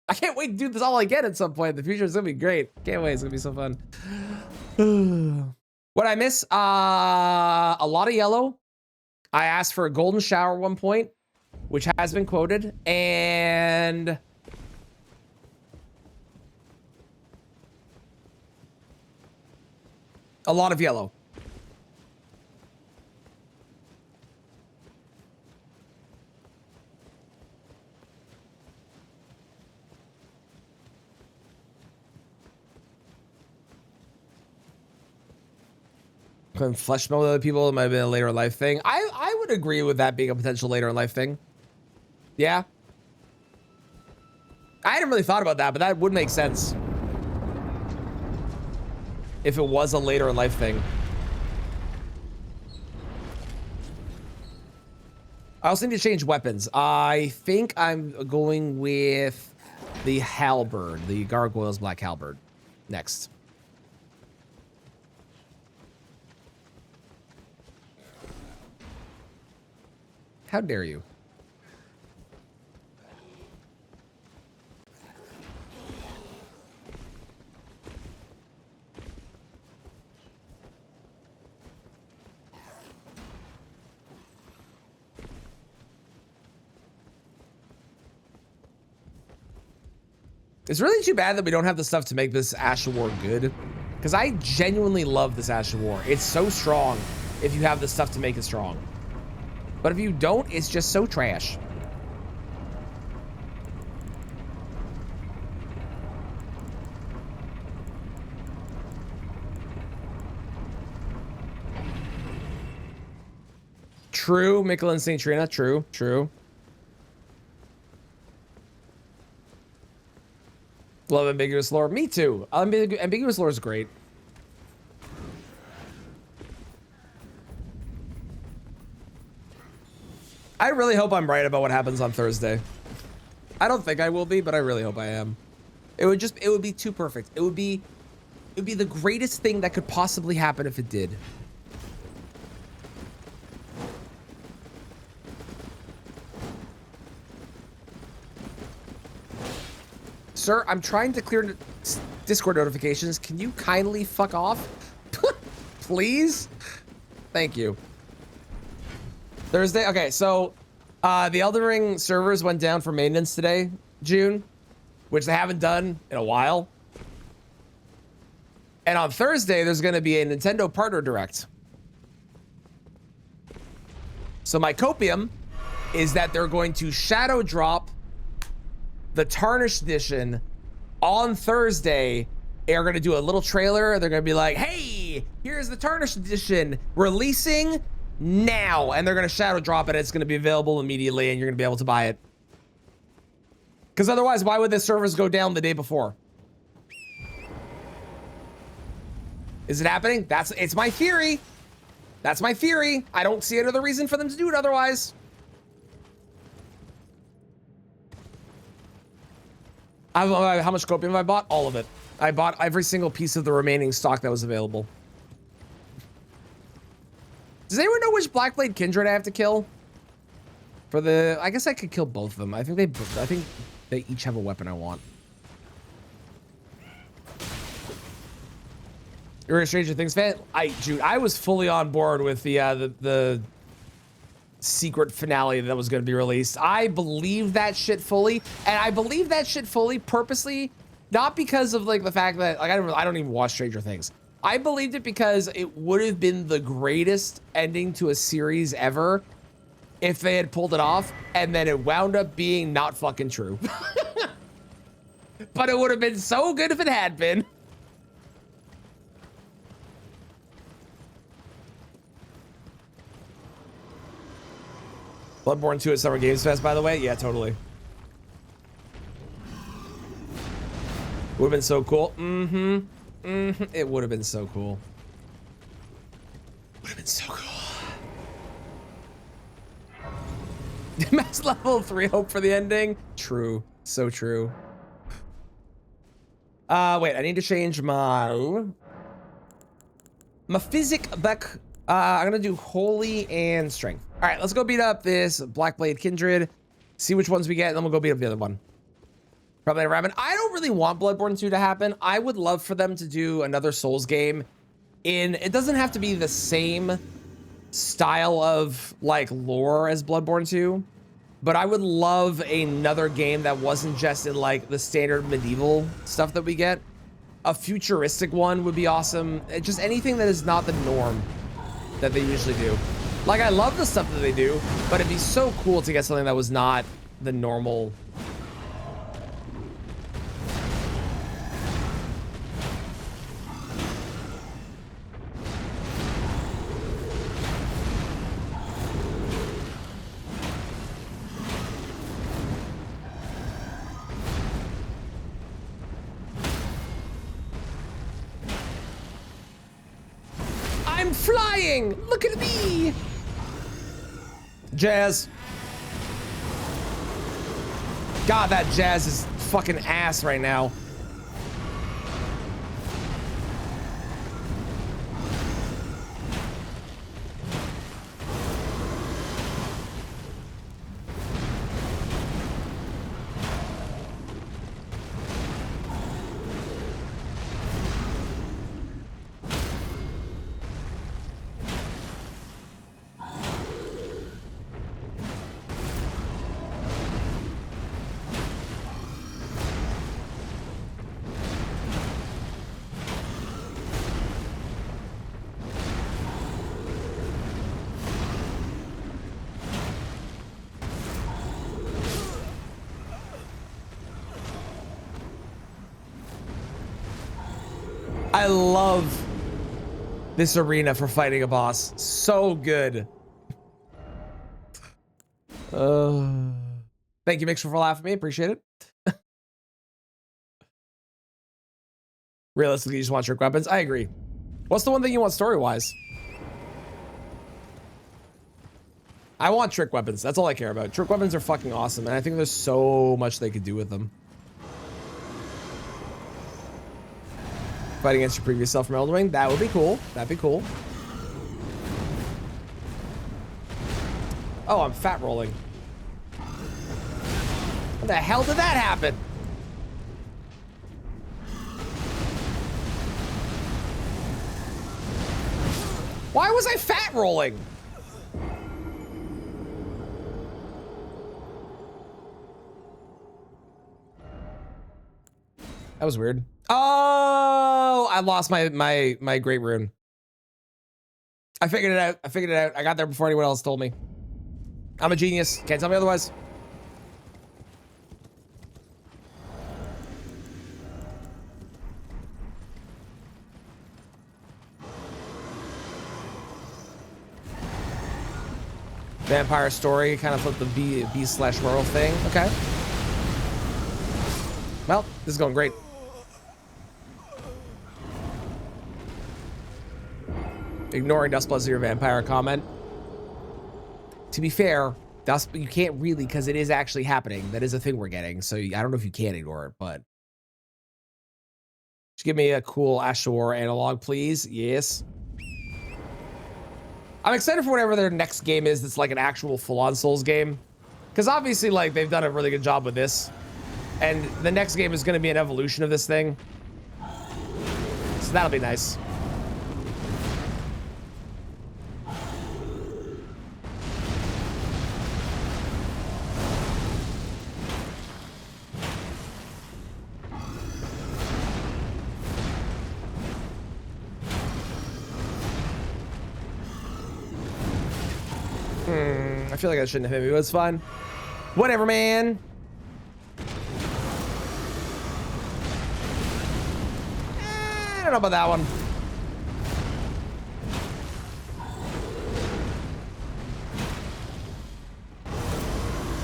I can't wait to do this all again at some point in the future. It's going to be great. Can't wait, it's going to be so fun. What I miss? A lot of yellow. I asked for a golden shower at one point, which has been quoted, and... a lot of yellow. Couldn't flesh mode with other people. It might have been a later in life thing. I would agree with that being a potential later in life thing. Yeah. I hadn't really thought about that, but that would make sense. If it was a later in life thing. I also need to change weapons. I think I'm going with the halberd, the Gargoyle's Black Halberd next. How dare you? It's really too bad that we don't have the stuff to make this Ash of War good. Because I genuinely love this Ash of War. It's so strong if you have the stuff to make it strong. But if you don't, it's just so trash. True, Mikkel and St. Trina. True, true. Love ambiguous lore. Me too. Ambiguous lore is great. I really hope I'm right about what happens on Thursday. I don't think I will be, but I really hope I am. It would be too perfect. It would be the greatest thing that could possibly happen if it did. Sir, I'm trying to clear Discord notifications. Can you kindly fuck off? Please? Thank you. Thursday? Okay, so the Elden Ring servers went down for maintenance today, June, which they haven't done in a while. And on Thursday, there's going to be a Nintendo Partner Direct. So my copium is that they're going to shadow drop the Tarnished Edition on Thursday are going to do a little trailer. They're going to be like, hey, here's the Tarnished Edition releasing now. And they're going to shadow drop it. It's going to be available immediately and you're going to be able to buy it. Because otherwise, why would the servers go down the day before? Is it happening? It's my theory. That's my theory. I don't see another reason for them to do it otherwise. How much copium have I bought? All of it. I bought every single piece of the remaining stock that was available. Does anyone know which Blackblade Kindred I have to kill? I guess I could kill both of them. I think they each have a weapon I want. You're a Stranger Things fan? Dude, I was fully on board with the secret finale that was going to be released. I believe that shit fully, and I believe that shit fully purposely, not because of like the fact that like I don't even watch Stranger Things. I believed it because it would have been the greatest ending to a series ever if they had pulled it off, and then it wound up being not fucking true. But it would have been so good if it had been. Bloodborne 2 at Summer Games Fest, by the way. Yeah, totally. Would have been so cool. It would have been so cool. Would have been so cool. Max level 3 hope for the ending. True. So true. Wait, I need to change my physic back. I'm gonna do holy and strength. All right, let's go beat up this Blackblade Kindred. See which ones we get, and then we'll go beat up the other one. Probably never happen. I don't really want Bloodborne 2 to happen. I would love for them to do another Souls game. It doesn't have to be the same style of like lore as Bloodborne 2, but I would love another game that wasn't just in like the standard medieval stuff that we get. A futuristic one would be awesome. Just anything that is not the norm that they usually do. Like, I love the stuff that they do, but it'd be so cool to get something that was not the normal. I'm flying! Look at me! Jazz. God, that Jazz is fucking ass right now. I love this arena for fighting a boss. So good. Thank you, Mixer, for laughing at me. Appreciate it. Realistically, you just want trick weapons. I agree. What's the one thing you want story-wise? I want trick weapons. That's all I care about. Trick weapons are fucking awesome, and I think there's so much they could do with them. Fight against your previous self from Elden Ring. That would be cool. That'd be cool. Oh, I'm fat rolling. What the hell did that happen? Why was I fat rolling? That was weird. Oh, I lost my great rune. I figured it out. I figured it out. I got there before anyone else told me. I'm a genius. Can't tell me otherwise. Vampire story, kind of flip the beast/werewolf thing. Okay. Well, this is going great. Ignoring Dustblood's your vampire comment. To be fair, you can't really, because it is actually happening. That is a thing we're getting. So I don't know if you can ignore it, but just give me a cool Ashore analog, please. Yes. I'm excited for whatever their next game is. That's like an actual full-on Souls game, because obviously, like, they've done a really good job with this, and the next game is going to be an evolution of this thing. So that'll be nice. I feel like I shouldn't have hit me, but it's fine. Whatever, man. I don't know about that one.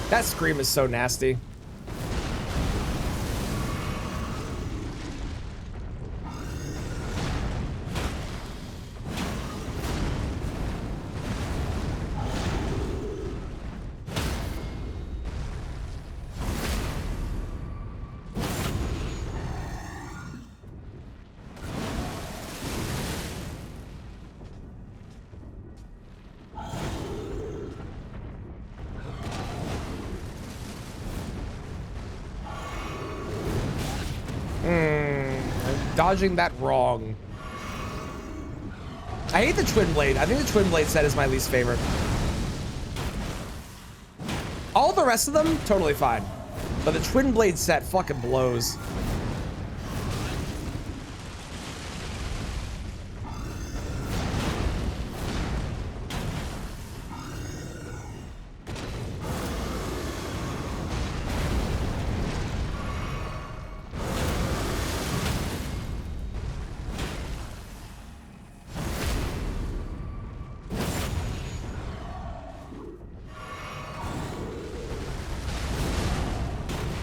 That scream is so nasty. Dodging that wrong. I hate the Twin Blade. I think the Twin Blade set is my least favorite. All the rest of them, totally fine. But the Twin Blade set fucking blows.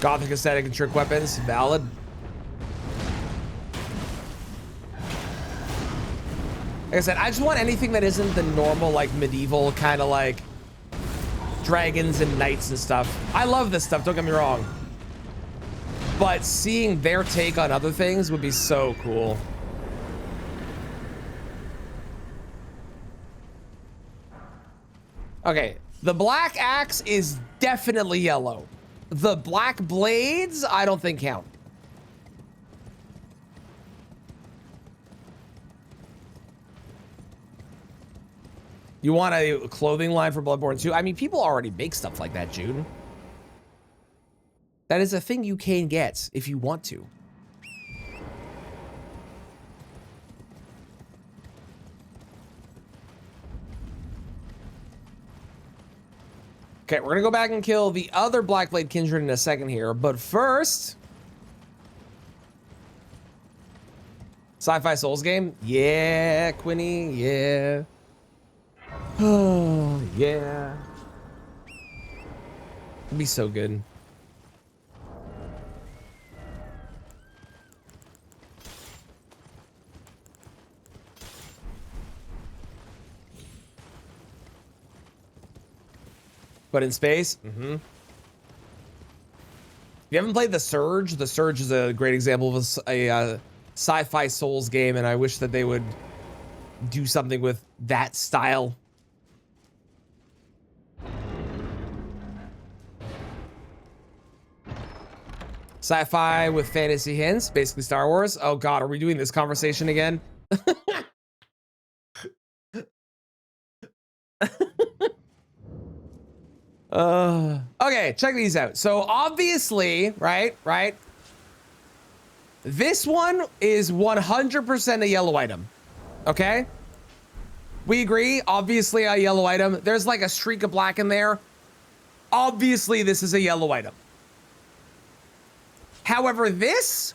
Gothic aesthetic and trick weapons, valid. Like I said, I just want anything that isn't the normal, like, medieval kind of like dragons and knights and stuff. I love this stuff, don't get me wrong. But seeing their take on other things would be so cool. Okay, the black axe is definitely yellow. The black blades, I don't think count. You want a clothing line for Bloodborne 2? I mean, people already make stuff like that, June. That is a thing you can get if you want to. Okay, we're gonna go back and kill the other Blackblade Kindred in a second here, but first... Sci-Fi Souls game? Yeah, Quinny, yeah. Oh, yeah. It'd be so good. But in space? Mm-hmm. If you haven't played The Surge is a great example of a sci-fi Souls game, and I wish that they would do something with that style. Sci-fi with fantasy hints, basically Star Wars. Oh God, are we doing this conversation again? Okay, check these out. So obviously, right? This one is 100% a yellow item. Okay? We agree, obviously a yellow item. There's like a streak of black in there. Obviously, this is a yellow item. However, this...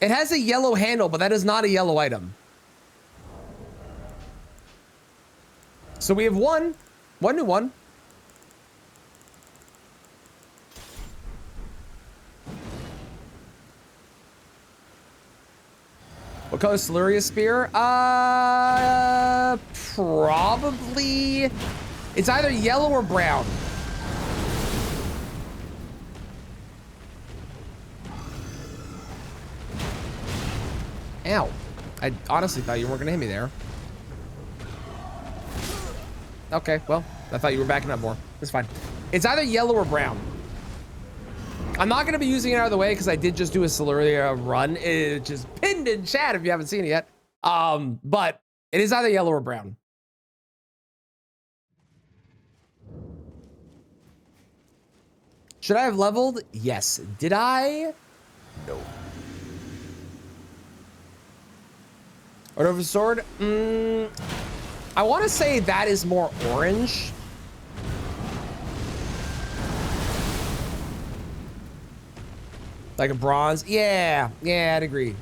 it has a yellow handle, but that is not a yellow item. So we have one new one. What color is Siluria's spear? Probably, it's either yellow or brown. Ow. I honestly thought you weren't gonna hit me there. Okay, well, I thought you were backing up more. It's fine. It's either yellow or brown. I'm not gonna be using it out of the way because I did just do a Siluria run. It's just pinned in chat if you haven't seen it yet. But it is either yellow or brown. Should I have leveled? Yes. Did I? No. Order of a sword? I want to say that is more orange. Like a bronze? Yeah, I'd agree.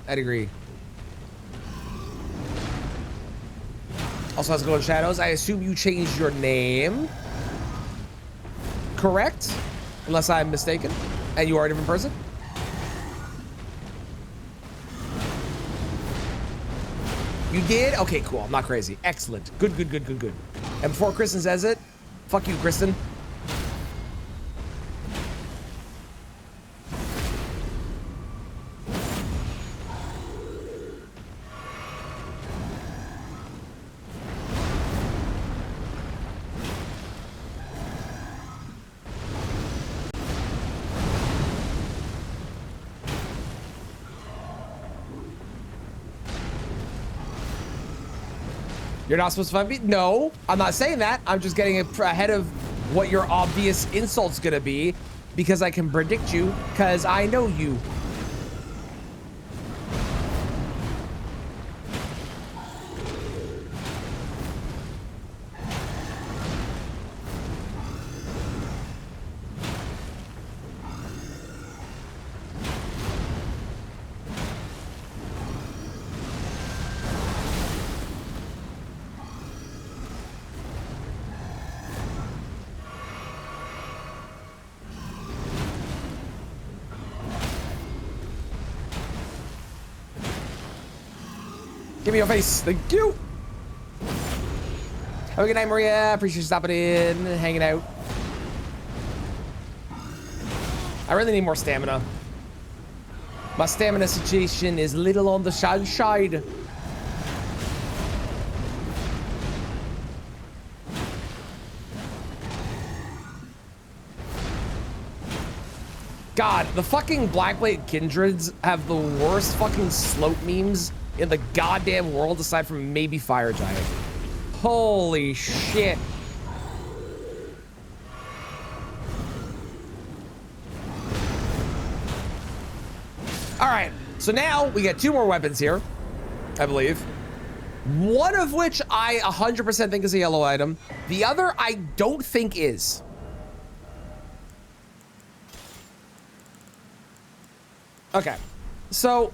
Also has Golden Shadows. I assume you changed your name. Correct? Unless I'm mistaken. And you are a different person? You did? Okay, cool. I'm not crazy. Excellent. Good. And before Kristen says it, fuck you, Kristen. You're not supposed to fight me? No, I'm not saying that. I'm just getting ahead of what your obvious insult's gonna be because I can predict you because I know you. Give me your face. Thank you. Have a good night, Maria. Appreciate you stopping in, hanging out. I really need more stamina. My stamina situation is little on the shy side. God, the fucking Blackblade Kindreds have the worst fucking slope memes in the goddamn world aside from maybe Fire Giant. Holy shit. All right, so now we get 2 more weapons here, I believe. One of which I 100% think is a yellow item. The other I don't think is. Okay, so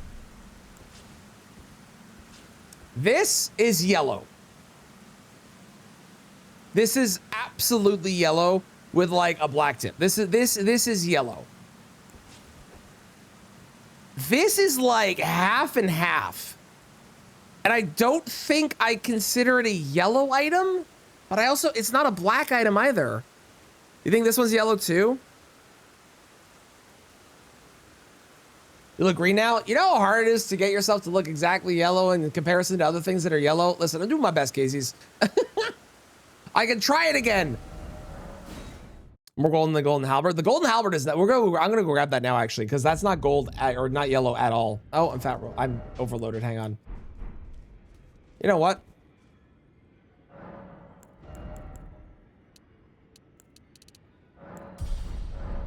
this is yellow. This is absolutely yellow with like a black tip. This is yellow. This is like half and half. And I don't think I consider it a yellow item, but I also, it's not a black item either. You think this one's yellow too? You look green now? You know how hard it is to get yourself to look exactly yellow in comparison to other things that are yellow? Listen, I'm doing my best, Casey's. I can try it again. More gold in the golden halberd. The golden halberd is that I'm gonna go grab that now actually, because that's not gold or not yellow at all. Oh, I'm overloaded. Hang on. You know what?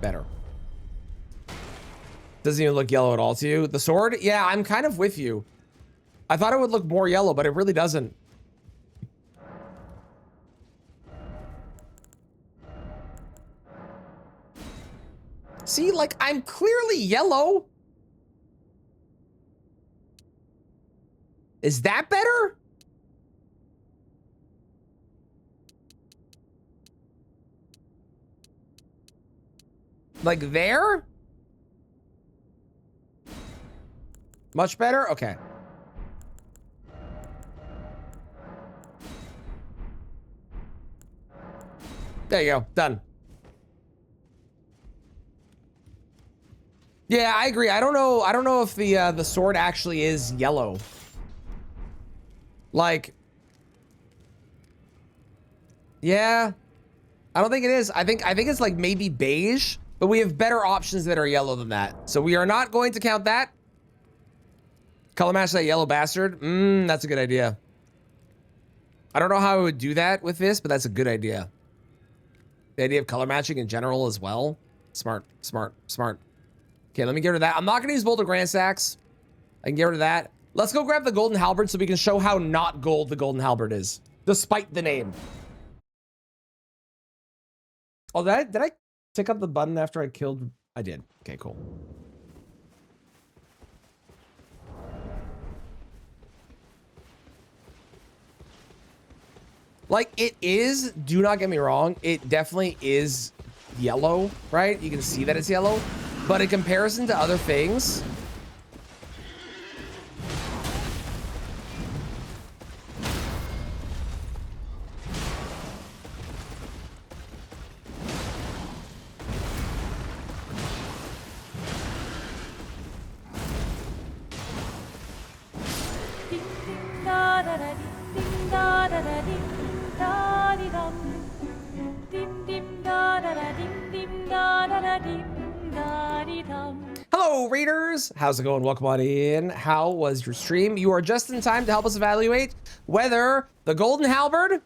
Better. Doesn't even look yellow at all to you. The sword? Yeah, I'm kind of with you. I thought it would look more yellow, but it really doesn't. See, like, I'm clearly yellow. Is that better? Like there? Much better? Okay. There you go. Done. Yeah, I agree. I don't know if the sword actually is yellow. Like, yeah. I don't think it is. I think it's like maybe beige, but we have better options that are yellow than that. So we are not going to count that. Color match that yellow bastard. That's a good idea. I don't know how I would do that with this, but that's a good idea. The idea of color matching in general as well. Smart, smart, smart. Okay, let me get rid of that. I'm not gonna use Boulder Grand Stacks. I can get rid of that. Let's go grab the Golden Halberd so we can show how not gold the Golden Halberd is, despite the name. Oh, did I tick up the button after I killed? I did. Okay, cool. Like, it is, do not get me wrong, it definitely is yellow, right? You can see that it's yellow, but in comparison to other things, Ding ding da da da ding da da da ding da di dum. Dim dim da da da dim da da da dim da di dum. hello, readers. How's it going? Welcome on in. How was your stream? You are just in time to help us evaluate whether the Golden Halberd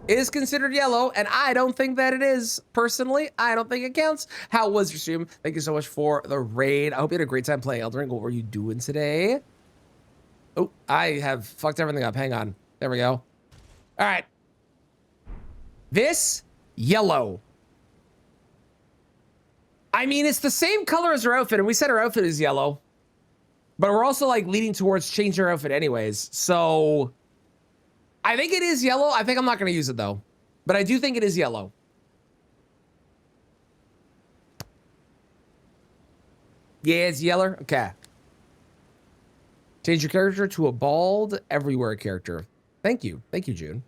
is considered yellow, and I don't think that it is. Personally, I don't think it counts. How was your stream? Thank you so much for the raid. I hope you had a great time playing Elden Ring. What were you doing today? Oh, I have fucked everything up. Hang on. There we go. All right. This, yellow. I mean, it's the same color as her outfit, and we said her outfit is yellow. But we're also, like, leading towards changing her outfit anyways. So, I think it is yellow. I think I'm not going to use it, though. But I do think it is yellow. Yeah, it's yellow. Okay. Change your character to a bald everywhere character. Thank you. Thank you, June.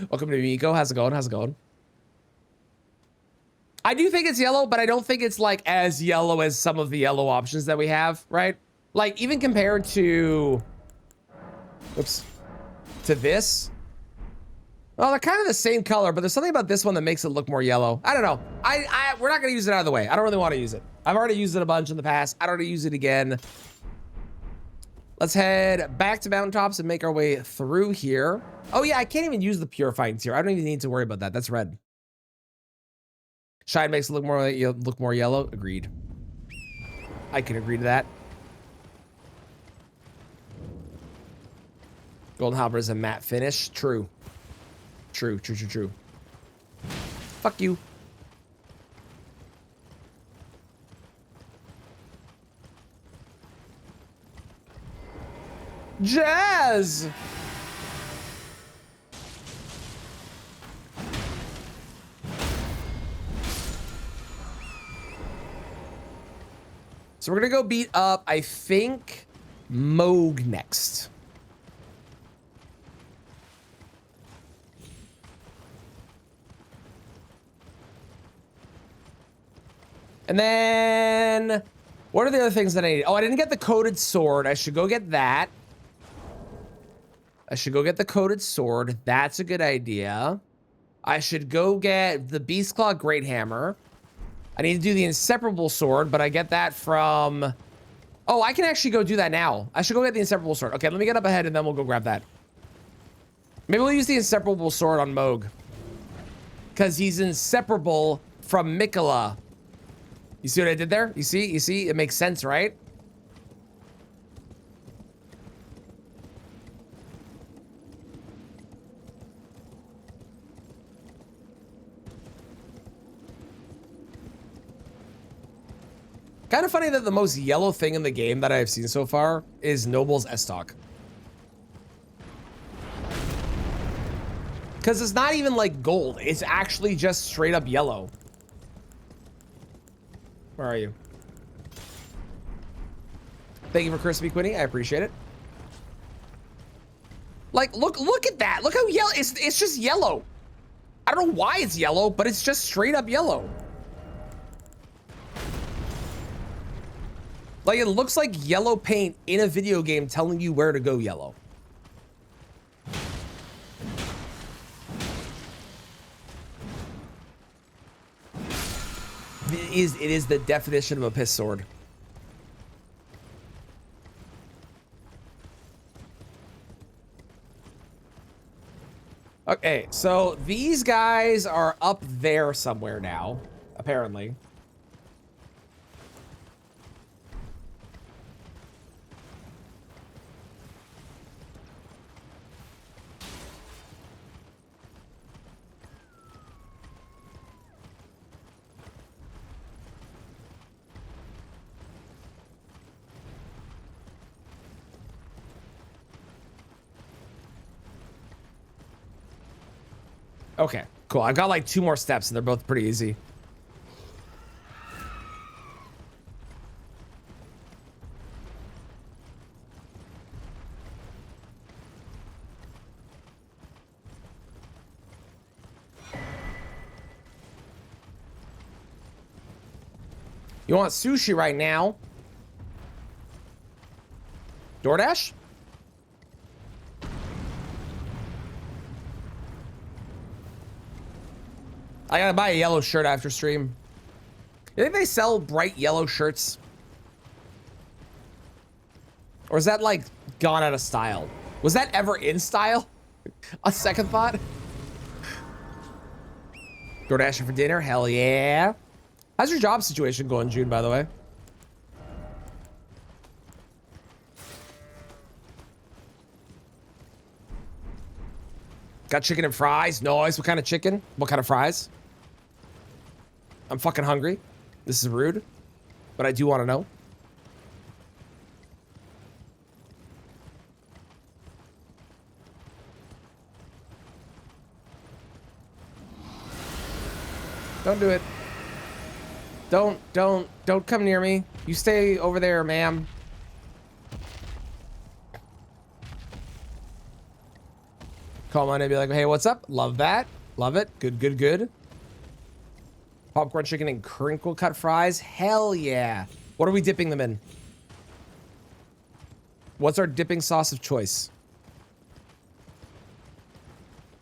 Welcome to Miko. How's it going? How's it going? I do think it's yellow, but I don't think it's like as yellow as some of the yellow options that we have, right? Like even compared to, oops, to this. Well, they're kind of the same color, but there's something about this one that makes it look more yellow. I don't know. We're not going to use it out of the way. I don't really want to use it. I've already used it a bunch in the past. I don't want to use it again. Let's head back to mountaintops and make our way through here. Oh yeah, I can't even use the purifying tier. I don't even need to worry about that. That's red. Shine makes it look more yellow. Agreed. I can agree to that. Golden Halberd is a matte finish. True. True, true, true, true. Fuck you. Jazz! So we're gonna go beat up, I think, Moog next. And then, what are the other things that I need? Oh, I didn't get the coated sword. I should go get that. I should go get the coated sword. That's a good idea. I should go get the Beastclaw Great Hammer. I need to do the Inseparable Sword, but I get that from... Oh, I can actually go do that now. I should go get the Inseparable Sword. Okay, let me get up ahead and then we'll go grab that. Maybe we'll use the Inseparable Sword on Moog. Because he's inseparable from Mikola. You see what I did there? You see? You see? It makes sense, right? Kind of funny that the most yellow thing in the game that I've seen so far is Noble's Estoc. Because it's not even like gold. It's actually just straight up yellow. Where are you? Thank you for crispy Quinny. I appreciate it. Like, look at that. Look how yellow. It's just yellow. I don't know why it's yellow, but it's just straight up yellow. Like, it looks like yellow paint in a video game telling you where to go yellow. It is the definition of a piss sword. Okay, so these guys are up there somewhere now, apparently. Okay, cool. I've got like 2 more steps and they're both pretty easy. You want sushi right now? DoorDash? I gotta buy a yellow shirt after stream. You think they sell bright yellow shirts? Or is that like gone out of style? Was that ever in style? A second thought? DoorDashing for dinner? Hell yeah. How's your job situation going, June, by the way? Got chicken and fries? Nice. What kind of chicken? What kind of fries? I'm fucking hungry. This is rude, but I do want to know. Don't do it. Don't come near me. You stay over there, ma'am. Call mine and be like, hey, what's up? Love that. Love it. Good, good, good. Popcorn chicken and crinkle cut fries. Hell yeah. What are we dipping them in? What's our dipping sauce of choice?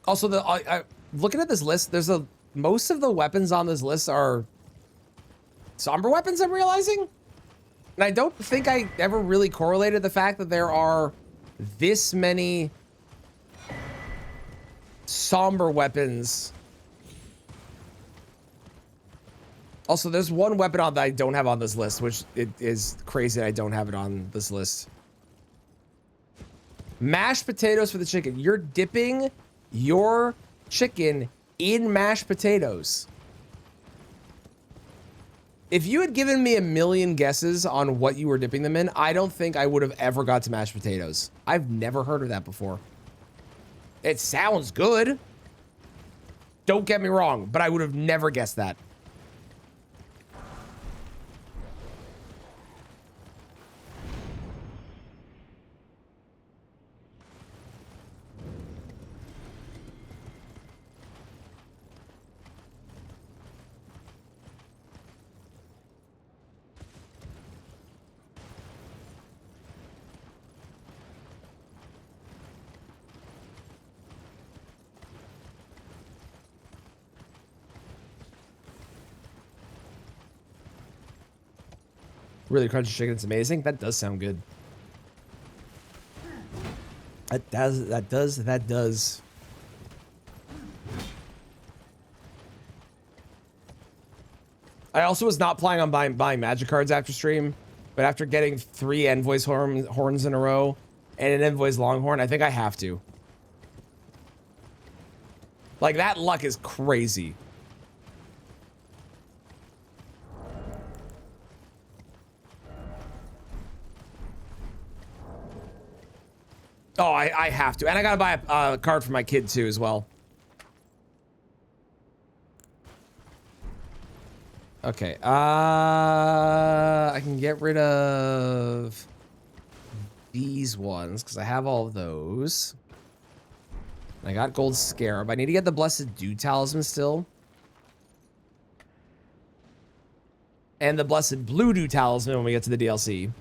Also, looking at this list, most of the weapons on this list are somber weapons, I'm realizing. And I don't think I ever really correlated the fact that there are this many somber weapons. Also, there's one weapon that I don't have on this list, which it is crazy that I don't have it on this list. Mashed potatoes for the chicken. You're dipping your chicken in mashed potatoes. If you had given me a million guesses on what you were dipping them in, I don't think I would have ever got to mashed potatoes. I've never heard of that before. It sounds good. Don't get me wrong, but I would have never guessed that. Really crunchy chicken, it's amazing. That does sound good. That does. I also was not planning on buying magic cards after stream, but after getting 3 Envoy's horns in a row and an Envoy's Longhorn, I think I have to. Like, that luck is crazy. Oh, I have to. And I gotta buy a card for my kid too as well. Okay. I can get rid of these ones because I have all of those. I got Gold Scarab. I need to get the Blessed Dew Talisman still. And the Blessed Blue Dew Talisman when we get to the DLC.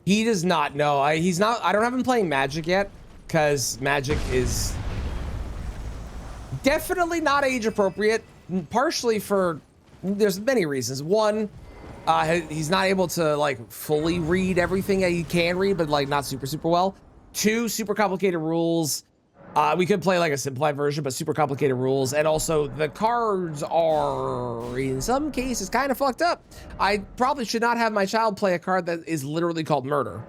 He does not know. He's not. I don't have him playing Magic yet because Magic is definitely not age appropriate. Partially for there's many reasons. One, he's not able to like fully read everything that he can read, but like not super well. Two, super complicated rules. We could play like a simplified version, but super complicated rules. And also the cards are in some cases kind of fucked up. I probably should not have my child play a card that is literally called murder,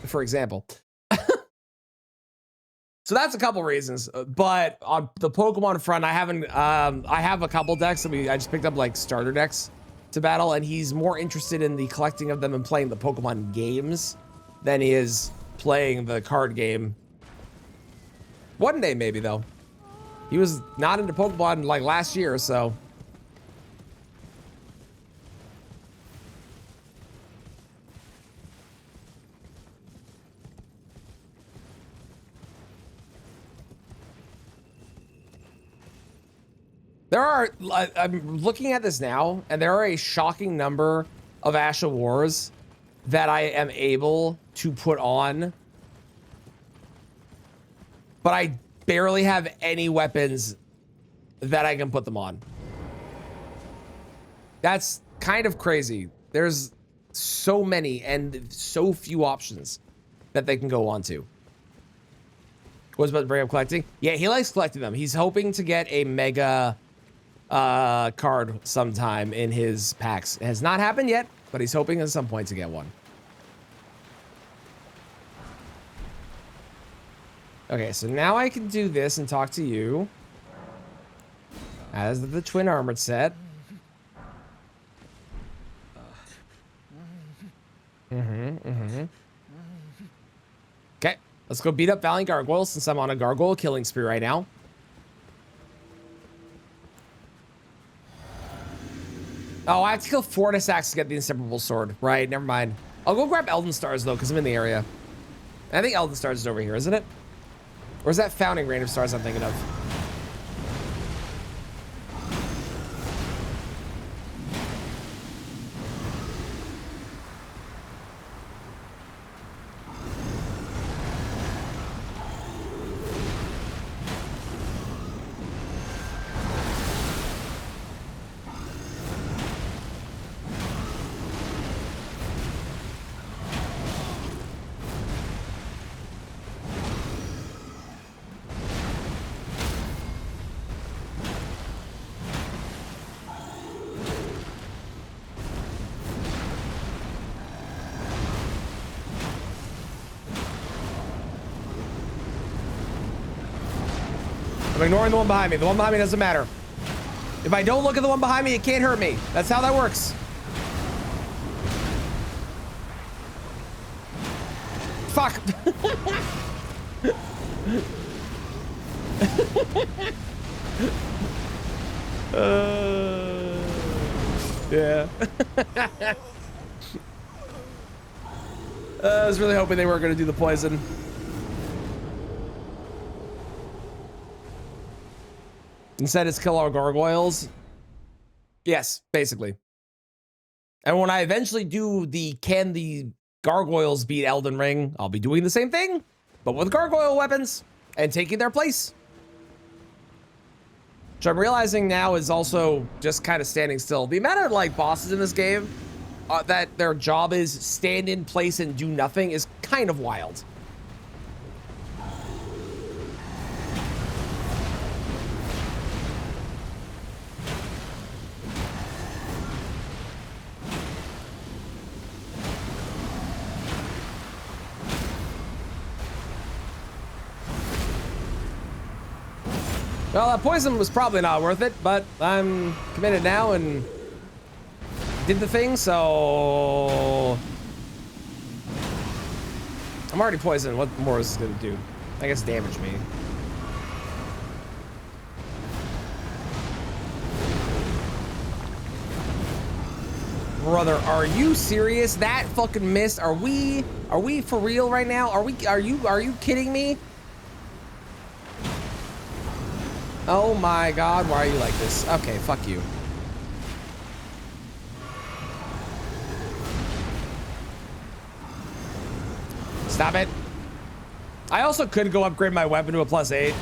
for example. So that's a couple reasons, but on the Pokemon front, I haven't, I have a couple decks that I just picked up like starter decks to battle, and he's more interested in the collecting of them and playing the Pokemon games than he is playing the card game. One day maybe though. He was not into Pokemon like last year, so. There are, I'm looking at this now, and there are a shocking number of Asha Wars that I am able to put on. But I barely have any weapons that I can put them on. That's kind of crazy. There's so many and so few options that they can go on to. Was about to bring up collecting? Yeah, he likes collecting them. He's hoping to get a mega card sometime in his packs. It has not happened yet, but he's hoping at some point to get one. Okay, so now I can do this and talk to you as the twin armored set. Okay, let's go beat up Valiant Gargoyle since I'm on a gargoyle killing spree right now. Oh, I have to kill Fortisax to get the Inseparable Sword. Right, never mind. I'll go grab Elden Stars though, because I'm in the area. I think Elden Stars is over here, isn't it? Or is that Founding Rain of Stars I'm thinking of? I'm ignoring the one behind me. The one behind me doesn't matter. If I don't look at the one behind me, it can't hurt me. That's how that works. Fuck. Yeah. I was really hoping they weren't going to do the poison. Instead, it's kill our gargoyles. Yes, basically. And when I eventually do the can the gargoyles beat Elden Ring, I'll be doing the same thing, but with gargoyle weapons and taking their place. Which I'm realizing now is also just kind of standing still. The amount of like bosses in this game that their job is stand in place and do nothing is kind of wild. Well, that poison was probably not worth it, but I'm committed now, and did the thing, so I'm already poisoned. What more is this gonna do? I guess damage me. Brother, are you serious? That fucking missed. Are we for real right now? Are you kidding me? Oh my god, why are you like this? Okay, fuck you. Stop it. I also could go upgrade my weapon to a +8.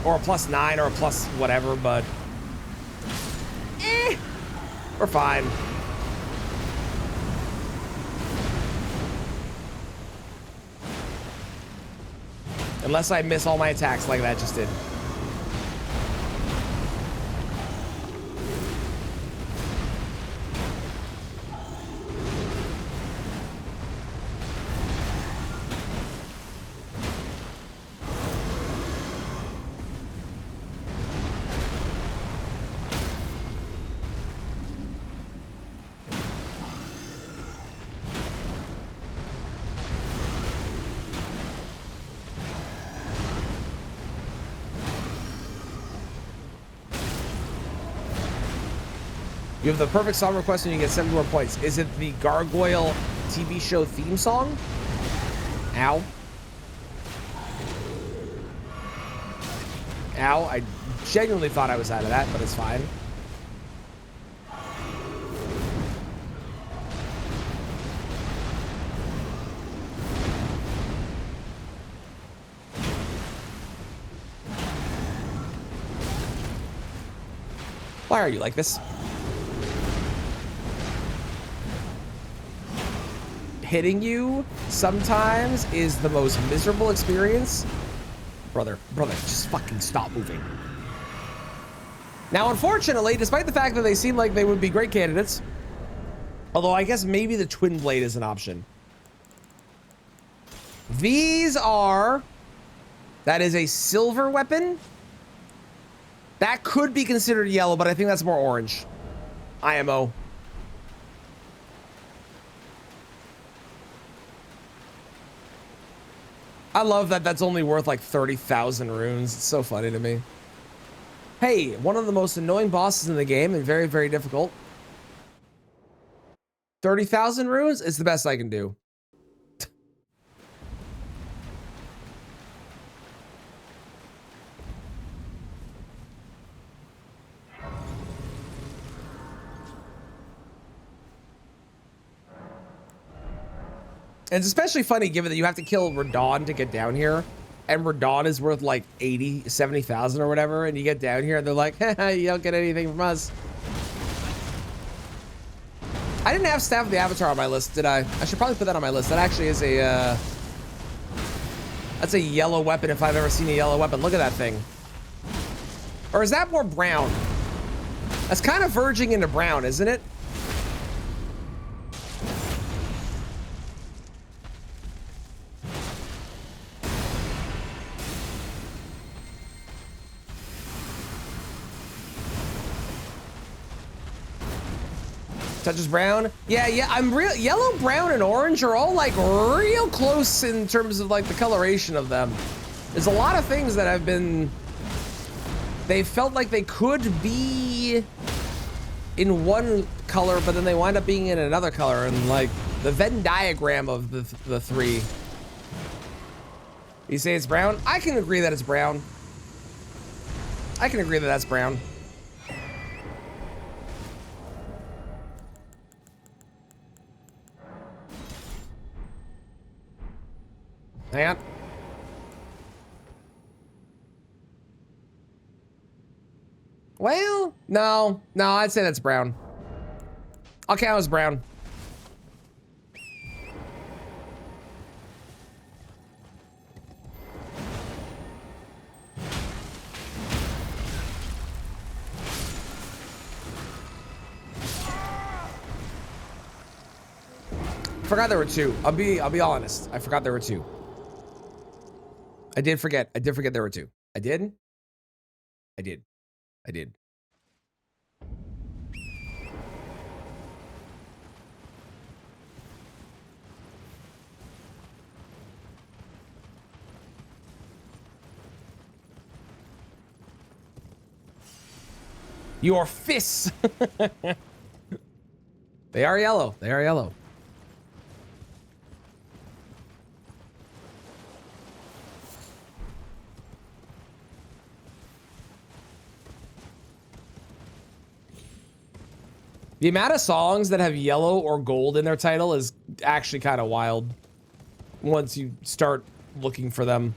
Or a +9 or a plus whatever, but we're fine. Unless I miss all my attacks like that just did. You have the perfect song request and you get 70 more points. Is it the Gargoyle TV show theme song? Ow. Ow, I genuinely thought I was out of that, but it's fine. Why are you like this? Hitting you sometimes is the most miserable experience. Brother, just fucking stop moving. Now, unfortunately, despite the fact that they seem like they would be great candidates, although I guess maybe the twin blade is an option. These are, that is a silver weapon. That could be considered yellow, but I think that's more orange. IMO. I love that that's only worth like 30,000 runes. It's so funny to me. Hey, one of the most annoying bosses in the game and very, very difficult. 30,000 runes is the best I can do. And it's especially funny given that you have to kill Radon to get down here. And Radon is worth like 80, 70,000 or whatever. And you get down here and they're like, haha, you don't get anything from us. I didn't have Staff of the Avatar on my list, did I? I should probably put that on my list. That actually is a, that's a yellow weapon if I've ever seen a yellow weapon. Look at that thing. Or is that more brown? That's kind of verging into brown, isn't it? Touches brown. Yeah, I'm real. Yellow, brown, and orange are all like real close in terms of like the coloration of them. There's a lot of things that have been, they felt like they could be in one color, but then they wind up being in another color, and like the Venn diagram of the three. You say it's brown? I can agree that it's brown. I can agree that that's brown. Hang on. Well, no, I'd say that's brown. I'll count as brown. Forgot there were two. I'll be honest. I forgot there were two. I did forget there were two. I did. Your fists. They are yellow. They are yellow. The amount of songs that have yellow or gold in their title is actually kind of wild once you start looking for them.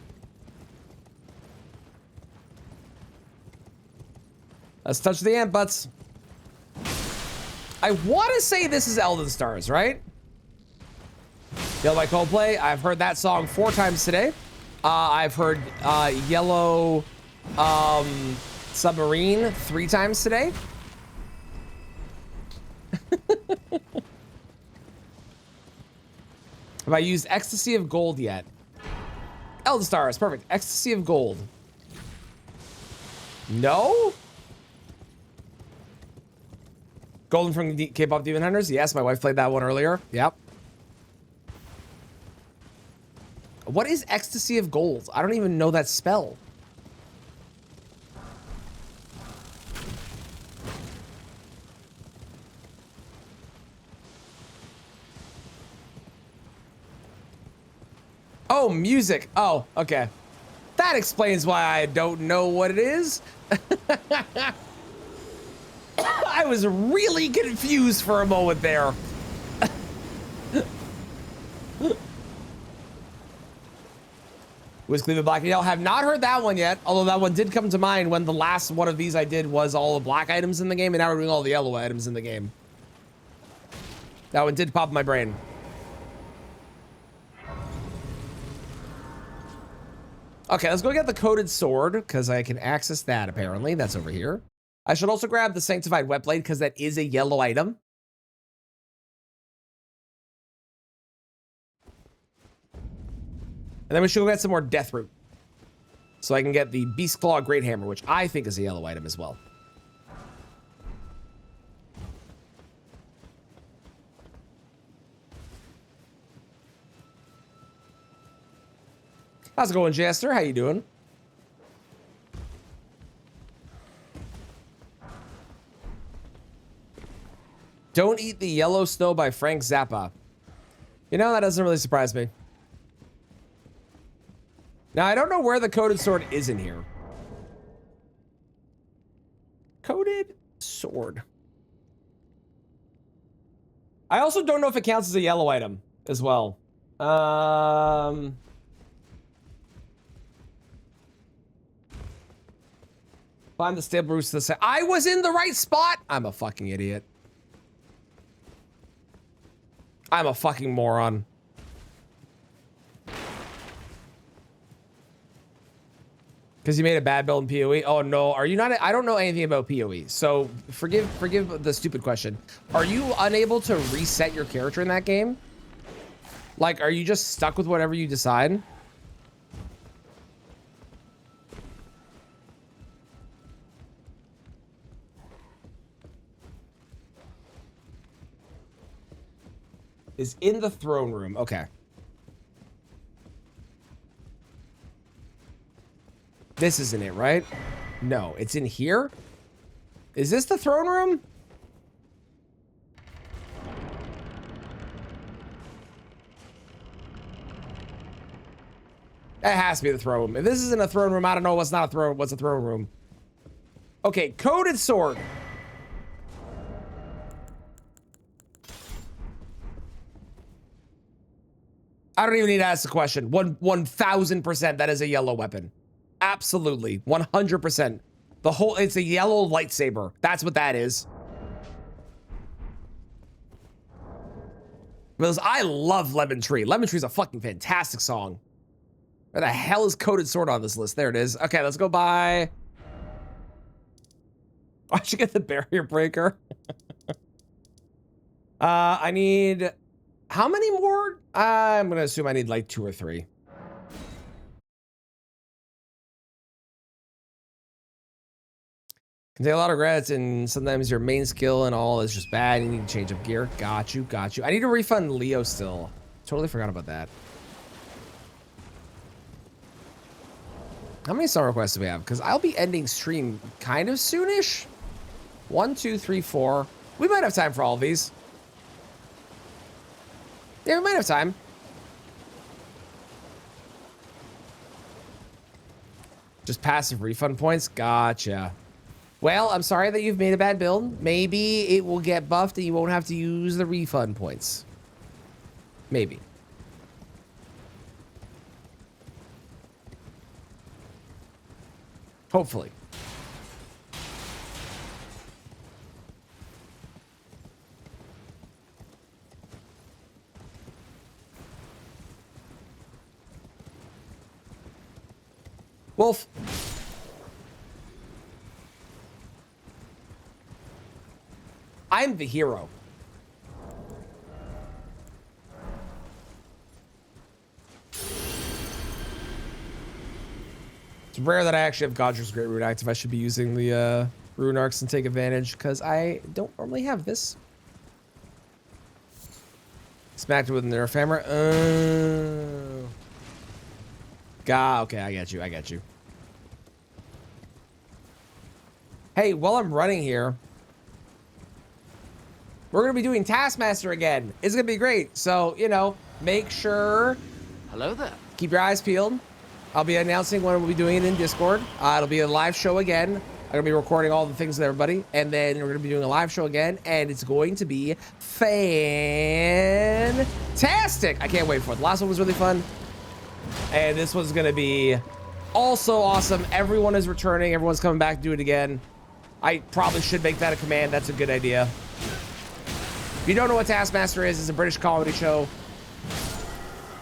Let's touch the ant butts. I want to say this is Elden Stars, right? Yellow by Coldplay. I've heard that song 4 times today. I've heard Yellow Submarine 3 times today. Have I used Ecstasy of Gold yet? Elden Stars, perfect. Ecstasy of Gold. No? Golden from K-pop Demon Hunters? Yes, my wife played that one earlier. Yep. What is Ecstasy of Gold? I don't even know that spell. Oh, music. Oh, okay. That explains why I don't know what it is. I was really confused for a moment there. Was Cleveland Black and Yellow? Have not heard that one yet, although that one did come to mind when the last one of these I did was all the black items in the game, and now we're doing all the yellow items in the game. That one did pop in my brain. Okay, let's go get the Coated Sword, because I can access that, apparently. That's over here. I should also grab the Sanctified Whetblade, because that is a yellow item. And then we should go get some more Deathroot. So I can get the Beast Claw Great Hammer, which I think is a yellow item as well. How's it going, Jester? How you doing? Don't Eat the Yellow Snow by Frank Zappa. You know, that doesn't really surprise me. Now, I don't know where the Coated Sword is in here. Coated Sword. I also don't know if it counts as a yellow item as well. Find the stable roost to the side. I was in the right spot. I'm a fucking idiot. I'm a fucking moron. Because you made a bad build in PoE? Oh no, are you not? I don't know anything about PoE, so forgive the stupid question. Are you unable to reset your character in that game? Like, are you just stuck with whatever you decide? Is in the throne room. Okay. This isn't it, right? No, it's in here. Is this the throne room? It has to be the throne room. If this isn't a throne room, I don't know what's not a throne. What's a throne room? Okay, Coated Sword. I don't even need to ask the question. 1000% that is a yellow weapon. Absolutely. 100%. The whole, it's a yellow lightsaber. That's what that is. Because I love Lemon Tree. Lemon Tree is a fucking fantastic song. Where the hell is Coated Sword on this list? There it is. Okay, let's go buy. I should get the barrier breaker. I need, how many more? I'm gonna assume I need like 2 or 3. Can take a lot of regrets, and sometimes your main skill and all is just bad. You need to change up gear. Got you, got you. I need to refund Leo still. Totally forgot about that. How many song requests do we have? Because I'll be ending stream kind of soonish. 1, 2, 3, 4. We might have time for all of these. Yeah, we might have time. Just passive refund points? Gotcha. Well, I'm sorry that you've made a bad build. Maybe it will get buffed and you won't have to use the refund points. Maybe. Hopefully. Wolf. I'm the hero. It's rare that I actually have Godrick's Great Rune active. I should be using the Rune Arcs and take advantage because I don't normally have this. Smacked it with a nerf hammer. Okay, I get you. I get you. Hey, while I'm running here, we're going to be doing Taskmaster again. It's going to be great. So, you know, make sure. Hello there. Keep your eyes peeled. I'll be announcing when we'll be doing it in Discord. It'll be a live show again. I'm going to be recording all the things with everybody. And then we're going to be doing a live show again. And it's going to be fantastic. I can't wait for it. The last one was really fun. And this one's going to be also awesome. Everyone is returning. Everyone's coming back to do it again. I probably should make that a command. That's a good idea. If you don't know what Taskmaster is, it's a British comedy show,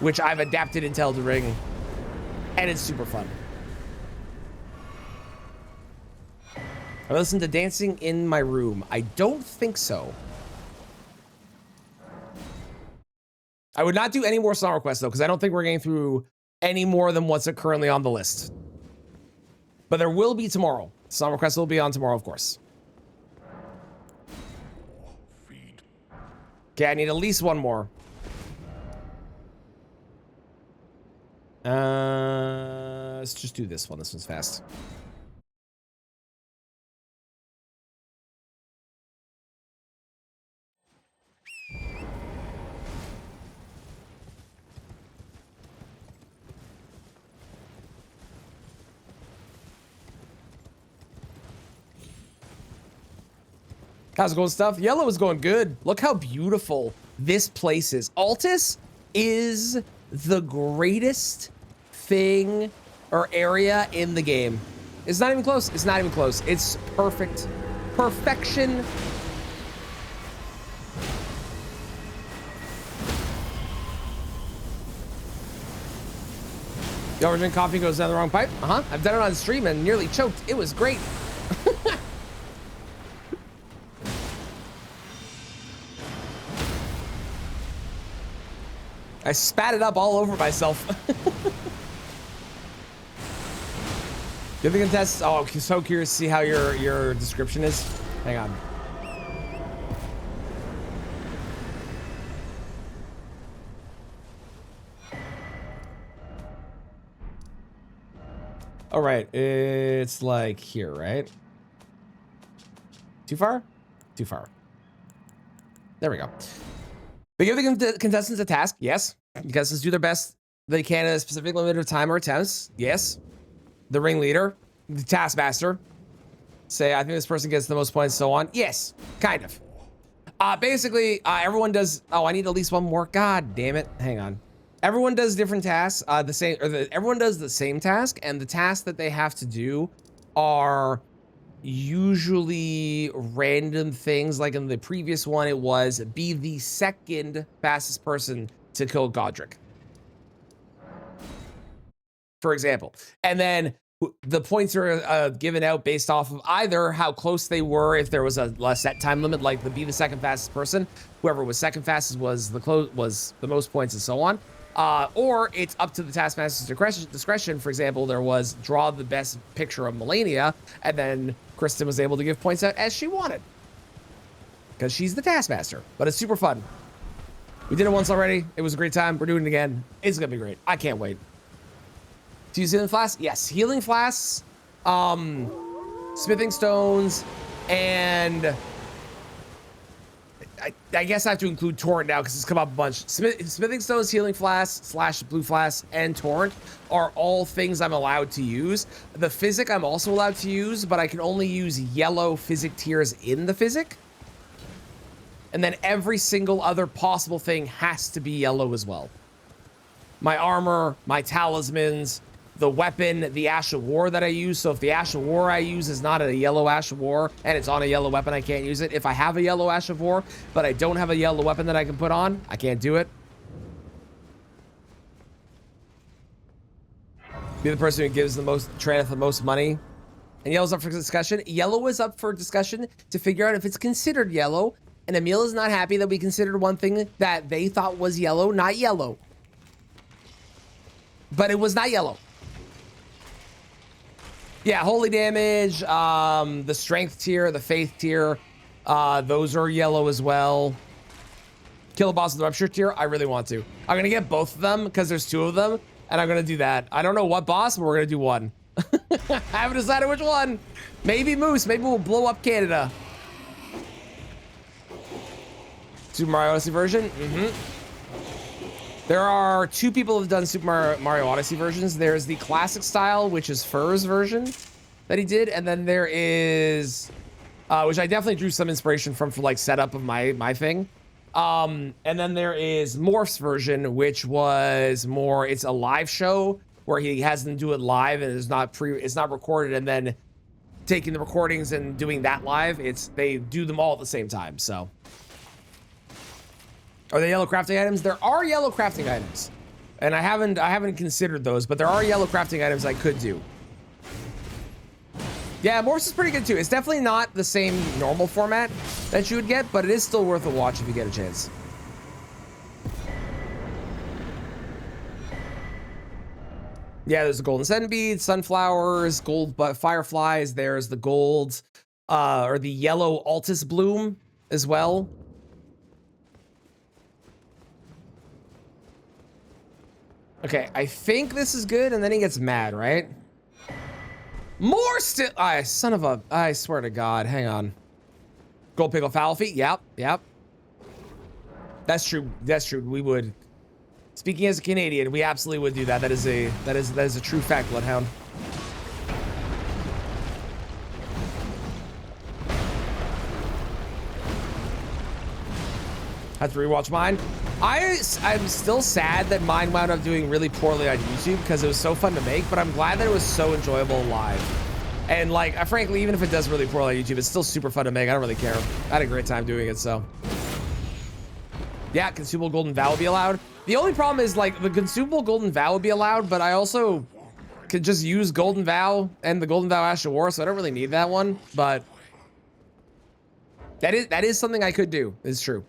which I've adapted into Elden Ring. And it's super fun. I listened to Dancing in My Room. I don't think so. I would not do any more song requests, though, because I don't think we're getting through any more than what's currently on the list. But there will be tomorrow. Song requests will be on tomorrow, of course. Okay, I need at least one more. Let's just do this one. This one's fast. How's it going, stuff? Yellow is going good. Look how beautiful this place is. Altus is the greatest thing or area in the game. It's not even close. It's not even close. It's perfect. Perfection. The origin coffee goes down the wrong pipe. I've done it on stream and nearly choked. It was great. I spat it up all over myself. Give the contestants. Oh, I'm so curious to see how your description is. Hang on. All right, it's like here, right? Too far? Too far. There we go. They give the contestants a task. Yes. Contestants do their best they can in a specific limited time or attempts. Yes. The ringleader, the taskmaster, say, I think this person gets the most points, so on. Yes, kind of. Basically, everyone does. Oh, I need at least one more. God damn it. Hang on. Everyone does different tasks. Everyone does the same task, and the tasks that they have to do are usually random things. Like in the previous one, it was be the second fastest person to kill Godrick, for example. And then the points are given out based off of either how close they were, if there was a set time limit, like the be the second fastest person, whoever was second fastest was the most points, and so on. Or it's up to the taskmaster's discretion. For example, there was draw the best picture of Melania, and then Kristen was able to give points out as she wanted, because she's the taskmaster. But it's super fun. We did it once already. It was a great time. We're doing it again. It's gonna be great. I can't wait. Do you use healing flasks? Yes, healing flasks, smithing stones, And I guess I have to include Torrent now because it's come up a bunch. Smithing Stones, Healing Flask / Blue Flask, and Torrent are all things I'm allowed to use. The Physic I'm also allowed to use, but I can only use yellow Physic tiers in the Physic. And then every single other possible thing has to be yellow as well. My armor, my talismans, the weapon, the Ash of War that I use. So if the Ash of War I use is not a yellow Ash of War and it's on a yellow weapon, I can't use it. If I have a yellow Ash of War, but I don't have a yellow weapon that I can put on, I can't do it. Be the person who gives the most, Traneth the most money. And yellow's up for discussion. Yellow is up for discussion to figure out if it's considered yellow. And Emil is not happy that we considered one thing that they thought was yellow, not yellow. But it was not yellow. Yeah, holy damage, the strength tier, the faith tier, those are yellow as well. Kill a boss with the rupture tier, I really want to. I'm gonna get both of them because there's 2 of them, and I'm gonna do that. I don't know what boss, but we're gonna do one. I haven't decided which one. Maybe Moose, maybe we'll blow up Canada. Super Mario Odyssey version, There are 2 people who have done Super Mario Odyssey versions. There's the classic style, which is Fur's version that he did. And then there is, which I definitely drew some inspiration from for like setup of my thing. And then there is Morph's version, which was more, it's a live show where he has them do it live and it's not recorded and then taking the recordings and doing that live. They do them all at the same time, so. Are they yellow crafting items? There are yellow crafting items. And I haven't considered those, but there are yellow crafting items I could do. Yeah, Morse is pretty good too. It's definitely not the same normal format that you would get, but it is still worth a watch if you get a chance. Yeah, there's the golden sun beads, sunflowers, gold fireflies. There's the gold, or the yellow Altus bloom as well. Okay, I think this is good, and then he gets mad, right? More still. Son of a. I swear to God. Hang on. Gold pickle foul feet. Yep. That's true. That's true. We would. Speaking as a Canadian, we absolutely would do that. That is a true fact, Bloodhound. Have to rewatch mine. I'm still sad that mine wound up doing really poorly on YouTube because it was so fun to make, but I'm glad that it was so enjoyable live. And like, frankly, even if it does really poorly on YouTube, it's still super fun to make. I don't really care. I had a great time doing it, so. Yeah, consumable golden vow would be allowed. The only problem is like the consumable golden vow would be allowed, but I also could just use golden vow and the golden vow Ash of War, so I don't really need that one, but that is something I could do. It's true.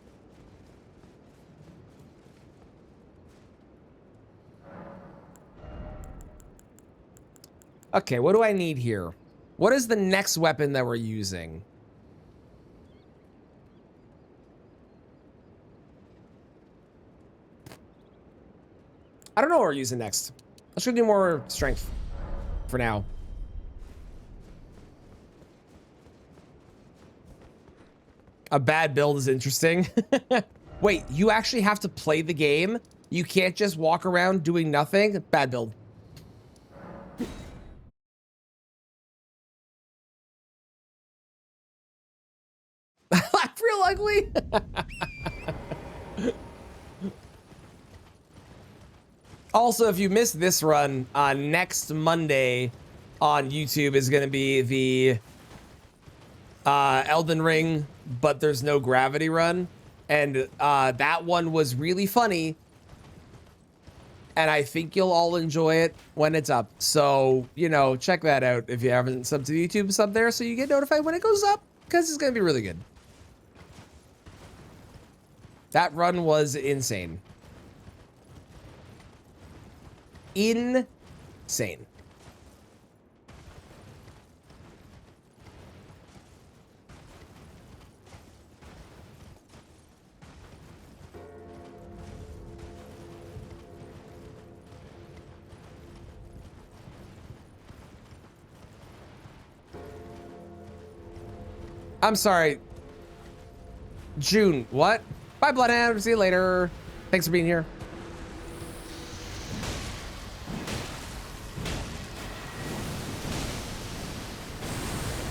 Okay, what do I need here? What is the next weapon that we're using? I don't know what we're using next. Let's go do more strength for now. A bad build is interesting. Wait, you actually have to play the game? You can't just walk around doing nothing? Bad build. Real ugly. Also, if you missed this run, next Monday on YouTube is going to be the Elden Ring, but there's no gravity run. And that one was really funny. And I think you'll all enjoy it when it's up. So, you know, check that out if you haven't subbed to the YouTube, sub there so you get notified when it goes up, because it's going to be really good. That run was insane. Insane. I'm sorry. June, what? Bye, Bloodhound. See you later. Thanks for being here.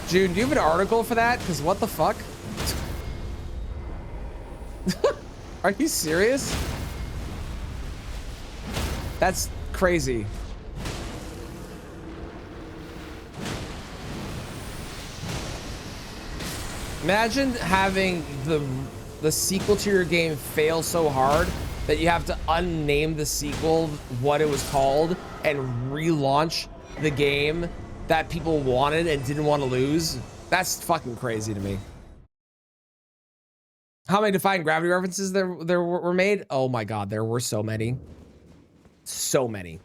June, do you have an article for that? Because what the fuck? Are you serious? That's crazy. Imagine having the sequel to your game fail so hard that you have to unname the sequel what it was called and relaunch the game that people wanted and didn't want to lose. That's fucking crazy to me. How many Defying Gravity references there were made? Oh my god, there were so many. So many.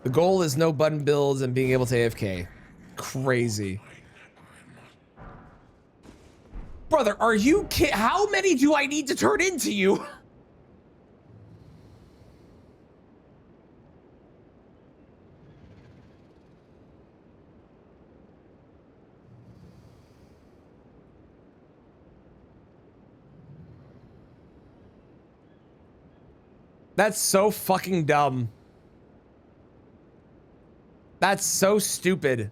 The goal is no button builds and being able to AFK. Crazy. Brother, are you kidding? How many do I need to turn into you? That's so fucking dumb. That's so stupid.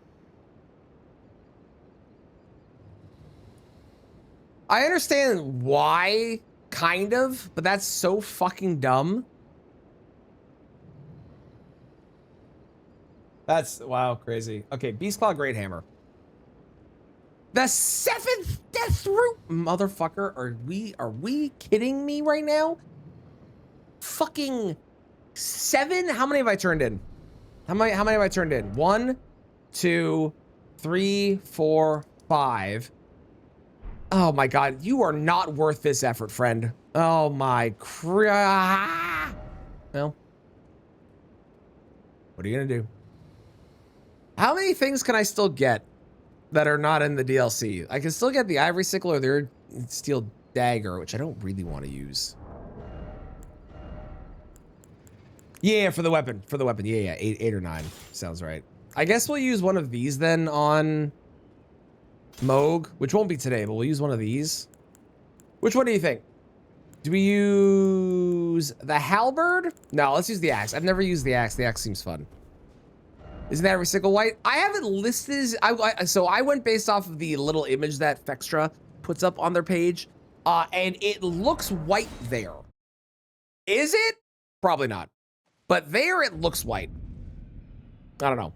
I understand why, kind of, but that's so fucking dumb. That's, wow, crazy. Okay, Beast Claw Great Hammer. The 7th death root, motherfucker. Are we kidding me right now? Fucking 7? How many have I turned in? How many have I turned in? 1, 2, 3, 4, 5. Oh my god, you are not worth this effort, friend. Oh my well, what are you gonna do? How many things can I still get that are not in the DLC? I can still get the Ivory Sickle or the Steel Dagger, which I don't really want to use. Yeah, for the weapon. For the weapon. Yeah. 8 or 9. Sounds right. I guess we'll use one of these then on Moog, which won't be today, but we'll use one of these. Which one do you think? Do we use the halberd? No, let's use the axe. I've never used the axe. The axe seems fun. Isn't that every single white? I haven't listed. So I went based off of the little image that Fextra puts up on their page, and it looks white there. Is it? Probably not. But there it looks white. I don't know.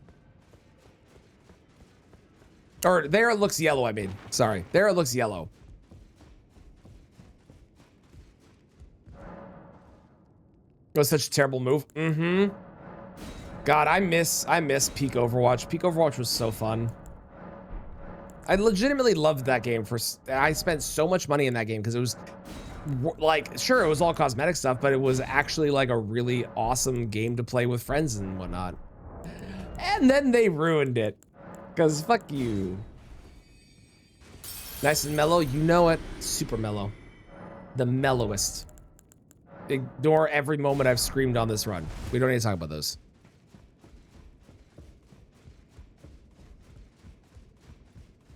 Or there it looks yellow, I mean. Sorry. There it looks yellow. It was such a terrible move. Mm-hmm. God, I miss Peak Overwatch. Peak Overwatch was so fun. I legitimately loved that game. I spent so much money in that game because it was like, sure, it was all cosmetic stuff, but it was actually like a really awesome game to play with friends and whatnot. And then they ruined it. Because fuck you. Nice and mellow, you know it. Super mellow. The mellowest. Ignore every moment I've screamed on this run. We don't need to talk about those.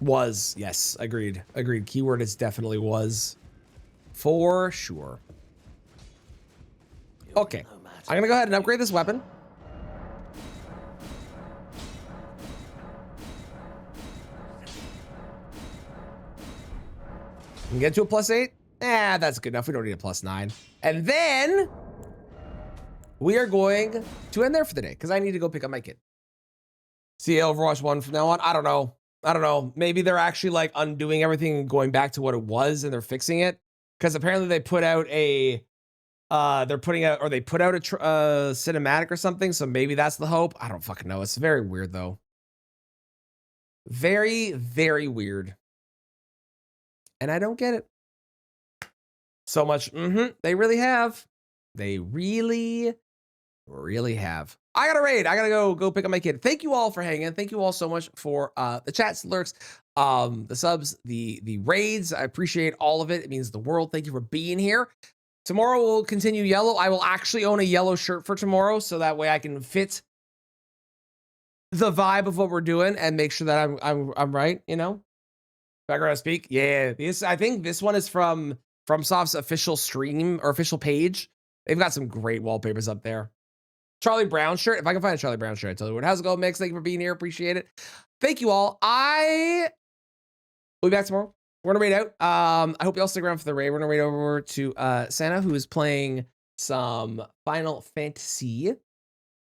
Was, yes, agreed. Agreed. Keyword is definitely was. For sure. Okay. I'm gonna go ahead and upgrade this weapon. And get to a +8. That's good enough. We don't need a +9. And then we are going to end there for the day because I need to go pick up my kid. See Overwatch 1 from now on. I don't know. Maybe they're actually like undoing everything and going back to what it was and they're fixing it. Because apparently they put out a, they put out a cinematic or something. So maybe that's the hope. I don't fucking know. It's very weird though. Very, very weird. And I don't get it. So much. They really have. They really have. I got a raid. I gotta go pick up my kid. Thank you all for hanging. Thank you all so much for the chats, lurks, the subs, the raids. I appreciate all of it. It means the world. Thank you for being here. Tomorrow we'll continue yellow. I will actually own a yellow shirt for tomorrow, so that way I can fit the vibe of what we're doing and make sure that I'm right, you know? Background to speak. Yeah, I think this one is from FromSoft's official stream or official page. They've got some great wallpapers up there. Charlie Brown shirt. If I can find a Charlie Brown shirt, I tell you what. How's it going, Mix? Thank you for being here. Appreciate it. Thank you all. We'll be back tomorrow. We're gonna raid out. I hope you all stick around for the raid. We're gonna raid over to Santa, who is playing some Final Fantasy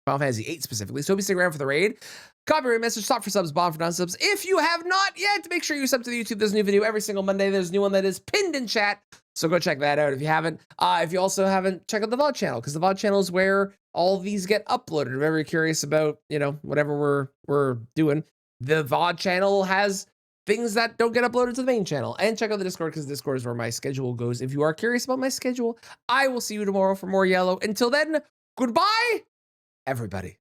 8 specifically. So hope you stick around for the raid. Copyright message, stop for subs, bomb for non-subs. If you have not yet, make sure you sub to the YouTube. There's a new video every single Monday. There's a new one that is pinned in chat. So go check that out if you haven't. If you also haven't, check out the VOD channel, because the VOD channel is where all these get uploaded. If you're very curious about, you know, whatever we're doing, the VOD channel has things that don't get uploaded to the main channel. And check out the Discord, because Discord is where my schedule goes. If you are curious about my schedule, I will see you tomorrow for more Yellow. Until then, goodbye, everybody.